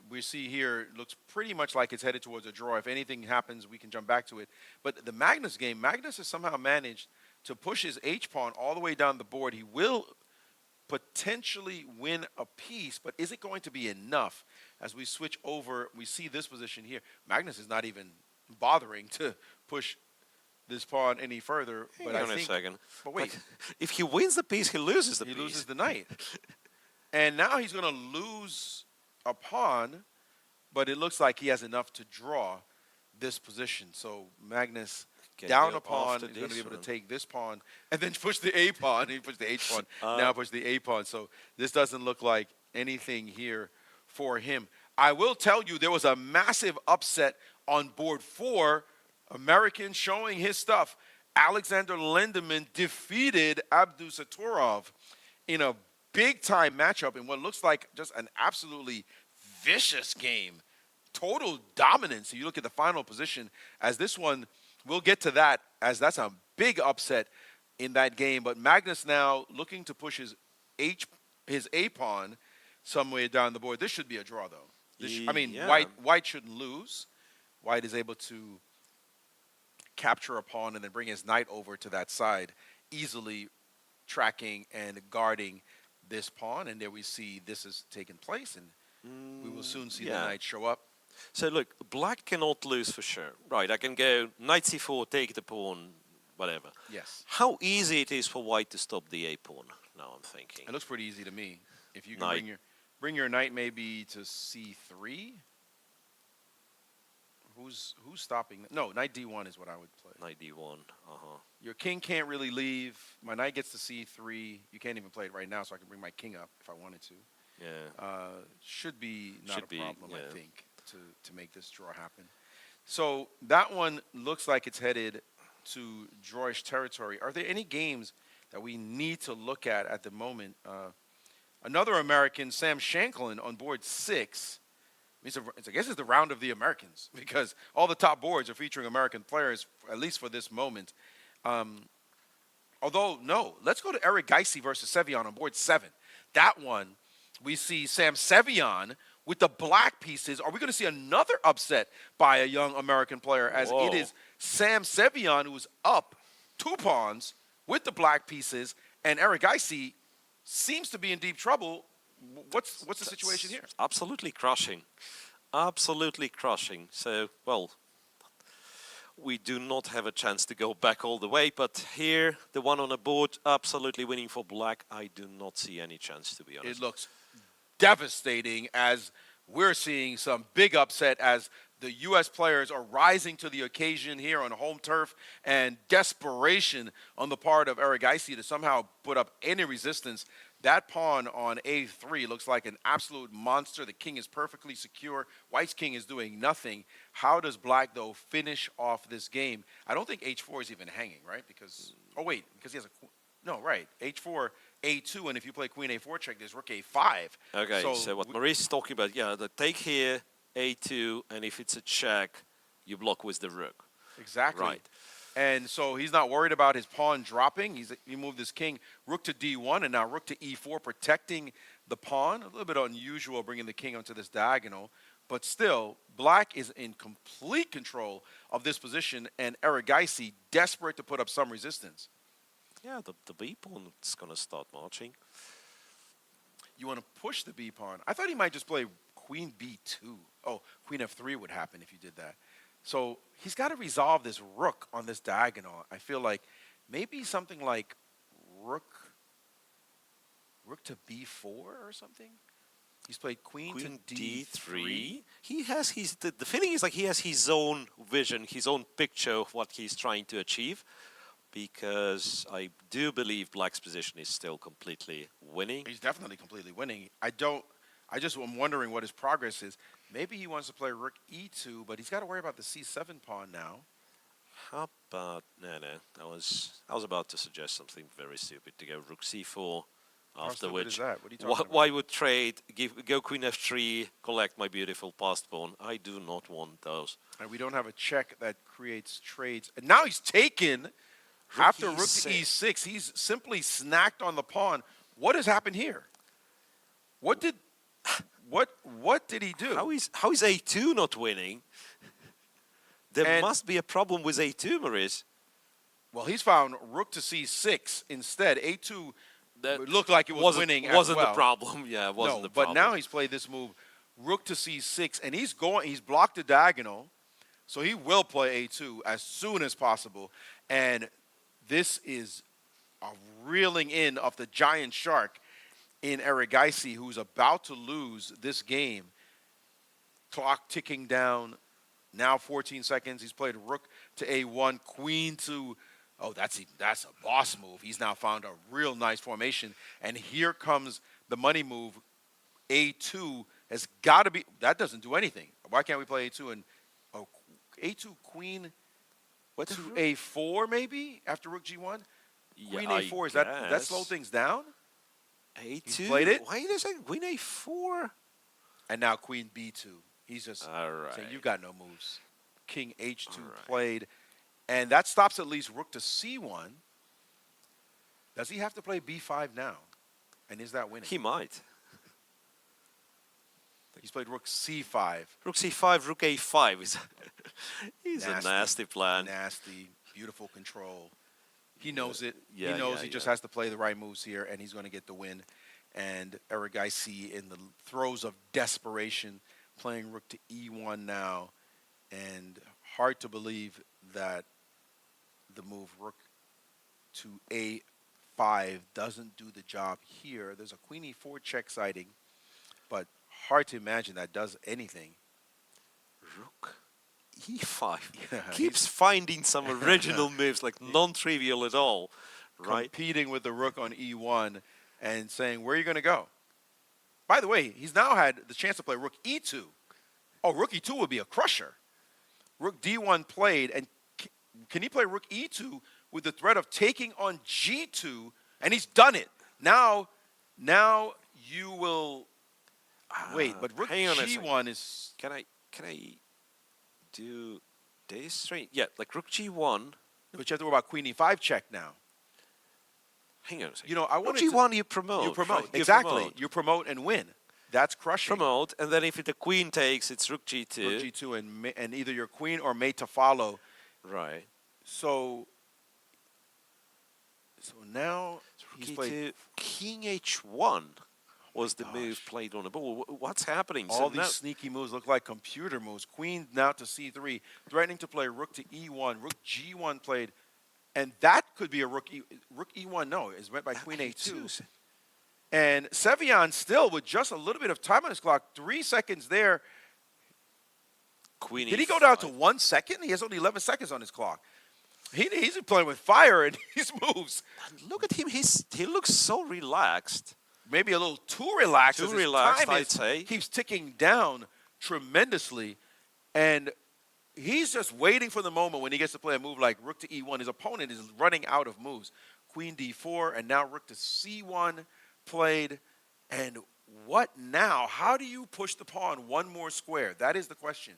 we see here, looks pretty much like it's headed towards a draw. If anything happens, we can jump back to it. But the Magnus game, Magnus has somehow managed to push his h-pawn all the way down the board. He will potentially win a piece, but is it going to be enough? As we switch over, we see this position here. Magnus is not even bothering to push this pawn any further. But Hang on a second. But wait. If he wins the piece, he loses the piece. He loses the knight. And now he's going to lose a pawn, but it looks like he has enough to draw this position. So Magnus down a pawn, he's going to be able to take this pawn and then push the a pawn. He pushed the h pawn, now push the a pawn. So this doesn't look like anything here for him. I will tell you there was a massive upset on board 4. American showing his stuff. Alexander Lindemann defeated Abdusaturov in a big-time matchup in what looks like just an absolutely vicious game. Total dominance. You look at the final position as this one, we'll get to that, as that's a big upset in that game. But Magnus now looking to push his a-pawn somewhere down the board. This should be a draw, though. White shouldn't lose. White is able to capture a pawn and then bring his knight over to that side, easily tracking and guarding this pawn. And there we see this is taking place, and We will soon see yeah. the knight show up. So look, black cannot lose for sure. Right, I can go knight c4, take the pawn, whatever. Yes. How easy it is for white to stop the a pawn, now I'm thinking. It looks pretty easy to me. If you can bring your knight maybe to c3. Who's stopping? No, knight d1 is what I would play. Knight d1, Your king can't really leave. My knight gets to c3. You can't even play it right now, so I can bring my king up if I wanted to. Yeah. Should be not a problem, yeah. I think, to make this draw happen. So that one looks like it's headed to drawish territory. Are there any games that we need to look at the moment? Another American, Sam Shanklin, on board 6. I guess it's the round of the Americans because all the top boards are featuring American players, at least for this moment. Although, no, let's go to Erigisi versus Sevian on board 7. That one, we see Sam Sevian with the black pieces. Are we going to see another upset by a young American player as it is Sam Sevian who's up 2 pawns with the black pieces, and Erigisi seems to be in deep trouble. What's the situation here? Absolutely crushing. Absolutely crushing. So, well, we do not have a chance to go back all the way, but here, the one on the board, absolutely winning for black. I do not see any chance, to be honest. It looks devastating as we're seeing some big upset as the U.S. players are rising to the occasion here on home turf, and desperation on the part of Erigisi to somehow put up any resistance. That pawn on a3 looks like an absolute monster. The king is perfectly secure. White's king is doing nothing. How does black, though, finish off this game? I don't think h4 is even hanging, right? Because, oh, wait, because he has a, no, right, h4, a2, and if you play queen a4 check, there's rook a5. Okay, so what Maurice is talking about, yeah, the take here, a2, and if it's a check, you block with the rook. Exactly. Right. And so he's not worried about his pawn dropping. He moved his king, rook to d1, and now rook to e4, protecting the pawn. A little bit unusual bringing the king onto this diagonal. But still, black is in complete control of this position, and Erigisi desperate to put up some resistance. Yeah, the b pawn is going to start marching. You want to push the b pawn. I thought he might just play queen b2. Oh, queen f3 would happen if you did that. So he's got to resolve this rook on this diagonal. I feel like maybe something like rook to b4 or something. He's played queen to d3. He has the feeling is like he has his own vision, his own picture of what he's trying to achieve. Because I do believe black's position is still completely winning. He's definitely completely winning. I'm wondering what his progress is. Maybe he wants to play rook e2, but he's got to worry about the c7 pawn now. How about no? I was about to suggest something very stupid to go rook c4. After which, is that? What are you talking about? Why would trade? Go queen f3, collect my beautiful passed pawn. I do not want those. And we don't have a check that creates trades. And now he's taken after rook to e6. He's simply snacked on the pawn. What has happened here? What did he do? How is a2 not winning? There must be a problem with a2, Maurice. Well, he's found rook to c6 instead. a2 looked like it was winning as well. Wasn't the problem. Yeah, it wasn't the problem. But now he's played this move, rook to c6, and he's blocked the diagonal, so he will play a2 as soon as possible. And this is a reeling in of the giant shark in Erigisi, who's about to lose this game. Clock ticking down. Now 14 seconds. He's played rook to a1, queen to... Oh, that's a boss move. He's now found a real nice formation. And here comes the money move. A2 has got to be... That doesn't do anything. Why can't we play a2 and... Oh, a2 queen to a4 maybe after rook g1? Queen a4, is that slow things down? A2? He's played it? Why did I say queen a4? And now queen b2. He's just saying, you've got no moves. King h2 played. And that stops at least rook to c1. Does he have to play b5 now? And is that winning? He might. He's played rook c5. Rook c5, rook a5. He's a nasty plan. Nasty, beautiful control. He knows it. Yeah, he knows he just has to play the right moves here, and he's going to get the win. And Evgenij in the throes of desperation, playing rook to e1 now. And hard to believe that the move rook to a5 doesn't do the job here. There's a queen e4 check siding, but hard to imagine that does anything. Rook e5. Yeah, Keeps finding some original moves, like non-trivial at all. Right? Competing with the rook on e1 and saying, where are you going to go? By the way, he's now had the chance to play rook e2. Oh, rook e2 would be a crusher. Rook d1 played, and can he play rook e2 with the threat of taking on g2? And he's done it. Now you will wait, but rook g1 is. Can I do this? Yeah, like rook g1. But you have to worry about queen e5 check now. Hang on a second. You know, I want g1 you promote. You promote, right? exactly. You promote and win. That's crushing. Promote, and then if the queen takes, it's rook g2. Rook g2 and either your queen or mate to follow. Right. So now he's played king h1 was the move played on the board. What's happening? All these sneaky moves look like computer moves. Queen now to c3, threatening to play rook to e1. Rook g1 played, and that could be a rook e1. No, is met by queen a2. And Sevian still with just a little bit of time on his clock. 3 seconds there. Queen Did he go down to 1 second? He has only 11 seconds on his clock. He's playing with fire in these moves. And look at him. He looks so relaxed. Maybe a little too relaxed. Too relaxed, I'd say. Keeps ticking down tremendously. And he's just waiting for the moment when he gets to play a move like rook to e1. His opponent is running out of moves. Queen d4 and now rook to c1 played. And what now? How do you push the pawn one more square? That is the question.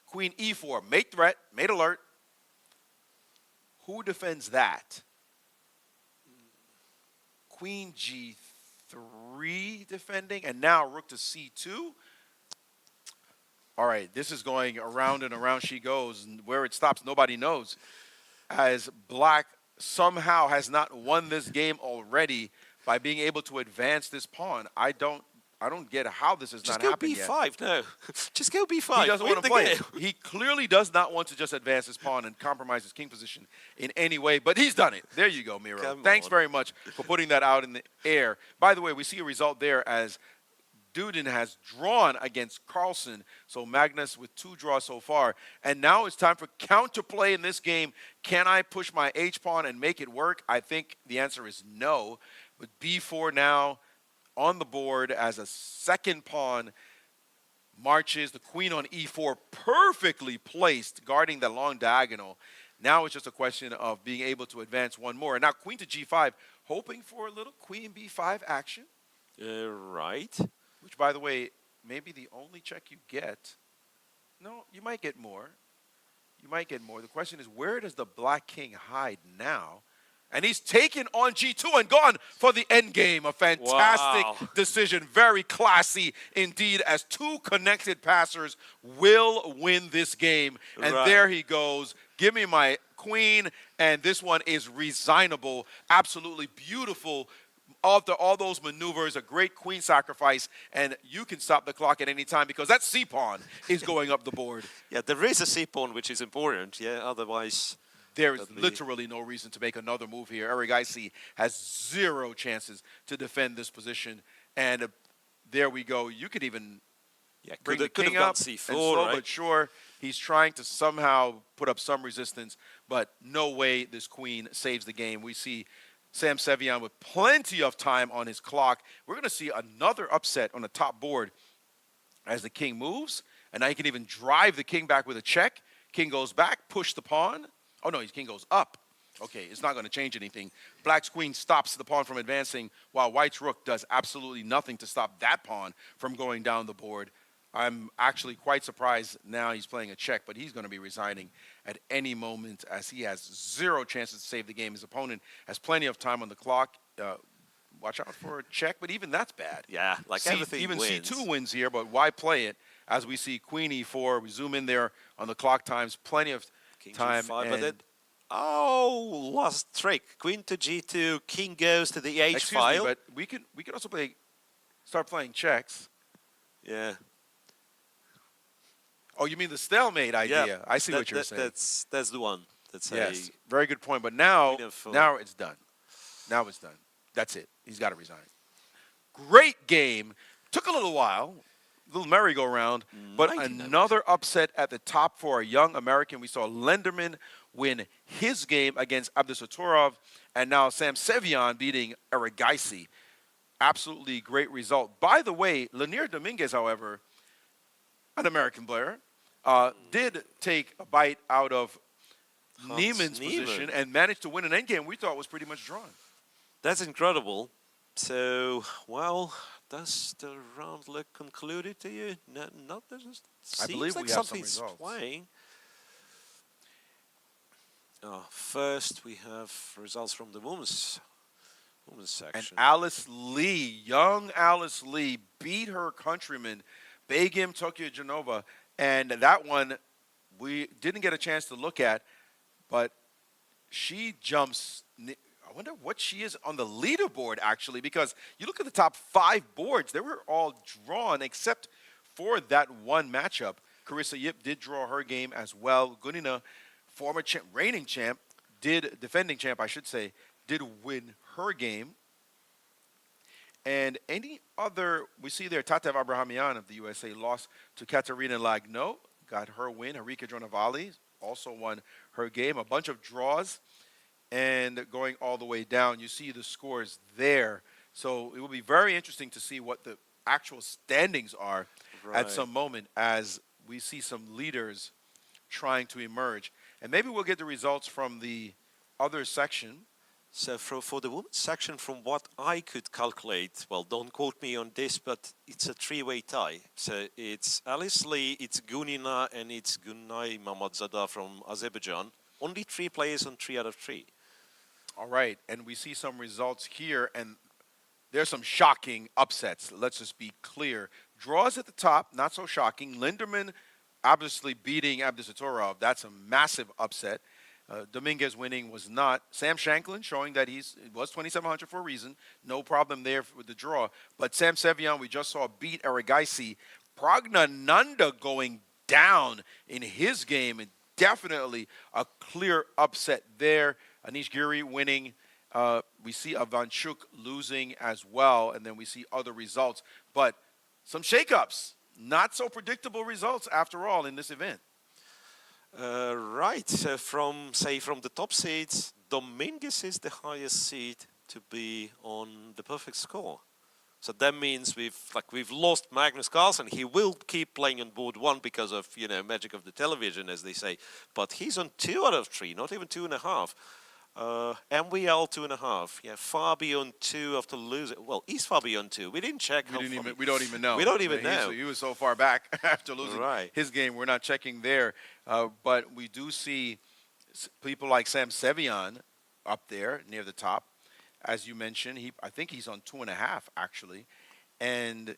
Queen e4, mate threat, mate alert. Who defends that? Queen g3 defending, and now rook to c2. All right, this is going around and around she goes, and where it stops, nobody knows. As Black somehow has not won this game already by being able to advance this pawn. I don't get how this has not happened yet. Just go b5, no. Just go b5. He doesn't want to play it. He clearly does not want to just advance his pawn and compromise his king position in any way, but he's done it. There you go, Miro. Thanks very much for putting that out in the air. By the way, we see a result there as Duden has drawn against Carlsen, so Magnus with 2 draws so far. And now it's time for counterplay in this game. Can I push my h-pawn and make it work? I think the answer is no. But b4 now on the board as a second pawn marches. The queen on e4 perfectly placed, guarding the long diagonal. Now it's just a question of being able to advance one more. And now queen to g5, hoping for a little queen b5 action. Right. Which, by the way, may be the only check you get. No, you might get more. You might get more. The question is, where does the black king hide now? And he's taken on g2 and gone for the endgame. A fantastic decision. Very classy indeed, as 2 connected passers will win this game. And there he goes. Give me my queen. And this one is resignable. Absolutely beautiful. After all those maneuvers, a great queen sacrifice, and you can stop the clock at any time because that c-pawn is going up the board. Yeah, there is a c-pawn, which is important. Yeah, otherwise... There is literally no reason to make another move here. Evgenij has 0 chances to defend this position. And there we go. You could even bring the king up. C4, and slow right? but sure, he's trying to somehow put up some resistance. But no way this queen saves the game. We see Sam Sevian with plenty of time on his clock. We're going to see another upset on the top board as the king moves. And now he can even drive the king back with a check. King goes back, push the pawn. Oh, no, his king goes up. Okay, it's not going to change anything. Black's queen stops the pawn from advancing, while White's rook does absolutely nothing to stop that pawn from going down the board. I'm actually quite surprised now he's playing a check, but he's going to be resigning at any moment as he has 0 chances to save the game. His opponent has plenty of time on the clock. Watch out for a check, but even that's bad. Yeah, like everything even wins. C2 wins here, but why play it? As we see queen e4, we zoom in there on the clock times, plenty of time. But then, lost trick. Queen to g2, king goes to the h Excuse file. me, but we could also play start playing checks. Yeah. Oh, you mean the stalemate idea? Yeah, I see what you're saying. That's the one. That's yes, very good point. But now it's done. Now it's done. That's it. He's got to resign. Great game. Took a little while, a little merry-go-round, but another upset at the top for a young American. We saw Lenderman win his game against Abdusattorov, and now Sam Sevian beating Erigisi. Absolutely great result. By the way, Lanier Dominguez, however, an American player, did take a bite out of Niemann's position and managed to win an endgame we thought was pretty much drawn. That's incredible. So, well, does the round look concluded to you? Not that it I believe like we have some something's results. playing. First, we have results from the women's section. And Alice Lee, young Alice Lee, beat her countryman, Begim Tokyo-Genova. And that one we didn't get a chance to look at, but she jumps. I wonder what she is on the leaderboard, actually, because you look at the top 5 boards, they were all drawn except for that one matchup. Carissa Yip did draw her game as well. Gunina, former reigning champ, defending champ, I should say, did win her game. And any other, we see there, Tatev Abrahamian of the USA lost to Katerina Lagno, got her win. Harika Dronavali also won her game. A bunch of draws. And going all the way down, you see the scores there. So it will be very interesting to see what the actual standings are at some moment as we see some leaders trying to emerge. And maybe we'll get the results from the other section. So for the women's section, from what I could calculate, well, don't quote me on this, but it's a 3-way tie. So it's Alice Lee, it's Gunina, and it's Gunay Mamadzada from Azerbaijan. Only 3 players on 3 out of 3. All right, and we see some results here, and there's some shocking upsets. Let's just be clear. Draws at the top, not so shocking. Linderman obviously beating Abdusattorov. That's a massive upset. Dominguez winning was not. Sam Shanklin showing that it was 2,700 for a reason. No problem there with the draw. But Sam Sevian, we just saw beat Erigisi. Pragnananda going down in his game, and definitely a clear upset there. Anish Giri winning. We see Ivanchuk losing as well, and then we see other results. But some shakeups. Not so predictable results, after all, in this event. Right. So from the top seeds, Dominguez is the highest seed to be on the perfect score. So that means we've lost Magnus Carlsen. He will keep playing on board 1 because of magic of the television, as they say. But he's on 2 out of 3, not even 2.5. MWL 2.5. Yeah, Fabio on 2 after losing. Well, is Fabio on 2? We didn't check. We don't even know. We don't even know. He was so far back after losing his game. We're not checking there. But we do see people like Sam Sevian up there near the top. As you mentioned, I think he's on 2.5 actually, and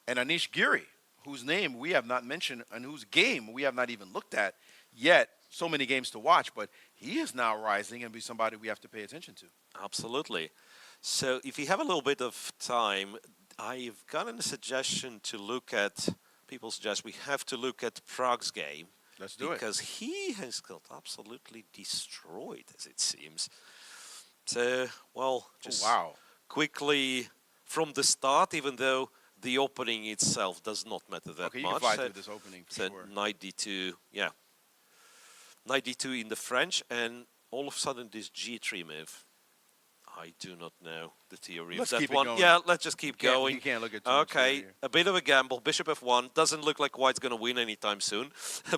Anish Giri, whose name we have not mentioned and whose game we have not even looked at yet. So many games to watch, but he is now rising and be somebody we have to pay attention to. Absolutely. So if you have a little bit of time, I've gotten a suggestion to look at. People suggest we have to look at Prague's game. Let's do it. Because he has got absolutely destroyed, as it seems. So, well, just quickly from the start, even though the opening itself does not matter that much. You can fly through this opening for sure. 92, yeah. 92 in the French, and all of a sudden this G3 move. I do not know the theory of that one. Yeah, let's just keep going. You can't look at too much Okay, a bit of a gamble. Bishop F1 doesn't look like White's going to win anytime soon.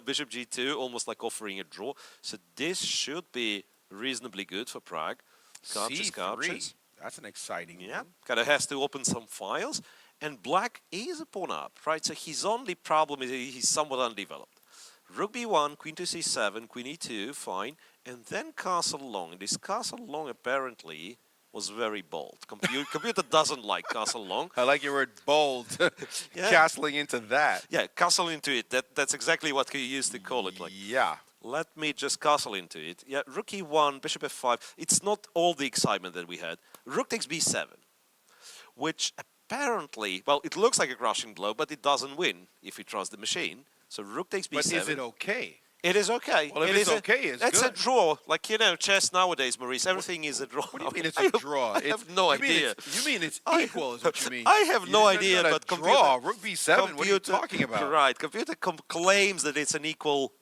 Bishop G2, almost like offering a draw. So this should be reasonably good for Prague. C3. That's an exciting one. Yeah, kind of has to open some files. And Black is a pawn up, right? So his only problem is he's somewhat undeveloped. Rook B1, Queen to C7, Queen E2, fine. And then Castle Long. And this Castle Long apparently was very bold. Computer doesn't like Castle Long. I like your word bold. Yeah. Castling into that. Yeah, castle into it. That's exactly what he used to call it. Like, yeah. Let me just castle into it. Yeah, Rook E1, Bishop F5. It's not all the excitement that we had. Rook takes B7. which apparently, well, it looks like a crushing blow, but it doesn't win if you trust the machine. So rook takes b7. But is it okay? It is okay. Well, if it's okay, it's That's good. a draw. Like, you know, chess nowadays, Maurice, everything is a draw. What do you mean it's a draw? I have no idea. You mean it's equal is what you mean. I have no idea, but but draw, rook b7, what are you talking about? Right, computer claims that it's an equal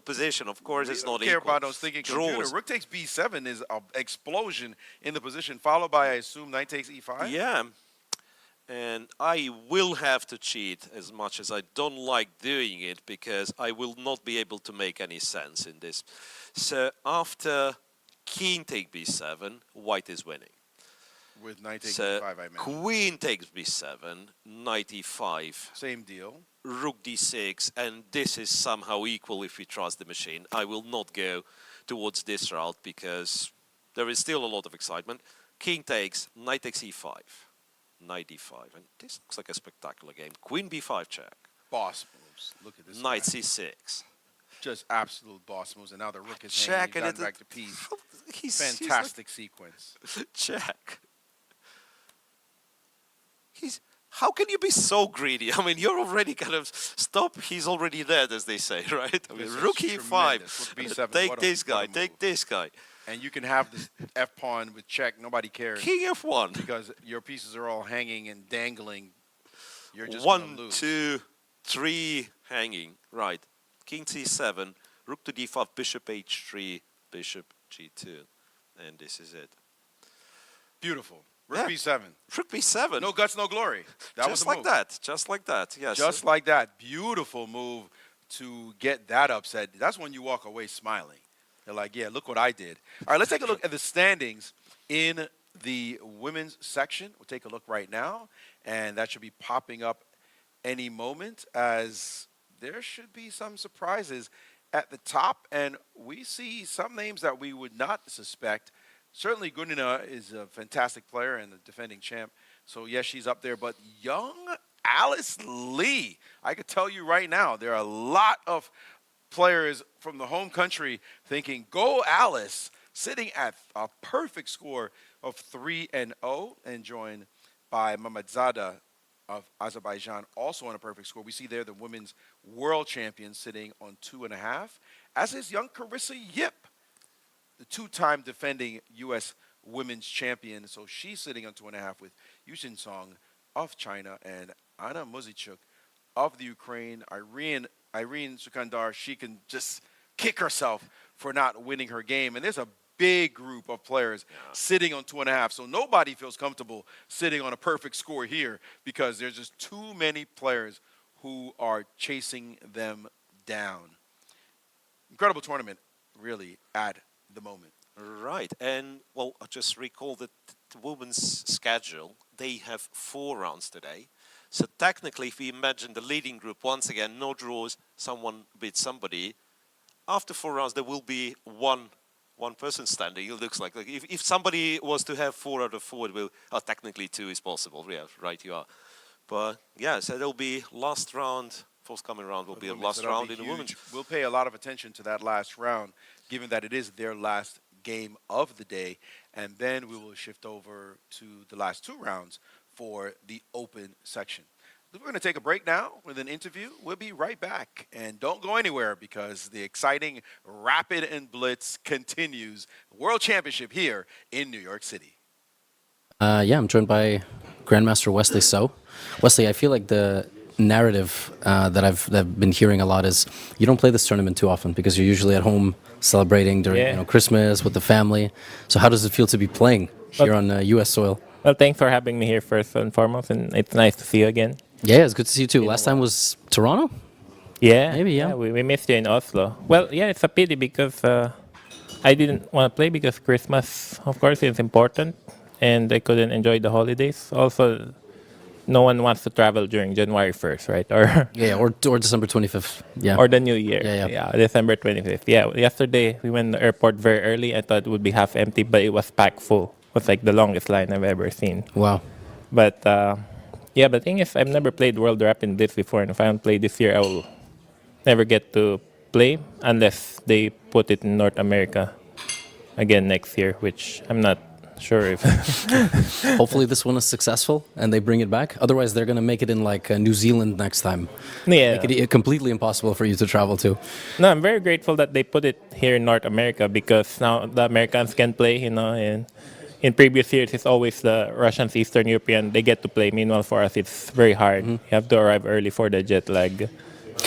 position. Of course, it's not I don't care equal. about those thinking computer. Rook takes b7 is an explosion in the position, followed by, I assume, knight takes e5? Yeah. And I will have to cheat as much as I don't like doing it, because I will not be able to make any sense in this. So after king take b7, white is winning. With knight takes so e5, I meant. Queen takes b7, knight e5. Same deal. Rook d6, and this is somehow equal if we trust the machine. I will not go towards this route because there is still a lot of excitement. King takes, knight takes e5. Knight d5, and this looks like a spectacular game. Queen b5 check. Boss moves. Look at this. Knight guy. c6. Just absolute boss moves, and now the rook is check, hanging. and Back to piece. Fantastic like, sequence. Check. How can you be so greedy? I mean, you're already kind of stop. He's already dead, as they say, right? I mean, rook e5. Take this guy. Take this guy. And you can have this f pawn with check. Nobody cares. King f1. Because your pieces are all hanging and dangling. You're just 1, 2, 3 hanging. Right. King c7. Rook to d5. Bishop h3. Bishop g2. And this is it. Beautiful. Rook b7. Rook b7. No guts, no glory. That was just the like move. that. Just like that. Yes. Just like that. Beautiful move to get that upset. That's when you walk away smiling. They're like, yeah, look what I did. All right, let's take a look at the standings in the women's section. We'll take a look right now, and that should be popping up any moment, as there should be some surprises at the top, and we see some names that we would not suspect. Certainly, Gunina is a fantastic player and the defending champ, so yes, she's up there, but young Alice Lee, I could tell you right now, there are a lot of players from the home country thinking, go Alice, sitting at a perfect score of 3-0 and joined by Mamadzada of Azerbaijan, also on a perfect score. We see there the women's world champion sitting on 2.5, as is young Carissa Yip, the two-time defending U.S. women's champion. So she's sitting on 2.5 with Yushin Song of China and Anna Muzichuk of the Ukraine. Irene Sukandar, she can just kick herself for not winning her game. And there's a big group of players sitting on 2.5. So nobody feels comfortable sitting on a perfect score here because there's just too many players who are chasing them down. Incredible tournament, really, at the moment. Right. And, well, I just recall that the women's schedule, they have 4 rounds today. So technically, if we imagine the leading group, once again, no draws, someone beats somebody, after 4 rounds, there will be one person standing. It looks like if somebody was to have 4 out of 4, it will, technically 2 is possible. Yeah, right, you are. But, yeah, so there'll be last round, forthcoming round will be a last round in the women's. We'll pay a lot of attention to that last round, given that it is their last game of the day. And then we will shift over to the last 2 rounds for the open section. We're going to take a break now with an interview. We'll be right back. And don't go anywhere because the exciting Rapid and Blitz continues. World Championship here in New York City. Yeah, I'm joined by Grandmaster Wesley So. Wesley, I feel like the narrative that I've been hearing a lot is you don't play this tournament too often because you're usually at home celebrating during Christmas with the family. So how does it feel to be playing here on U.S. soil? Well, thanks for having me here first and foremost, and it's nice to see you again. Yeah, it's good to see you too. Last time was Toronto? Yeah. Maybe, yeah. We missed you in Oslo. Well, yeah, it's a pity because I didn't want to play because Christmas, of course, is important, and I couldn't enjoy the holidays. Also, no one wants to travel during January 1st, right? Or or December 25th. Yeah. Or the New Year. Yeah. December 25th. Yeah, yesterday we went to the airport very early. I thought it would be half empty, but it was packed full. It was like the longest line I've ever seen. Wow. But yeah, the thing is, I've never played World Rapid Blitz before, and if I don't play this year, I will never get to play unless they put it in North America again next year, which I'm not sure if. Hopefully this one is successful and they bring it back. Otherwise, they're going to make it in like New Zealand next time. Yeah. Make it completely impossible for you to travel to. No, I'm very grateful that they put it here in North America, because now the Americans can play, and in previous years it's always the Russians, Eastern European, they get to play. Meanwhile, for us, it's very hard. You have to arrive early for the jet lag.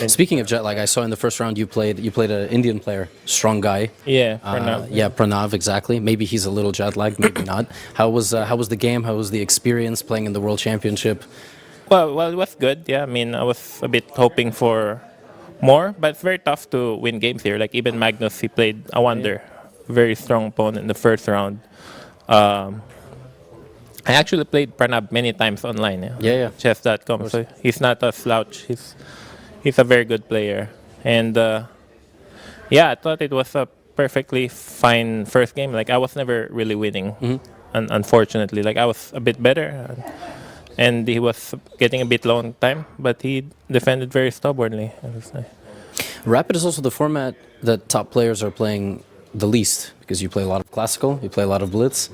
Speaking of jet lag, I saw in the first round you played an Indian player, strong guy. Yeah, Pranav. Pranav, exactly. Maybe he's a little jet lagged, maybe not. How was the game? How was the experience playing in the World Championship? Well, it was good. Yeah, I mean, I was a bit hoping for more, but it's very tough to win games here. Like even Magnus, he played a wonder, very strong opponent in the first round. I actually played Pranav many times online. Yeah. Chess.com. So he's not a slouch. He's a very good player. And I thought it was a perfectly fine first game. Like I was never really winning, unfortunately. Like I was a bit better, and he was getting a bit low on time, but he defended very stubbornly. Rapid is also the format that top players are playing the least, because you play a lot of classical, you play a lot of blitz.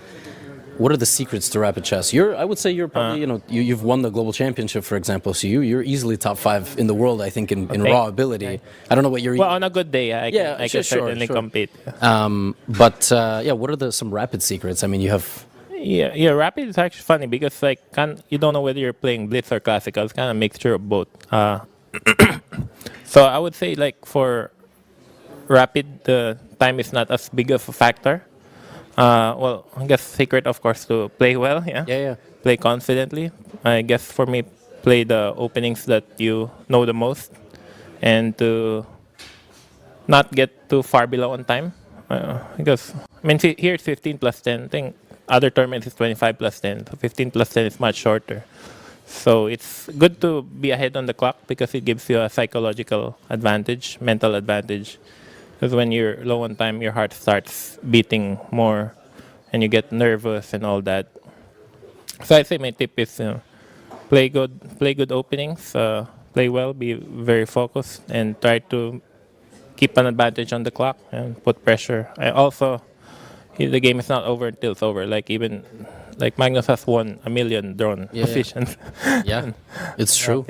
What are the secrets to rapid chess? I would say you're probably, you've won the global championship, for example, so you're easily top 5 in the world, I think, in raw ability. I don't know what you're... Well, on a good day, I can certainly compete. What are some rapid secrets? I mean, you have... Yeah, rapid is actually funny, because like you don't know whether you're playing blitz or classical. It's kind of a mixture of both. So I would say, like, for rapid, the time is not as big of a factor. Well, I guess secret, of course, to play well. Yeah. Play confidently. I guess for me, play the openings that you know the most, and to not get too far below on time. Because I mean, here it's 15 plus 10. I think other tournaments is 25 plus 10. So 15 plus 10 is much shorter. So it's good to be ahead on the clock, because it gives you a psychological advantage, mental advantage. Because when you're low on time, your heart starts beating more, and you get nervous and all that. So I'd say my tip is play good openings, play well, be very focused, and try to keep an advantage on the clock and put pressure. The game is not over until it's over. Like even Magnus has won 1 million drawn positions. Yeah, it's true.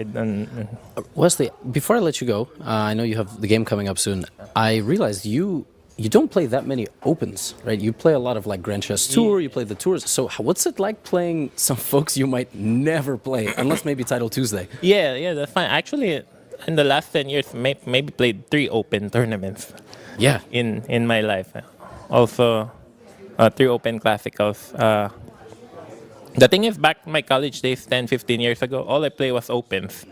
Wesley, before I let you go, I know you have the game coming up soon. I realized you don't play that many opens, right? You play a lot of like Grand Chess Tour, you play the tours. So what's it like playing some folks you might never play, unless maybe Title Tuesday? Yeah, that's fine. Actually, in the last 10 years, maybe played 3 open tournaments. Yeah. In my life. Also, 3 open classicals. The thing is, back in my college days, 10, 15 years ago, all I play was opens.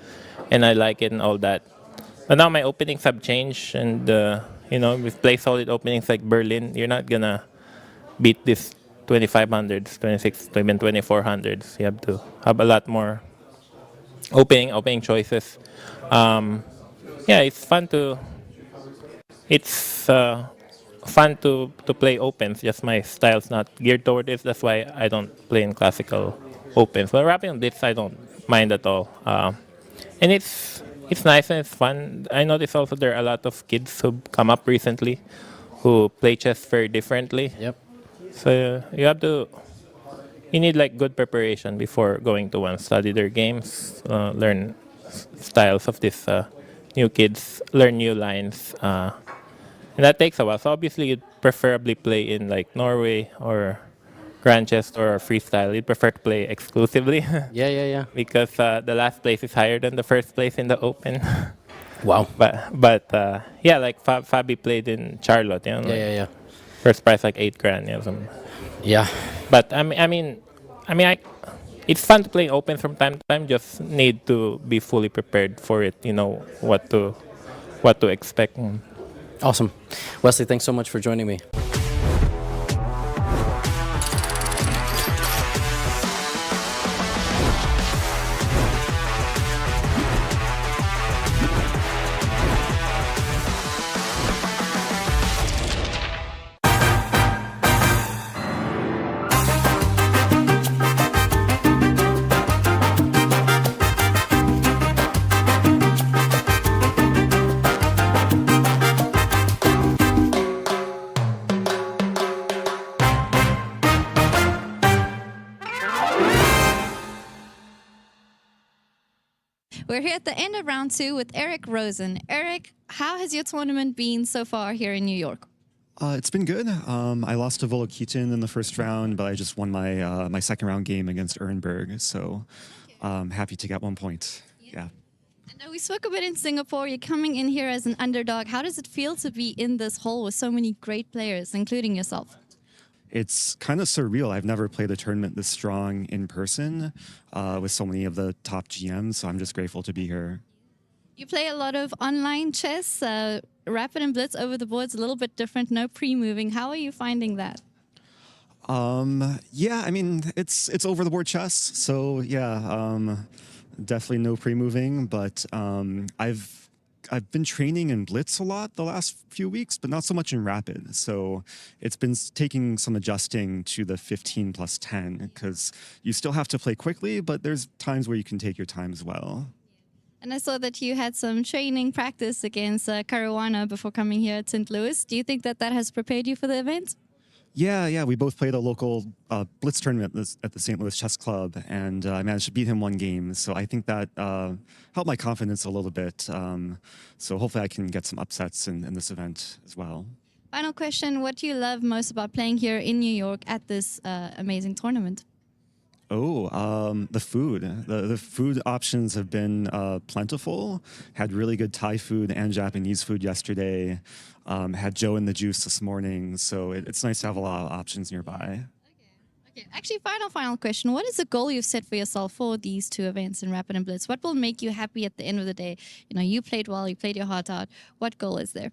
And I like it and all that. But now my openings have changed, and we play solid openings like Berlin. You're not gonna beat this 2500s, 26, even 2400s. You have to have a lot more opening choices. It's fun to play opens. Just my style's not geared toward this. That's why I don't play in classical opens. But Rapid and Blitz, I don't mind at all. And it's nice and it's fun. I notice also there are a lot of kids who come up recently who play chess very differently. Yep. So you need like good preparation before going to one. Study their games, learn styles of these new kids, learn new lines. And that takes a while. So obviously you'd preferably play in like Norway or Grand Chess or Freestyle. You'd prefer to play exclusively. Yeah. Because the last place is higher than the first place in the Open. Wow. But like Fabi played in Charlotte. Yeah. First prize like $8,000. Yeah. But I mean, it's fun to play Open from time to time. Just need to be fully prepared for it. You know what to expect. Awesome. Wesley, thanks so much for joining me. We're here at the end of round 2 with Eric Rosen. Eric, how has your tournament been so far here in New York? It's been good. I lost to Volokitin in the first round, but I just won my my second round game against Ehrenberg, so happy to get 1 point. Yeah. I know we spoke a bit in Singapore. You're coming in here as an underdog. How does it feel to be in this hall with so many great players, including yourself? It's kind of surreal. I've never played a tournament this strong in person with so many of the top GMs, so I'm just grateful to be here. You play a lot of online chess, Rapid and Blitz over the board's a little bit different, no pre-moving. How are you finding that? Yeah, I mean, it's over the board chess, so yeah, definitely no pre-moving, but I've been training in Blitz a lot the last few weeks, but not so much in Rapid. So it's been taking some adjusting to the 15 plus 10, because you still have to play quickly, but there's times where you can take your time as well. And I saw that you had some training practice against Caruana before coming here at St. Louis. Do you think that that has prepared you for the event? Yeah, we both played a local Blitz tournament at the St. Louis Chess Club, and I managed to beat him 1 game. So I think that helped my confidence a little bit. So hopefully I can get some upsets in this event as well. Final question, what do you love most about playing here in New York at this amazing tournament? The food. The food options have been plentiful. Had really good Thai food and Japanese food yesterday. Had Joe in the Juice this morning. So it's nice to have a lot of options nearby. Okay. Actually, final question. What is the goal you've set for yourself for these 2 events in Rapid and Blitz? What will make you happy at the end of the day? You know, you played well, you played your heart out. What goal is there?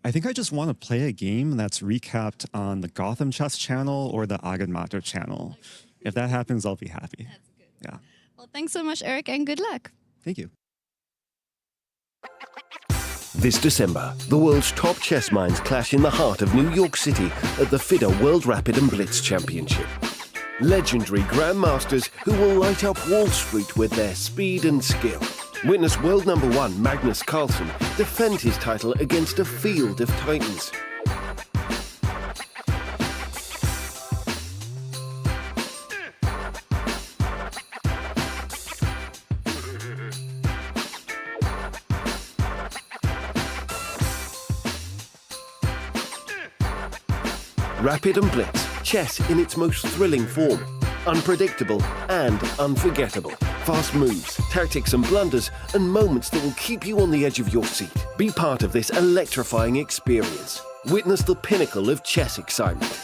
I think I just want to play a game that's recapped on the Gotham Chess channel or the Agadmato channel. If that happens, I'll be happy. That's good. Yeah. Well, thanks so much, Eric, and good luck. Thank you. This December, the world's top chess minds clash in the heart of New York City at the FIDE World Rapid and Blitz Championship. Legendary grandmasters who will light up Wall Street with their speed and skill. Witness world #1 Magnus Carlsen defend his title against a field of titans. Rapid and Blitz, chess in its most thrilling form. Unpredictable and unforgettable. Fast moves, tactics and blunders, and moments that will keep you on the edge of your seat. Be part of this electrifying experience. Witness the pinnacle of chess excitement.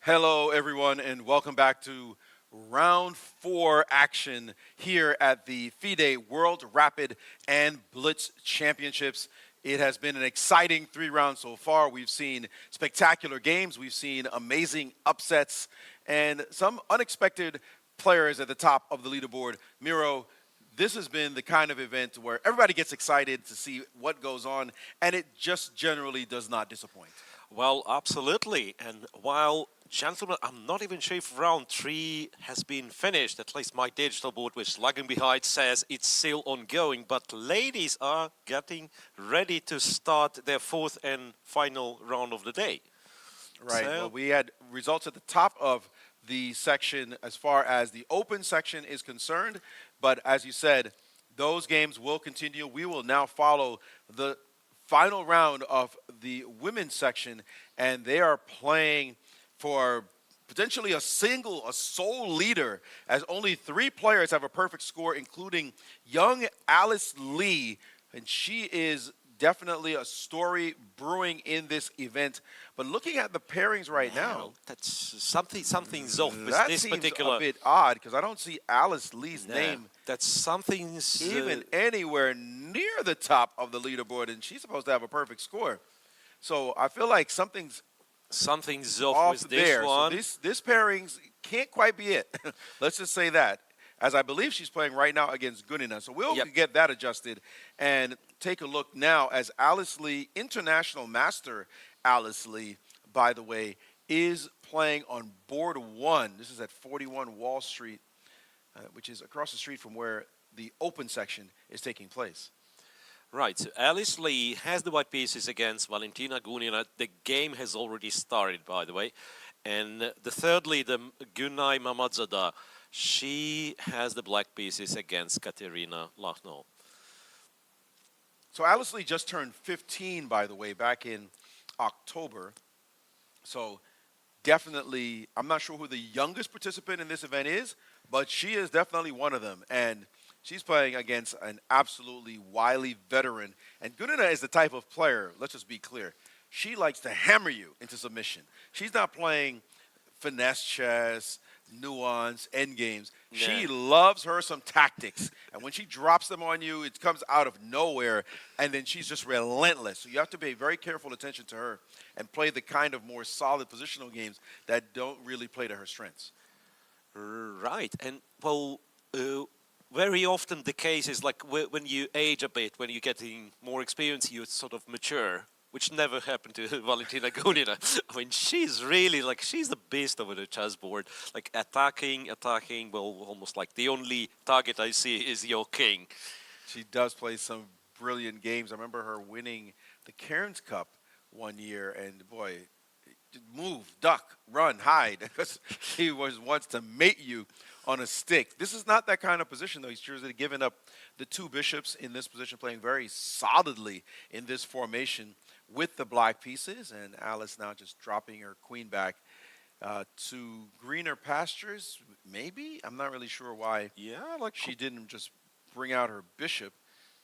Hello, everyone, and welcome back to round 4 action here at the FIDE World Rapid and Blitz Championships. It has been an exciting 3 rounds so far. We've seen spectacular games. We've seen amazing upsets and some unexpected players at the top of the leaderboard. Miro, this has been the kind of event where everybody gets excited to see what goes on, and it just generally does not disappoint. Well, absolutely. And while, gentlemen, I'm not even sure if round 3 has been finished. At least my digital board, which is lagging behind, says it's still ongoing. But ladies are getting ready to start their 4th and final round of the day. Right. Well, we had results at the top of the section as far as the open section is concerned. But as you said, those games will continue. We will now follow the final round of the women's section, and they are playing for potentially a sole leader, as only 3 players have a perfect score, including young Alice Lee, and she is definitely a story brewing in this event. But looking at the pairings right now, that's something's off with that this seems particular. a bit odd, because I don't see Alice Lee's name That's something's even anywhere near the top of the leaderboard, and she's supposed to have a perfect score. So I feel like something's off with this there. one. So this pairings can't quite be it. Let's just say that, as I believe she's playing right now against Gunina. So we'll get that adjusted and take a look now as Alice Lee, international master Alice Lee, by the way, is playing on board 1. This is at 41 Wall Street, which is across the street from where the open section is taking place. Right, so Alice Lee has the white pieces against Valentina Gunina. The game has already started, by the way. And the third leader, Gunay Mamadzada, she has the black pieces against Katerina Lachno. So Alice Lee just turned 15, by the way, back in October. So definitely, I'm not sure who the youngest participant in this event is, but she is definitely one of them. And she's playing against an absolutely wily veteran. And Gunina is the type of player, let's just be clear, she likes to hammer you into submission. She's not playing finesse chess, nuance, end games. Yeah. She loves her some tactics. And when she drops them on you, it comes out of nowhere. And then she's just relentless. So you have to pay very careful attention to her and play the kind of more solid positional games that don't really play to her strengths. Right. And, well, very often the case is like when you age a bit, when you're getting more experience, you sort of mature, which never happened to Valentina Gunina. I mean, she's really, like, she's the beast over the chessboard. Like, attacking, well, almost like the only target I see is your king. She does play some brilliant games. I remember her winning the Cairns Cup one year, and boy, move, duck, run, hide, because he wants to mate you on a stick. This is not that kind of position, though. He's usually given up the two bishops in this position, playing very solidly in this formation with the black pieces, and Alice now just dropping her queen back to greener pastures, maybe? I'm not really sure why like she didn't just bring out her bishop.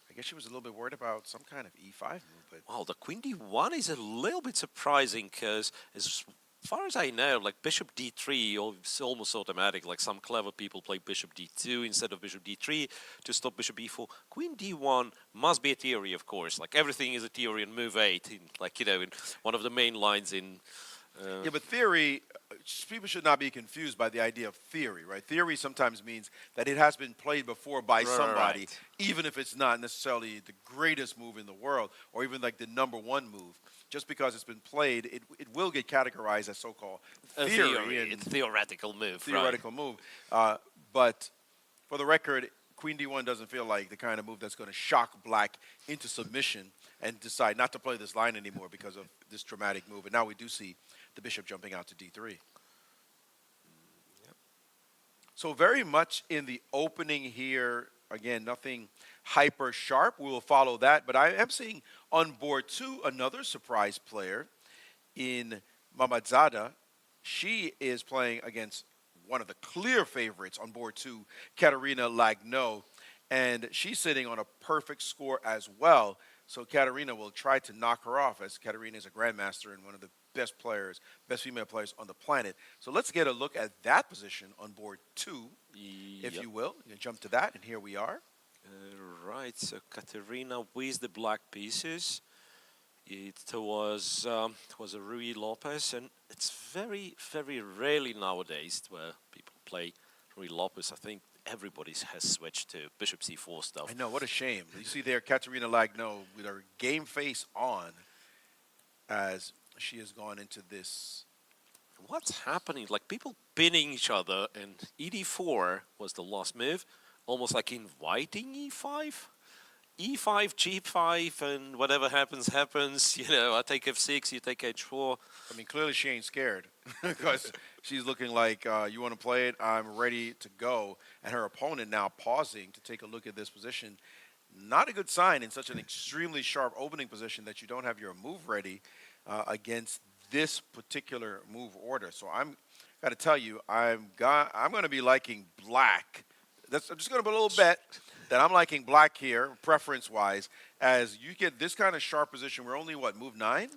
I guess she was a little bit worried about some kind of e5 move. But wow, the queen d1 is a little bit surprising because as far as I know, like bishop d3 is almost automatic. Like some clever people play bishop d2 instead of bishop d3 to stop bishop e4. Queen d1 must be a theory, of course. Like everything is a theory in move 8, in, like, you know, in one of the main lines in... yeah, but theory, people should not be confused by the idea of theory, right? Theory sometimes means that it has been played before by somebody, even if it's not necessarily the greatest move in the world or even like the #1 move. Just because it's been played, it will get categorized as so-called theory. It's theoretical move. Theoretical move. But for the record, Queen D1 doesn't feel like the kind of move that's going to shock black into submission and decide not to play this line anymore because of this dramatic move. And now we do see the bishop jumping out to D3. So very much in the opening here, again, nothing hyper sharp. We will follow that. But I am seeing on board 2 another surprise player in Mamadzada. She is playing against one of the clear favorites on board 2, Katerina Lagno. And she's sitting on a perfect score as well. So Katerina will try to knock her off, as Katerina is a grandmaster and one of the best players, best female players on the planet. So let's get a look at that position on board 2, if you will. You can jump to that, and here we are. Right, so Katerina with the black pieces. It was a Rui Lopez, and it's very, very rarely nowadays where people play Rui Lopez. I think everybody has switched to bishop c4 stuff. I know, what a shame. You see there Katerina Lagno with her game face on as she has gone into this. What's happening? Like people pinning each other, and ED4 was the last move, almost like inviting E5. E5, G5, and whatever happens, happens. You know, I take F6, you take H4. I mean, clearly she ain't scared because she's looking like, you want to play it? I'm ready to go. And her opponent now pausing to take a look at this position. Not a good sign in such an extremely sharp opening position that you don't have your move ready against this particular move order. So I'm got to tell you, I'm going to be liking black. I'm just going to put a little bet that I'm liking black here, preference-wise, as you get this kind of sharp position. We're only, what, move 9?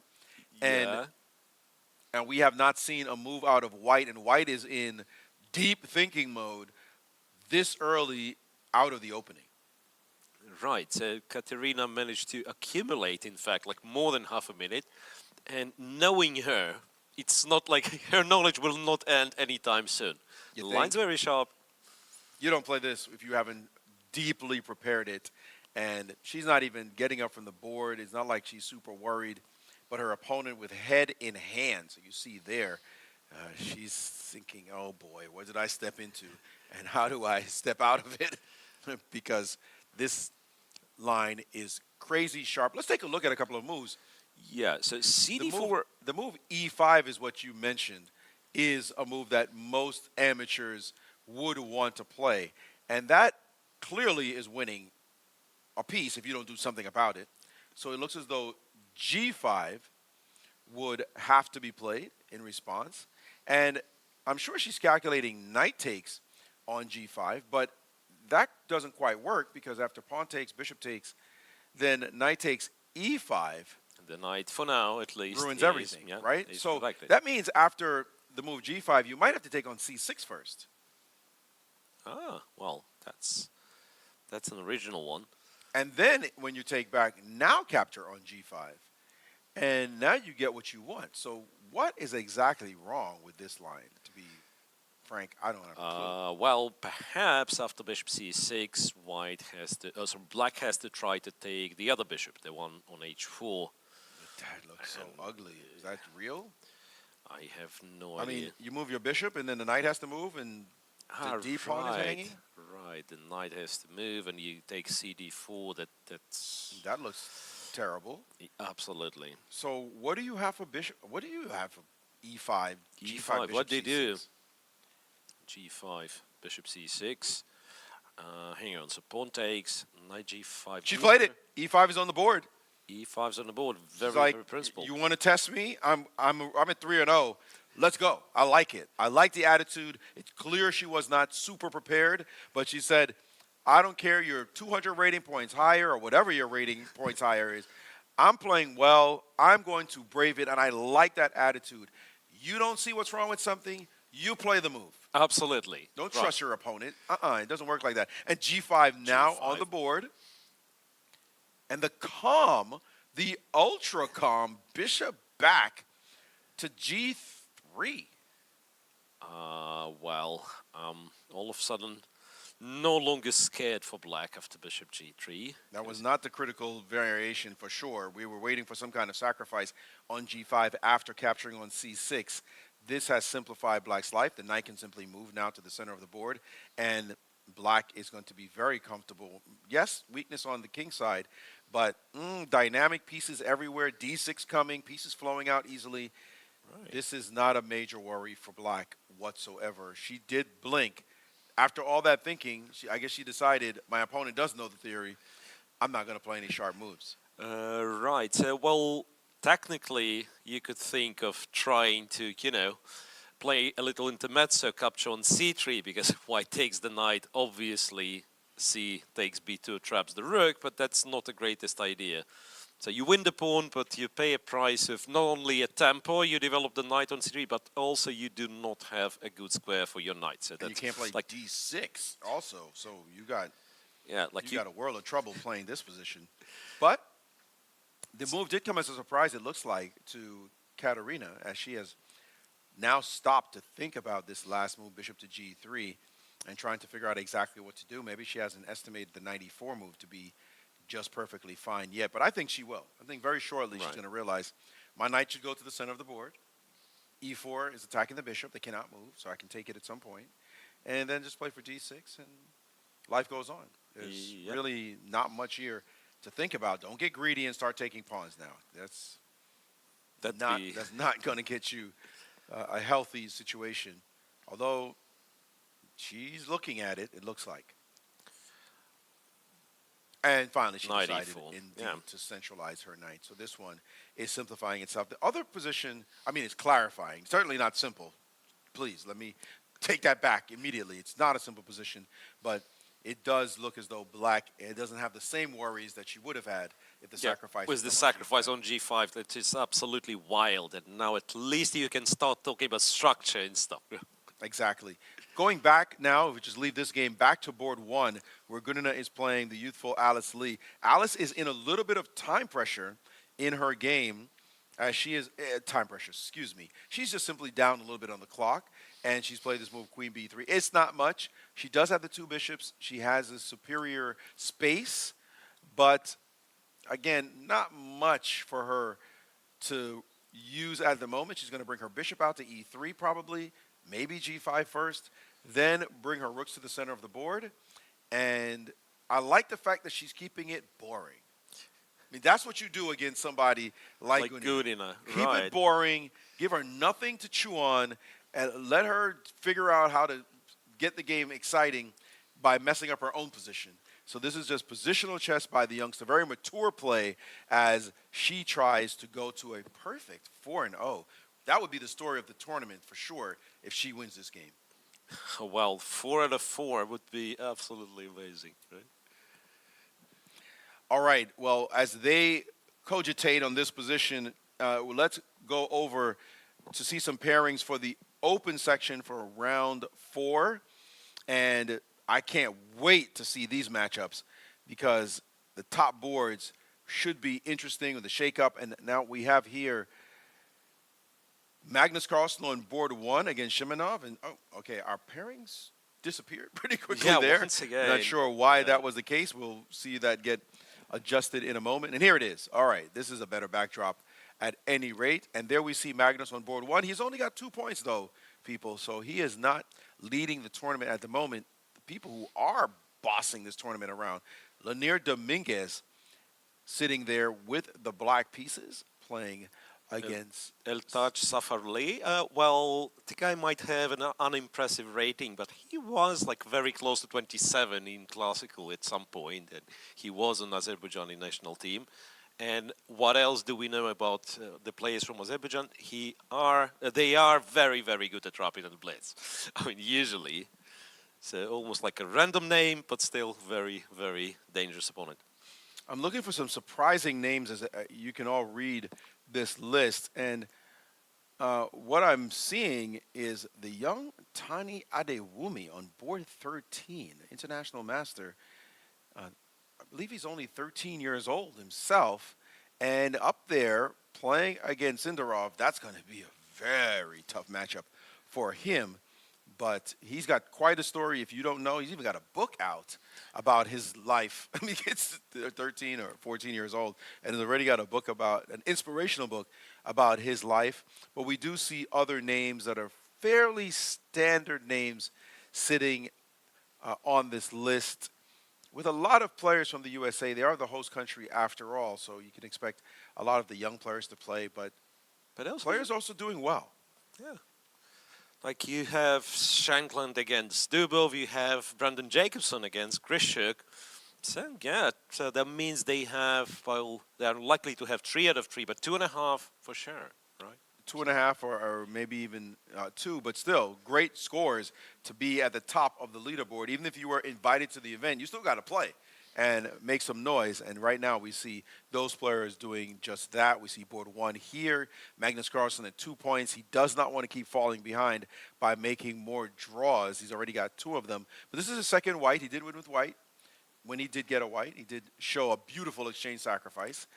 Yeah. And we have not seen a move out of white, and white is in deep thinking mode this early out of the opening. Right, so Katerina managed to accumulate, in fact, like more than half a minute. And knowing her, it's not like her knowledge will not end anytime soon. The line's very sharp. You don't play this if you haven't deeply prepared it. And she's not even getting up from the board. It's not like she's super worried. But her opponent with head in hand, so you see there, she's thinking, oh boy, what did I step into? And how do I step out of it? Because this line is crazy sharp. Let's take a look at a couple of moves. Yeah, so CD4... The move E5 is what you mentioned, is a move that most amateurs would want to play. And that clearly is winning a piece if you don't do something about it. So it looks as though G5 would have to be played in response. And I'm sure she's calculating knight takes on G5, but that doesn't quite work because after pawn takes, bishop takes, then knight takes E5. The knight, for now at least, ruins everything, right? So that means after the move G5, you might have to take on C6 first. Ah, well, that's an original one. And then when you take back, now capture on G5. And now you get what you want. So what is exactly wrong with this line? To be frank, I don't have a clue. Well, perhaps after bishop c6, black has to try to take the other bishop, the one on h4. That looks so ugly. Is that real? I have no idea. I mean, you move your bishop, and then the knight has to move, and the d pawn is hanging? Right, the knight has to move, and you take cd4. That looks terrible. Absolutely. So what do you have for bishop? What do you have for e5? G5. What do you do? G5, bishop c6. Hang on. So pawn takes, knight g5. She played it. E5 is on the board. E5's on the board. Very, like, very principled. You want to test me? I'm at 3-0. Let's go. I like it. I like the attitude. It's clear she was not super prepared, but she said, I don't care your 200 rating points higher or whatever your rating points higher is. I'm playing well. I'm going to brave it, and I like that attitude. You don't see what's wrong with something, you play the move. Absolutely. Don't trust your opponent. It doesn't work like that. And G5 now on the board. And the calm, the ultra calm bishop back to G3. All of a sudden, no longer scared for black after bishop G3. That was not the critical variation for sure. We were waiting for some kind of sacrifice on G5 after capturing on C6. This has simplified black's life. The knight can simply move now to the center of the board, and black is going to be very comfortable. Yes, weakness on the king side, but dynamic pieces everywhere, D6 coming, pieces flowing out easily. Right. This is not a major worry for black whatsoever. She did blink. After all that thinking, I guess she decided, my opponent does know the theory, I'm not going to play any sharp moves. Right. Well, technically, you could think of trying to, play a little intermezzo, capture on c3, because white takes the knight, obviously c takes b2, traps the rook, but that's not the greatest idea. So you win the pawn, but you pay a price of not only a tempo, you develop the knight on c3, but also you do not have a good square for your knight. So and you can't play like d6 also, so you got a world of trouble playing this position. But the move did come as a surprise, it looks like, to Caruana, as she has now stopped to think about this last move, bishop to g3, and trying to figure out exactly what to do. Maybe she hasn't estimated the knight e4 move to be just perfectly fine yet, but I think she will. I think very shortly she's going to realize my knight should go to the center of the board. E4 is attacking the bishop. They cannot move, so I can take it at some point. And then just play for d6, and life goes on. There's really not much here to think about. Don't get greedy and start taking pawns now. That's not going to get you a healthy situation. Although she's looking at it, it looks like. And finally, she decided to centralize her knight. So this one is simplifying itself. The other position, it's clarifying. Certainly not simple. Please, let me take that back immediately. It's not a simple position, but it does look as though black doesn't have the same worries that she would have had if the sacrifice was the sacrifice on G5. That is absolutely wild. And now at least you can start talking about structure and stuff. Exactly. Going back now, if we just leave this game back to board one, where Gunina is playing the youthful Alice Lee. Alice is in a little bit of time pressure in her game, as she is time pressure. Excuse me. She's just simply down a little bit on the clock, and she's played this move Queen B3. It's not much. She does have the two bishops. She has a superior space, but again, not much for her to use at the moment. She's going to bring her bishop out to E3 probably. Maybe G5 first, then bring her rooks to the center of the board, and I like the fact that she's keeping it boring. I mean, that's what you do against somebody like Gudina. Keep it boring, give her nothing to chew on, and let her figure out how to get the game exciting by messing up her own position. So this is just positional chess by the youngster, very mature play as she tries to go to a perfect 4-0. That would be the story of the tournament for sure if she wins this game. Well, 4 out of 4 would be absolutely amazing, right? All right, well, as they cogitate on this position, let's go over to see some pairings for the open section for round 4. And I can't wait to see these matchups because the top boards should be interesting with the shakeup. And now we have here Magnus Carlsen on board 1 against Shimonov. And, oh, okay, our pairings disappeared pretty quickly there. Once again. Not sure why that was the case. We'll see that get adjusted in a moment. And here it is. All right, this is a better backdrop at any rate. And there we see Magnus on board 1. He's only got 2 points, though, people. So he is not leading the tournament at the moment. The people who are bossing this tournament around, Lanier Dominguez sitting there with the black pieces playing against Eltaj Safarli. Well, the guy might have an unimpressive rating, but he was like very close to 27 in classical at some point, and he was on Azerbaijani national team. And what else do we know about the players from Azerbaijan? They are very, very good at rapid and blitz. I mean, usually, it's almost like a random name, but still very, very dangerous opponent. I'm looking for some surprising names as you can all read this list. And what I'm seeing is the young Tani Adewumi on board 13, international master. I believe he's only 13 years old himself. And up there playing against Sindarov, that's going to be a very tough matchup for him. But he's got quite a story. If you don't know, he's even got a book out about his life. I mean, it's 13 or 14 years old, and has already got a book about, an inspirational book about his life. But we do see other names that are fairly standard names sitting on this list with a lot of players from the USA. They are the host country after all, so you can expect a lot of the young players to play. But players also doing well. Yeah. Like you have Shankland against Dubov, you have Brandon Jacobson against Krishuk. So yeah, so that means they have, well, they're likely to have 3 out of 3, but 2.5 for sure, right? 2.5 or maybe even 2, but still great scores to be at the top of the leaderboard. Even if you were invited to the event, you still got to play and make some noise. And right now we see those players doing just that. We see board 1 here. Magnus Carlsen at 2 points. He does not want to keep falling behind by making more draws. He's already got 2 of them. But this is his second white. He did win with white. When he did get a white, he did show a beautiful exchange sacrifice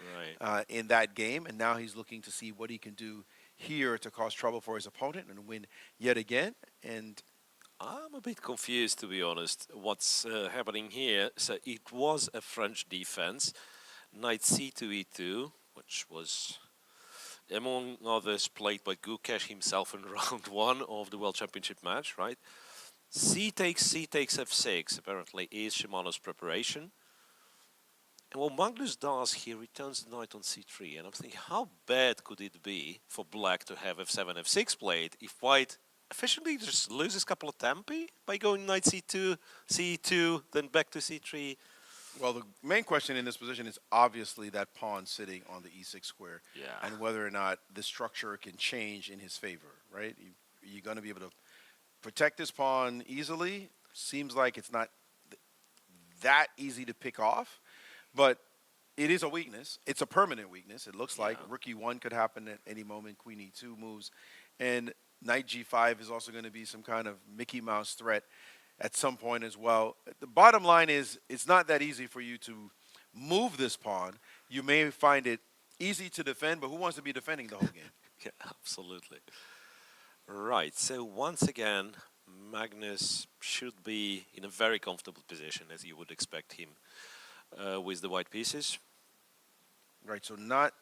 in that game. And now he's looking to see what he can do here to cause trouble for his opponent and win yet again. And I'm a bit confused, to be honest, what's happening here. So it was a French defense, knight c2, e2, which was, among others, played by Gukesh himself in round 1 of the World Championship match, right? C takes f6, apparently, is Shimano's preparation. And what Magnus does, he returns the knight on c3. And I'm thinking, how bad could it be for black to have f7, f6 played if white efficiently just loses a couple of tempi by going knight c2, c2, then back to c3. Well, the main question in this position is obviously that pawn sitting on the e6 square, and whether or not the structure can change in his favor, right? You're going to be able to protect this pawn easily. Seems like it's not that easy to pick off, but it is a weakness. It's a permanent weakness. It looks like rook e1 could happen at any moment. Queen e2 moves, and knight g5 is also going to be some kind of Mickey Mouse threat at some point as well. The bottom line is it's not that easy for you to move this pawn. You may find it easy to defend, but who wants to be defending the whole game? Yeah, absolutely. Right, so once again, Magnus should be in a very comfortable position, as you would expect him with the white pieces. Right, so not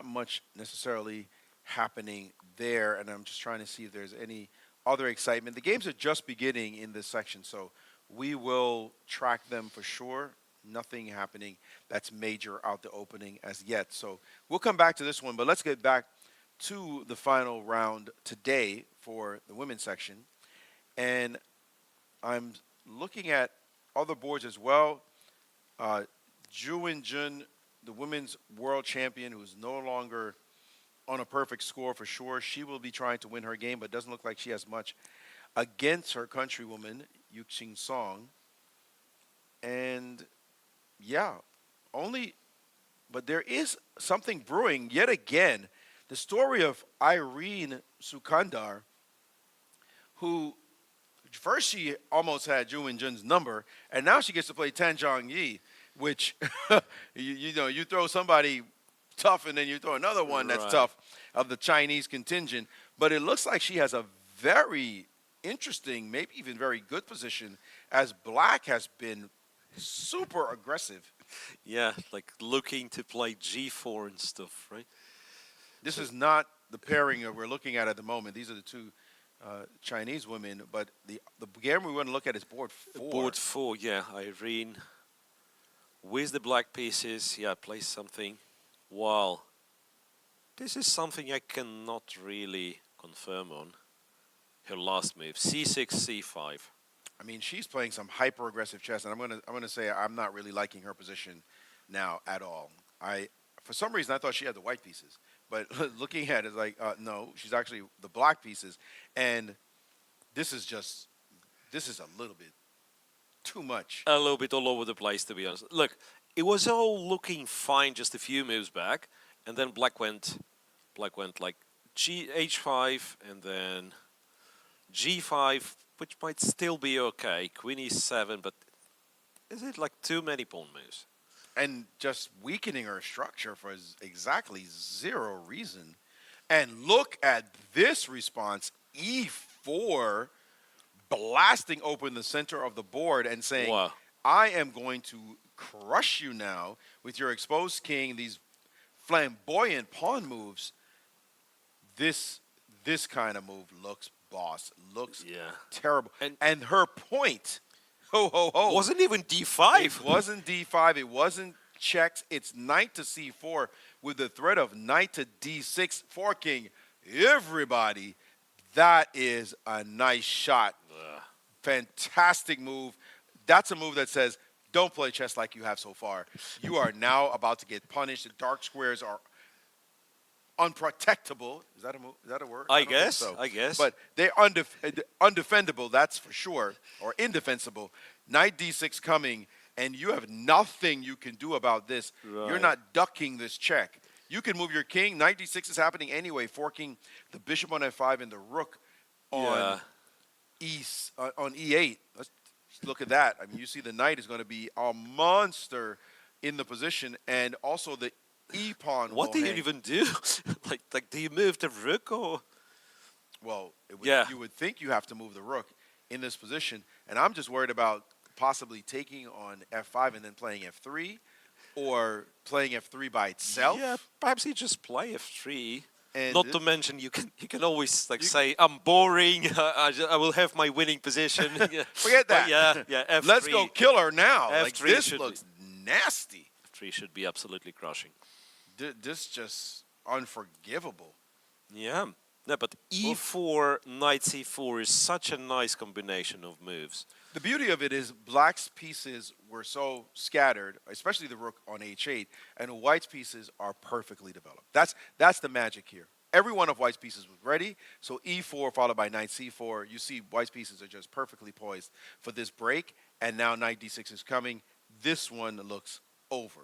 much necessarily happening there, and I'm just trying to see if there's any other excitement. The games are just beginning in this section, so we will track them for sure. Nothing happening that's major out the opening as yet. So we'll come back to this one, but let's get back to the final round today for the women's section. And I'm looking at other boards as well. Wenjun, the women's world champion, who's no longer on a perfect score for sure. She will be trying to win her game, but doesn't look like she has much against her countrywoman, Yuqing Song. And yeah, but there is something brewing yet again. The story of Irene Sukandar, who first she almost had Zhu Wenjun's number, and now she gets to play Tan Zhongyi, which you throw somebody tough and then you throw another one that's tough of the Chinese contingent. But it looks like she has a very interesting, maybe even very good position, as Black has been super aggressive. Yeah, like looking to play G4 and stuff, right? This is not the pairing that we're looking at the moment. These are the two Chinese women, but the game we want to look at is board 4. Board 4, yeah. Irene with the black pieces, yeah, plays something. Wow. This is something I cannot really confirm on. Her last move, C6, C5. I mean, she's playing some hyper-aggressive chess, and I'm gonna say I'm not really liking her position now at all. For some reason, I thought she had the white pieces, but looking at it, like, no, she's actually the black pieces, and this is a little bit too much. A little bit all over the place, to be honest. Look, it was all looking fine just a few moves back, and then Black went like H5, and then G5, which might still be okay. Queen E7, but is it like too many pawn moves? And just weakening her structure for exactly zero reason. And look at this response, E4, blasting open the center of the board and saying, wow, I am going to crush you now with your exposed king, these flamboyant pawn moves. This kind of move looks looks terrible. And her point, wasn't even D5. It wasn't D5. It wasn't checks. It's knight to C4 with the threat of knight to D6, forking everybody. That is a nice shot. Fantastic move. That's a move that says, don't play chess like you have so far. You are now about to get punished. The dark squares are unprotectable. Is that a word? I don't guess. think so. I guess. But they're undefendable, that's for sure, or indefensible. Knight D6 coming, and you have nothing you can do about this. Right. You're not ducking this check. You can move your king. Knight D6 is happening anyway, forking the bishop on F5 and the rook on on E8. Let's look at that. I mean, you see the knight is going to be a monster in the position, and also the E pawn. What do you even do? like, do you move the rook or? Well, you would think you have to move the rook in this position, and I'm just worried about possibly taking on F5 and then playing F3, or playing F3 by itself. Yeah, perhaps you just play F3. And not to mention, you can always say, I'm boring. I will have my winning position. Forget that. Yeah. F3. Let's go kill her now. F3 like, this looks nasty. F3 should be absolutely crushing. This just unforgivable. Yeah. No, but E4, Knight C4 is such a nice combination of moves. The beauty of it is Black's pieces were so scattered, especially the rook on H8, and White's pieces are perfectly developed. That's the magic here. Every one of White's pieces was ready, so E4 followed by Knight C4. You see White's pieces are just perfectly poised for this break, and now Knight D6 is coming. This one looks over.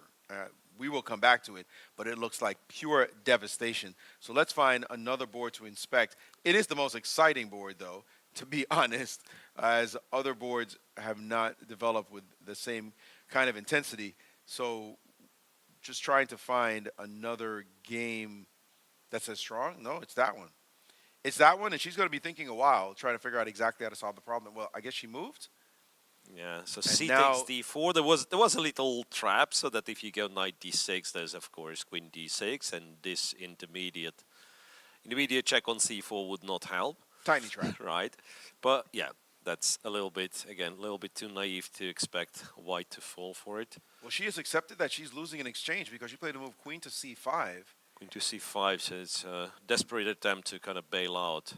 We will come back to it, but it looks like pure devastation. So let's find another board to inspect. It is the most exciting board, though, to be honest, as other boards have not developed with the same kind of intensity. So just trying to find another game that's as strong. No, it's that one. It's that one, and she's going to be thinking a while, trying to figure out exactly how to solve the problem. Well, I guess she moved. Yeah, so C takes D4. There was a little trap, so that if you go Knight D6, there's of course Queen D6, and this intermediate check on C4 would not help. Tiny trap. Right. But yeah, that's a little bit, again, a little bit too naive to expect white to fall for it. Well, she has accepted that she's losing an exchange because she played the move queen to c5. Queen to c5, so it's a desperate attempt to kind of bail out.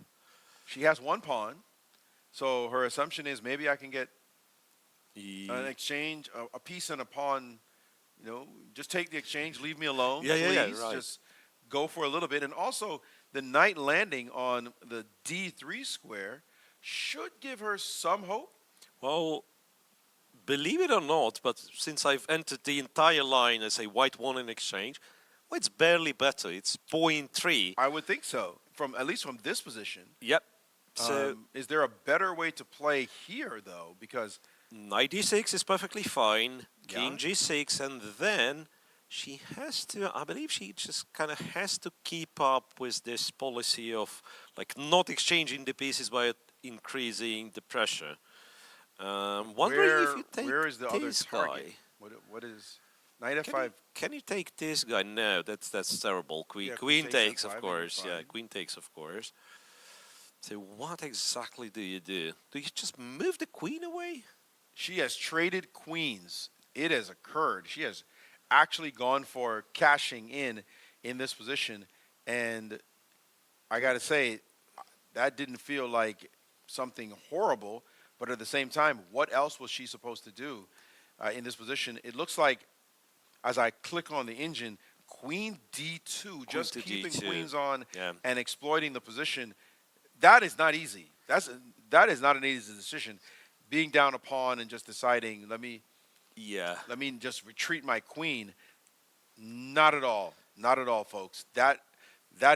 She has one pawn, so her assumption is maybe I can get an exchange, a piece and a pawn. You know, just take the exchange, leave me alone, please. Right. Just go for a little bit. And also, the knight landing on the d3 square should give her some hope. Well, believe it or not, but since I've entered the entire line as a white won in exchange, well, it's barely better. It's 0.3. I would think so, at least from this position. Yep. So is there a better way to play here, though? Because knight d6 is perfectly fine. King g6, and then she has to, I believe she just kind of has to keep up with this policy of like not exchanging the pieces by increasing the pressure. Wondering if you take where is the other this target? guy. What is knight f5? Can you take this guy? No, that's terrible. Queen queen takes, takes of f5, course. fine. Yeah, queen takes, of course. So what exactly do you do? Do you just move the queen away? She has traded queens. It has occurred. She has actually gone for cashing in this position, and I got to say, that didn't feel like something horrible, but at the same time, what else was she supposed to do in this position? It looks like, as I click on the engine, queen d2, just keeping d2. queens on Yeah. and exploiting the position. That is not easy. That is not an easy decision. Being down a pawn and just deciding, let me just retreat my queen. Not at all. Not at all, folks. That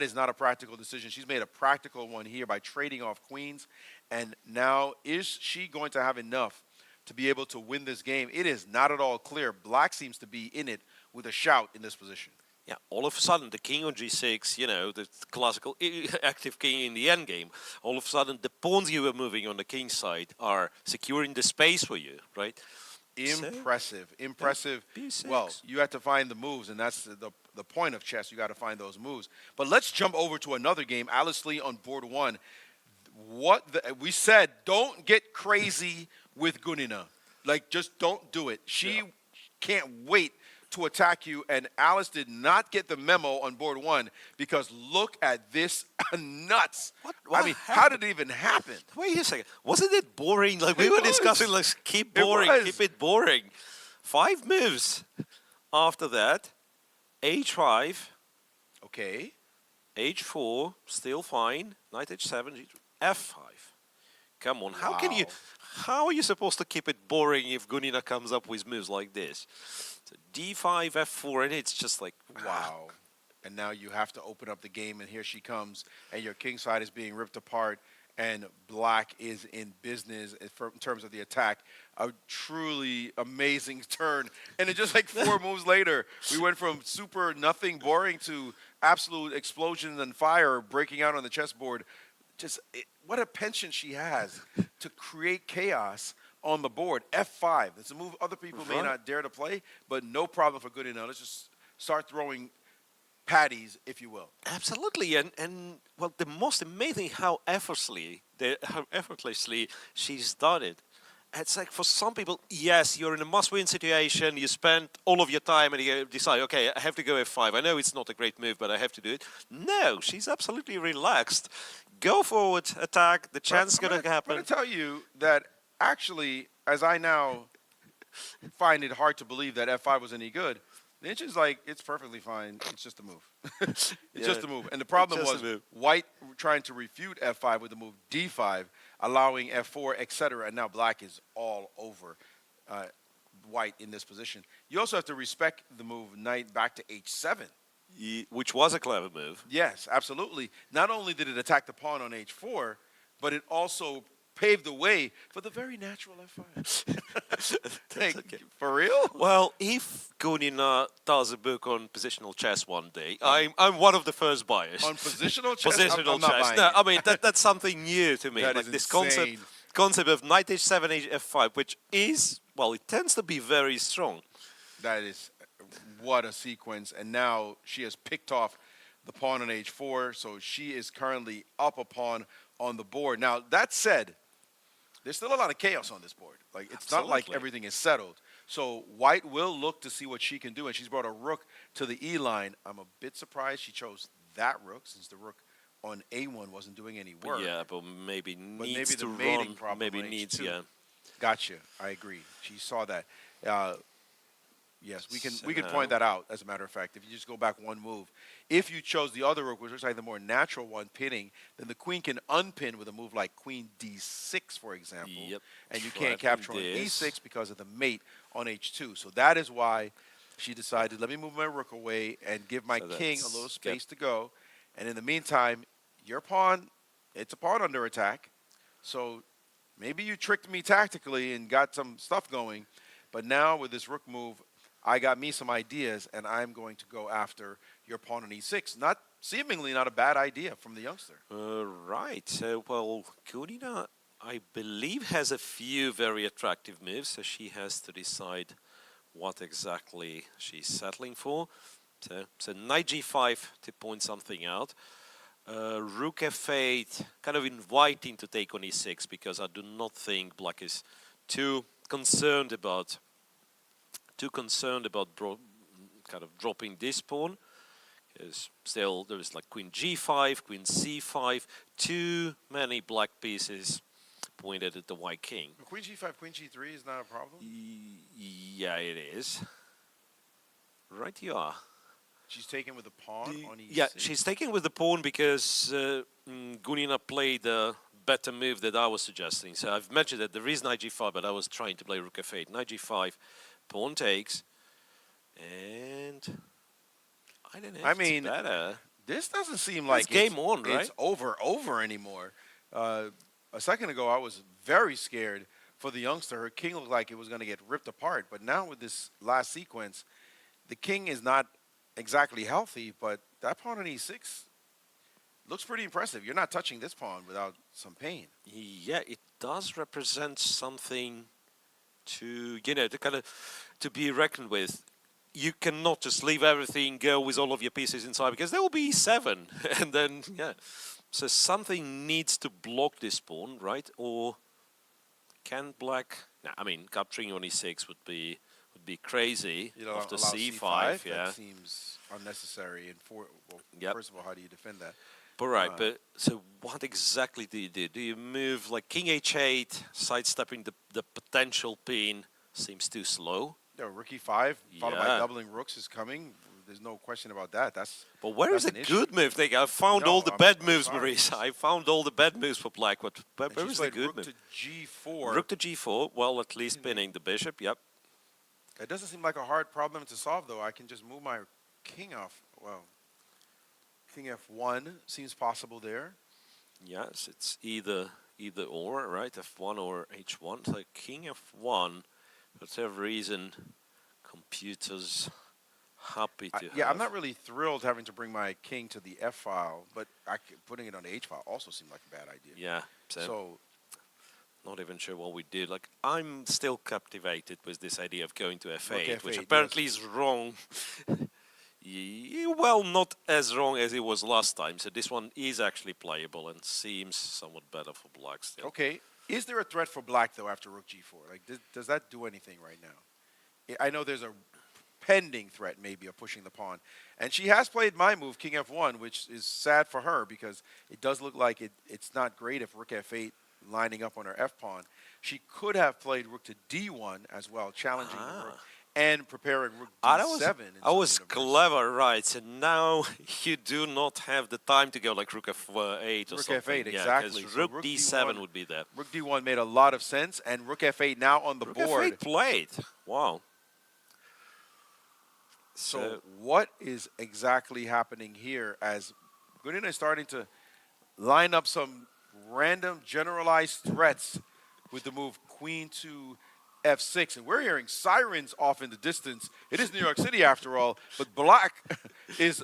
is not a practical decision. She's made a practical one here by trading off queens. And now, is she going to have enough to be able to win this game? It is not at all clear. Black seems to be in it with a shout in this position. Yeah, all of a sudden, the king on g6, you know, the classical active king in the endgame, all of a sudden, the pawns you were moving on the king side are securing the space for you, right? Impressive. Impressive. B6. Well, you have to find the moves, and that's the point of chess. You got to find those moves. But let's jump over to another game. Alice Lee on board one. We said, don't get crazy with Gunina. Like, just don't do it. She can't wait to attack you, and Alice did not get the memo on board one because look at this nuts. I mean, how did it even happen? Wait a second. Wasn't it boring? Like we were discussing, let's keep boring, keep it boring. 5 moves. After that, h5. Okay. h4, still fine. Knight h7, f5. Come on, how are you supposed to keep it boring if Gunina comes up with moves like this? So d5, f4, and it's just like, wow. And now you have to open up the game, and here she comes, and your king side is being ripped apart, and black is in business in terms of the attack. A truly amazing turn. And then just like 4 moves later, we went from super nothing boring to absolute explosions and fire breaking out on the chessboard. What a penchant she has to create chaos on the board. F5. It's a move other people may not dare to play, but no problem for Gunina. Let's just start throwing patties, if you will. Absolutely, and well, the most amazing how effortlessly she's done it. It's like for some people, yes, you're in a must-win situation. You spend all of your time and you decide, okay, I have to go f5. I know it's not a great move, but I have to do it. No, she's absolutely relaxed. Go forward, attack. The chance is going to happen. I'm going to tell you that actually, as I now find it hard to believe that f5 was any good, the inch is like, it's perfectly fine. It's just a move. It's just a move. And the problem was white trying to refute f5 with the move d5, allowing f4, etc. And now black is all over white in this position. You also have to respect the move knight back to h7. Which was a clever move. Yes, absolutely. Not only did it attack the pawn on h4, but it also paved the way for the very natural f5. For real? Well, if Gunina does a book on positional chess one day, I'm one of the first buyers. On positional chess? Positional I'm not chess. buying No, it. I mean, that's something new to me. That like is this insane. concept of knight h7, f5, which is, well, it tends to be very strong. That is, what a sequence. And now she has picked off the pawn on h4, so she is currently up a pawn on the board. Now, that said, there's still a lot of chaos on this board. Like, it's not like everything is settled. So white will look to see what she can do, and she's brought a rook to the E line. I'm a bit surprised she chose that rook, since the rook on A1 wasn't doing any work. Yeah, but maybe needs maybe to the mating run. problem Maybe on needs, H2. yeah. Gotcha. I agree. She saw that. Yes, we can So point that out, as a matter of fact. If you just go back one move, if you chose the other rook, which looks like the more natural one, pinning, then the queen can unpin with a move like queen d6, for example. Yep. And you can't Threaten capture on this. e6 because of the mate on h2. So that is why she decided, let me move my rook away and give my So king a that's- little space to go. And in the meantime, your pawn, it's a pawn under attack. So maybe you tricked me tactically and got some stuff going. But now with this rook move, I got me some ideas, and I'm going to go after your pawn on e6. Seemingly not a bad idea from the youngster. Right. So, well, Caruana, I believe, has a few very attractive moves, so she has to decide what exactly she's settling for. So knight g5 to point something out. Rook f8, kind of inviting to take on e6, because I do not think black is too concerned about kind of dropping this pawn. Because still there is like queen g5, queen c5, too many black pieces pointed at the white king. Queen g5, queen g3 is not a problem? Yeah, it is. Right you are. She's taken with the pawn on e6? Yeah, she's taken with the pawn because Caruana played a better move that I was suggesting. So I've mentioned that there is knight g5, but I was trying to play rook f8. Knight g5, pawn takes, and I don't know if I mean, it's better. this doesn't seem like It's game on, right? It's over anymore. A second ago, I was very scared for the youngster. Her king looked like it was going to get ripped apart. But now with this last sequence, the king is not exactly healthy, but that pawn on e6 looks pretty impressive. You're not touching this pawn without some pain. Yeah, it does represent something to, to kind of to be reckoned with. You cannot just leave everything, go with all of your pieces inside, because there will be 7, and then so something needs to block this pawn, right? Or can black? No, I mean, capturing on e6 would be crazy after allow c5. Yeah, that seems unnecessary. And first of all, how do you defend that? but right. But so, what exactly do you do? Do you move like king h8, sidestepping the potential pin? Seems too slow. Yeah, rook e5 followed by doubling rooks is coming. There's no question about that. But where is a good move? I found all the bad moves, Maurice. I found all the bad moves for black. But where is the good move? Rook to g4. Rook to g4. Well, at least pinning the bishop. Yep. It doesn't seem like a hard problem to solve, though. I can just move my king off. Well, king f1 seems possible there. Yes, it's either or, right? f1 or h1. So king f1. For whatever reason, computers happy to yeah, I'm not really thrilled having to bring my king to the f file, but putting it on the h file also seemed like a bad idea. Yeah. So not even sure what we did. Like, I'm still captivated with this idea of going to f8, F8, which apparently is wrong. Well, not as wrong as it was last time. So this one is actually playable and seems somewhat better for black still. Okay. Is there a threat for black, though, after rook g4? Like, does that do anything right now? I know there's a pending threat, maybe, of pushing the pawn. And she has played my move, king f1, which is sad for her because it does look like it's not great if rook f8 lining up on her f-pawn. She could have played rook to d1 as well, challenging the rook and preparing rook d7. I was clever, right? So now you do not have the time to go like rook f8 or rook something. f8, exactly. Yeah, so rook d7 would be there. Rook d1 made a lot of sense, and rook f8 now on the board. Rook f8 played. Wow. So what is exactly happening here as Caruana is starting to line up some random generalized threats with the move queen to f6, and we're hearing sirens off in the distance. It is New York City after all, but black is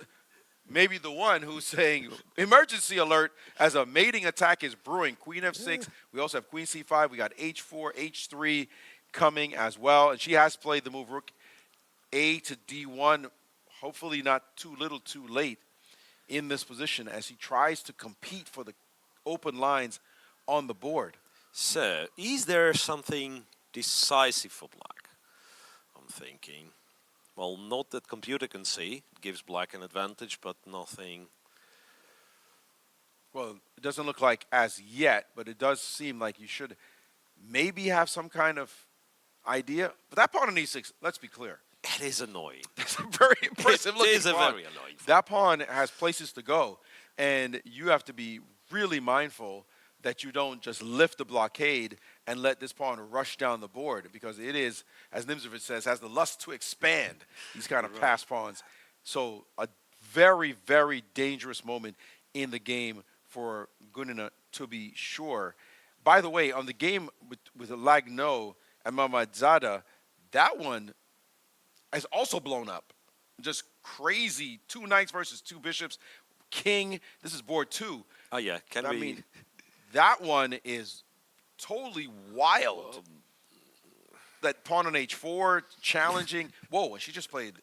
maybe the one who's saying emergency alert as a mating attack is brewing. Queen f6, we also have queen c5, we got h4, h3 coming as well, and she has played the move rook a to d1, hopefully not too little too late in this position as he tries to compete for the open lines on the board. So, is there something decisive for black? I'm thinking. Well, not that computer can see. It gives black an advantage, but nothing. Well, it doesn't look like as yet, but it does seem like you should maybe have some kind of idea. But that pawn on e6, let's be clear. It is annoying. It's a very impressive looking It is a pawn. very annoying. That pawn has places to go, and you have to be really mindful that you don't just lift the blockade and let this pawn rush down the board, because it is, as Nimzovich says, has the lust to expand these kind of pass pawns. So a very, very dangerous moment in the game for Gunina, to be sure. By the way, on the game with Lagno and Mamadzada, that one is also blown up. Just crazy. 2 knights versus 2 bishops. King. This is board 2. Oh, yeah. I mean, that one is totally wild. That pawn on h4, challenging. Whoa, and she just played.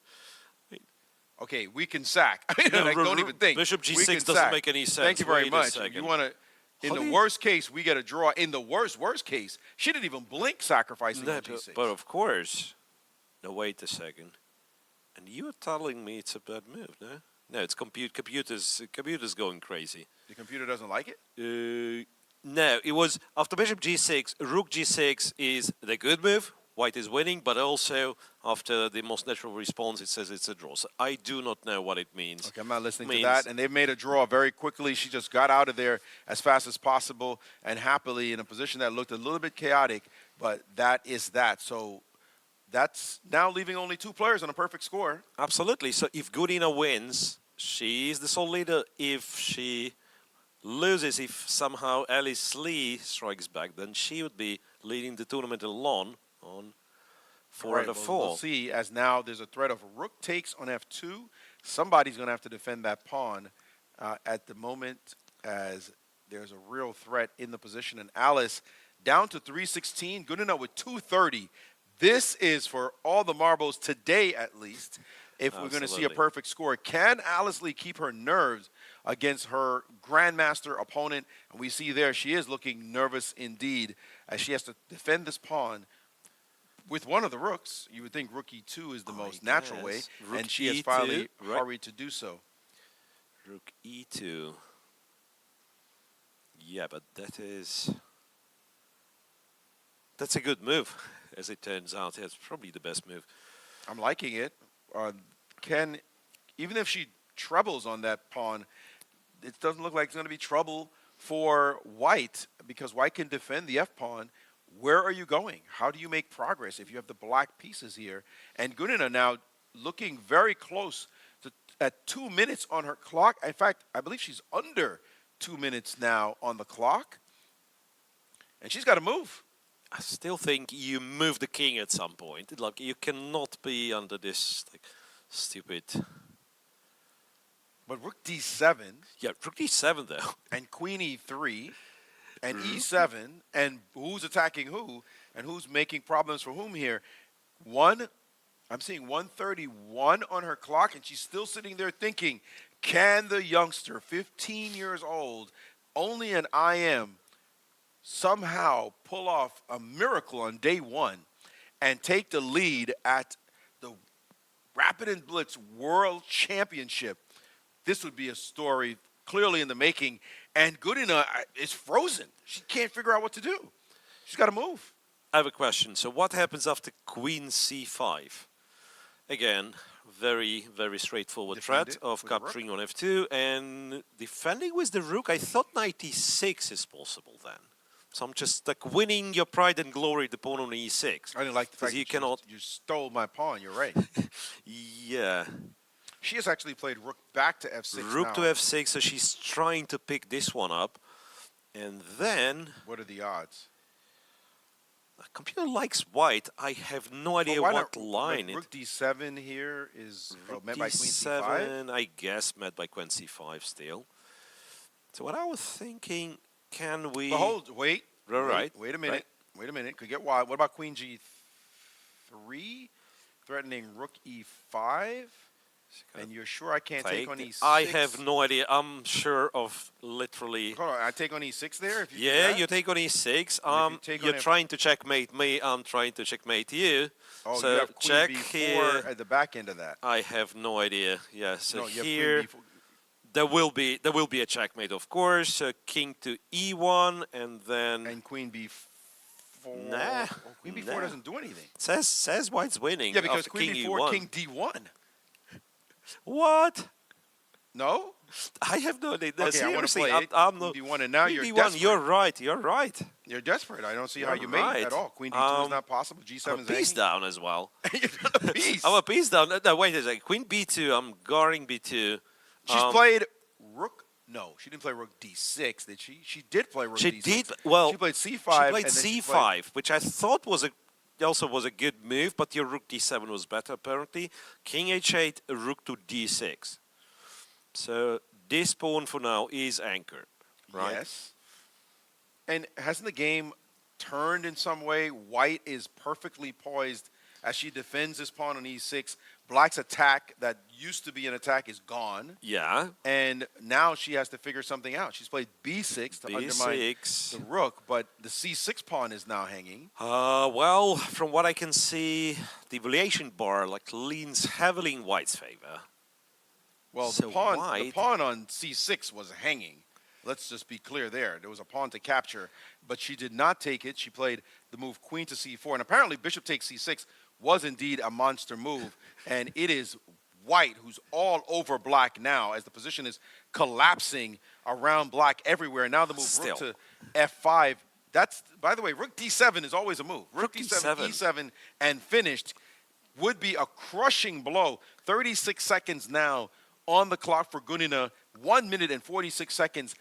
Okay, we can sack. I mean, No, I don't even think. Bishop We G6 can doesn't sack. make any sense. Thank you very Wait a much. second. You want to. In How the do you- worst case, we get a draw. In the worst case, she didn't even blink sacrificing No, on G6. but of course. No, wait a second. And you are telling me it's a bad move, no? No, it's computer's going crazy. The computer doesn't like it? No, it was after Bishop G6, Rook G6 is the good move. White is winning, but also after the most natural response, it says it's a draw. So I do not know what it means. Okay, I'm not listening to that. And they've made a draw very quickly. She just got out of there as fast as possible and happily in a position that looked a little bit chaotic, but that is that. So that's now leaving only 2 players on a perfect score. Absolutely. So if Gunina wins, she is the sole leader. If she loses, if somehow Alice Lee strikes back, then she would be leading the tournament alone on 4 out of 4. We'll see, as now there's a threat of rook takes on f2. Somebody's going to have to defend that pawn at the moment, as there's a real threat in the position. And Alice down to 316, Gunina with 230. This is for all the marbles today, at least, if we're going to see a Absolutely. perfect score. Can Alice Lee keep her nerves against her grandmaster opponent? And we see there she is looking nervous indeed, as she has to defend this pawn with one of the rooks. You would think rook e2 is the most natural way, Rook and she has E2, finally right. hurried to do so. Rook e2. Yeah, but that's a good move, as it turns out. It's probably the best move. I'm liking it. Even if she trebles on that pawn, it doesn't look like it's going to be trouble for white, because white can defend the f-pawn. Where are you going? How do you make progress if you have the black pieces here? And Gunina now looking very close to, at 2 minutes on her clock. In fact, I believe she's under 2 minutes now on the clock. And she's got to move. I still think you move the king at some point. Like, you cannot be under this stupid. But rook d7. Yeah, rook d7 though. And queen e3. And e7. And who's attacking who? And who's making problems for whom here? I'm seeing 131 on her clock, and she's still sitting there thinking, can the youngster, 15 years old, only an IM, somehow pull off a miracle on day 1 and take the lead at the Rapid and Blitz World Championship? This would be a story clearly in the making. And Gunina is frozen. She can't figure out what to do. She's got to move. I have a question. So what happens after queen c5? Again, very, very straightforward Defend threat it of with the rook. capturing on f2. And defending with the rook, I thought knight e6 is possible then. So I'm just like winning your pride and glory, the pawn on e6. I didn't like the fact you that cannot. you stole my pawn. You're right. Yeah. She has actually played rook back to f6 Rook now. to f6, so she's trying to pick this one up. And then... What are the odds? The computer likes white. I have no idea why what not line rook d7 here is met by queen d7, c5? I guess, met by queen c5 still. So what I was thinking, can we... But wait. Right. Wait a minute. Wait a minute. Could get wild. What about queen g3? Threatening rook e5? And you're sure I can't take on E6? I have no idea. I'm sure of literally. Hold on, I take on E6 there? If you do Yeah, that? you take on E6. take You're on trying to checkmate me. I'm trying to checkmate you. Oh, so you have queen check B4 here. at the back end of that. I have no idea. Yeah, so No, you have queen here B4. there will be a checkmate, of course. King to E1, and then queen B4. Nah, Queen B4 doesn't do anything. Says White's winning. Yeah, because after queen King B4, E1. King D1. What? No? I have no idea. Okay, I want to Seriously, play it. I'm not. Queen D1, and now Queen you're D1, desperate. You're right. You're right. You're desperate. I don't see how You're you made right. it at all. Queen D2 is not possible. I'm G7 a is piece hanging. down as well. a piece. I'm a piece down. No, wait a second. Queen B2. I'm guarding B2. She's played Rook. No, she didn't play Rook D6, did she? She did play Rook She D6. did. Well, she played C5. She played and then she C5, which I thought was also was a good move, but your Rook D7 was better apparently. King H8, Rook to D6. So this pawn for now is anchored, right? Yes. And hasn't the game turned in some way? White is perfectly poised as she defends this pawn on E6. Black's attack that used to be an attack is gone. Yeah. And now she has to figure something out. She's played B6 to undermine the rook, but the C6 pawn is now hanging. Well, from what I can see, the evaluation bar leans heavily in White's favor. Well, So the pawn White- on C6 was hanging. Let's just be clear there. There was a pawn to capture, but she did not take it. She played the move queen to C4, and apparently bishop takes C6 was indeed a monster move, and it is White who's all over black now as the position is collapsing around black everywhere. Now the move rook to F5. That's, by the way, Rook D7 is always a move. Rook D7, E7, and finished would be a crushing blow. 36 seconds now on the clock for Gunina. 1 minute and 46 seconds.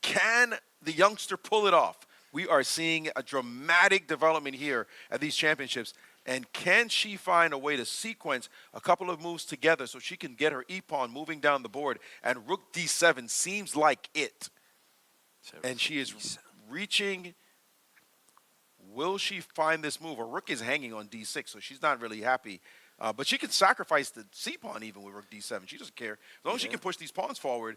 Can the youngster pull it off? We are seeing a dramatic development here at these championships. And can she find a way to sequence a couple of moves together so she can get her e-pawn moving down the board? And Rook D7 seems like it. And she is reaching. Will she find this move? Her rook is hanging on D6, so she's not really happy. But she can sacrifice the c-pawn even with Rook D7. She doesn't care. As long as she can push these pawns forward,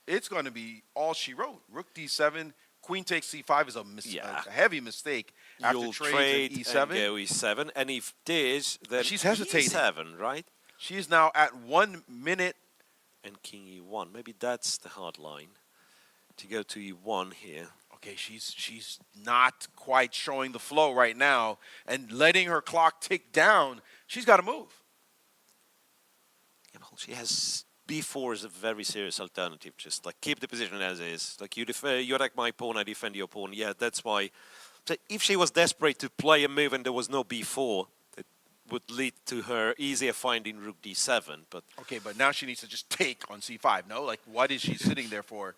it's going to be all she wrote. Rook D7, queen takes C5 is a heavy mistake. After You'll trade trade E7. and go E7, and if this, then She's hesitating. E7, right? She is now at 1 minute. And King E1. Maybe that's the hard line to go to E1 here. Okay, she's not quite showing the flow right now and letting her clock tick down. She's got to move. Yeah, well, she has B4 is a very serious alternative. Just keep the position as is. You you attack my pawn, I defend your pawn. Yeah, that's why. So if she was desperate to play a move and there was no B4, it would lead to her easier finding Rook D7. But okay, but now she needs to just take on C5. No, what is she sitting there for?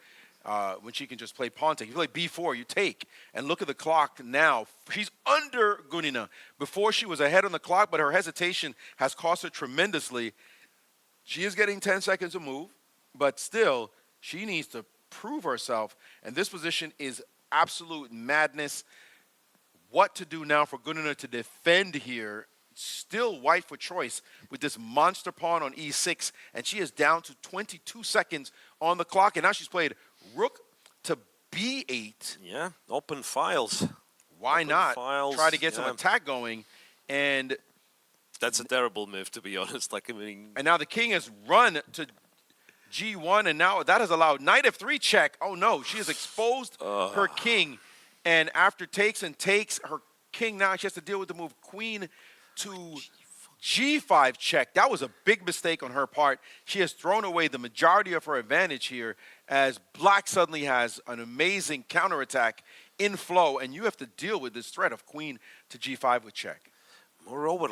When she can just play pawn take. If you play B4, you take. And look at the clock now. She's under Gunina. Before she was ahead on the clock, but her hesitation has cost her tremendously. She is getting 10 seconds to move, but still, she needs to prove herself. And this position is absolute madness. What to do now for Gunina to defend here? Still White for choice with this monster pawn on E6, and she is down to 22 seconds on the clock, and now she's played Rook to B8. yeah, open files. Why Open not files, try to get some yeah. attack going? And That's a terrible move, to be honest. and now the king has run to G1, and now that has allowed knight F3 check. Oh no, she has exposed her king, and after takes and takes her king, now she has to deal with the move queen to G5 check. That was a big mistake on her part. She has thrown away the majority of her advantage here as black suddenly has an amazing counterattack in flow, and you have to deal with this threat of queen to G5 with check. Moreover,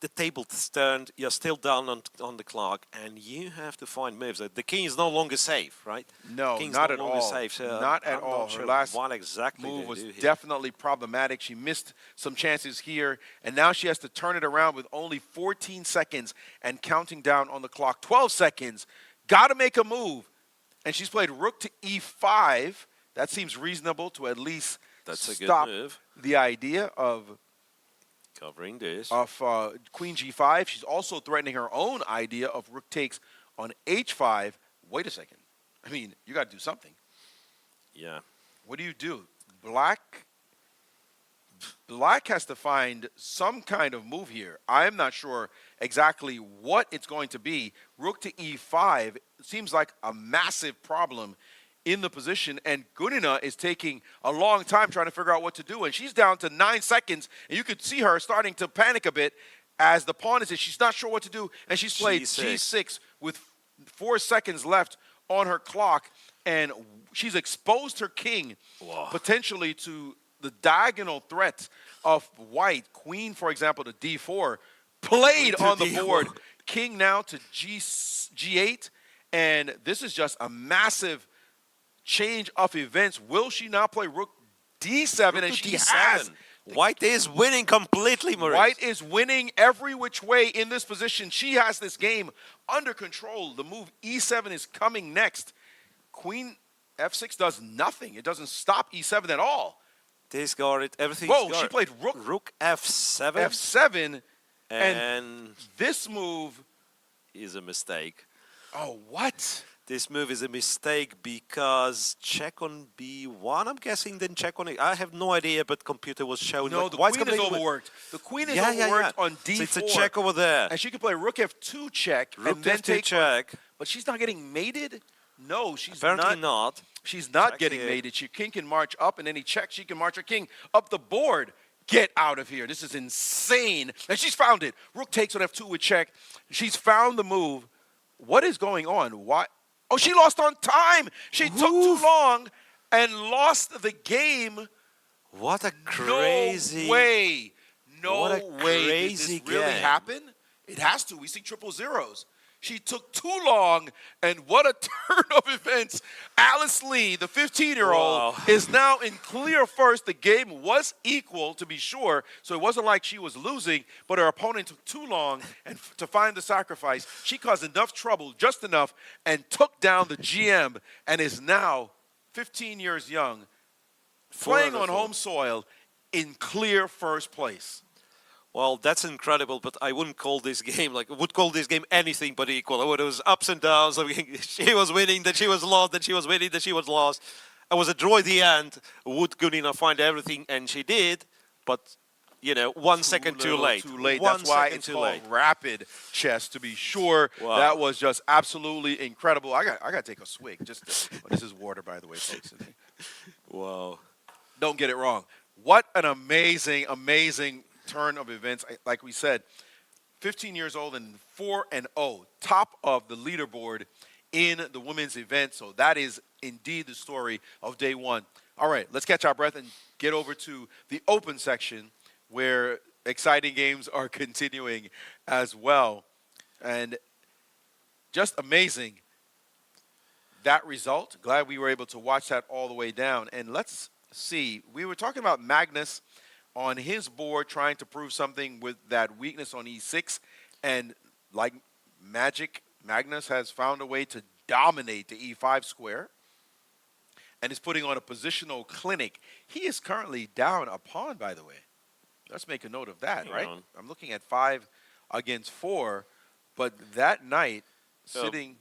the table turned, you're still down on the clock, and you have to find moves. The king is no longer safe, right? No, King's not no at longer all. Safe, so not at I'm all. Not sure Her last what exactly move they was do here. definitely problematic. She missed some chances here, and now she has to turn it around with only 14 seconds and counting down on the clock. 12 seconds. Got to make a move. And she's played Rook to E5. That seems reasonable to at least That's a good stop move. the idea of Covering this. Of queen g5. She's also threatening her own idea of rook takes on h5. Wait a second. I mean, you got to do something. Yeah. What do you do? Black has to find some kind of move here. I'm not sure exactly what it's going to be. Rook to e5 seems like a massive problem in the position, and Gunina is taking a long time trying to figure out what to do, and she's down to 9 seconds, and you could see her starting to panic a bit as the pawn is in. She's not sure what to do, and she's played g6 with 4 seconds left on her clock, and she's exposed her king potentially to the diagonal threat of white. Queen, for example, to d4, played on the board. King now to g8, and this is just a massive change of events. Will she now play rook d7? Rook and to she d7. has. White is winning completely, Maurice. White is winning every which way in this position. She has this game under control. The move e7 is coming next. Queen f6 does nothing. It doesn't stop e7 at all. Discarded, everything. Whoa, she played rook f7. F7. And this move is a mistake. Oh, what? This move is a mistake because check on b1, I'm guessing, then check on it. I have no idea, but computer was showing. No, like, the White's queen is completely overworked. The queen is overworked on d4. So it's a check over there. And she can play rook f2 check Rook and then f2 take check. But she's not getting mated? No, she's Apparently not. She's not Check getting here. mated. She king can march up, and any check, she can march her king up the board. Get out of here. This is insane. And she's found it. Rook takes on f2 with check. She's found the move. What is going on? Why? Oh, she lost on time. She took too long and lost the game. What a crazy... No way. No what a way. crazy Did this really game. happen? It has to. We see triple zeros. She took too long, and what a turn of events. Alice Lee, the 15-year-old, is now in clear first. The game was equal, to be sure, so it wasn't like she was losing, but her opponent took too long and to find the sacrifice. She caused enough trouble, just enough, and took down the GM and is now 15 years young, playing on home soil in clear first place. Well, that's incredible, but I wouldn't call this game, I would call this game anything but equal. It was ups and downs. I mean, she was winning, then she was lost, then she was winning, then she was lost. It was a draw at the end. Would Gunina find everything? And she did, but, you know, 1 second too late. Too late. 1 That's why second it's too called late. rapid chess, to be sure. Wow. That was just absolutely incredible. I got to take a swig. This is water, by the way, folks. Wow. Don't get it wrong. What an amazing, amazing turn of events. Like we said, 15 years old and 4-0, top of the leaderboard in the women's event. So that is indeed the story of day one. All right, let's catch our breath and get over to the open section where exciting games are continuing as well. And just amazing, that result. Glad we were able to watch that all the way down. And let's see, we were talking about Magnus on his board trying to prove something with that weakness on e6, and like magic, Magnus has found a way to dominate the e5 square and is putting on a positional clinic. He is currently down a pawn, by the way. Let's make a note of that, Hang right? on. I'm looking at 5 against 4, but that knight sitting...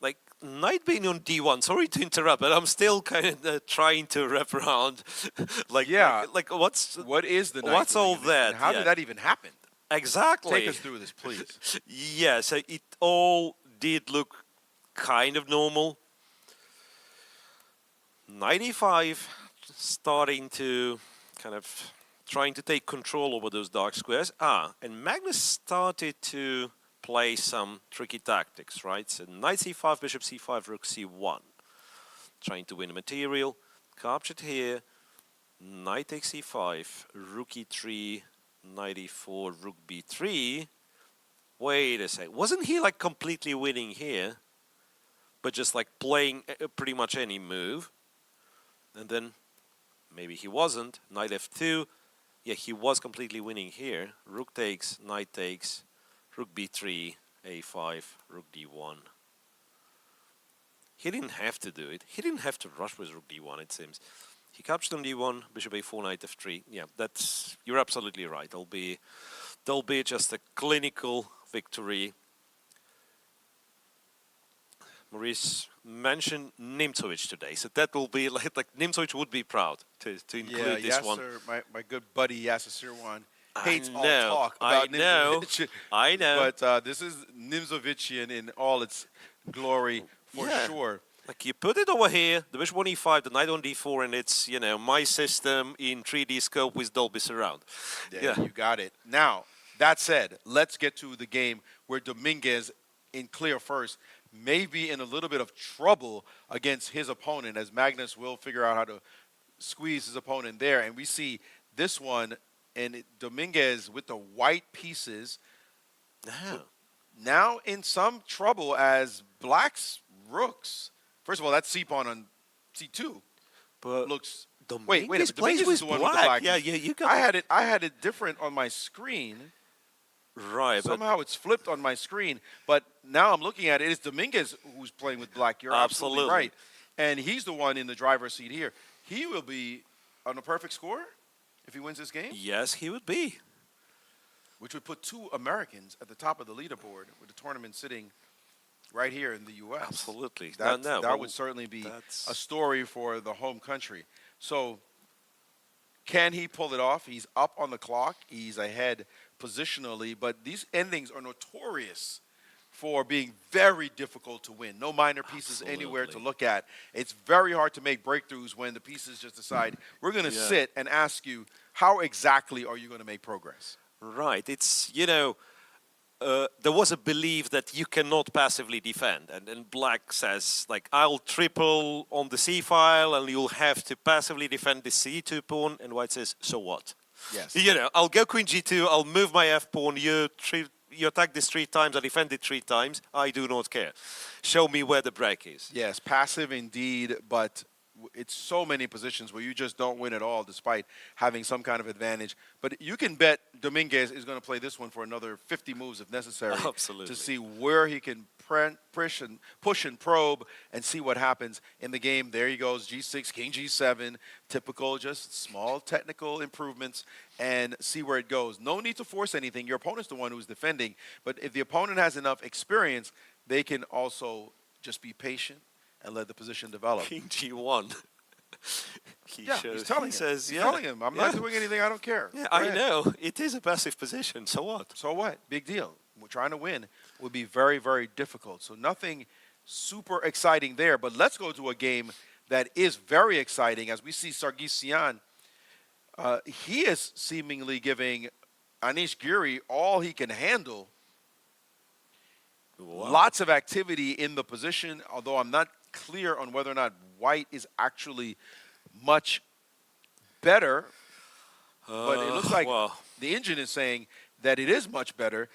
Like, knight being on d1, sorry to interrupt, but I'm still kind of trying to wrap around. What is the knight What's all doing? that? And how did that even happen? Exactly. Take us through this, please. Yeah, so it all did look kind of normal. 95 starting to kind of trying to take control over those dark squares. And Magnus started to play some tricky tactics, right? So knight c5, bishop c5, rook c1. Trying to win material. Captured here. Knight takes c5, rook e3, knight e4, rook b3. Wait a sec. Wasn't he like completely winning here? But just like playing pretty much any move. And then maybe he wasn't. Knight f2. Yeah, he was completely winning here. Rook takes, knight takes, rook b3, a5, rook d1. He didn't have to do it. He didn't have to rush with rook d1, it seems. he captures on d1, bishop a4, knight f3. Yeah, you're absolutely right. There'll be just a clinical victory. Maurice mentioned Nimzowitsch today, so that will be like Nimzowitsch would be proud to include this one. My good buddy Yasser Sirwan hates all know, talk about Nimzowitsch. I know. But this is Nimzowitschian in all its glory for sure. Like you put it over here, the bishop on e5, the knight on d4, and it's, you know, my system in 3D scope with Dolby Surround. Yeah, you got it. Now, that said, let's get to the game where Dominguez in clear first may be in a little bit of trouble against his opponent, as Magnus will figure out how to squeeze his opponent there. And we see this one, and Dominguez with the white pieces now in some trouble as black's rooks. First of all, that c-pawn on c2 but looks. Dominguez wait a minute. Dominguez is the one with the black. Yeah, you got. I had it different on my screen. Right. Somehow it's flipped on my screen, but now I'm looking at it. It's Dominguez who's playing with black. You're absolutely right. And he's the one in the driver's seat here. He will be on a perfect score if he wins this game? Yes, he would be. Which would put 2 Americans at the top of the leaderboard with the tournament sitting right here in the U.S. Absolutely. That would certainly be a story for the home country. So can he pull it off? He's up on the clock. He's ahead positionally, but these endings are notorious for being very difficult to win. No minor pieces anywhere to look at. It's very hard to make breakthroughs when the pieces just decide, we're going to sit and ask you, how exactly are you going to make progress? Right. It's, you know, there was a belief that you cannot passively defend. And black says, like, I'll triple on the c file and you'll have to passively defend the c2 pawn. And white says, so what? Yes. You know, I'll go queen g2, I'll move my f pawn, you attack this 3 times, I defend it 3 times, I do not care. Show me where the break is. Yes, passive indeed, but it's so many positions where you just don't win at all despite having some kind of advantage. But you can bet Dominguez is going to play this one for another 50 moves if necessary. Absolutely. To see where he can push and probe and see what happens in the game. There he goes, g6, king g7, typical, just small technical improvements, and see where it goes. No need to force anything. Your opponent's the one who's defending, but if the opponent has enough experience, they can also just be patient and let the position develop. King g1. He's telling him, I'm not doing anything, I don't care. Yeah, I know. It is a passive position, so what? So what? Big deal. We're trying to win would be very, very difficult. So nothing super exciting there. But let's go to a game that is very exciting. As we see Sargsyan, he is seemingly giving Anish Giri all he can handle. Wow. Lots of activity in the position, although I'm not clear on whether or not white is actually much better. But it looks like the engine is saying that it is much better.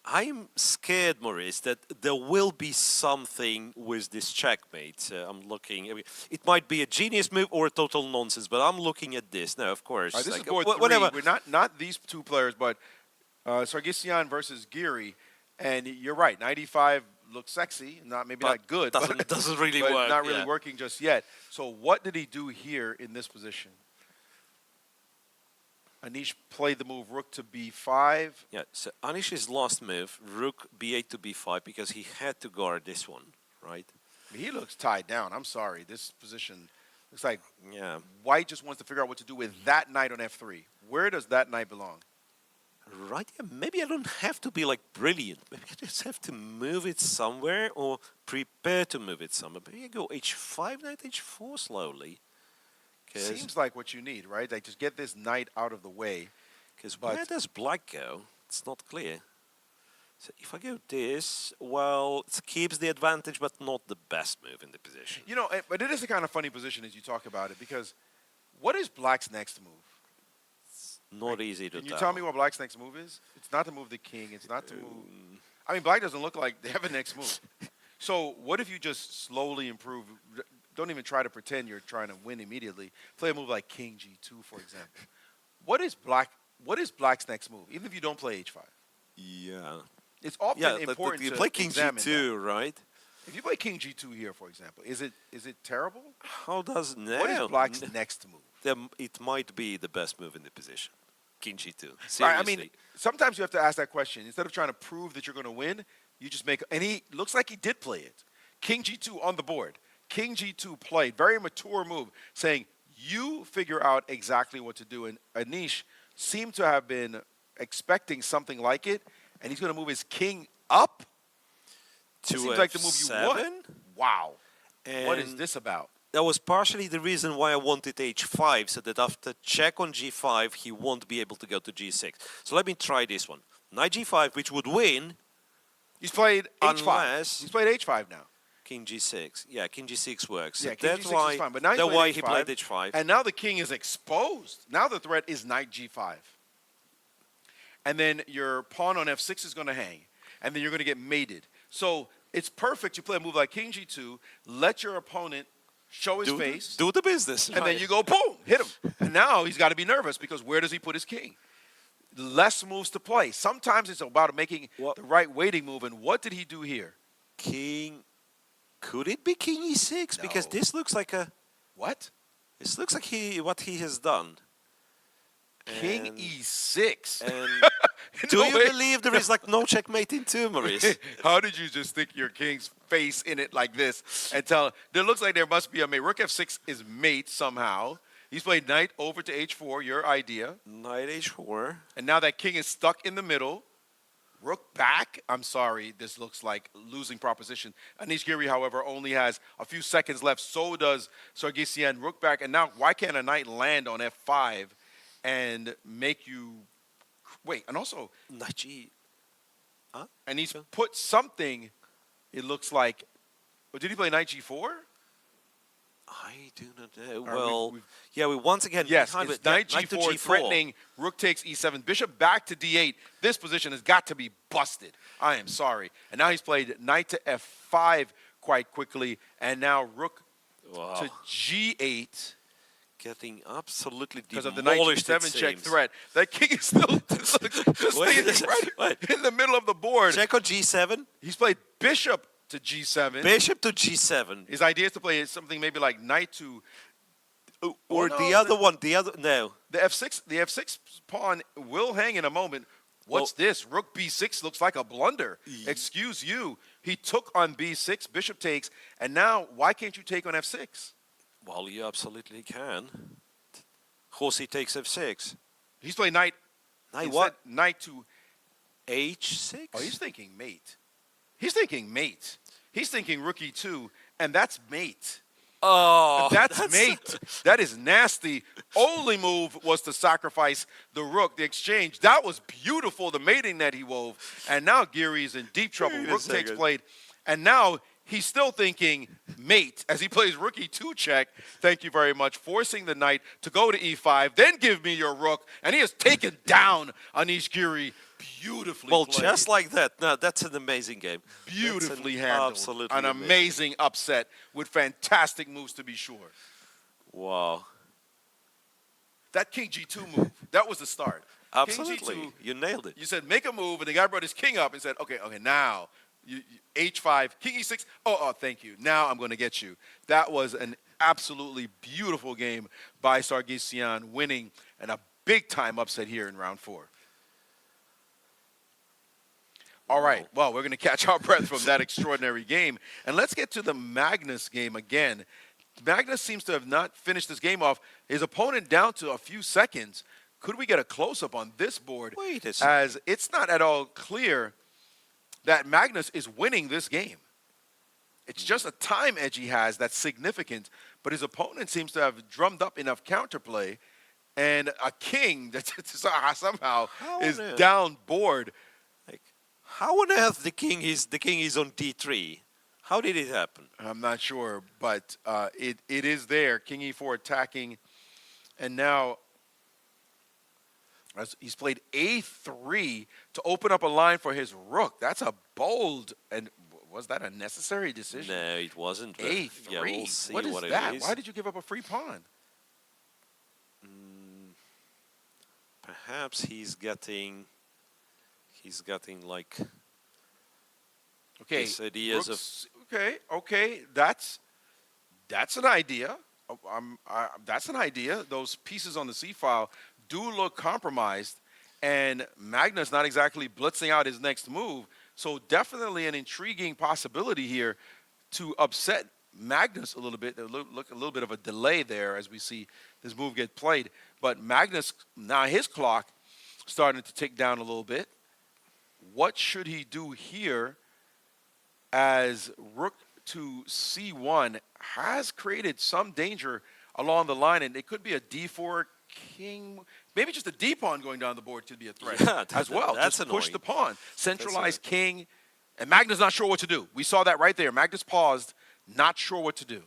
I'm scared, Maurice, that there will be something with this checkmate. I'm looking. I mean, it might be a genius move or a total nonsense, but I'm looking at this. No, of course. This is board 3. We're not these 2 players, but Sargsyan versus Giri. And you're right, 95 looks sexy, not good. Doesn't really but work. Not really working just yet. So what did he do here in this position? Anish played the move rook to b5. Yeah, so Anish's last move, rook b8 to b5, because he had to guard this one, right? He looks tied down. I'm sorry. This position looks like white just wants to figure out what to do with that knight on f3. Where does that knight belong? Right, yeah, maybe I don't have to be like brilliant. Maybe I just have to move it somewhere or prepare to move it somewhere. Maybe I go h5, knight h4 slowly. Seems like what you need, right? Like just get this knight out of the way. Because where does black go? It's not clear. So if I go this, well, it keeps the advantage, but not the best move in the position. You know, but it is a kind of funny position as you talk about it, because what is black's next move? Not easy to tell. Can you tell me what black's next move is? It's not to move the king. It's not to move. I mean, black doesn't look like they have a next move. So what if you just slowly improve? Don't even try to pretend you're trying to win immediately. Play a move like king g2, for example. What is black's next move? Even if you don't play h5. Yeah. It's often important you to play king examine g2, that. right? If you play King G2 here, for example, is it terrible? How does now? What is Black's next move? It might be the best move in the position. King G2. Seriously. Right, I mean, sometimes you have to ask that question. Instead of trying to prove that you're going to win, you just make, and he looks like he did play it. King G2 on the board. King G2 played. Very mature move, saying, you figure out exactly what to do. And Anish seemed to have been expecting something like it, and he's going to move his king up. It seems like the move you want. Wow. And what is this about? That was partially the reason why I wanted h5, so that after check on g5, he won't be able to go to g6. So let me try this one. Knight g5, which would win. He's played h5. Unless he's played h5 now. King g6. Yeah, king g6 works. Yeah, so king that's g6 why, is fine. But now that's why h5, he played h5. And now the king is exposed. Now the threat is knight g5. And then your pawn on f6 is going to hang. And then you're going to get mated. So it's perfect. You play a move like king g2, let your opponent show his face. Do the business. And then you go, boom, hit him. And now he's got to be nervous because where does he put his king? Less moves to play. Sometimes it's about making the right waiting move. And what did he do here? King. Could it be king e6? No. Because this looks like a... What? This looks like what he has done. King e6. And do you believe there is like no checkmate in two, Maurice? How did you just stick your king's face in it like this and tell? There looks like there must be a mate. Rook f6 is mate somehow. He's played knight over to h4, your idea. Knight h4. And now that king is stuck in the middle. Rook back. I'm sorry, this looks like losing proposition. Anish Giri, however, only has a few seconds left. So does Sargsyan. Rook back. And now why can't a knight land on f5 and make you... Wait, and also... Knight g... Huh? And he's put something, it looks like... Or did he play knight g4? I do not know. Well, we once again... Yes, behind, it's but knight knight to g4 threatening. Rook takes e7. Bishop back to d8. This position has got to be busted. I am sorry. And now he's played knight to f5 quite quickly. And now rook to g8. Getting absolutely demolished. Because of the knight g7 check threat. That king is still just standing right in the middle of the board. Check on g7. He's played bishop to g7. Bishop to g7. His idea is to play something maybe like knight to... Or the other one. The other... No. The f6 pawn will hang in a moment. What's this? Rook b6 looks like a blunder. Excuse you. He took on b6. Bishop takes. And now, why can't you take on f6? Well, you absolutely can. Horsey takes f6. He's playing knight. Knight what? Knight to h6? Oh, he's thinking mate. He's thinking mate. He's thinking rook e2, and that's mate. Oh, that's mate. That is nasty. Only move was to sacrifice the rook, the exchange. That was beautiful, the mating that he wove. And now Giri's in deep trouble. Rook takes played. And now he's still thinking mate as he plays rook e2 check. Thank you very much. Forcing the knight to go to e5. Then give me your rook. And he has taken down Anish Giri. Beautifully played. Just like that. No, that's an amazing game. Beautifully handled. Absolutely an amazing upset with fantastic moves to be sure. Wow. That king g2 move, that was the start. Absolutely. King G2, you nailed it. You said make a move, and the guy brought his king up and said, okay, now, h5, king e6, oh, thank you. Now I'm going to get you. That was an absolutely beautiful game by Sargsyan, winning, and a big-time upset here in round 4. All right, well, we're going to catch our breath from that extraordinary game. And let's get to the Magnus game again. Magnus seems to have not finished this game off. His opponent down to a few seconds. Could we get a close-up on this board? Wait a second. As it's not at all clear that Magnus is winning this game. It's just a time edge he has that's significant, but his opponent seems to have drummed up enough counterplay, and a king that somehow is down board. How on earth the king is on d3? How did it happen? I'm not sure, but it is there. King e4 attacking, and now he's played a3 to open up a line for his rook. That's a bold, and was that a necessary decision? No, it wasn't. A3. Yeah, we'll see what is what that? it is. Why did you give up a free pawn? Perhaps he's getting like Okay. His ideas Okay. That's an idea. That's an idea. Those pieces on the C file do look compromised, and Magnus not exactly blitzing out his next move. So definitely an intriguing possibility here to upset Magnus a little bit. Look a little bit of a delay there as we see this move get played. But Magnus, now his clock starting to tick down a little bit. What should he do here as rook to C1 has created some danger along the line, and it could be a D4 king, maybe just a D pawn going down the board could be a threat as well. That's just push annoying. the pawn, centralized king, and Magnus not sure what to do. We saw that right there. Magnus paused, not sure what to do.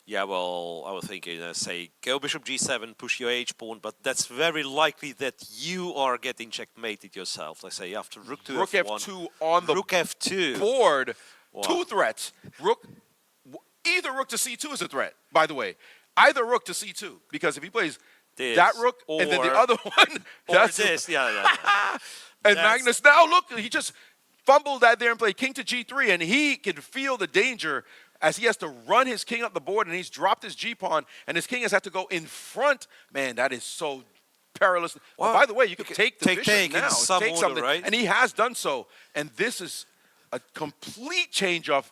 Yeah, well, I was thinking, say, go bishop g7, push your h-pawn, but that's very likely that you are getting checkmated yourself. Let's say after rook to Rook f1. F2 on the rook F2. board. Wow. Two threats. Either rook to C2 is a threat, by the way. Either rook to C2, because if he plays This, that rook and then the other one, or that's this. Yeah. And Magnus now, look, he just fumbled that there and played king to G3, and he can feel the danger as he has to run his king up the board, and he's dropped his G-pawn, and his king has had to go in front. Man, that is so perilous. Well, by the way, you could take the bishop now. In some take order, something, right? and he has done so. And this is a complete change of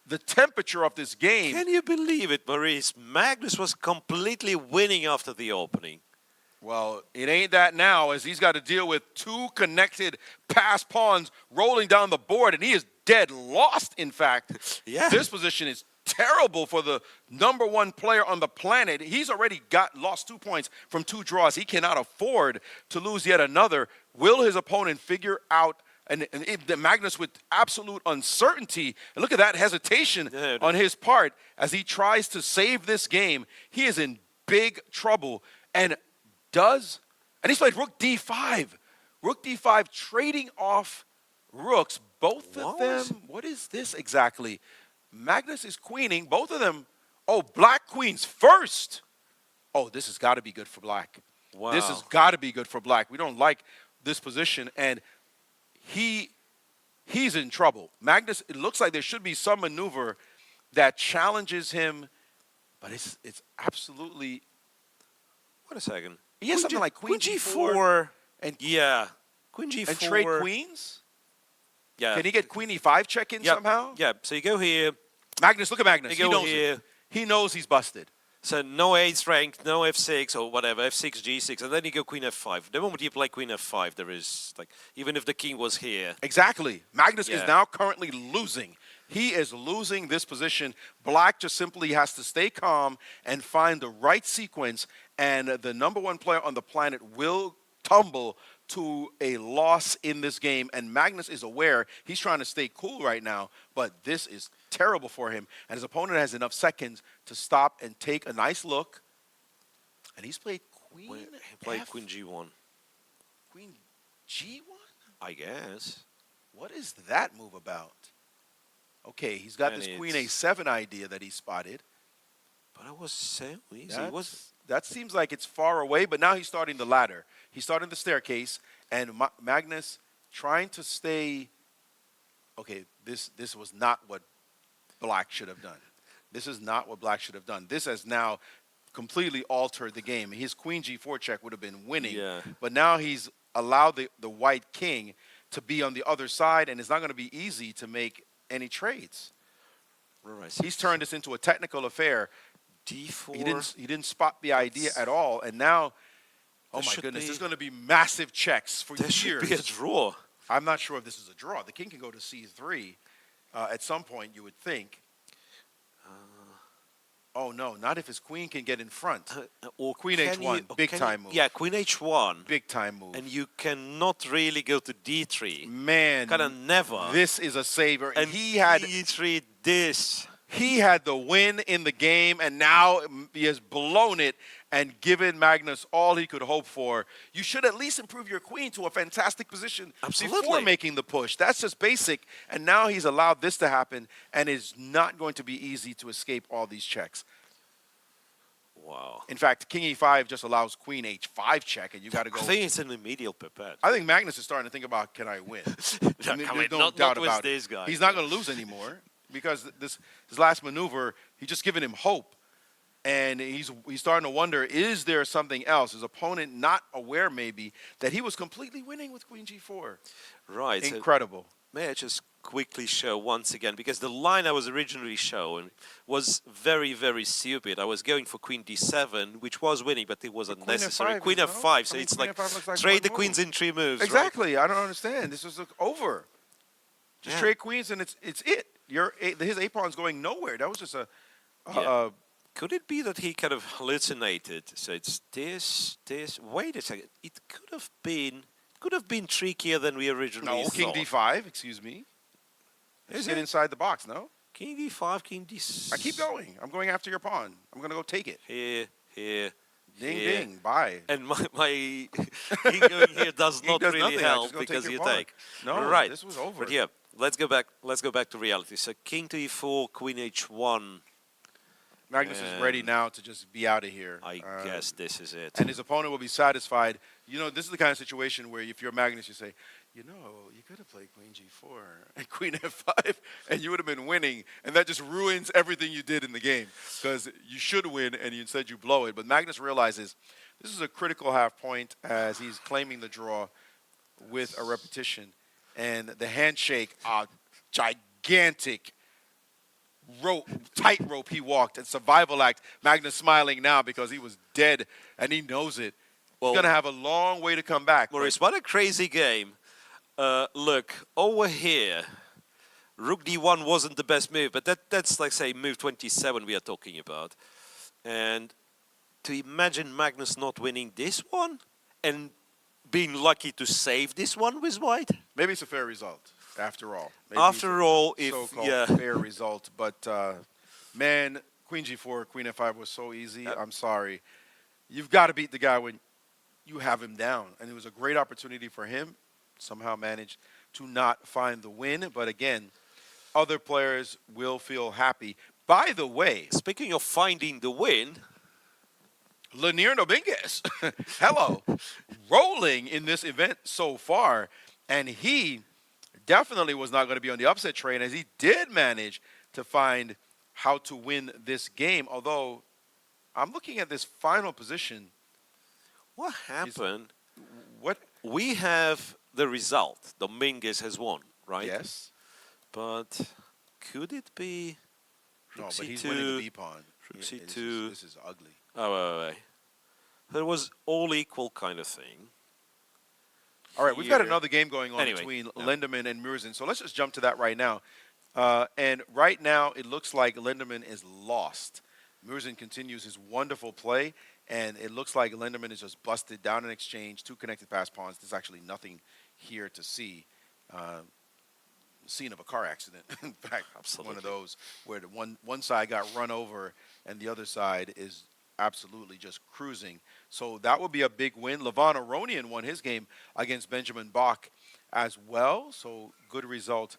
the temperature of this game. Can you believe it, Maurice? Magnus was completely winning after the opening. Well, it ain't that now, as he's got to deal with two connected pass pawns rolling down the board, and he is dead lost, in fact. Yeah. This position is terrible for the #1 player on the planet. He's already lost 2 points from 2 draws. He cannot afford to lose yet another. Will his opponent figure out Magnus with absolute uncertainty? And look at that hesitation on his part as he tries to save this game. He is in big trouble. And he's played rook d5. Rook d5 trading off rooks. Both of them, what is this exactly? Magnus is queening. Both of them, black queens first. This has got to be good for black. Wow. This has got to be good for black. We don't like this position, and he's in trouble. Magnus, it looks like there should be some maneuver that challenges him, but it's absolutely... Wait a second. He has something like queen g4. And queen g4. And trade queens? Yeah. Can he get queen e5 check in somehow? Yeah, so you go here. Magnus, look at Magnus. He knows here. He knows he's busted. So no 8th rank, no f6 or whatever, f6, g6, and then you go queen f5. The moment you play queen f5, there is, like, even if the king was here. Exactly. Magnus is now currently losing. He is losing this position. Black just simply has to stay calm and find the right sequence, and the #1 player on the planet will tumble to a loss in this game, and Magnus is aware. He's trying to stay cool right now, but this is terrible for him, and his opponent has enough seconds to stop and take a nice look, and he's played queen He played queen g1. Queen g1? I guess. What is that move about? Okay, he's got And this queen a7 idea that he spotted. But it was so easy. That seems like it's far away, but now he's starting the ladder. He's starting the staircase, and Magnus trying to stay... Okay, this was not what black should have done. This is not what black should have done. This has now completely altered the game. His queen g4 check would have been winning, but now he's allowed the white king to be on the other side, and it's not going to be easy to make any trades. Right. He's turned this into a technical affair. d4. He didn't spot the idea at all, and now, oh my goodness, there's going to be massive checks for years. There should be a draw. I'm not sure if this is a draw. The king can go to c3 at some point, you would think. Oh no, not if his queen can get in front. Or queen h1, big time move. Yeah, queen h1. Big time move. And you cannot really go to d3. Man, kind of never. This is a saver. And he had d3 this. He had the win in the game, and now he has blown it and given Magnus all he could hope for. You should at least improve your queen to a fantastic position before making the push. That's just basic. And now he's allowed this to happen, and it's not going to be easy to escape all these checks. Wow. In fact, king e5 just allows queen h5 check, and you got to go. I think it's an immediate prepared. I think Magnus is starting to think about, can I win? There's no not doubt with about this it. guy. He's not going to lose anymore because his last maneuver, he's just giving him hope. And he's starting to wonder, is there something else? His opponent not aware maybe that he was completely winning with queen g4. Right. Incredible. So may I just quickly show once again, because the line I was originally shown was very, very stupid. I was going for queen d7, which was winning, but it was unnecessary. Queen f5, so it's like trade the queens in 3 moves. Exactly. Right? I don't understand. This was over. Just trade queens and it's it. His a-pawn's going nowhere. That was just could it be that he kind of hallucinated? So it's this. Wait a second. It could have been trickier than we originally thought. King d5. Excuse me. Is it inside the box? No. King d5, king d6. I keep going. I'm going after your pawn. I'm going to go take it. Here. Ding, ding. Bye. And my king going here does not does really nothing. help take because you pawn. take. No, right. This was over. But yeah, let's go back to reality. So king to e4, queen h1. Magnus is ready now to just be out of here. I guess this is it. And his opponent will be satisfied. You know, this is the kind of situation where if you're Magnus, you say, you could have played queen g4 and queen f5, and you would have been winning. And that just ruins everything you did in the game because you should win, and instead you blow it. But Magnus realizes this is a critical half point as he's claiming the draw with a repetition. And the handshake, a gigantic tightrope he walked, and survival act. Magnus smiling now because he was dead and he knows it. He's going to have a long way to come back. Maurice, what a crazy game. Look, over here, rook d1 wasn't the best move, but that's like, say, move 27 we are talking about. And to imagine Magnus not winning this one and being lucky to save this one with white? Maybe it's a fair result. After all, if so-called fair result, but man, queen g4, queen f5 was so easy. I'm sorry, you've got to beat the guy when you have him down, and it was a great opportunity for him. Somehow managed to not find the win, but again, other players will feel happy. By the way, speaking of finding the win, Lanier Dominguez, hello, rolling in this event so far, and he definitely was not going to be on the upset train, as he did manage to find how to win this game. Although, I'm looking at this final position. What happened? We have the result. Dominguez has won, right? Yes. But could it be? No, but he's winning the b-pawn. This is ugly. Oh, wait. There was all equal kind of thing. All right, we've got another game going on between Lindemann and Murzin, so let's just jump to that right now. And right now, it looks like Lindemann is lost. Murzin continues his wonderful play, and it looks like Lindemann is just busted down in exchange, 2 connected pass pawns. There's actually nothing here to see. Scene of a car accident, in fact. Absolutely. One of those where the one side got run over and the other side is absolutely just cruising. So that would be a big win. Levon Aronian won his game against Benjamin Bach as well. So good result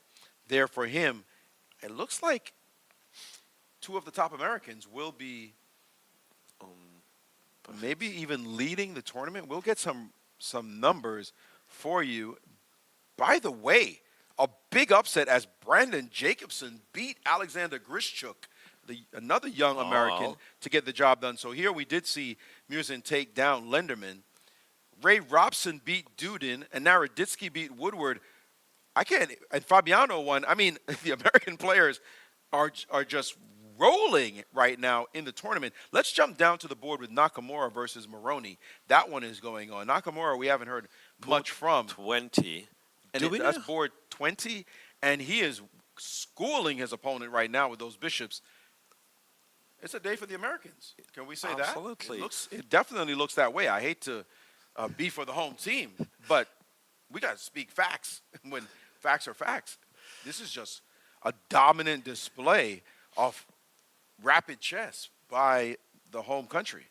there for him. It looks like 2 of the top Americans will be maybe even leading the tournament. We'll get some numbers for you. By the way, a big upset as Brandon Jacobson beat Alexander Grischuk, another young American, to get the job done. So here we did see Murzin take down Lindemann. Ray Robson beat Dudin, and Naroditsky beat Woodward. And Fabiano won. I mean, the American players are just rolling right now in the tournament. Let's jump down to the board with Nakamura versus Moroni. That one is going on. Nakamura, we haven't heard much from. 20. And that's board 20, and he is schooling his opponent right now with those bishops. It's a day for the Americans. Can we say that? Absolutely. It definitely looks that way. I hate to be for the home team, but we got to speak facts when facts are facts. This is just a dominant display of rapid chess by the home country.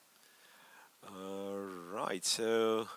Right. So,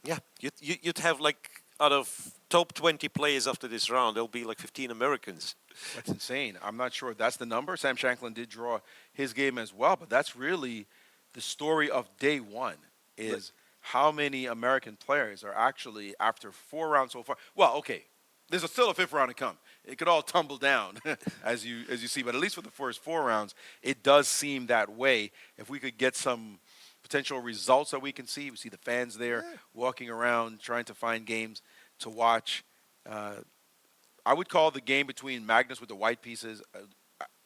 yeah, you'd have like out of top 20 players after this round, there'll be like 15 Americans. That's insane. I'm not sure if that's the number. Sam Shanklin did draw his game as well, but that's really the story of day one is how many American players are actually, after 4 rounds so far. Well, okay, there's still a 5th round to come. It could all tumble down, as you see, but at least for the first 4 rounds, it does seem that way. If we could get some potential results that we can see, we see the fans there walking around trying to find games to watch. I would call the game between Magnus with the white pieces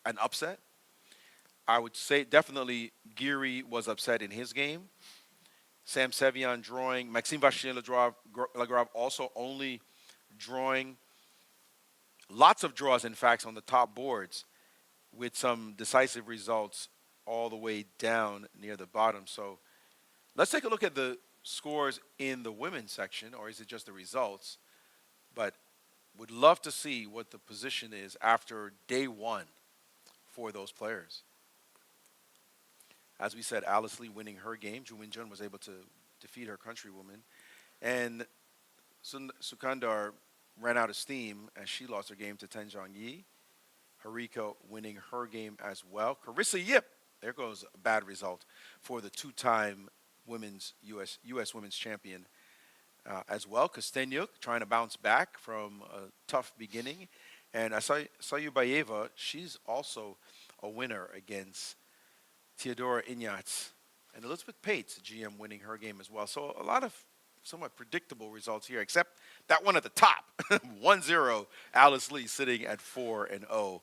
an upset. I would say definitely Giri was upset in his game. Sam Sevian drawing. Maxime Vachier-Lagrave also only drawing. Lots of draws, in fact, on the top boards with some decisive results all the way down near the bottom. So let's take a look at the scores in the women's section, or is it just the results? But would love to see what the position is after day one for those players. As we said, Alice Lee winning her game. Ju Wenjun was able to defeat her countrywoman. And Sukandar ran out of steam as she lost her game to Tenjong Yi. Harika winning her game as well. Carissa Yip, there goes a bad result for the 2-time women's U.S. women's champion as well. Kostenyuk trying to bounce back from a tough beginning. And Sayubayeva, she's also a winner against Theodora Ignatz. And Elizabeth Pates, GM, winning her game as well. So a lot of somewhat predictable results here, except that one at the top. 1-0, Alice Lee sitting at 4-0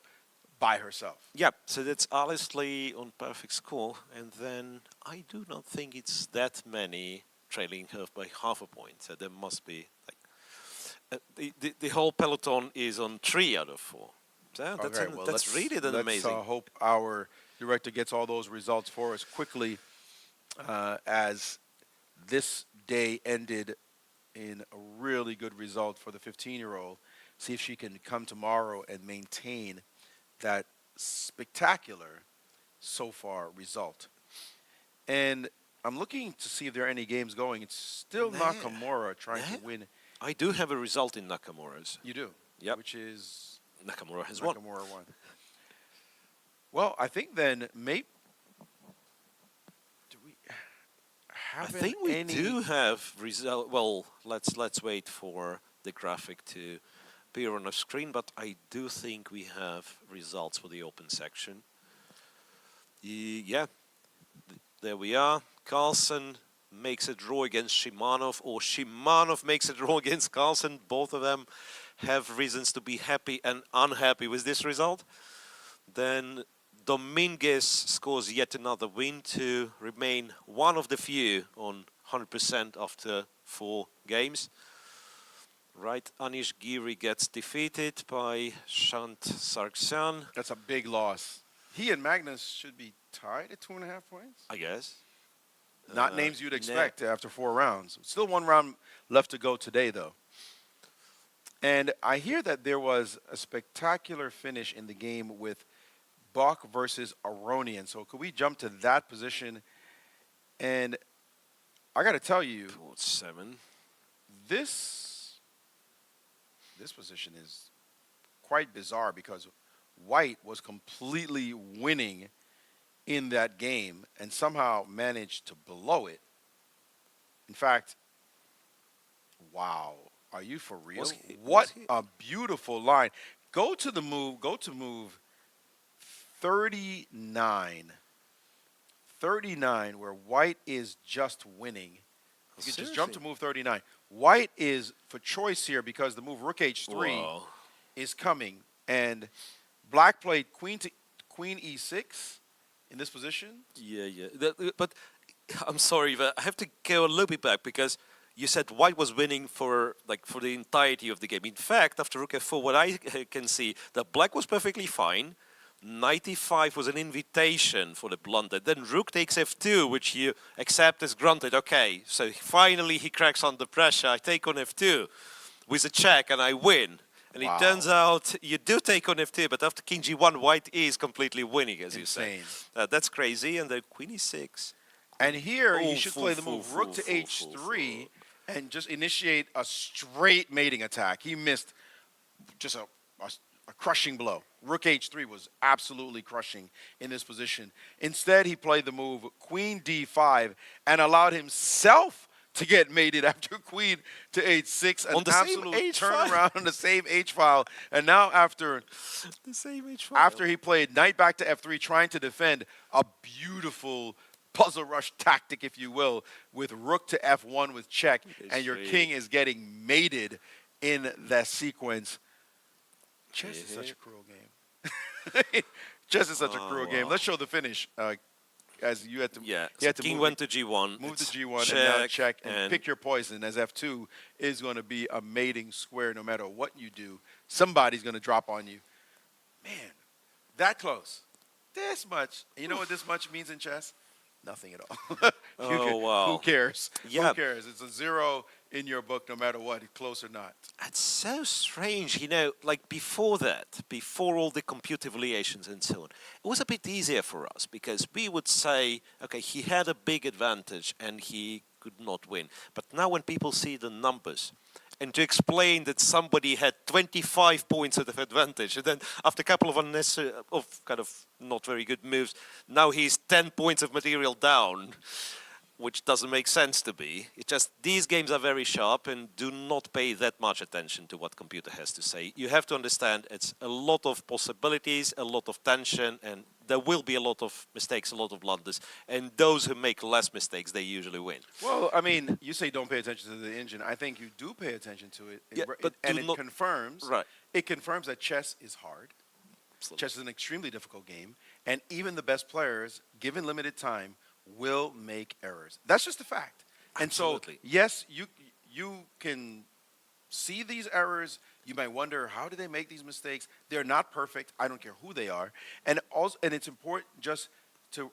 by herself. Yeah, so that's Alice Lee on perfect score. And then I do not think it's that many trailing her by half a point. So there must be, like, the whole peloton is on 3 out of 4. So that's really amazing. Let's hope our director gets all those results for us quickly as this day ended in a really good result for the 15-year-old. See if she can come tomorrow and maintain that spectacular so far result. And I'm looking to see if there are any games going. It's still Nakamura trying to win. I do have a result in Nakamura's. You do? Yep. Which is? Nakamura has won. Nakamura won. Well, I think then maybe do we have I think we do have result. Well, let's wait for the graphic to appear on the screen, but I do think we have results for the open section. Yeah, there we are. Carlsen makes a draw against Shimanov, or Shimanov makes a draw against Carlsen. Both of them have reasons to be happy and unhappy with this result. Then Dominguez scores yet another win to remain one of the few on 100% after 4 games. Right, Anish Giri gets defeated by Shant Sargsyan. That's a big loss. He and Magnus should be tied at 2.5 points? I guess. Not names you'd expect after 4 rounds. Still 1 round left to go today, though. And I hear that there was a spectacular finish in the game with Bach versus Aronian. So could we jump to that position? And I got to tell you, 7. This position is quite bizarre because White was completely winning in that game and somehow managed to blow it. In fact, wow, are you for real? What a beautiful line. Go to move 39. 39, where White is just winning. You can just jump to move 39. White is for choice here because the move Rook H3 is coming. And Black played Queen E6 in this position. Yeah. But I'm sorry, but I have to go a little bit back because you said White was winning for the entirety of the game. In fact, after Rook F4, what I can see, that Black was perfectly fine. 95 was an invitation for the blunder. Then Rook takes F2, which you accept as granted. Okay, so finally he cracks under pressure. I take on F2 with a check and I win. And it turns out you do take on F2, but after King G1, White is completely winning, as you say. That's crazy. And then Queen E6. And here you should play the move Rook to H3 and just initiate a straight mating attack. He missed just a crushing blow. Rook h3 was absolutely crushing in this position. Instead, he played the move queen d5 and allowed himself to get mated after queen to h6. An On the same absolute H file? turnaround on the same h file. And now after The same H file. after he played knight back to f3, trying to defend a beautiful puzzle rush tactic, if you will, with rook to f1 with check, and your king is getting mated in that sequence. Chess is such a cruel game. Chess is such a cruel game. Let's show the finish. As you had to, Yeah, you had so to king move went to g1. move to It's g1 and now check and pick your poison, as f2 is going to be a mating square no matter what you do. Somebody's going to drop on you. Man, that close. This much. You know what this much means in chess? Nothing at all. Wow. Who cares? Yeah. Who cares? It's a 0 in your book no matter what, close or not. It's so strange, like before that, before all the computer evaluations and so on, it was a bit easier for us because we would say, okay, he had a big advantage and he could not win. But now when people see the numbers, and to explain that somebody had 25 points of advantage, and then after a couple of unnecessary, kind of not very good moves, now he's 10 points of material down, which doesn't make sense to be. It's just these games are very sharp and do not pay that much attention to what computer has to say. You have to understand it's a lot of possibilities, a lot of tension, and there will be a lot of mistakes, a lot of blunders. And those who make less mistakes, they usually win. Well, I mean, you say don't pay attention to the engine. I think you do pay attention to it. Yeah, but and it confirms, right. It confirms that chess is hard. Absolutely. Chess is an extremely difficult game. And even the best players, given limited time, will make errors. That's just a fact. And Absolutely. so, yes, you can see these errors. You might wonder, how do they make these mistakes? They're not perfect. I don't care who they are. And also, and it's important just to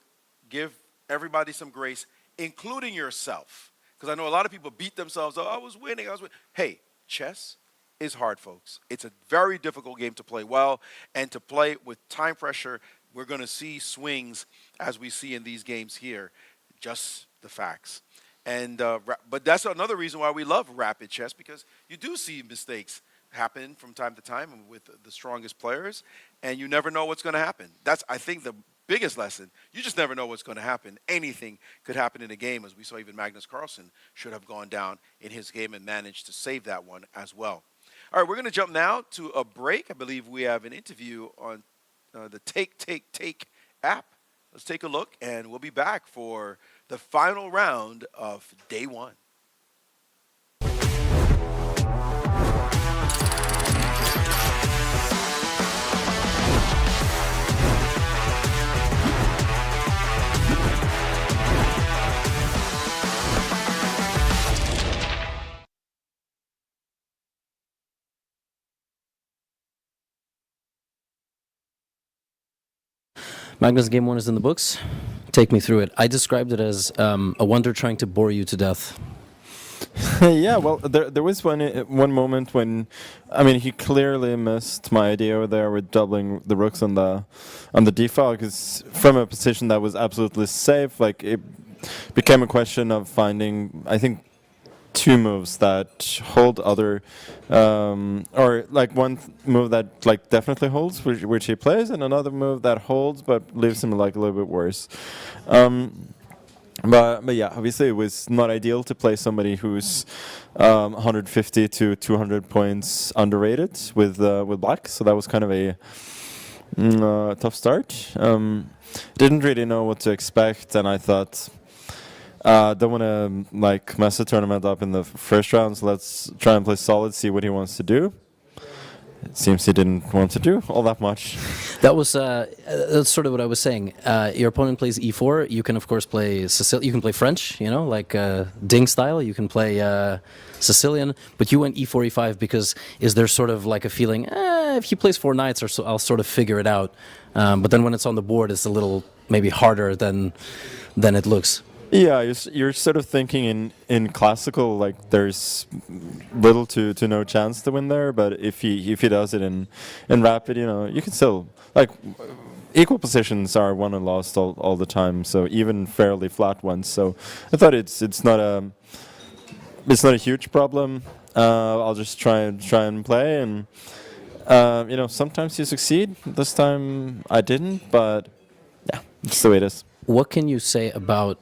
give everybody some grace, including yourself. Because I know a lot of people beat themselves. Oh, I was winning. Hey, chess is hard, folks. It's a very difficult game to play well, and to play with time pressure. We're going to see swings as we see in these games here. Just the facts. And but that's another reason why we love rapid chess, because you do see mistakes happen from time to time with the strongest players, and you never know what's going to happen. That's, I think, the biggest lesson. You just never know what's going to happen. Anything could happen in a game, as we saw even Magnus Carlsen should have gone down in his game and managed to save that one as well. All right, we're going to jump now to a break. I believe we have an interview on the Take app. Let's take a look, and we'll be back for the final round of day one. Magnus, game one is in the books. Take me through it. I described it as a wonder trying to bore you to death. Yeah, well, there was one moment when, I mean, he clearly missed my idea over there with doubling the rooks on the d file, because from a position that was absolutely safe, like, it became a question of finding, I think, two moves that hold other, or like one move that like definitely holds, which he plays, and another move that holds but leaves him like a little bit worse. But yeah, obviously it was not ideal to play somebody who's 150 to 200 points underrated with black, so that was kind of a tough start. Didn't really know what to expect, and I thought, don't want to like mess the tournament up in the first round, so let's try and play solid, see what he wants to do. It seems he didn't want to do all that much. That was that's sort of what I was saying. Your opponent plays e4. You can of course play Sicilian. You can play French, you know, like Ding style. You can play Sicilian, but you went e4, e5 because is there sort of like a feeling? If he plays 4 knights, or so, I'll sort of figure it out. But then when it's on the board, it's a little maybe harder than it looks. Yeah, you're sort of thinking in classical, like there's little to no chance to win there, but if he does it in rapid, you know, you can still, like, equal positions are won and lost all the time, so even fairly flat ones. So I thought it's not it's not a huge problem. I'll just try and play, and sometimes you succeed. This time I didn't, but yeah, it's the way it is. What can you say about,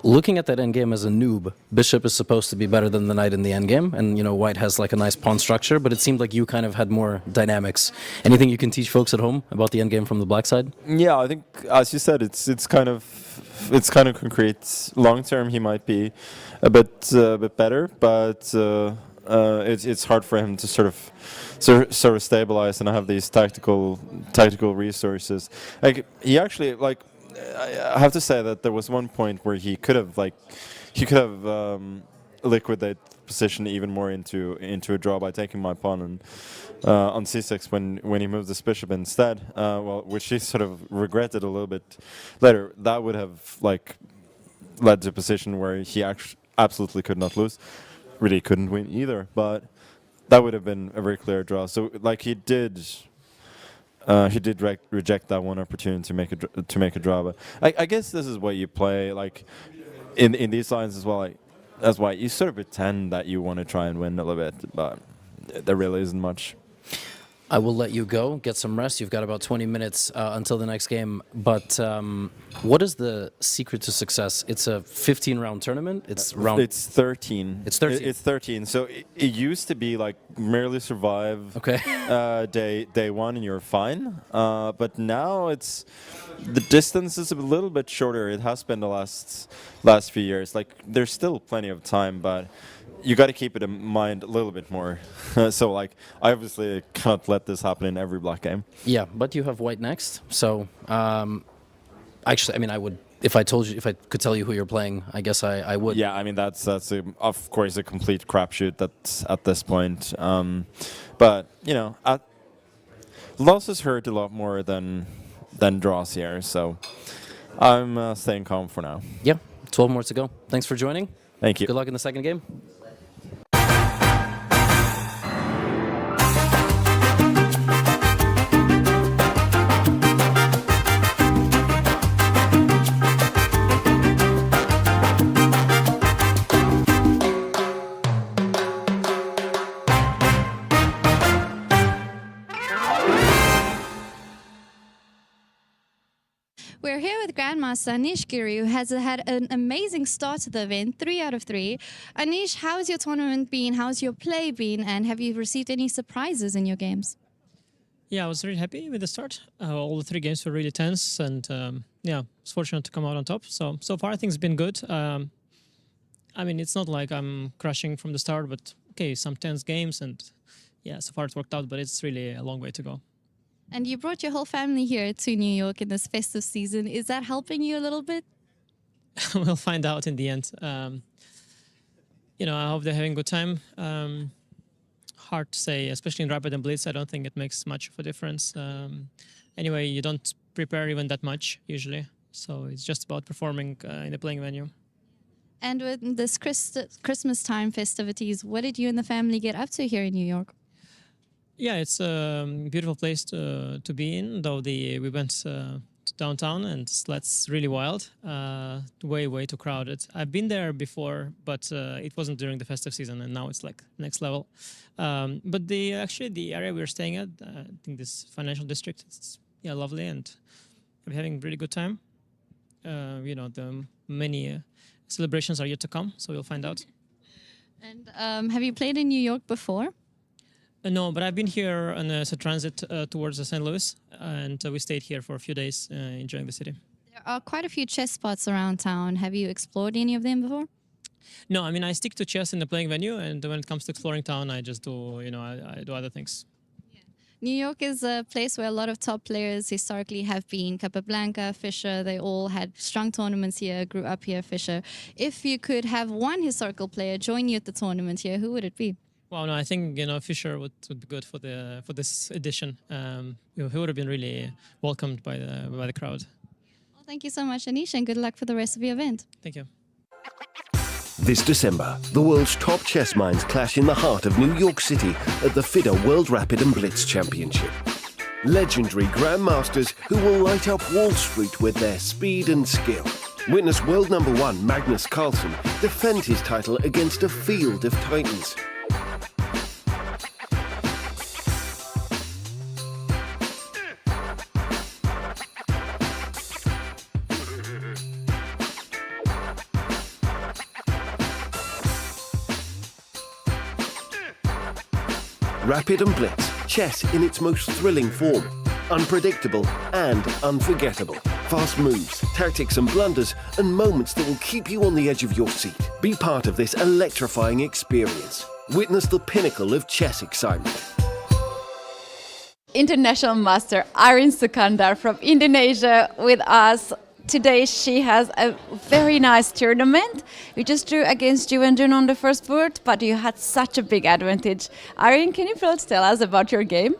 looking at that endgame as a noob? Bishop is supposed to be better than the knight in the endgame, and white has like a nice pawn structure, but it seemed like you kind of had more dynamics. Anything you can teach folks at home about the endgame from the black side? Yeah, I think, as you said, it's kind of concrete. Long term, he might be a bit better, but it's hard for him to sort of stabilize and have these tactical resources. Like he actually, like, I have to say that there was one point where he could have liquidated position even more into a draw by taking my pawn and on c6 when he moved this bishop instead, which he sort of regretted a little bit later. That would have led to a position where he absolutely could not lose, really couldn't win either, but that would have been a very clear draw. So he did reject that one opportunity to make a draw. But I guess this is what you play in these lines as well. That's why you sort of pretend that you want to try and win a little bit, but there really isn't much. I will let you go, get some rest. You've got about 20 minutes until the next game. But what is the secret to success? It's a 15-round tournament. It's 13. It's 13. It's 13. So it used to be merely survive. Okay. Day one and you're fine. But now the distance is a little bit shorter. It has been the last few years. There's still plenty of time, but you got to keep it in mind a little bit more. So I obviously can't let this happen in every black game. Yeah, but you have white next. So actually, I mean, I would, if I could tell you who you're playing, I guess I would. Yeah, I mean that's of course a complete crapshoot at this point. But losses hurt a lot more than draws here. So I'm staying calm for now. Yeah, 12 more to go. Thanks for joining. Thank you. Good luck in the second game. We're here with Grandmaster Anish Giri, who has had an amazing start to the event, 3 out of 3. Anish, how's your tournament been? How's your play been? And have you received any surprises in your games? Yeah, I was really happy with the start. All the 3 games were really tense, and yeah, I was fortunate to come out on top. So far, things have been good. I mean, it's not like I'm crushing from the start, but okay, some tense games, and yeah, so far it worked out, but it's really a long way to go. And you brought your whole family here to New York in this festive season. Is that helping you a little bit? We'll find out in the end. I hope they're having a good time. Hard to say, especially in Rapid and Blitz. I don't think it makes much of a difference. Anyway, you don't prepare even that much usually. So it's just about performing in the playing venue. And with this Christmas time festivities, what did you and the family get up to here in New York? Yeah, it's a beautiful place to be in, though we went to downtown and that's really wild, way too crowded. I've been there before, but it wasn't during the festive season, and now it's next level. But the area we're staying at, I think this financial district, it's lovely, and we're having a really good time. The many celebrations are yet to come, so we'll find out. And have you played in New York before? No, but I've been here as a transit towards St. Louis, and we stayed here for a few days enjoying the city. There are quite a few chess spots around town. Have you explored any of them before? No, I mean, I stick to chess in the playing venue, and when it comes to exploring town, I just do, I do other things. New York is a place where a lot of top players historically have been. Capablanca, Fischer, they all had strong tournaments here, grew up here, Fischer. If you could have one historical player join you at the tournament here, who would it be? Well, no, I think Fischer would be good for this edition. He would have been really welcomed by the crowd. Well, thank you so much, Anish, and good luck for the rest of the event. Thank you. This December, the world's top chess minds clash in the heart of New York City at the FIDE World Rapid and Blitz Championship. Legendary grandmasters who will light up Wall Street with their speed and skill. Witness world number 1 Magnus Carlsen defend his title against a field of titans. Rapid and Blitz, chess in its most thrilling form. Unpredictable and unforgettable. Fast moves, tactics and blunders, and moments that will keep you on the edge of your seat. Be part of this electrifying experience. Witness the pinnacle of chess excitement. International master Irin Sukandar from Indonesia with us. Today she has a very nice tournament. We just drew against Wenjun on the first board, but you had such a big advantage. Irin, can you please tell us about your game?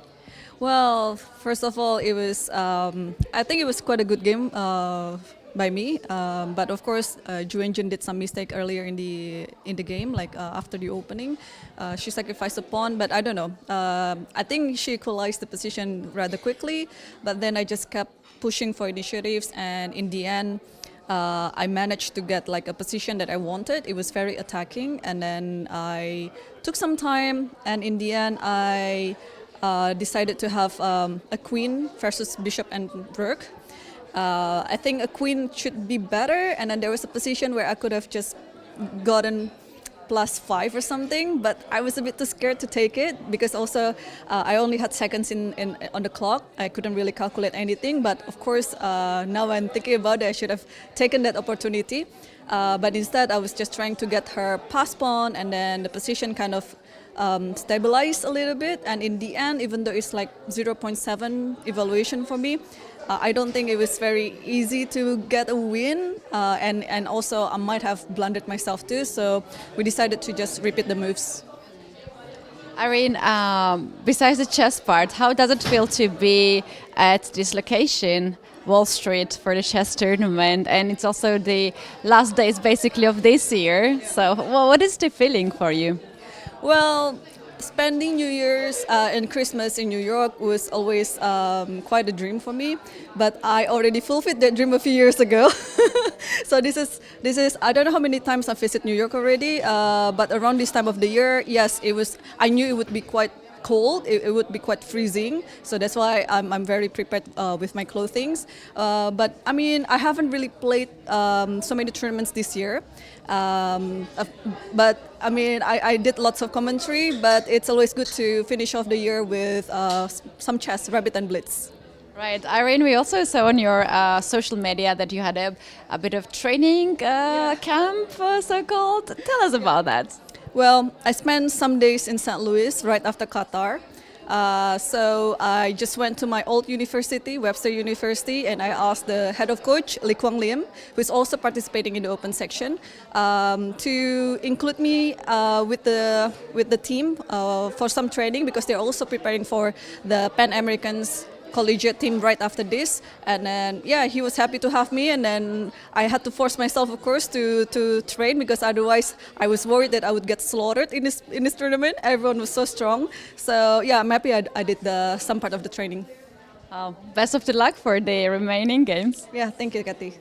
Well, first of all, it was I think it was quite a good game by me. But of course, Wenjun did some mistake earlier in the game, like after the opening. She sacrificed a pawn, but I don't know. I think she equalized the position rather quickly, but then I just kept pushing for initiatives, and in the end, I managed to get like a position that I wanted. It was very attacking, and then I took some time, and in the end, I decided to have a queen versus bishop and rook. I think a queen should be better, and then there was a position where I could have just gotten +5 or something, but I was a bit too scared to take it because also I only had seconds on the clock. I couldn't really calculate anything, but of course now I'm thinking about it, I should have taken that opportunity. But instead I was just trying to get her pass pawn, and then the position kind of stabilized a little bit, and in the end, even though it's like 0.7 evaluation for me, I don't think it was very easy to get a win, and also I might have blundered myself too, so we decided to just repeat the moves. Irin, besides the chess part, how does it feel to be at this location, Wall Street, for the chess tournament? And it's also the last days basically of this year, so what is the feeling for you? Well, spending New Year's and Christmas in New York was always quite a dream for me, but I already fulfilled that dream a few years ago. So this is I don't know how many times I visited New York already, but around this time of the year, yes, I knew it would be quite cold, it would be quite freezing, so that's why I'm very prepared with my clothing. But I mean, I haven't really played so many tournaments this year, but I mean, I did lots of commentary, but it's always good to finish off the year with some chess, Rapid and Blitz. Right, Irin, we also saw on your social media that you had a bit of training camp, so-called. Tell us about that. Well, I spent some days in St. Louis right after Qatar. So I just went to my old university, Webster University, and I asked the head of coach, Lee Kwang Lim, who is also participating in the open section, to include me with the team for some training, because they're also preparing for the Pan Americans collegiate team right after this. And then yeah, he was happy to have me, and then I had to force myself, of course, to train, because otherwise I was worried that I would get slaughtered in this tournament. Everyone was so strong, so yeah, I'm happy I did some part of the training. Best of the luck for the remaining games. Yeah, thank you, Kathy.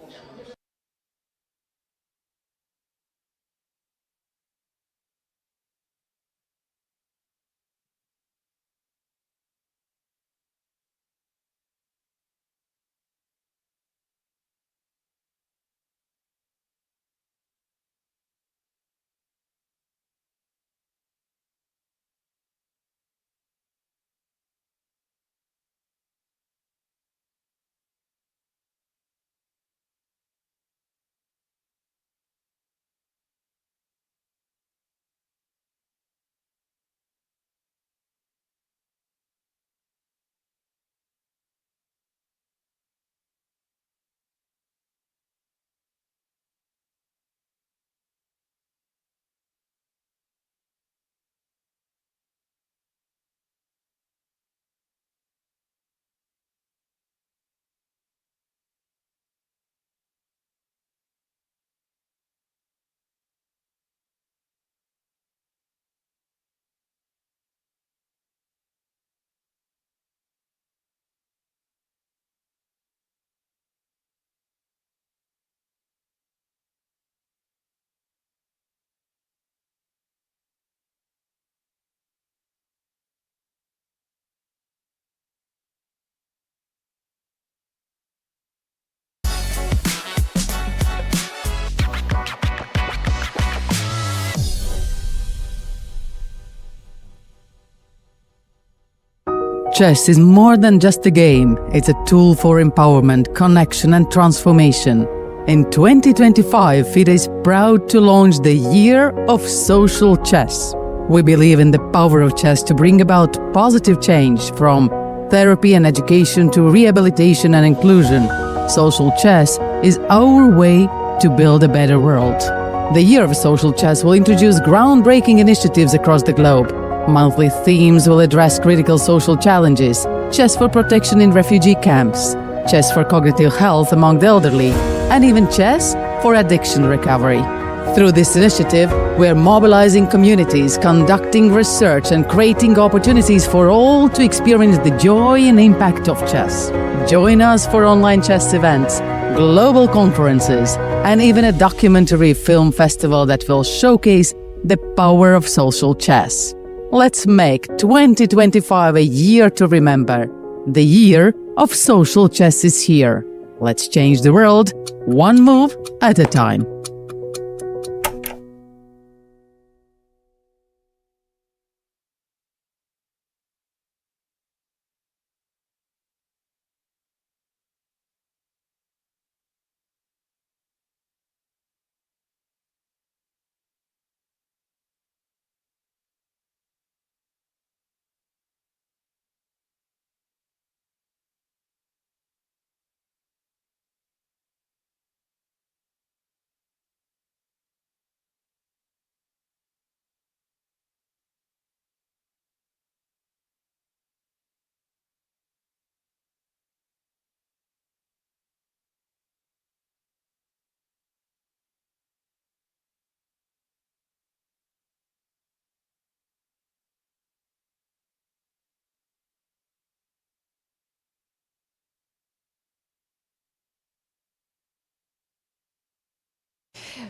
Chess is more than just a game. It's a tool for empowerment, connection and transformation. In 2025, FIDE is proud to launch the Year of Social Chess. We believe in the power of chess to bring about positive change, from therapy and education to rehabilitation and inclusion. Social chess is our way to build a better world. The Year of Social Chess will introduce groundbreaking initiatives across the globe. Monthly themes will address critical social challenges: chess for protection in refugee camps, chess for cognitive health among the elderly, and even chess for addiction recovery. Through this initiative, we are mobilizing communities, conducting research, and creating opportunities for all to experience the joy and impact of chess. Join us for online chess events, global conferences, and even a documentary film festival that will showcase the power of social chess. Let's make 2025 a year to remember. The Year of Social Chess is here. Let's change the world, one move at a time.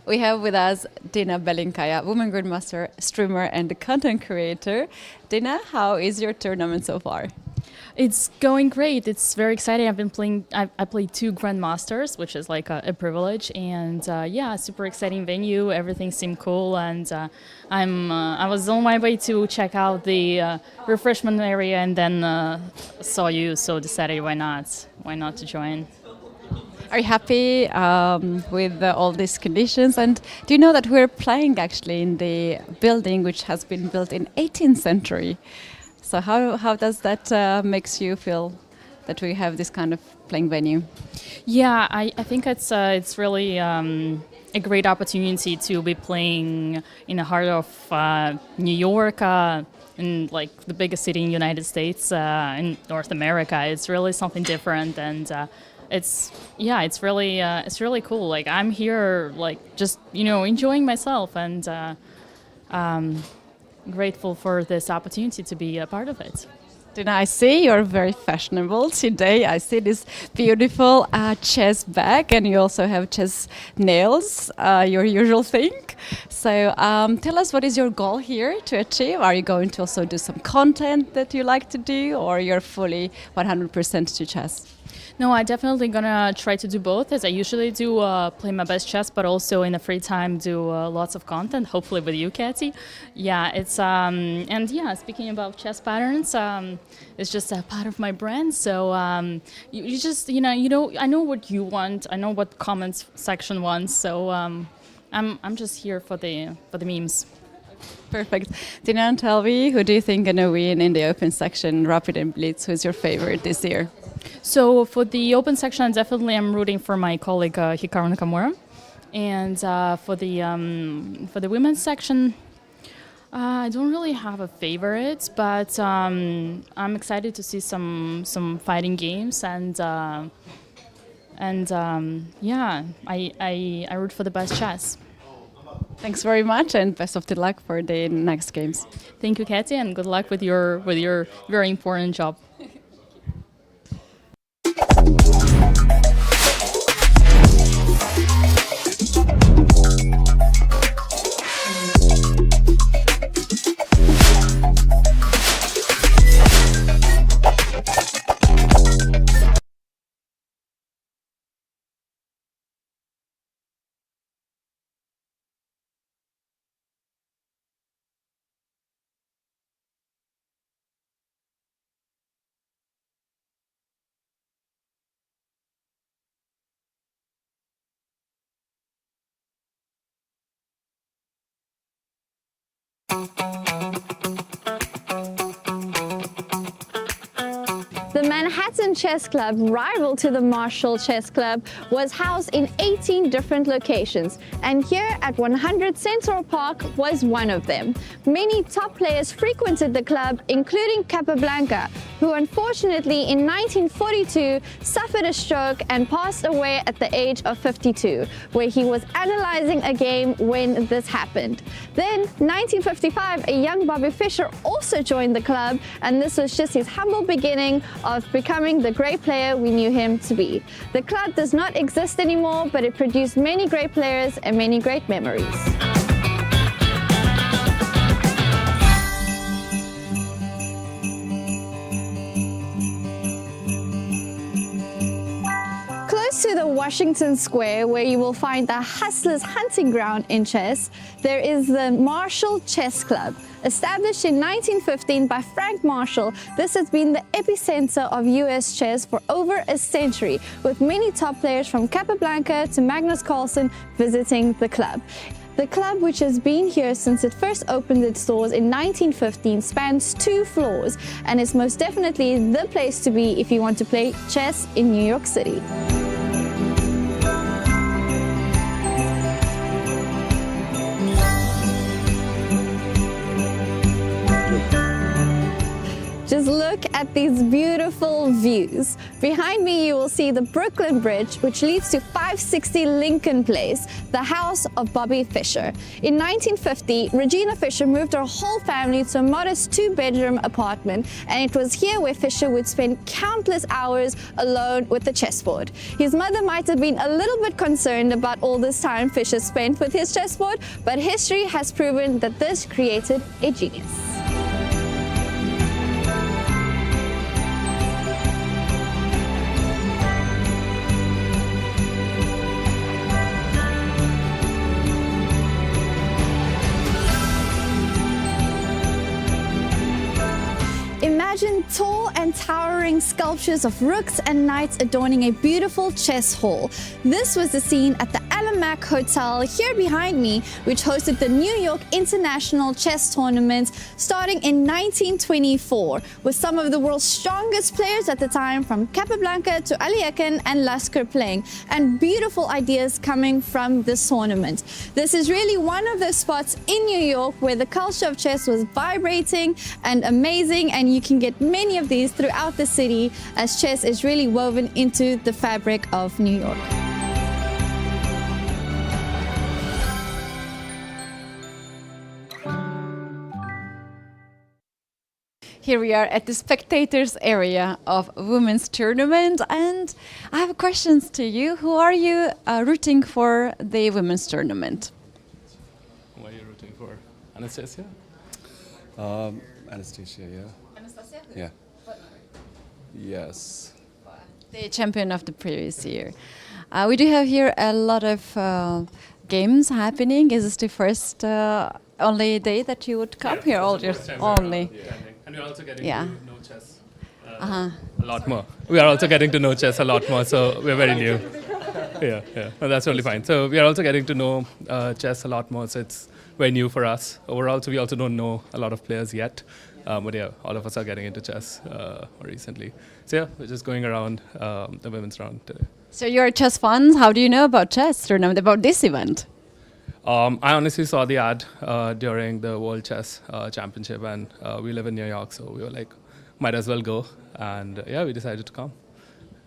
We have with us Dina Belinkaya, woman grandmaster, streamer, and content creator. Dina, how is your tournament so far? It's going great. It's very exciting. I've been playing. I played 2 grandmasters, which is like a privilege, and yeah, super exciting venue. Everything seemed cool, and I was on my way to check out the refreshment area, and then saw you, so decided why not to join. Are you happy with all these conditions? And do you know that we're playing actually in the building which has been built in 18th century? So how does that makes you feel that we have this kind of playing venue? Yeah, I think it's really a great opportunity to be playing in the heart of New York, in like the biggest city in the United States, in North America. It's really something different, and it's really cool. Like, I'm here, like, just enjoying myself, and grateful for this opportunity to be a part of it. Dina, I see you're very fashionable today. I see this beautiful chess bag, and you also have chess nails, your usual thing. So tell us, what is your goal here to achieve? Are you going to also do some content that you like to do, or you're fully 100% to chess? No, I'm definitely gonna try to do both, as I usually do, play my best chess, but also in the free time do lots of content, hopefully with you, Katie. Yeah, it's and yeah, speaking about chess patterns, it's just a part of my brand. So you just I know what you want, I know what comments section wants. So I'm just here for the memes. Perfect. Dina, tell me, who do you think gonna win in the open section, Rapid and Blitz? Who's your favorite this year? So for the open section, definitely I'm rooting for my colleague Hikaru Nakamura, and for the women's section, I don't really have a favorite, but I'm excited to see some fighting games, and yeah, I root for the best chess. Thanks very much, and best of luck for the next games. Thank you, Katie, and good luck with your very important job. The Manhattan Chess Club, rival to the Marshall Chess Club, was housed in 18 different locations, and here at 100 Central Park was one of them. Many top players frequented the club, including Capablanca, who unfortunately in 1942 suffered a stroke and passed away at the age of 52, where he was analyzing a game when this happened. Then, 1955, a young Bobby Fischer also joined the club, and this was just his humble beginning of becoming the great player we knew him to be. The club does not exist anymore, but it produced many great players and many great memories. Close to the Washington Square, where you will find the hustlers' hunting ground in chess, there is the Marshall Chess Club. Established in 1915 by Frank Marshall, this has been the epicenter of US chess for over a century, with many top players from Capablanca to Magnus Carlsen visiting the club. The club, which has been here since it first opened its doors in 1915, spans 2 floors and is most definitely the place to be if you want to play chess in New York City. Just look at these beautiful views. Behind me you will see the Brooklyn Bridge, which leads to 560 Lincoln Place, the house of Bobby Fischer. In 1950, Regina Fischer moved her whole family to a modest 2-bedroom apartment, and it was here where Fischer would spend countless hours alone with the chessboard. His mother might have been a little bit concerned about all this time Fischer spent with his chessboard, but history has proven that this created a genius. Imagine tall and towering sculptures of rooks and knights adorning a beautiful chess hall. This was the scene at the Alamac Hotel here behind me, which hosted the New York International Chess Tournament starting in 1924, with some of the world's strongest players at the time, from Capablanca to Alekhine and Lasker, playing, and beautiful ideas coming from this tournament. This is really one of those spots in New York where the culture of chess was vibrating and amazing, and you can get many of these throughout the city, as chess is really woven into the fabric of New York. Here we are at the spectators area of women's tournament, and I have questions to you. Who are you rooting for the women's tournament? Who are you rooting for? Anastasia? Anastasia, yeah. Anastasia? Yeah. Yes. The champion of the previous year. We do have here a lot of games happening. Is this the first only day that you would come here? Only. Yeah. And we're also getting Yeah. to know chess a lot more. We are also getting to know chess a lot more, so we're very new. Yeah. No, that's totally fine. So we are also getting to know chess a lot more, so it's very new for us. Overall, so we also don't know a lot of players yet. But yeah, all of us are getting into chess more recently. So yeah, we're just going around the women's round today. So you're a chess fan. How do you know about chess tournament, about this event? I honestly saw the ad during the World Chess Championship, and we live in New York, so we were like, might as well go. And yeah, we decided to come.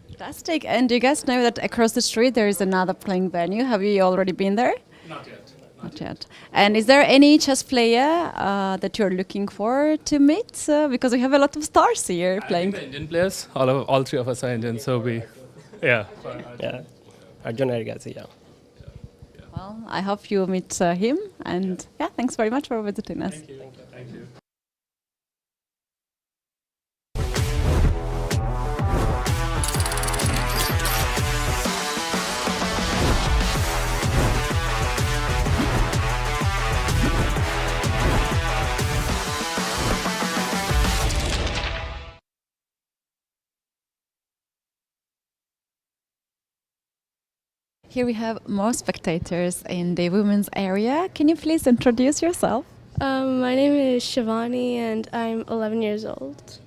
Fantastic. And do you guys know that across the street there is another playing venue? Have you already been there? Not yet. Not yet. And is there any chess player that you're looking for to meet? Because we have a lot of stars here playing. I think the Indian players, all 3 of us are Indian, so we, yeah. Arjun Ergazi, yeah. Well, I hope you meet him, and yeah, thanks very much for visiting us. Thank you. Thank you. Here we have more spectators in the women's area. Can you please introduce yourself? My name is Shivani and I'm 11 years old.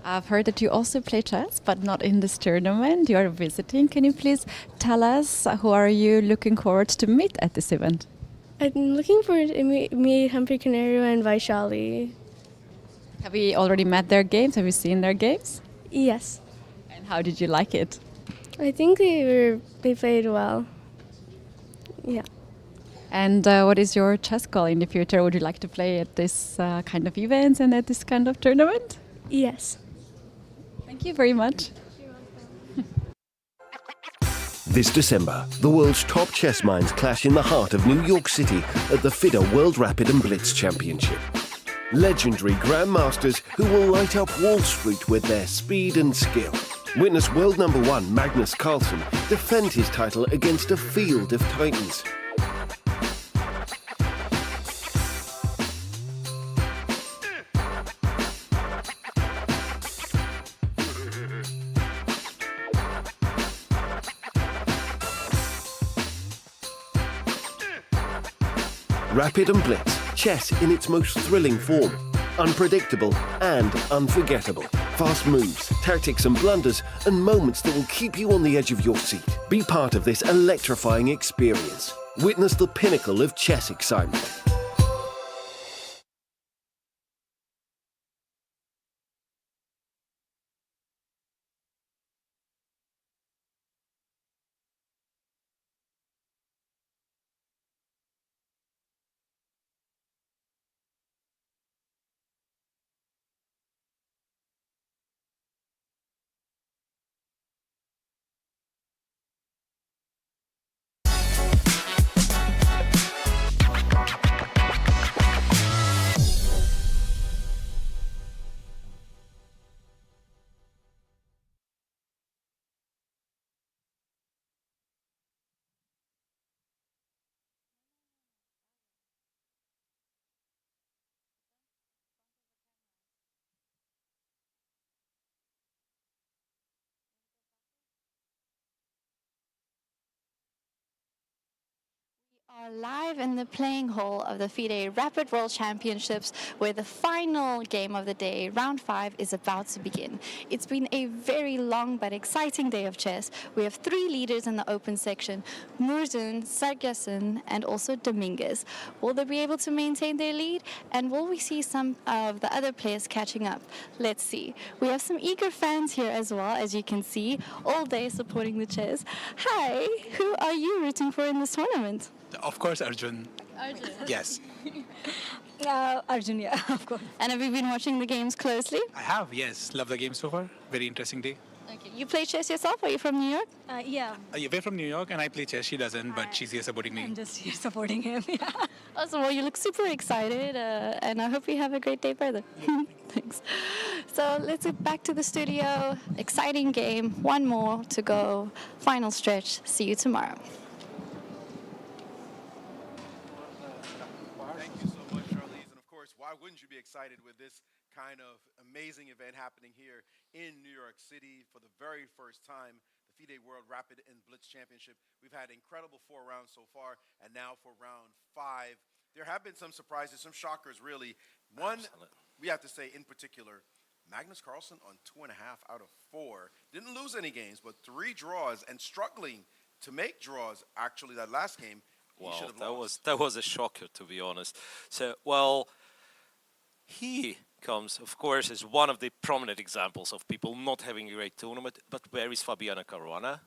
I've heard that you also play chess, but not in this tournament. You are visiting. Can you please tell us who are you looking forward to meet at this event? I'm looking forward to meet Humphrey Canario and Vaishali. Have you already met their games? Have you seen their games? Yes. And how did you like it? I think they played well. Yeah. And what is your chess goal in the future? Would you like to play at this kind of events and at this kind of tournament? Yes. Thank you very much. This December, the world's top chess minds clash in the heart of New York City at the FIDE World Rapid and Blitz Championship. Legendary grandmasters who will light up Wall Street with their speed and skill. Witness world number one Magnus Carlsen defend his title against a field of titans. Rapid and Blitz, chess in its most thrilling form. Unpredictable and unforgettable. Fast moves, tactics and blunders, and moments that will keep you on the edge of your seat. Be part of this electrifying experience. Witness the pinnacle of chess excitement. Are live in the playing hall of the FIDE Rapid World Championships, where the final game of the day, round 5, is about to begin. It's been a very long but exciting day of chess. We have 3 leaders in the open section: Rosen, Sargassen, and also Dominguez. Will they be able to maintain their lead? And will we see some of the other players catching up? Let's see. We have some eager fans here as well, as you can see, all day supporting the chess. Hi, who are you rooting for in this tournament? Of course, Arjun. Arjun. Yes. Arjun, yeah, of course. And have you been watching the games closely? I have, yes. Love the game so far. Very interesting day. Okay. You play chess yourself? Are you from New York? Yeah. We're from New York and I play chess. She doesn't, but she's here supporting me. I'm just here supporting him. Yeah. Awesome. Well, you look super excited, and I hope you have a great day further. Thanks. So let's get back to the studio. Exciting game. One more to go. Final stretch. See you tomorrow. Why wouldn't you be excited with this kind of amazing event happening here in New York City for the very first time, the FIDE World Rapid and Blitz Championship. We've had incredible 4 rounds so far, and now for round 5. There have been some surprises, some shockers really. One, we have to say in particular, Magnus Carlsen on 2.5 out of 4. Didn't lose any games, but 3 draws and struggling to make draws. Actually, that last game, he should have lost. That was a shocker, to be honest. So, well, he comes, of course, as one of the prominent examples of people not having a great tournament. But where is Fabiano Caruana?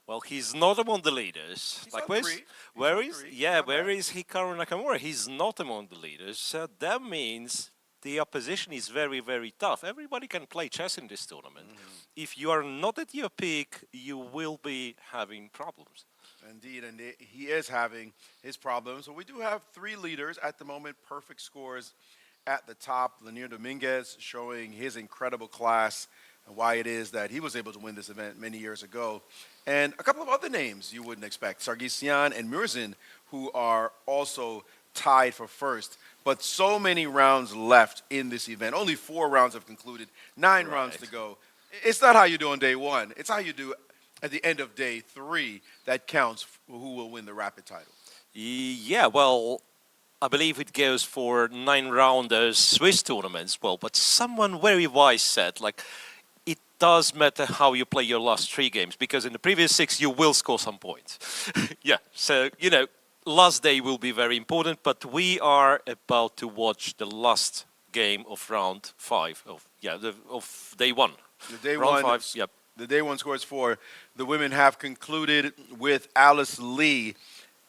Well, he's not among the leaders. He's like where is Hikaru Nakamura? He's not among the leaders. So that means the opposition is very, very tough. Everybody can play chess in this tournament. If you are not at your peak, you will be having problems. Indeed, and he is having his problems. So we do have 3 leaders at the moment, perfect scores. At the top, Lanier Dominguez showing his incredible class and why it is that he was able to win this event many years ago. And a couple of other names you wouldn't expect, Sargassen and Rosen, who are also tied for first. But so many rounds left in this event. Only 4 rounds have concluded, 9 rounds to go. It's not how you do on day 1. It's how you do at the end of day 3 that counts for who will win the Rapid title. Yeah, well, I believe it goes for 9-rounders Swiss tournaments. Well, but someone very wise said, like, it does matter how you play your last 3 games, because in the previous 6 you will score some points. Yeah, so, you know, last day will be very important, but we are about to watch the last game of round 5 of day 1. The day round 1, 5, yep. The day 1 scores for the women have concluded with Alice Lee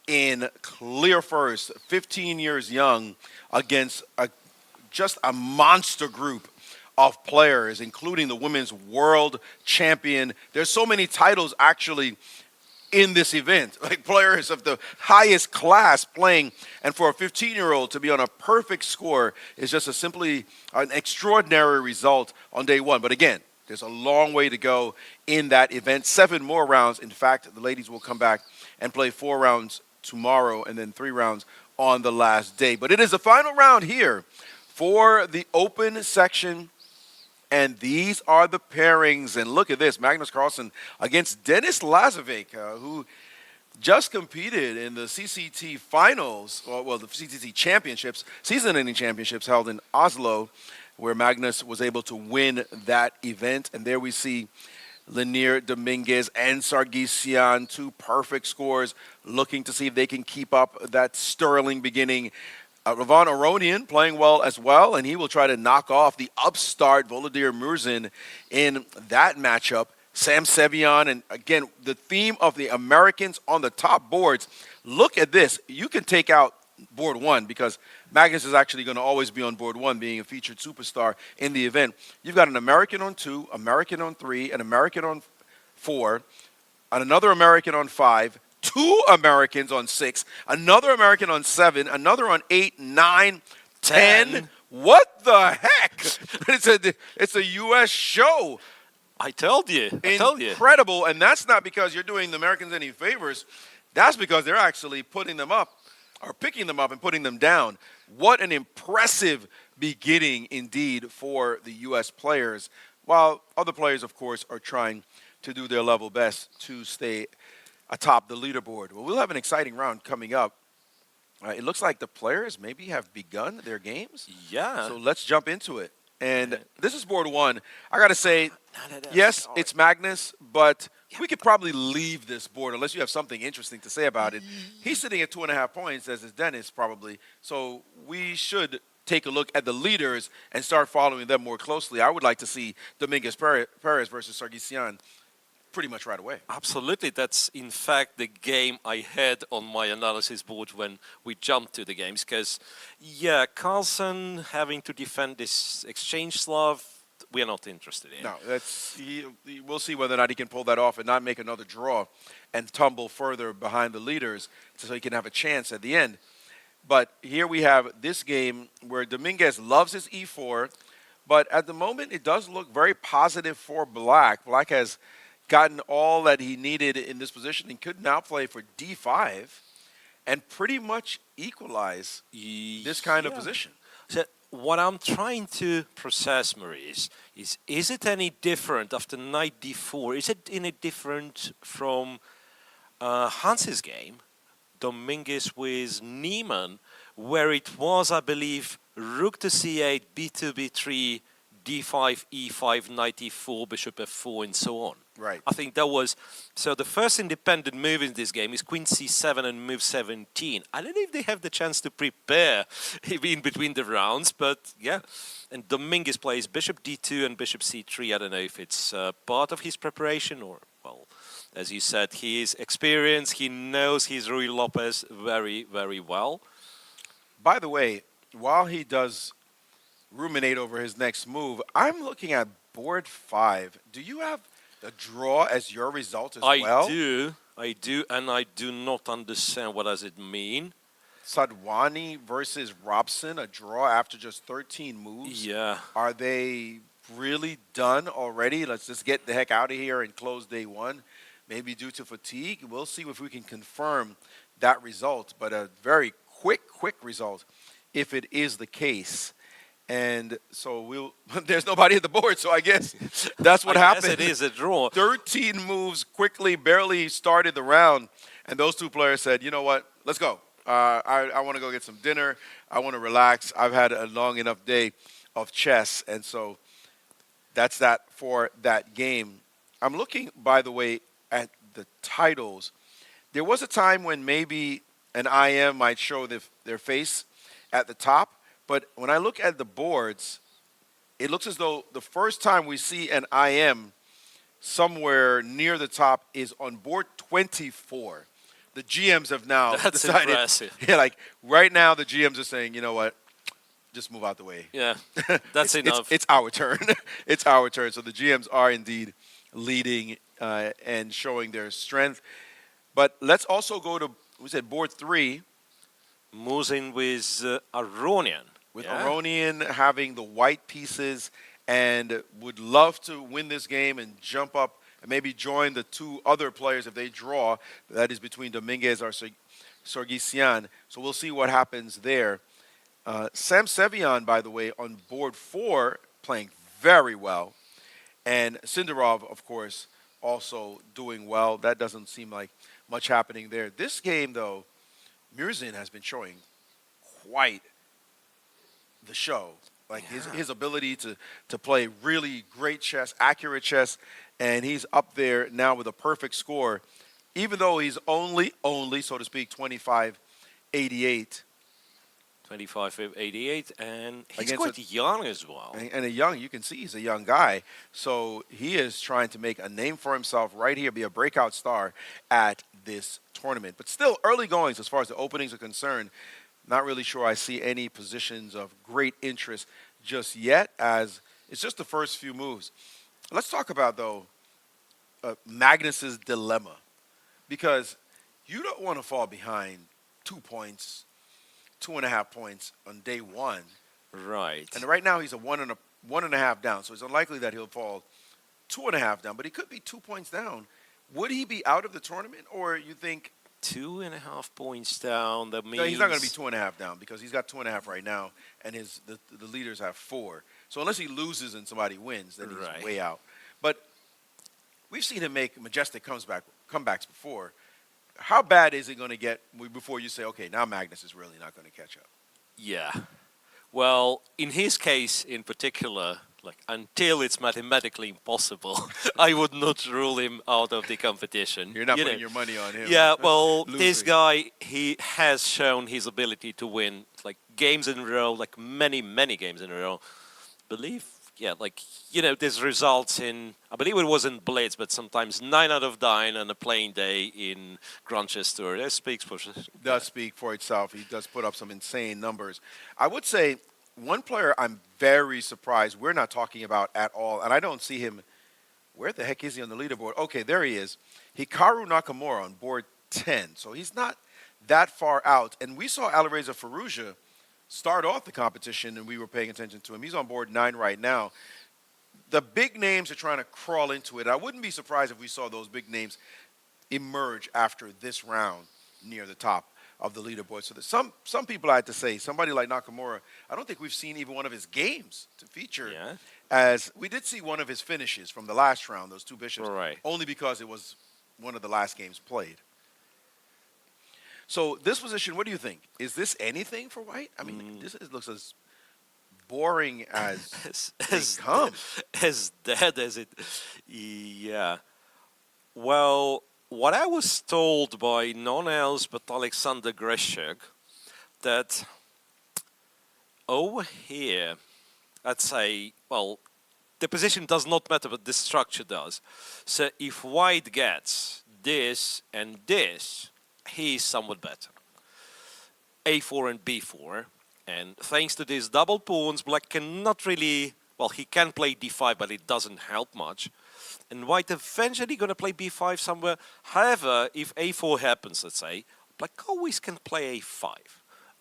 in clear first, 15 years young, against just a monster group of players, including the women's world champion. There's so many titles actually in this event, like players of the highest class playing, and for a 15-year-old to be on a perfect score is just simply an extraordinary result on day 1. But again, there's a long way to go in that event. 7 more rounds. In fact, the ladies will come back and play 4 rounds tomorrow and then 3 rounds on the last day. But it is the final round here for the open section. And these are the pairings. And look at this. Magnus Carlsen against Denis Lazovic, who just competed in the CCT finals, well, the CCT championships, season-ending championships held in Oslo, where Magnus was able to win that event. And there we see Lanier, Dominguez, and Sargsyan, 2 perfect scores, looking to see if they can keep up that sterling beginning. Levon Aronian playing well as well, and he will try to knock off the upstart Volodymyr Murzin in that matchup. Sam Sevian, and again, the theme of the Americans on the top boards. Look at this. You can take out board 1 because Magnus is actually going to always be on board 1, being a featured superstar in the event. You've got an American on 2, American on 3, an American on 4, another American on 5, 2 Americans on 6, another American on 7, another on 8, 9, 10. What the heck? It's a U.S. show. I told you. Incredible. And that's not because you're doing the Americans any favors. That's because they're actually putting them up, or picking them up and putting them down. What an impressive beginning indeed for the U.S. players, while other players, of course, are trying to do their level best to stay atop the leaderboard. Well, we'll have an exciting round coming up. It looks like the players maybe have begun their games. Yeah. So let's jump into it. And this is board 1. I got to say, yes, it's Magnus, but we could probably leave this board unless you have something interesting to say about it. He's sitting at 2.5 points, as is Denis probably. So we should take a look at the leaders and start following them more closely. I would like to see Dominguez Perez versus Sargsyan pretty much right away. Absolutely. That's, in fact, the game I had on my analysis board when we jumped to the games. Because, yeah, Carlsen having to defend this exchange Slav, we are not interested in. No, we'll see whether or not he can pull that off and not make another draw and tumble further behind the leaders so he can have a chance at the end. But here we have this game where Dominguez loves his e4, but at the moment it does look very positive for Black. Black has gotten all that he needed in this position and could now play for d5 and pretty much equalize this kind of position. So what I'm trying to process, Maurice, is it any different after knight d4? Is it any different from Hans's game, Dominguez with Niemann, where it was, I believe, rook to c8, b2, b3, d5, e5, knight e4, bishop f4, and so on. Right. I think that was... So the first independent move in this game is queen c7 and move 17. I don't know if they have the chance to prepare in between the rounds, but yeah. And Dominguez plays bishop d2 and bishop c3. I don't know if it's part of his preparation or, well, as you said, he is experienced. He knows his Ruy Lopez very, very well. By the way, while he does ruminate over his next move, I'm looking at board 5. Do you have a draw as your result as well? I do, and I do not understand what does it mean. Sadwani versus Robson, a draw after just 13 moves. Yeah. Are they really done already? Let's just get the heck out of here and close day 1. Maybe due to fatigue. We'll see if we can confirm that result, but a very quick result if it is the case. And so there's nobody at the board, so I guess that's what happened. Yes, it is a draw. 13 moves quickly, barely started the round, and those two players said, you know what, let's go. I want to go get some dinner. I want to relax. I've had a long enough day of chess, and so that's that for that game. I'm looking, by the way, at the titles. There was a time when maybe an IM might show their face at the top, but when I look at the boards, it looks as though the first time we see an IM somewhere near the top is on board 24. The GMs have now That's decided. impressive. Yeah, like right now the GMs are saying, you know what, just move out the way. Yeah, that's enough. It's our turn. It's our turn. So the GMs are indeed leading and showing their strength. But let's also go to, we said board 3. Moving with Aronian. With Aronian having the white pieces and would love to win this game and jump up and maybe join the 2 other players if they draw. That is between Dominguez or Sargsyan. So we'll see what happens there. Sam Sevian, by the way, on board 4, playing very well. And Sindarov, of course, also doing well. That doesn't seem like much happening there. This game, though, Mirzin has been showing quite the show. Like his ability to play really great chess, accurate chess, and he's up there now with a perfect score, even though he's only, so to speak, 25-88. 25-88, and he's Against quite young as well. And you can see he's a young guy. So he is trying to make a name for himself right here, be a breakout star at this tournament. But still, early goings as far as the openings are concerned. Not really sure I see any positions of great interest just yet, as it's just the first few moves. Let's talk about, though, Magnus's dilemma. Because you don't want to fall behind 2 points, 2.5 points on day 1. Right. And right now he's a 1.5 down, so it's unlikely that he'll fall 2.5 down, but he could be 2 points down. Would he be out of the tournament, or you think 2.5 points down? That means no, he's not going to be 2.5 down because he's got 2.5 right now, and the leaders have 4. So unless he loses and somebody wins, then he's way out. But we've seen him make majestic comebacks before. How bad is it going to get before you say, okay, now Magnus is really not going to catch up? Yeah. Well, in his case in particular, like until it's mathematically impossible, I would not rule him out of the competition. You're not putting your money on him. Yeah, well, this guy, he has shown his ability to win like games in a row, like many, many games in a row. This results in, I believe it was in Blitz, but sometimes 9 out of 9 on a playing day in Grandchester. That speaks for does speak for itself. He does put up some insane numbers. I would say one player I'm very surprised we're not talking about at all, and I don't see him. Where the heck is he on the leaderboard? Okay, there he is. Hikaru Nakamura on board 10. So he's not that far out. And we saw Alireza Firouzja start off the competition, and we were paying attention to him. He's on board 9 right now. The big names are trying to crawl into it. I wouldn't be surprised if we saw those big names emerge after this round near the top of the leaderboard. So there's some people, I had to say, somebody like Nakamura, I don't think we've seen even one of his games to feature. Yeah. As we did see one of his finishes from the last round, those 2 bishops, Right. only because it was one of the last games played. So this position, what do you think? Is this anything for White? I mean, this looks as boring as as dead as it. Yeah. Well, what I was told by none else but Alexander Greshek, that over here, let's say, well, the position does not matter, but the structure does. So if White gets this and this, he's somewhat better. A4 and B4. And thanks to these double pawns, Black cannot really, well, he can play D5, but it doesn't help much. And White eventually going to play B5 somewhere. However, if A4 happens, let's say, Black always can play A5.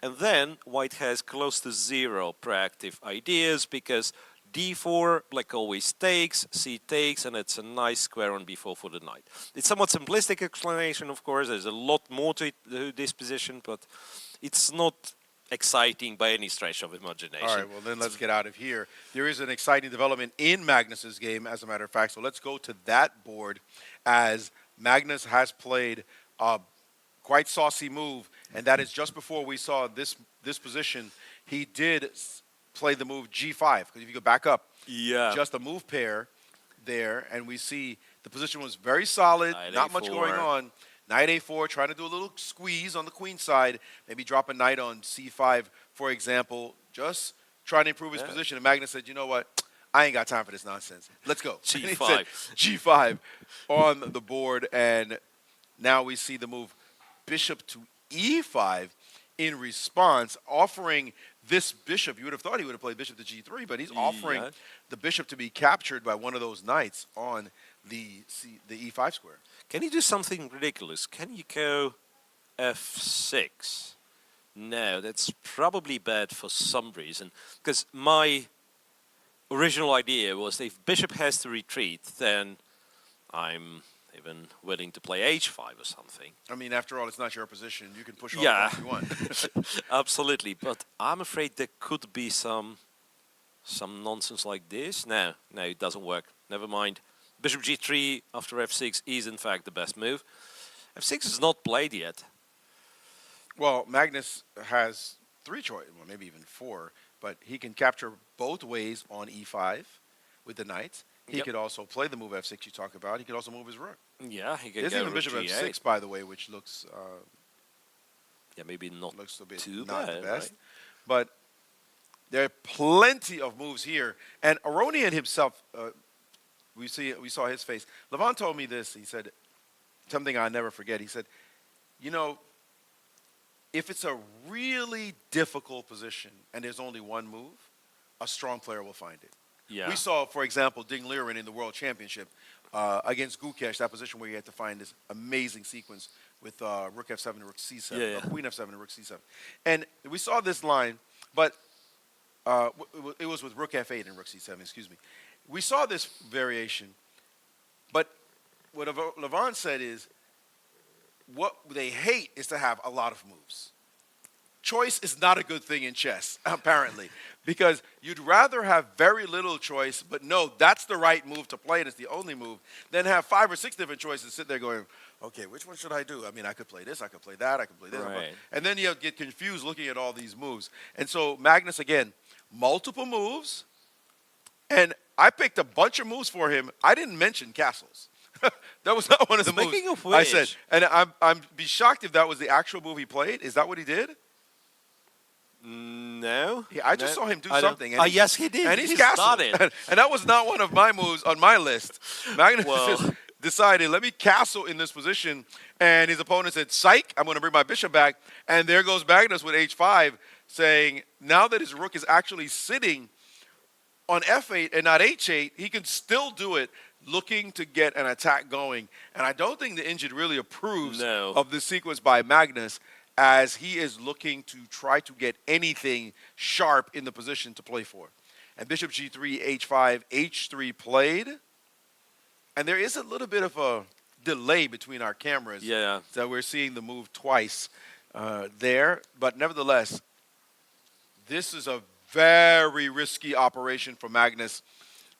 And then White has close to 0 proactive ideas because D4, Black always takes, C takes, and it's a nice square on B4 for the knight. It's somewhat simplistic explanation, of course. There's a lot more to this position, but it's not exciting by any stretch of imagination. All right, well, then let's get out of here. There is an exciting development in Magnus's game, as a matter of fact. So let's go to that board as Magnus has played a quite saucy move And that is just before we saw this position, he did play the move G5. Because if you go back up, just a move pair there, and we see the position was very solid, not much going on. Knight A4, trying to do a little squeeze on the queen side, maybe drop a knight on C5, for example, just trying to improve his position. And Magnus said, you know what? I ain't got time for this nonsense. Let's go. G5. G5 on the board, and now we see the move bishop to E5 in response, offering this bishop. You would have thought he would have played bishop to G3, but he's offering the bishop to be captured by one of those knights on the E5 square. Can you do something ridiculous? Can you go F6? No, that's probably bad for some reason. Because my original idea was if bishop has to retreat, then I'm even willing to play H5 or something. I mean, after all, it's not your position. You can push off if you want. Absolutely. But I'm afraid there could be some nonsense like this. No, it doesn't work. Never mind. Bishop G3 after F6 is in fact the best move. F6 is not played yet. Well, Magnus has 3 choices, well, maybe even 4, but he can capture both ways on E5 with the knight. He could also play the move F6 you talk about. He could also move his rook. Yeah, he could There's go even bishop G8. F6, by the way, which looks maybe not looks a bit too not bad, the best. right? But there are plenty of moves here. And Aronian himself, we saw his face. Levon told me this. He said something I'll never forget. He said, you know, if it's a really difficult position and there's only one move, a strong player will find it. Yeah. We saw, for example, Ding Liren in the World Championship against Gukesh, that position where you had to find this amazing sequence with Rook F7 and Rook C7, Queen F7 and Rook C7. And we saw this line, but it was with Rook F8 and Rook C7, excuse me. We saw this variation, but what Levon said is, what they hate is to have a lot of moves. Choice is not a good thing in chess, apparently, because you'd rather have very little choice, but no, that's the right move to play and it's the only move, than have 5 or 6 different choices, sit there going, okay, which one should I do? I mean, I could play this, I could play that, I could play this. Right. And then you get confused looking at all these moves. And so Magnus, again, multiple moves, and I picked a bunch of moves for him. I didn't mention castles. That was not one of the moves Speaking of I said. which- And I'm be shocked if that was the actual move he played. Is that what he did? No. Yeah, I just saw him do I don't- something. yes, he did. And he's He castled. started. And that was not one of my moves on my list. Magnus Well- just decided, let me castle in this position. And his opponent said, psych, I'm going to bring my bishop back. And there goes Magnus with H5, saying now that his rook is actually sitting on F8 and not H8, he can still do it, looking to get an attack going. And I don't think the engine really approves of this sequence by Magnus, as he is looking to try to get anything sharp in the position to play for. And bishop G3, H5, H3 played. And there is a little bit of a delay between our cameras. Yeah. So we're seeing the move twice there. But nevertheless, this is a very risky operation for Magnus.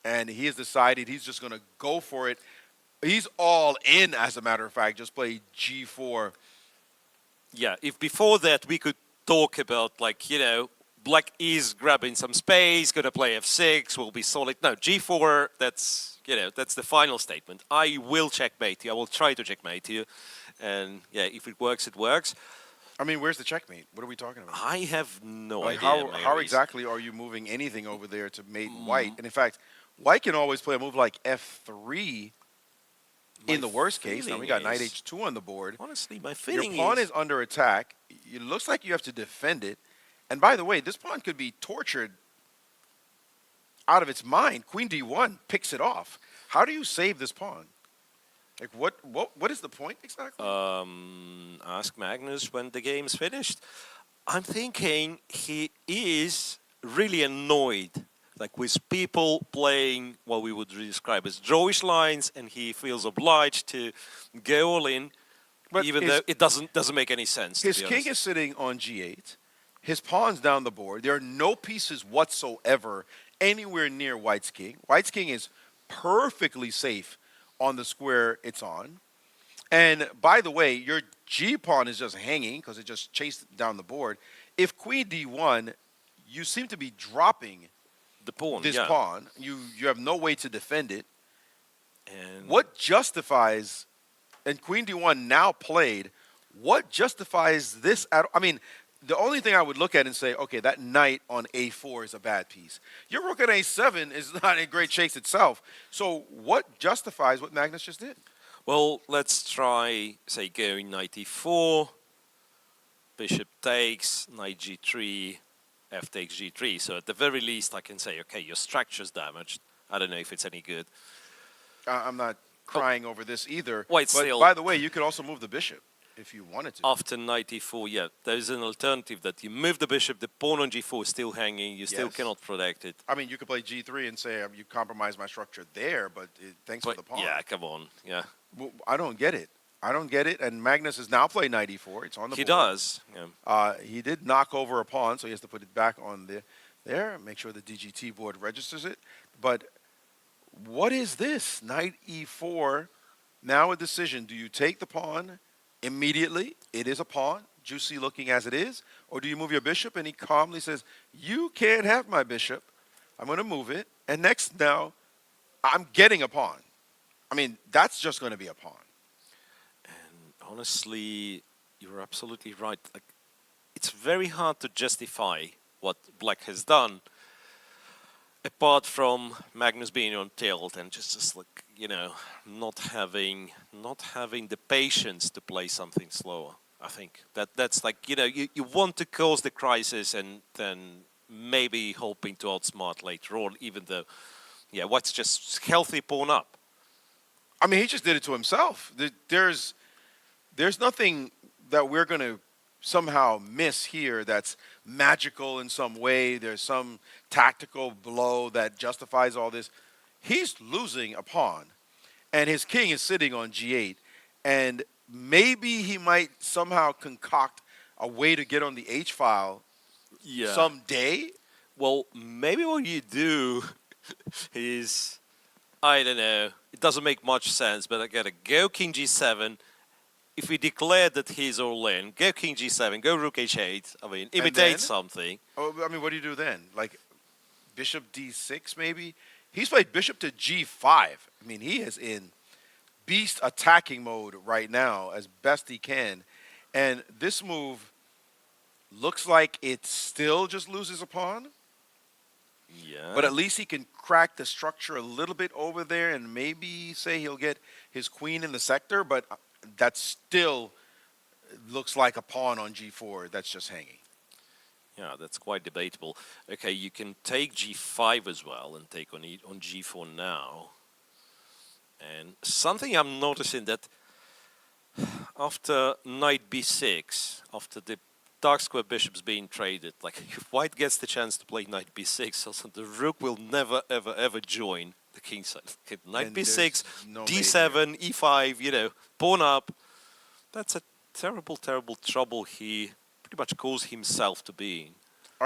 And he has decided he's just going to go for it. He's all in, as a matter of fact, just play G4. Yeah, if before that we could talk about, like, you know, black is grabbing some space, going to play F6, will be solid. No, G4, that's, you know, that's the final statement. I will checkmate you. I will try to checkmate you. And, yeah, if it works, it works. I mean, where's the checkmate? What are we talking about? I have no Like idea. how exactly are you moving anything over there to mate white? And in fact, white can always play a move like F3 in the worst case. Now we got knight H2 on the board. Honestly, my feeling Your pawn is under attack. It looks like you have to defend it. And by the way, this pawn could be tortured out of its mind. Queen D1 picks it off. How do you save this pawn? Like what is the point exactly? Ask Magnus when the game's finished. I'm thinking he is really annoyed, like, with people playing what we would describe as drawish lines, and he feels obliged to go all in, But even though it doesn't make any sense. His to be king honest. is sitting on G8. His pawn's down the board. There are no pieces whatsoever anywhere near White's king. White's king is perfectly safe on the square it's on. And by the way, your G pawn is just hanging because it just chased down the board. If queen d1, you seem to be dropping the pawn. This yeah. pawn. You have no way to defend it. And What justifies, and queen d1 now played, what justifies this? I mean, the only thing I would look at and say, okay, that knight on a4 is a bad piece. Your rook on a7 is not a great chase itself. So what justifies what Magnus just did? Well, let's try, say, going knight e4, bishop takes, knight g3, f takes g3. So at the very least, I can say, okay, your structure's damaged. I don't know if it's any good. I'm not crying over this either. Well, but still, by the way, you could also move the bishop if you wanted to. After knight e4, yeah, there's an alternative that you move the bishop, the pawn on g4 is still hanging, you still Yes. cannot protect it. I mean, you could play g3 and say you compromise my structure there, but thanks for the pawn. Yeah, come on, yeah. Well, I don't get it. I don't get it. And Magnus has now played knight e4. It's on the He board. does, yeah. He did knock over a pawn, so he has to put it back on there. Make sure the DGT board registers it. But what is this? Knight e4. Now a decision. Do you take the pawn immediately? It is a pawn, juicy looking as it is. Or do you move your bishop? And he calmly says, you can't have my bishop. I'm going to move it. And next now, I'm getting a pawn. I mean, that's just going to be a pawn. Honestly, you're absolutely right. Like, it's very hard to justify what Black has done, apart from Magnus being on tilt and just like, you know, not having the patience to play something slower. I think that's like, you know, you want to cause the crisis and then maybe hoping to outsmart later on, even though, yeah, what's just healthy pawn up. I mean, he just did it to himself. There's nothing that we're going to somehow miss here that's magical in some way. There's some tactical blow that justifies all this. He's losing a pawn, and his king is sitting on g8, and maybe he might somehow concoct a way to get on the h-file someday. Well, maybe what you do is, I don't know, it doesn't make much sense, but I gotta go king g7. If we declare that he's all in, go king g7, go rook h8, I mean, imitate something. Oh, I mean, what do you do then? Like bishop d6 maybe? He's played bishop to g5. I mean, he is in beast attacking mode right now as best he can. And this move looks like it still just loses a pawn. Yeah. But at least he can crack the structure a little bit over there and maybe say he'll get his queen in the sector, but that still looks like a pawn on g4 that's just hanging. Yeah, that's quite debatable. Okay, you can take g5 as well and take on g4 now. And something I'm noticing that after knight b6, after the dark square bishops being traded, like if white gets the chance to play knight b6, also the rook will never, ever, ever join the king side. Okay, knight And b6, no d7, e5, you know, pawn up. That's a terrible, terrible trouble he pretty much caused himself to be in.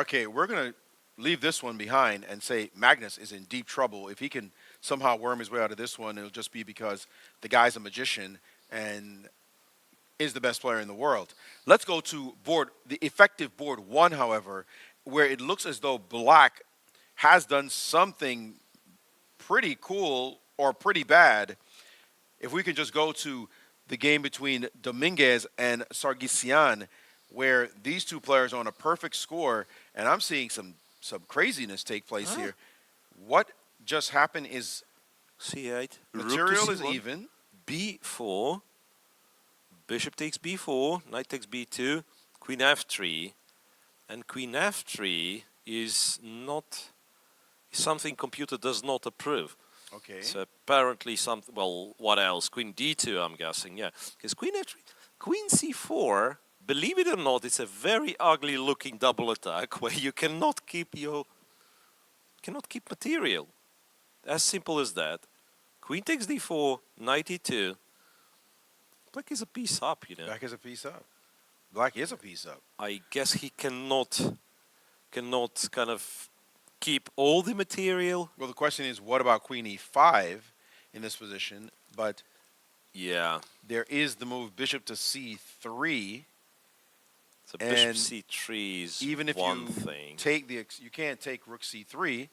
Okay, we're going to leave this one behind and say Magnus is in deep trouble. If he can somehow worm his way out of this one, it'll just be because the guy's a magician and is the best player in the world. Let's go to the effective board 1, however, where it looks as though Black has done something pretty cool or pretty bad. If we can just go to the game between Dominguez and Sargsyan, where these two players are on a perfect score, and I'm seeing some craziness take place here. What just happened is c8, material is even. b4, bishop takes b4, knight takes b2, queen f3, and queen f3 is not something computer does not approve. Okay. So apparently something, well, what else? Queen d2, I'm guessing, yeah. Because queen f3, queen c4, believe it or not, it's a very ugly looking double attack where you cannot keep material. As simple as that. Queen takes d4, knight e2. Black is a piece up, you know. Black is a piece up. Black is a piece up. I guess he cannot kind of keep all the material. Well, the question is, what about queen e5 in this position? But Yeah. There is the move bishop to c3. So bishop c3 is even if one you thing. take you can't take rook c3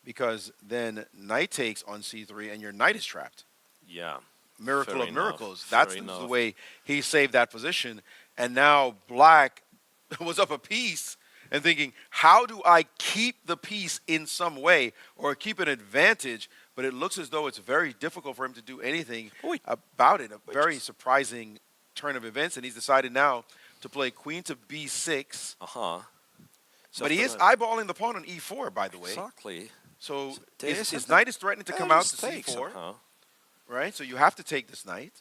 because then knight takes on c3 and your knight is trapped. Yeah. Miracle Fair of enough. miracles. Fair That's the enough. way he saved that position. And now black was up a piece and thinking, how do I keep the piece in some way or keep an advantage? But it looks as though it's very difficult for him to do anything about it. A very surprising turn of events. And he's decided now to play queen to b6. Uh-huh. But he is eyeballing the pawn on e4, by the way. Exactly. So there's his something- knight is threatening to come out to take c4. somehow. Right? So you have to take this knight.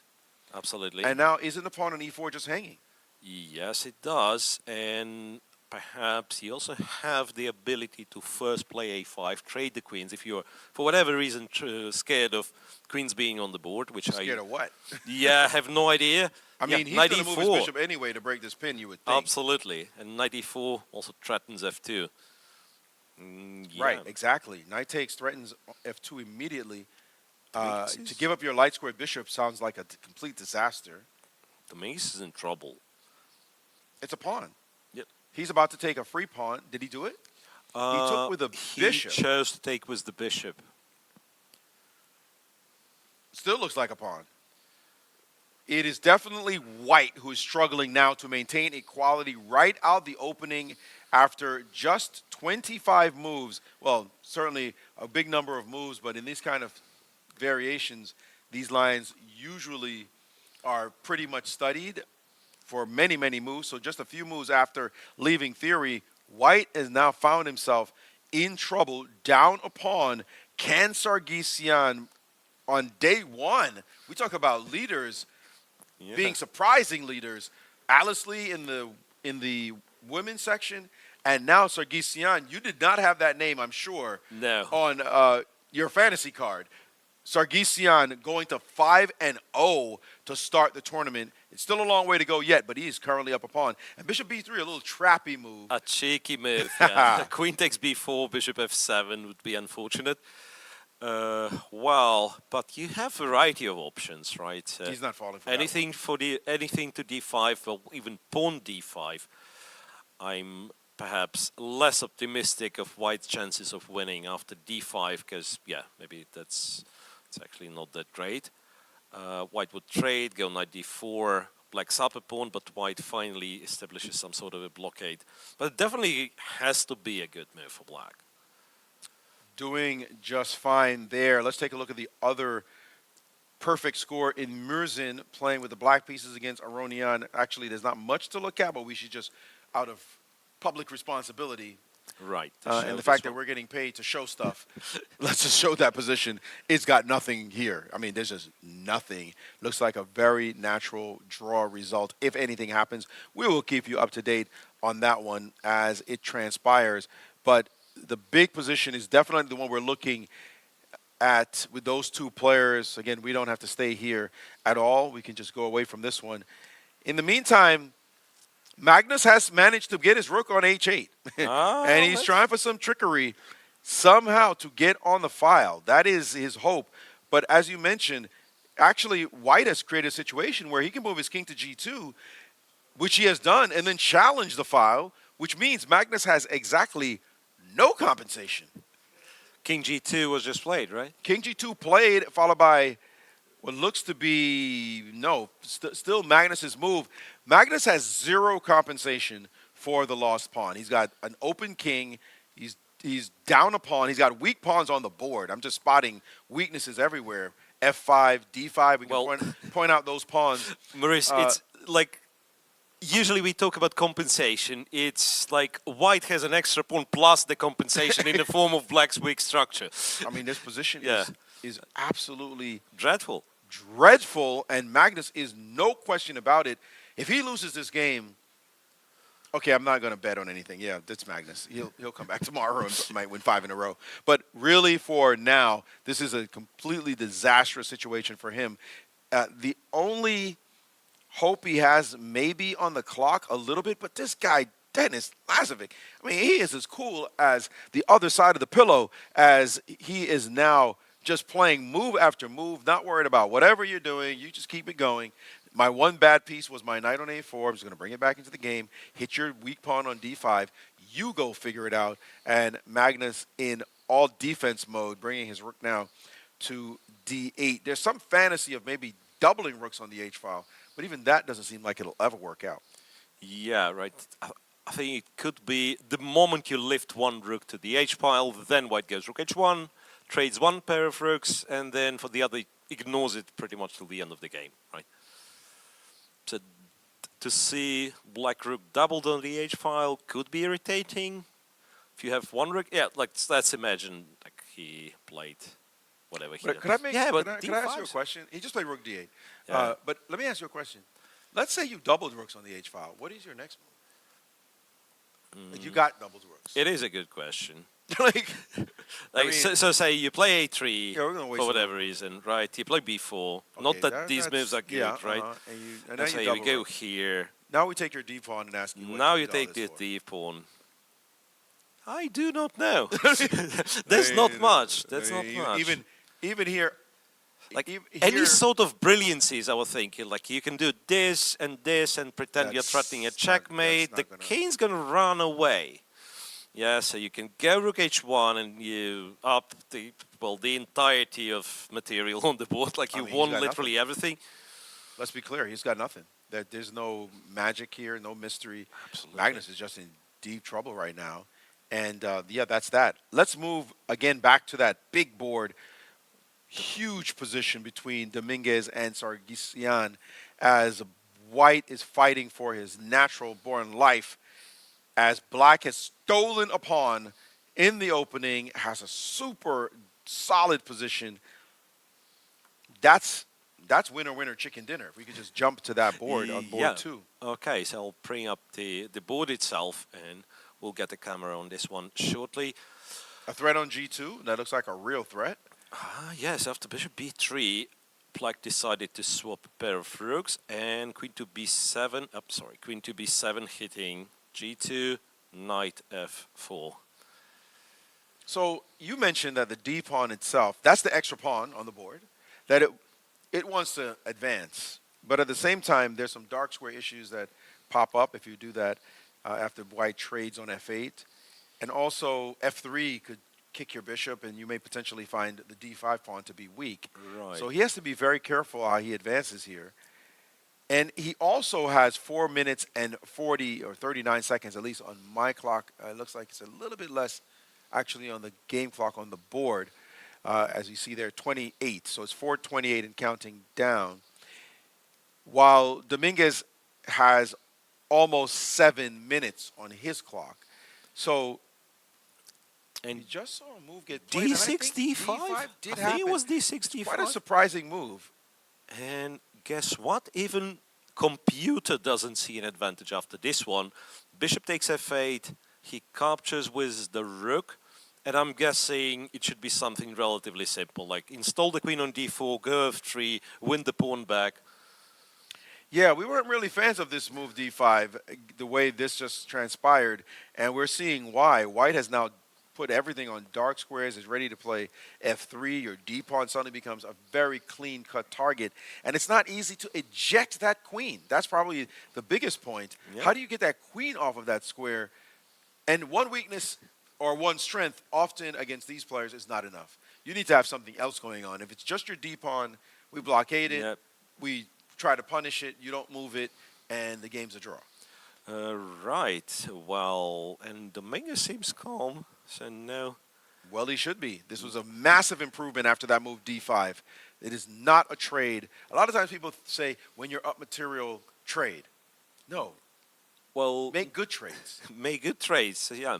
Absolutely. And now isn't the pawn on e4 just hanging? Yes, it does. And perhaps you also have the ability to first play a5, trade the queens if you're, for whatever reason, scared of queens being on the board, which Scared of what? Yeah, I have no idea. I mean, he's knight going to move his e4. bishop anyway to break this pin, you would think. Absolutely. And knight e4 also threatens f2. Yeah. Right, exactly. Knight takes, threatens f2 immediately. To give up your light squared bishop sounds like a complete disaster. Domingos is in trouble. It's a pawn. Yep. He's about to take a free pawn. Did he do it? He took with a bishop. He chose to take with the bishop. Still looks like a pawn. It is definitely white who is struggling now to maintain equality right out the opening after just 25 moves. Well, certainly a big number of moves, but in these kind of variations, these lines usually are pretty much studied for many, many moves. So just a few moves after leaving theory, white has now found himself in trouble, down a pawn. Can Sargsyan on day one, we talk about leaders being surprising leaders. Alice Lee in the women's section, and now Sargsyan. You did not have that name, I'm sure, on your fantasy card. Sargsyan going to 5-0 to start the tournament. It's still a long way to go yet, but he is currently up a pawn. And bishop b3, a little trappy move. A cheeky move, yeah. Queen takes b4, bishop f7 would be unfortunate. Well, but you have variety of options, right? He's not falling for anything anything to d5, or even pawn d5. I'm perhaps less optimistic of white's chances of winning after d5, because maybe it's actually not that great. White would trade, go knight d4, black's up a pawn, but white finally establishes some sort of a blockade. But it definitely has to be a good move for black. Doing just fine there. Let's take a look at the other perfect score in Murzin playing with the black pieces against Aronian. Actually, there's not much to look at, but we should just, out of public responsibility, right, and the fact that we're getting paid to show stuff, let's just show that position. It's got nothing here. I mean, there's just nothing. Looks like a very natural draw result. If anything happens, we will keep you up to date on that one as it transpires. But the big position is definitely the one we're looking at with those two players. Again, we don't have to stay here at all. We can just go away from this one. In the meantime, Magnus has managed to get his rook on h8. And he's trying for some trickery somehow to get on the file. That is his hope. But as you mentioned, actually, white has created a situation where he can move his king to g2, which he has done, and then challenge the file, which means Magnus has exactly no compensation. King g2 was just played, right? King g2 played, followed by what looks to be, still Magnus's move. Magnus has zero compensation for the lost pawn. He's got an open king. He's down a pawn. He's got weak pawns on the board. I'm just spotting weaknesses everywhere. F5, D5. We can point out those pawns. Maurice, it's like, usually we talk about compensation. It's like white has an extra pawn plus the compensation in the form of black's weak structure. I mean, this position is absolutely dreadful. Dreadful, and Magnus is no question about it. If he loses this game, okay, I'm not going to bet on anything. Yeah, that's Magnus. He'll come back tomorrow and might win 5 in a row. But really, for now, this is a completely disastrous situation for him. The only hope he has maybe on the clock a little bit, but this guy, Denis Lazovic, I mean, he is as cool as the other side of the pillow as he is now just playing move after move, not worried about whatever you're doing. You just keep it going. My one bad piece was my knight on a4. I'm just going to bring it back into the game. Hit your weak pawn on d5. You go figure it out. And Magnus in all defense mode, bringing his rook now to d8. There's some fantasy of maybe doubling rooks on the h-file, but even that doesn't seem like it'll ever work out. Yeah, right. I think it could be the moment you lift one rook to the h-file, then white goes rook h1, trades one pair of rooks, and then for the other, ignores it pretty much till the end of the game, right? So to see black rook doubled on the h-file could be irritating. If you have one rook, yeah, like let's imagine like he played whatever he But could I make? yeah, could but I ask you a question? He just played rook d8. Yeah. But let me ask you a question. Let's say you doubled rooks on the h-file. What is your next move? Like you got doubled rooks. It is a good question. like, I mean, so say you play a3 Yeah, we're gonna waste for whatever reason, right? You play b4. Not that these moves are good, yeah, right? And now So you you go rook. here. Now we take your d pawn and ask you. What Now you you did all take this the for. d pawn. I do not know. There's not much. That's not much. Even here, like here, any sort of brilliancies, I was thinking, like you can do this and pretend you're threatening a checkmate. The king's gonna run away. Yeah, so you can go rook h1 and you up the entirety of material on the board, like you won literally everything. Let's be clear, he's got nothing. There's no magic here, no mystery. Absolutely. Magnus is just in deep trouble right now. And yeah, that's that. Let's move again back to that big board. Huge position between Dominguez and Sargsyan as white is fighting for his natural-born life, as black has stolen a pawn in the opening, has a super solid position. That's winner-winner chicken dinner. If we could just jump to that board on board 2. Okay, so I'll bring up the board itself, and we'll get the camera on this one shortly. A threat on g2, that looks like a real threat. Yes, after bishop b3, black decided to swap a pair of rooks, and queen to b7, queen to b7 hitting g2, knight f4. So you mentioned that the d pawn itself, that's the extra pawn on the board, that it wants to advance. But at the same time, there's some dark square issues that pop up if you do that after white trades on f8. And also f3 could kick your bishop, and you may potentially find the d5 pawn to be weak. Right. So he has to be very careful how he advances here. And he also has 4 minutes and 40 or 39 seconds, at least on my clock. It looks like it's a little bit less actually on the game clock on the board. As you see there, 28. So it's 4:28 and counting down. While Dominguez has almost 7 minutes on his clock. So, and you just saw a move get played. d6, d5? I think it was d6, d5. Quite a surprising move. And guess what? Even computer doesn't see an advantage after this one. Bishop takes f8. He captures with the rook. And I'm guessing it should be something relatively simple, like install the queen on d4, go f3, win the pawn back. Yeah, we weren't really fans of this move d5, the way this just transpired. And we're seeing why. White has now put everything on dark squares, is ready to play f3. Your d-pawn suddenly becomes a very clean-cut target. And it's not easy to eject that queen. That's probably the biggest point. Yep. How do you get that queen off of that square? And one weakness or one strength often against these players is not enough. You need to have something else going on. If it's just your d-pawn, we blockade it, Yep. we try to punish it, you don't move it, and the game's a draw. Right. Well, and Dominguez seems calm, so no. Well, he should be. This was a massive improvement after that move d5. It is not a trade. A lot of times people say, when you're up material, trade. No. Well, make good trades. Make good trades, yeah.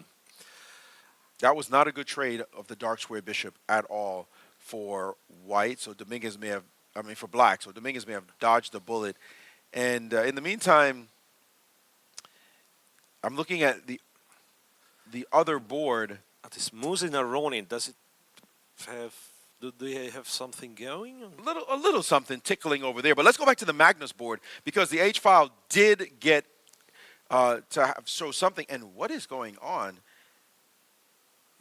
That was not a good trade of the dark square bishop at all for white. So Dominguez may have, for black. So Dominguez may have dodged the bullet. And in the meantime, I'm looking at the other board. This Magnus Aronian, does it have, do they have something going? A little something tickling over there. But let's go back to the Magnus board, because the H-file did get to show something. And what is going on?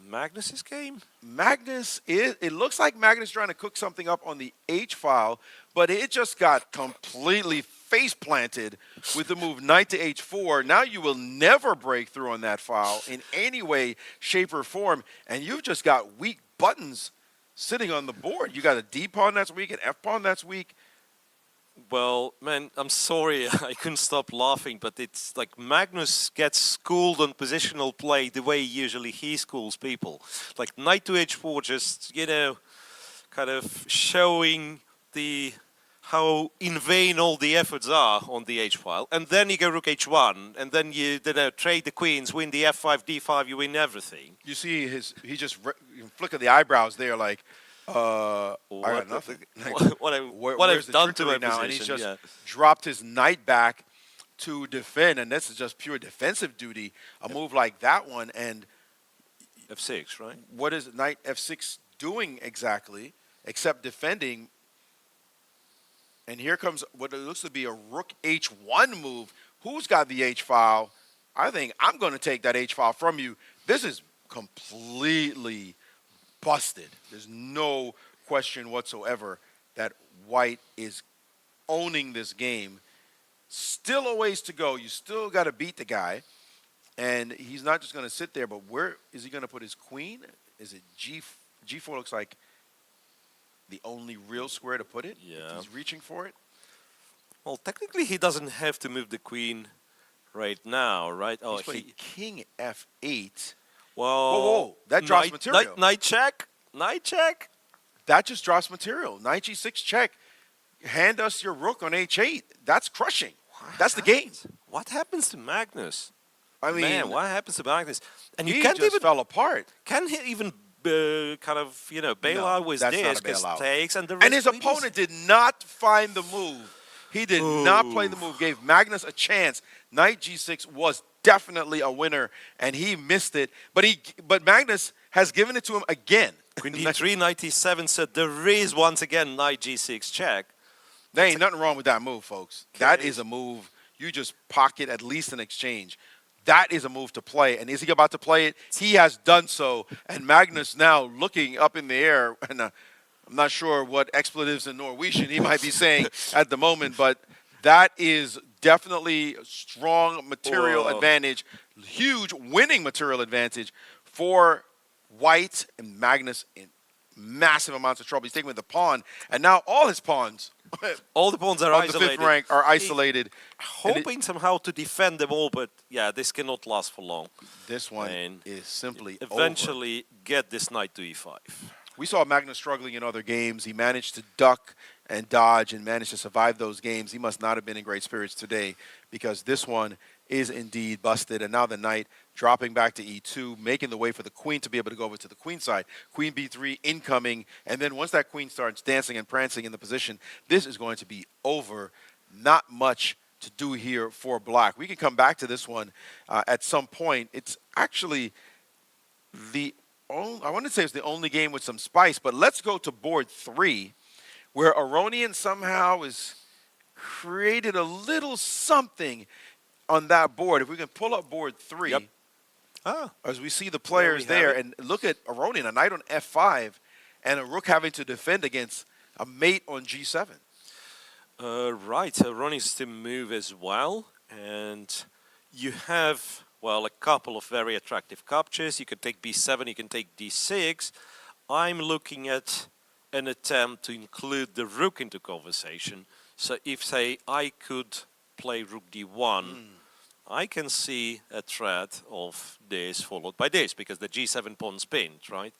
Magnus's game? Magnus is, it looks like Magnus trying to cook something up on the H file, but it just got completely face planted with the move knight to H4. Now you will never break through on that file in any way, shape, or form, and you've just got weak buttons sitting on the board. You got a D pawn that's weak, an F pawn that's weak. Well, man, I'm sorry, I couldn't stop laughing, but it's like Magnus gets schooled on positional play the way usually he schools people. Like knight to h4, just, you know, kind of showing the how in vain all the efforts are on the h file. And then you go rook h1, and then you know, trade the queens, win the f5, d5, you win everything. You see he just flick of the eyebrows there like, I got nothing. What I've done to my now, position, and he's just yeah. dropped his knight back to defend, and this is just pure defensive duty. A move like that one, and f6, right? What is knight f6 doing exactly, except defending? And here comes what it looks to be a rook h1 move. Who's got the h file? I think I'm going to take that h file from you. This is completely busted. There's no question whatsoever that white is owning this game. Still a ways to go. You still got to beat the guy. And he's not just going to sit there, but where is he going to put his queen? Is it G4 looks like the only real square to put it? Yeah. He's reaching for it. Well, technically he doesn't have to move the queen right now, right? He's playing king f8. Well, whoa, that drops material. Knight check. Knight check. That just drops material. Knight g6 check. Hand us your rook on h8. That's crushing. That's the game. What happens to Magnus? I mean, man, what happens to Magnus? And he you can't just even fell apart. Can he even kind of bail out with this because takes and the and his opponent did not find the move. He did not play the move. Gave Magnus a chance. Knight g6 was definitely a winner, and he missed it. But Magnus has given it to him again. Queen d3, knight e7 said there is once again knight g6 check. There ain't nothing wrong with that move, folks. That is a move. You just pocket at least an exchange. That is a move to play. And is he about to play it? He has done so. And Magnus now looking up in the air. And I'm not sure what expletives in Norwegian he might be saying at the moment, but that is definitely strong material advantage, huge winning material advantage for white, and Magnus in massive amounts of trouble. He's taking with the pawn, and now all his pawns, all the pawns are on isolated. the fifth rank are isolated. Hoping somehow to defend them all, but yeah, this cannot last for long. This one is simply eventually get this knight to e5. We saw Magnus struggling in other games. He managed to duck and dodge and managed to survive those games. He must not have been in great spirits today, because this one is indeed busted. And now the knight dropping back to e2, making the way for the queen to be able to go over to the queen side. Queen b3 incoming. And then once that queen starts dancing and prancing in the position, this is going to be over. Not much to do here for black. We can come back to this one at some point. It's actually I want to say it's the only game with some spice, but let's go to board 3, where Aronian somehow has created a little something on that board. If we can pull up board 3, as we see the players there, and look at Aronian, a knight on f5, and a rook having to defend against a mate on g7. Right, Aronian's to move as well, and you have, well, a couple of very attractive captures. You can take b7, you can take d6. I'm looking at an attempt to include the rook into conversation. So if, say, I could play rook d1, I can see a threat of this followed by this, because the g7 pawn's pinned, right?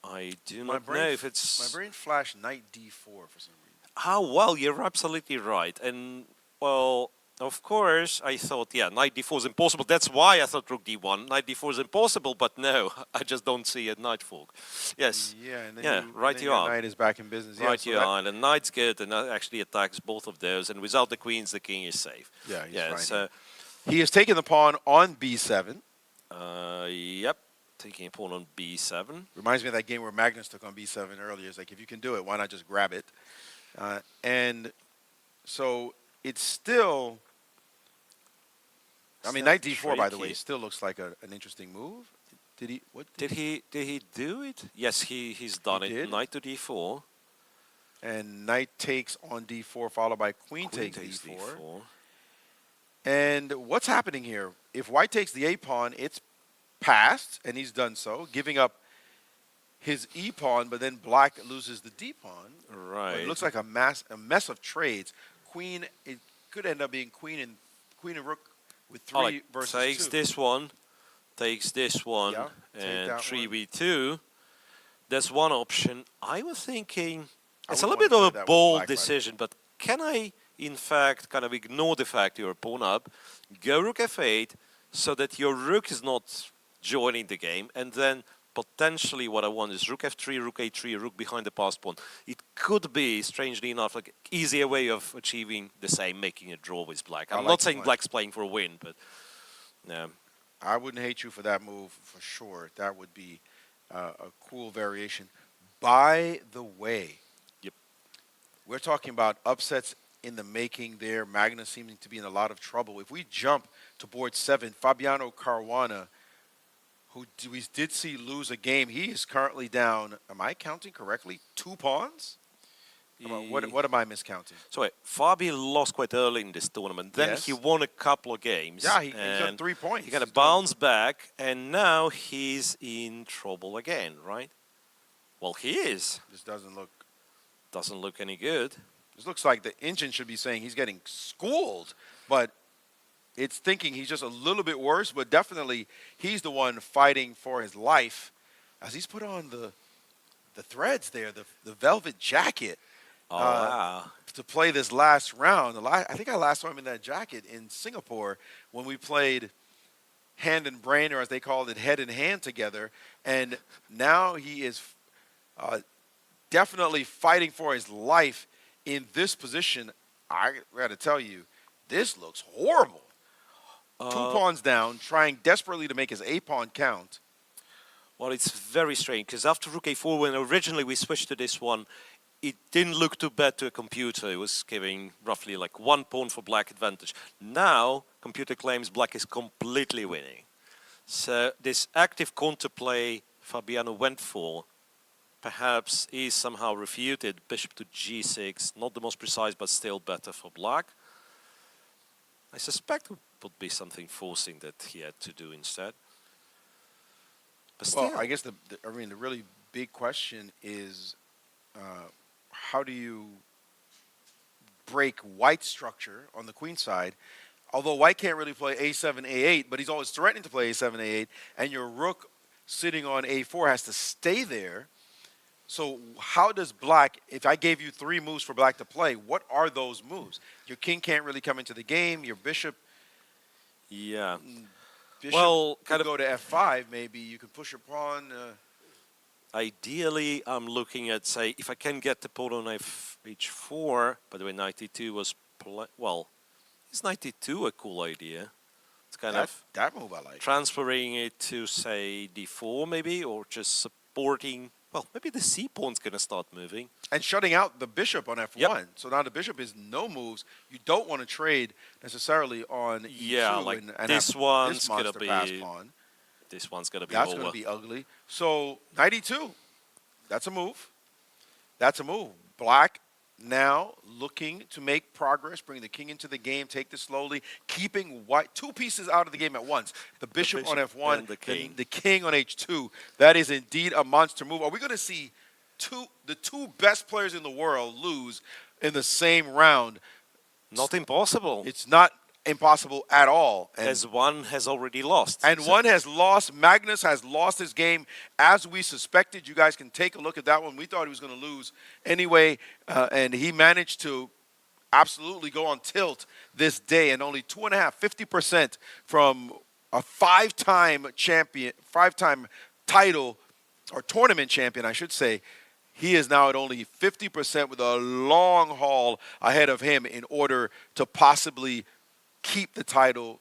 I do not know if it's... My brain flashed knight d4 for some reason. Oh, well, you're absolutely right. And, well, of course, I thought, yeah, knight d4 is impossible. That's why I thought rook d1. Knight d4 is impossible, but no, I just don't see a knight fork. Yes. Yeah, and then right you are. Knight is back in business. Right so you are. And the knight's good, and that actually attacks both of those. And without the queens, the king is safe. Yeah, he's fine. So he has taken the pawn on b7. Yep, taking a pawn on b7. Reminds me of that game where Magnus took on b7 earlier. It's like, if you can do it, why not just grab it? And so it's still... I mean, knight d4, by the way, still looks like an interesting move. Did he? What Did he do it? Yes, he's done it. did? Knight to d4. And knight takes on d4, followed by queen takes d4. And what's happening here? If white takes the a pawn, it's passed, and he's done so, giving up his e pawn, but then black loses the d pawn. Right. Well, it looks like a mess of trades. Queen, it could end up being queen and rook with 3 versus 2. Takes this one, takes this one, Yeah, and that 3b2. That's one option. I was thinking I it's a wouldn't little bit wanna of play a that with bold black, by the way. decision, but can I, in fact, kind of ignore the fact you're a pawn up, go rook f8, so that your rook is not joining the game, and then potentially what I want is rook f3, rook a3, rook behind the passed pawn. It could be, strangely enough, like easier way of achieving the same, making a draw with black. I I'm like not the saying plan. black's playing for a win, but no. I wouldn't hate you for that move for sure. That would be a cool variation. By the way, we're talking about upsets in the making there. Magnus seeming to be in a lot of trouble. If we jump to board 7, Fabiano Caruana, who we did see lose a game, he is currently down, am I counting correctly, 2 pawns? What am I miscounting? So wait, Fabi lost quite early in this tournament. Then Yes. he won a couple of games. Yeah, he's got and 3 points. He kind of bounced back, and now he's in trouble again, right? Well, he is. This doesn't look any good. This looks like the engine should be saying he's getting schooled, but it's thinking he's just a little bit worse, but definitely he's the one fighting for his life as he's put on the threads there, the velvet jacket. Oh, wow. To play this last round. I think I last saw him in that jacket in Singapore when we played hand and brain, or as they called it, head and hand together. And now he is definitely fighting for his life in this position. I got to tell you, this looks horrible. 2 pawns down, trying desperately to make his a pawn count. Well, it's very strange, because after rook a4, when originally we switched to this one, it didn't look too bad to a computer. It was giving roughly like 1 pawn for black advantage. Now, computer claims black is completely winning. So this active counterplay Fabiano went for perhaps is somehow refuted. Bishop to g6, not the most precise, but still better for black. I suspect it would be something forcing that he had to do instead. But still. Well, I guess the really big question is how do you break white's structure on the queen side? Although white can't really play a7, a8, but he's always threatening to play a7, a8, and your rook sitting on a4 has to stay there. So how does black, if I gave you 3 moves for black to play, what are those moves? Your king can't really come into the game. Your bishop, yeah. Well, kind of go to f5 maybe. You could push your pawn. Ideally, I'm looking at, say, if I can get the pawn on h4. By the way, knight e2 was, well, is knight e2 a cool idea? It's kind of that move I like. Transferring it to, say, d4 maybe, or just supporting. Well, maybe the c pawn's going to start moving. And shutting out the bishop on f1. Yep. So now the bishop is no moves. You don't want to trade necessarily on e2. Yeah, like and this one's going to be. Pawn. This one's going to be That's over. going to be ugly. So knight e2. That's a move. That's a move. Black now looking to make progress, bring the king into the game, take this slowly, keeping white 2 pieces out of the game at once. The bishop on f1, and the king. The king on h2. That is indeed a monster move. Are we going to see the two best players in the world lose in the same round? Not impossible. It's not impossible at all. And as one has already lost. And so one has lost. Magnus has lost his game as we suspected. You guys can take a look at that one. We thought he was going to lose anyway, and he managed to absolutely go on tilt this day, and only 2.5, 50% from a 5-time champion, 5-time title or tournament champion, I should say. He is now at only 50% with a long haul ahead of him in order to possibly keep the title.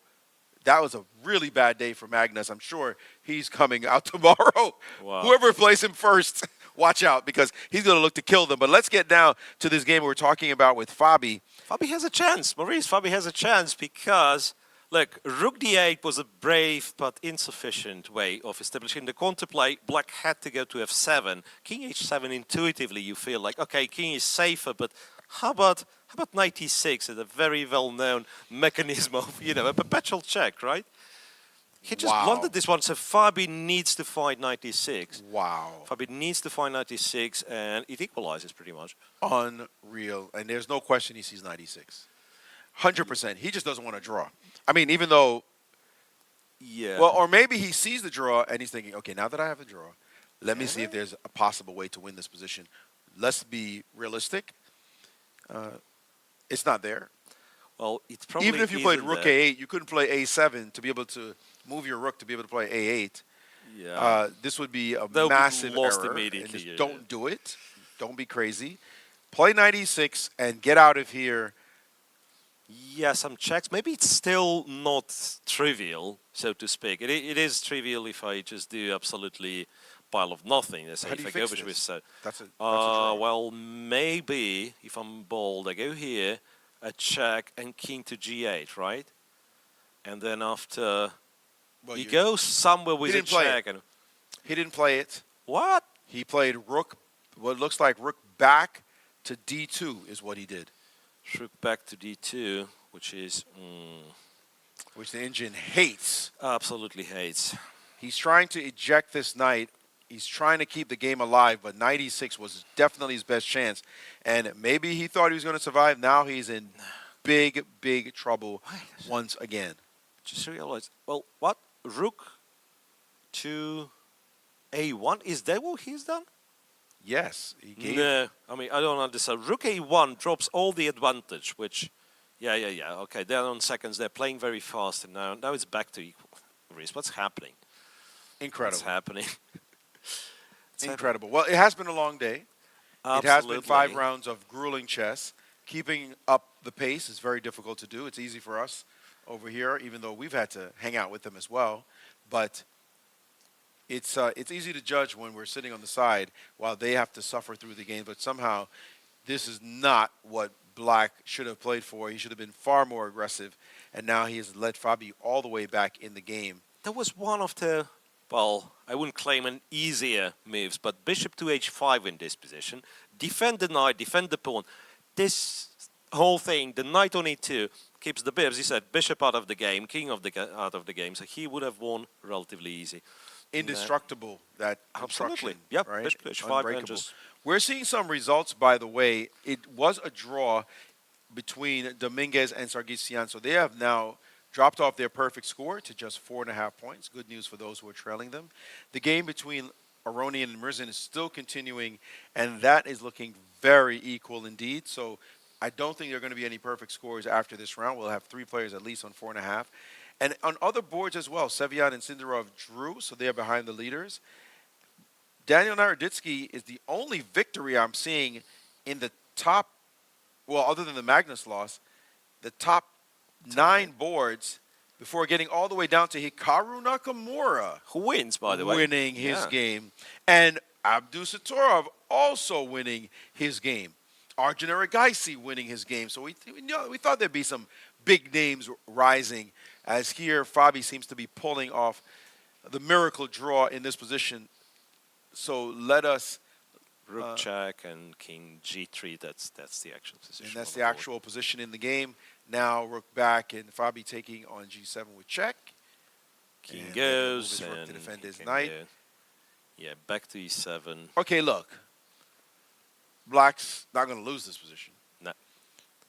That was a really bad day for Magnus. I'm sure he's coming out tomorrow. Wow. Whoever plays him first, watch out, because he's going to look to kill them. But let's get down to this game we're talking about with Fabi. Fabi has a chance, Maurice. Fabi has a chance because Look, rook d8 was a brave but insufficient way of establishing the counterplay. Black had to go to f7. King h7, intuitively you feel like, okay, king is safer, but how about knight e6? It's a very well-known mechanism of, a perpetual check, right? He just blundered this one, so Fabi needs to find knight e6. Wow. Fabi needs to find knight e6, and it equalizes pretty much. Unreal. And there's no question he sees knight e6. 100%. He just doesn't want to draw. I mean, even though... Yeah. Well, or maybe he sees the draw and he's thinking, okay, now that I have the draw, let me see if there's a possible way to win this position. Let's be realistic. It's not there. Well, it's probably even if you played rook there. a8, you couldn't play a7 to be able to move your rook to be able to play a8. Yeah. This would be a They'll be massive lost error. immediately, And just don't do it. Don't be crazy. Play knight e6 and get out of here. Yeah, some checks. Maybe it's still not trivial, so to speak. It is trivial if I just do absolutely pile of nothing. Let's say How do if you I go fix with this? so. That's a draw. Well, maybe if I'm bold, I go here, a check, and king to g8, right? And then after he goes somewhere with a check. And he didn't play it. What? He played rook. What looks like rook back to d2 is what he did. Rook back to d2, which is... which the engine hates. Absolutely hates. He's trying to eject this knight. He's trying to keep the game alive, but knight e6 was definitely his best chance. And maybe he thought he was going to survive. Now he's in big, big trouble once again. Just realized, well, what? Rook to a1? Is that what he's done? Yes. He gave No, I mean, I don't understand. Rook a1 drops all the advantage, which, yeah. Okay, they're on seconds. They're playing very fast, and now it's back to equal. Maurice, what's happening? Incredible. What's happening? Incredible. Well, it has been a long day. Absolutely. It has been 5 rounds of grueling chess. Keeping up the pace is very difficult to do. It's easy for us over here, even though we've had to hang out with them as well. But it's easy to judge when we're sitting on the side while they have to suffer through the game. But somehow, this is not what Black should have played for. He should have been far more aggressive. And now he has led Fabi all the way back in the game. That was one of the, well, I wouldn't claim an easier moves, but bishop to h5 in this position. Defend the knight, defend the pawn. This whole thing, the knight on e2, keeps the bishop, as he said, bishop out of the game, king out of the game. So he would have won relatively easy. Indestructible, that absolutely. construction, Yep, right? bishop to h5 and Unbreakable. just... We're seeing some results, by the way. It was a draw between Dominguez and Sargsyan, so they have now dropped off their perfect score to just 4.5 points. Good news for those who are trailing them. The game between Aronian and Rosen is still continuing, and that is looking very equal indeed. So I don't think there are going to be any perfect scores after this round. We'll have 3 players at least on 4.5. And on other boards as well, Sevian and Sindarov drew, so they are behind the leaders. Daniel Naroditsky is the only victory I'm seeing in the top, well, other than the Magnus loss, the top 9 boards before getting all the way down to Hikaru Nakamura. Who wins, by the way. Winning his game. And Abdusattorov also winning his game. Arjun Erigaisi winning his game. So we thought there'd be some big names rising, as here Fabi seems to be pulling off the miracle draw in this position. So let us... Rook check and king g3, that's the actual position. And that's the actual position in the game. Now rook back and Fabi taking on g7 with check. King and goes his rook and to defend his king knight. go. Yeah, back to e7. Okay, look. Black's not going to lose this position. No.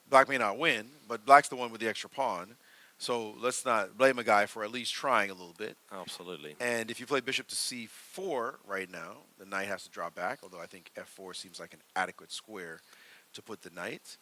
Black may not win, but Black's the one with the extra pawn. So let's not blame a guy for at least trying a little bit. Absolutely. And if you play bishop to c4 right now, the knight has to drop back, although I think f4 seems like an adequate square to put the knight.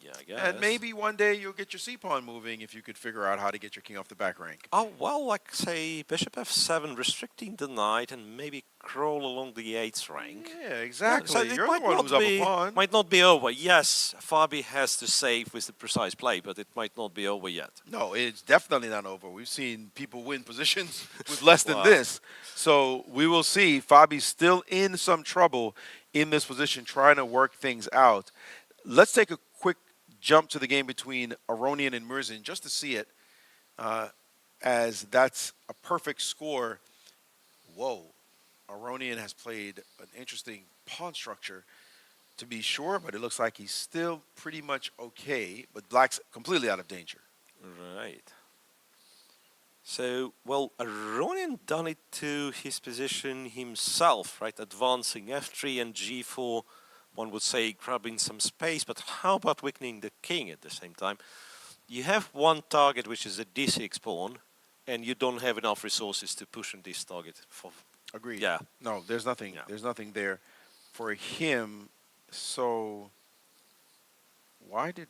Yeah, I guess. And maybe one day you'll get your c-pawn moving if you could figure out how to get your king off the back rank. Oh, well, like, say, bishop f7, restricting the knight and maybe crawl along the 8th rank. Yeah, exactly. So You're the one who's up a pawn. Might not be over. Yes, Fabi has to save with the precise play, but it might not be over yet. No, it's definitely not over. We've seen people win positions with less than this. So we will see. Fabi's still in some trouble in this position, trying to work things out. Let's take a quick jump to the game between Aronian and Murzin just to see it, as that's a perfect score. Whoa. Aronian has played an interesting pawn structure, to be sure, but it looks like he's still pretty much okay, but Black's completely out of danger. Right. So, well, Aronian done it to his position himself, right? Advancing f3 and g4, one would say grabbing some space, but how about weakening the king at the same time? You have one target, which is a d6 pawn, and you don't have enough resources to push on this target. Agreed. Yeah. No, there's nothing. There's nothing there for him. So why did?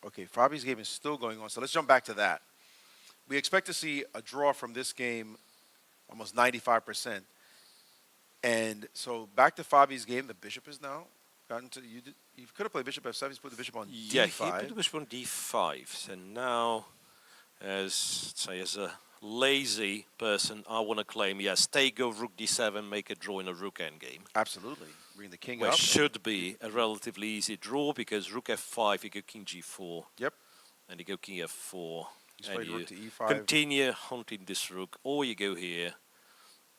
Okay, Fabi's game is still going on. So let's jump back to that. We expect to see a draw from this game, almost 95%. And so back to Fabi's game. The bishop is now gotten to you. You could have played bishop f7. He's put the bishop on d5. Yeah, he put the bishop on d5. So now, as a lazy person, I want to claim, yes, take go rook d7, make a draw in a rook endgame. Absolutely. Bring the king Which up. should be a relatively easy draw because rook f5, you go king g4. Yep. And you go king f4. He's and played you rook to e5. continue hunting this rook, or you go here.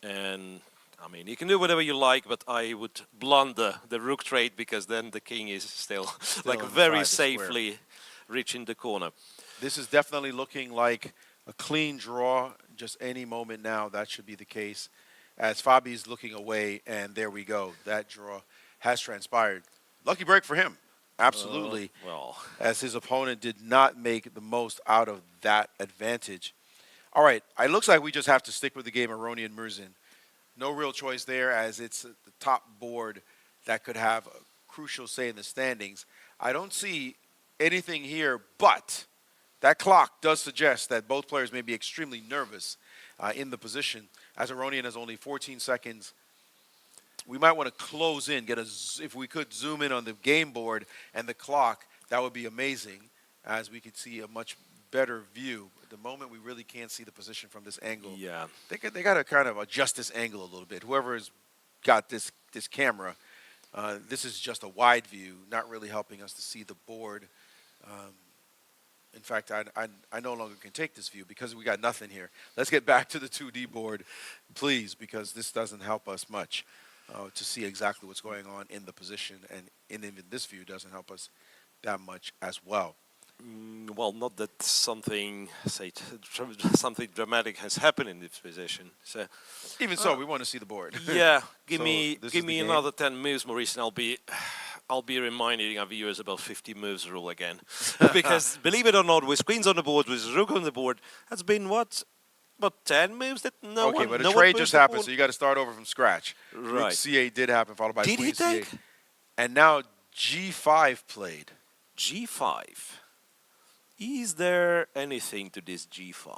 And, I mean, you can do whatever you like, but I would blunder the rook trade because then the king is still like very inside the safely reaching the corner. This is definitely looking like a clean draw. Just any moment now, that should be the case. As Fabi's looking away, and there we go. That draw has transpired. Lucky break for him. Absolutely. Well, as his opponent did not make the most out of that advantage. All right, it looks like we just have to stick with the game Aronian Murzin. No real choice there, as it's the top board that could have a crucial say in the standings. I don't see anything here, but that clock does suggest that both players may be extremely nervous in the position, as Aronian has only 14 seconds. We might want to close in, if we could zoom in on the game board and the clock, that would be amazing, as we could see a much better view. At the moment, we really can't see the position from this angle. Yeah. They got to kind of adjust this angle a little bit. Whoever has got this camera, this is just a wide view, not really helping us to see the board. In fact, I no longer can take this view because we got nothing here. Let's get back to the 2D board, please, because this doesn't help us much to see exactly what's going on in the position, and even this view doesn't help us that much as well. Well, not that something, something dramatic has happened in this position. So, even so, we want to see the board. Yeah, give So me another 10 moves, Maurice, and I'll be reminding our viewers about 50 moves rule again. Because believe it or not, with queens on the board, with rook on the board, that's been what? About 10 moves that no one... Okay, but a trade just happened, so you got to start over from scratch. Right. Rook C8 did happen, followed by Did queen he take? C8. And now G5 played. G5. Is there anything to this G5?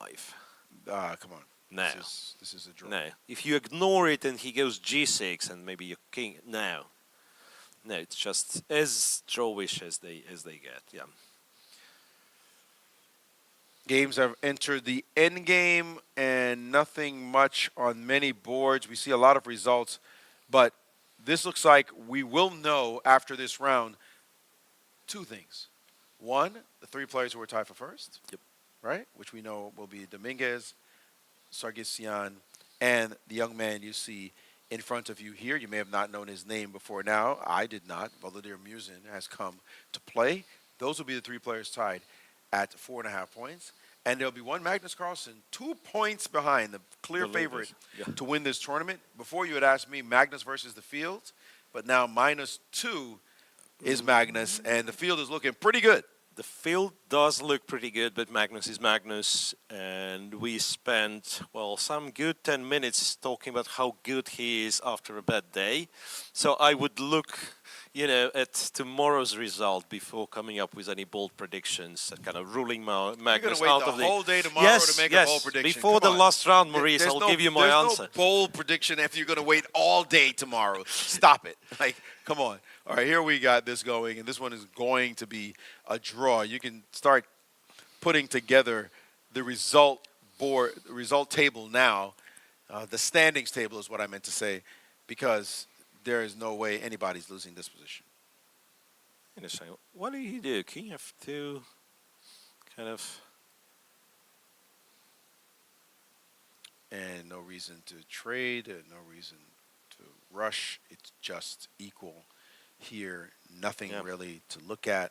Come on. No. This is a draw. No. If you ignore it and he goes G6 and maybe your king... No. No, it's just as drawish as they get, yeah. Games have entered the end game, and nothing much on many boards. We see a lot of results, but this looks like we will know after this round two things. One, the three players who were tied for first, right? Which we know will be Dominguez, Sargsyan, and the young man you see in front of you here. You may have not known his name before now. I did not. Volodymyr Murzin has come to play. Those will be the three players tied at 4.5 points. And there'll be one Magnus Carlsen, 2 points behind, the clear favorite to win this tournament. Before you had asked me Magnus versus the field, but now -2 is Magnus, and the field is looking pretty good. The field does look pretty good, but Magnus is Magnus, and we spent, well, some good 10 minutes talking about how good he is after a bad day. So I would look, you know, at tomorrow's result before coming up with any bold predictions, kind of ruling Magnus You're out wait of the whole day tomorrow to make a bold prediction. Before the last round, Maurice, I'll give you my answer. There's no bold prediction if you're going to wait all day tomorrow. Stop it. Like, come on. All right, here we got this going, and this one is going to be a draw. You can start putting together the result board, the result table now. The standings table is what I meant to say, because there is no way anybody's losing this position. Interesting. What did he do? King F2, kind of. And no reason to trade, and no reason to rush. It's just equal here. Nothing really to look at.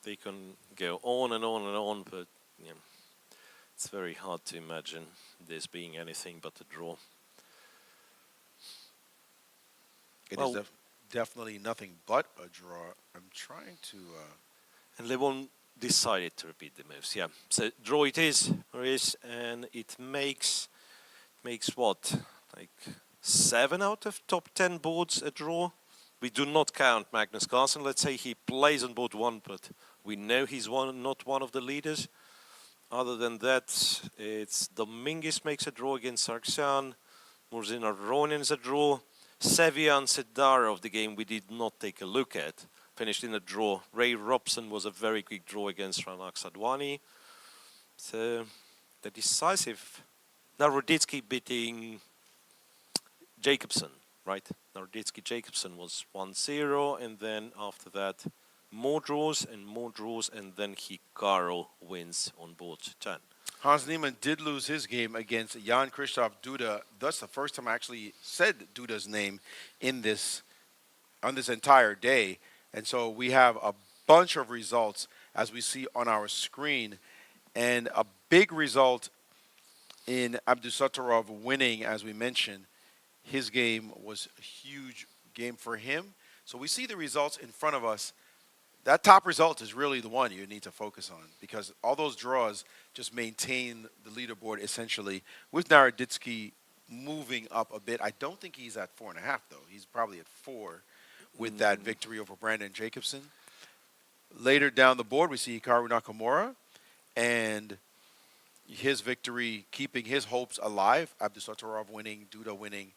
They can go on and on and on, but it's very hard to imagine this being anything but a draw. It is definitely nothing but a draw. I'm trying to... And Levon decided to repeat the moves, yeah. So draw it is, Maurice, and it makes what? Like 7 out of top 10 boards a draw? We do not count Magnus Carlsen. Let's say he plays on board 1, but we know he's not one of the leaders. Other than that, it's Dominguez makes a draw against Sargsyan. Levon Aronian is a draw. Sevian Sedar of the game we did not take a look at. Finished in a draw. Ray Robson was a very quick draw against Ranak Sadwani. So the decisive Naroditsky beating Jacobson, right? Naroditsky-Jacobson was 1-0, and then after that more draws, and then Hikaru wins on board 10. Hans Niemann did lose his game against Jan-Krzysztof Duda. That's the first time I actually said Duda's name in this on this entire day. And so we have a bunch of results as we see on our screen. And a big result in Abdusattorov winning, as we mentioned. His game was a huge game for him. So we see the results in front of us. That top result is really the one you need to focus on, because all those draws just maintain the leaderboard essentially, with Naroditsky moving up a bit. I don't think he's at 4.5 though. He's probably at 4 with that victory over Brandon Jacobson. Later down the board, we see Hikaru Nakamura and his victory keeping his hopes alive. Abdusattorov winning, Duda winning,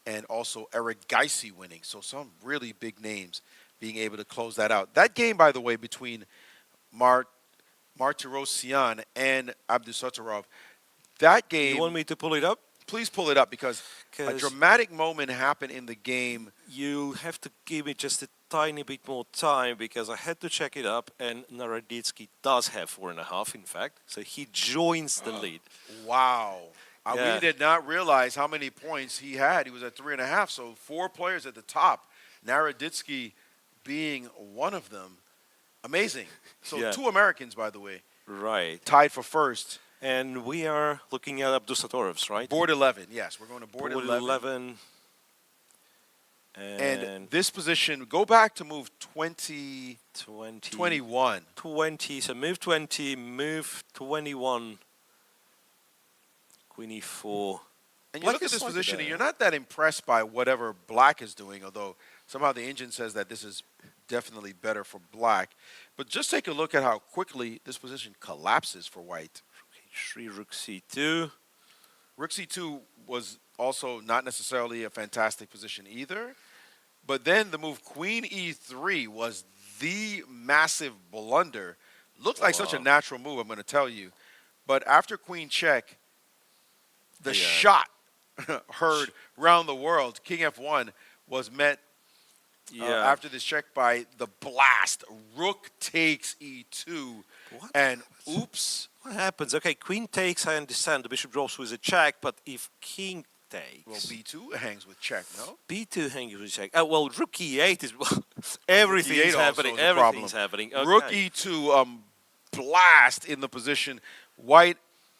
and also Eric Geisy winning. So some really big names being able to close that out. That game, by the way, between Martirosyan and Abdusattorov, that game... You want me to pull it up? Please pull it up, because a dramatic moment happened in the game. You have to give me just a tiny bit more time, because I had to check it up, and Naroditsky does have 4.5, in fact. So he joins the lead. Wow. Yeah. We did not realize how many points he had. He was at 3.5, so 4 players at the top. Naroditsky being one of them. Amazing. So 2 Americans, by the way. Right. Tied for first. And we are looking at Abdusattorov's, right? Board 11, yes. We're going to board 11. And this position, go back to move 21. 20, so move 20, move 21. Queen E4. And you look at this position, and you're not that impressed by whatever black is doing, although somehow the engine says that this is definitely better for black. But just take a look at how quickly this position collapses for white. Rook C2. Rook C2 was also not necessarily a fantastic position either. But then the move Queen E3 was the massive blunder. Looked like such a natural move, I'm going to tell you. But after Queen check, the shot heard round the world, King F1, was met after this check by the blast. Rook takes E2. What? And oops. What happens? Okay, Queen takes, I understand. The bishop drops with a check, but if King takes... Well, B2 hangs with check, no? B2 hangs with check. Well, Rook E8 is... everything is happening. Everything's happening. Okay. Rook E2, blast in the position. White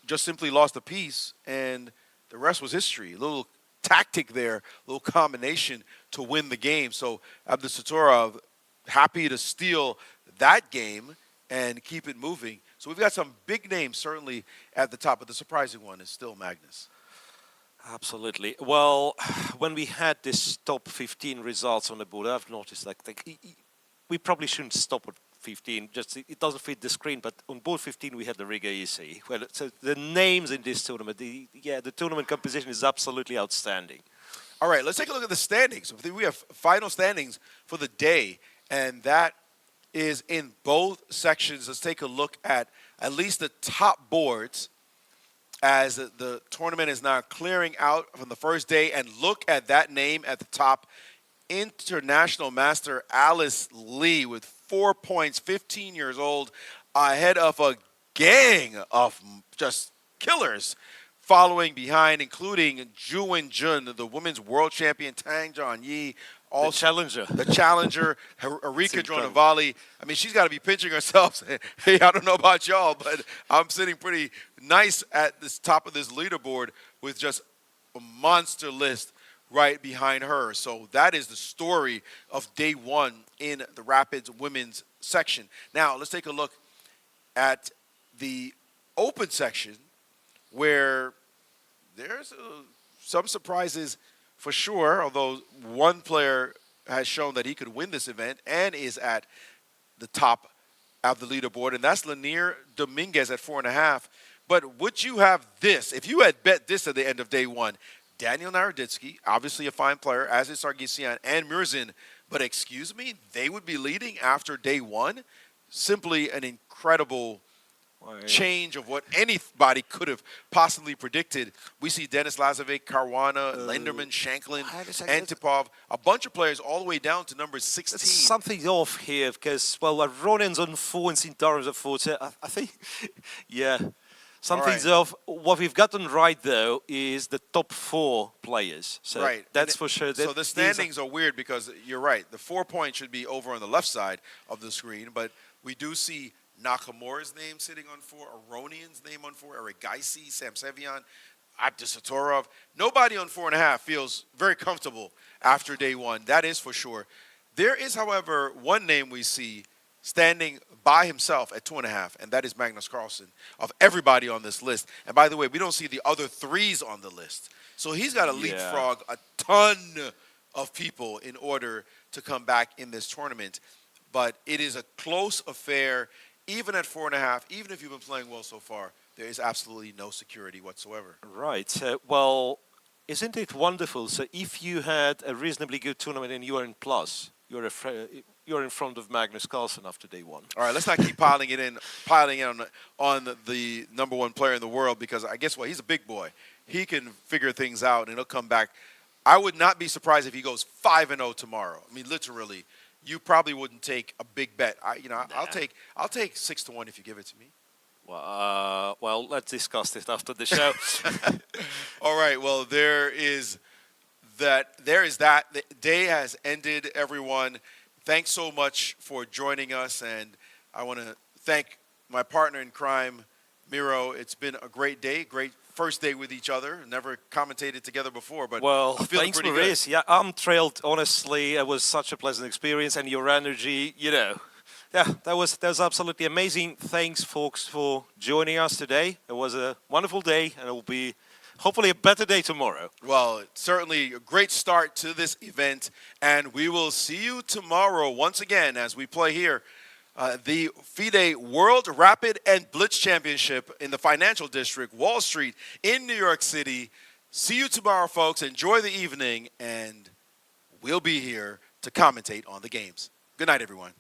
just simply lost a piece, and the rest was history. A little tactic there, a little combination to win the game. So Abdusattorov happy to steal that game and keep it moving. So we've got some big names certainly at the top, but the surprising one is still Magnus. Absolutely. Well, when we had this top 15 results on the board, I've noticed like we probably shouldn't stop at 15. Just it doesn't fit the screen, but on board 15 we had the Riga EC. Well, so the names in this tournament, the tournament composition is absolutely outstanding. All right, let's take a look at the standings. We have final standings for the day, and that is in both sections. Let's take a look at least the top boards as the tournament is now clearing out from the first day, and look at that name at the top. international master Alice Lee with 4 points, 15 years old, ahead of a gang of just killers following behind, including Ju Wenjun, the women's world champion Tang Jianyi, also the challenger, Erika Dronavali. I mean, she's got to be pinching herself. Hey, I don't know about y'all, but I'm sitting pretty nice at this top of this leaderboard with just a monster list right behind her. So that is the story of day one in the Rapids women's section. Now, let's take a look at the open section, where there's some surprises for sure, although one player has shown that he could win this event and is at the top of the leaderboard, and that's Lanier Dominguez at 4.5. But would you have this, if you had bet this at the end of day one, Daniel Naroditsky, obviously a fine player, as is Sargsyan and Murzin, but excuse me, they would be leading after day one? Simply an incredible change of what anybody could have possibly predicted. We see Denis Lazovic, Caruana, Lenderman, Shanklin, Antipov, a bunch of players all the way down to number 16. There's something off here because, well, Aronian's on 4 and Sintaro's at 4. So I think, yeah, something's off. What we've gotten right, though, is the top 4 players. So that's for sure. So the standings are weird because you're right. The 4 points should be over on the left side of the screen, but we do see Nakamura's name sitting on 4, Aronian's name on 4, Eric Geisy, Sam Sevian, Abdusatorov. Nobody on 4.5 feels very comfortable after day one. That is for sure. There is, however, one name we see standing by himself at 2.5, and that is Magnus Carlsen, of everybody on this list. And by the way, we don't see the other 3s on the list. So he's got to leapfrog a ton of people in order to come back in this tournament. But it is a close affair. Even at 4.5, even if you've been playing well so far, there is absolutely no security whatsoever. Right. Well, isn't it wonderful? So if you had a reasonably good tournament and you are in plus, you're in front of Magnus Carlsen after day one. All right, let's not keep piling in on the number 1 player in the world, because I guess what? He's a big boy. He can figure things out, and he'll come back. I would not be surprised if he goes 5-0 tomorrow. I mean, literally. You probably wouldn't take a big bet. I'll take 6-1 if you give it to me. Well, let's discuss this after the show. All right. Well, there is that. The day has ended, everyone. Thanks so much for joining us, and I want to thank my partner in crime, Miro. It's been a great day, great first day with each other. Never commentated together before, but well, feeling thanks, pretty Maurice. good. Yeah, I'm thrilled. Honestly, it was such a pleasant experience, and your energy, yeah, that was absolutely amazing. Thanks, folks, for joining us today. It was a wonderful day, and it will be hopefully a better day tomorrow. Well, certainly a great start to this event, and we will see you tomorrow once again as we play here. The FIDE World Rapid and Blitz Championship in the Financial District, Wall Street in New York City. See you tomorrow, folks. Enjoy the evening, and we'll be here to commentate on the games. Good night, everyone.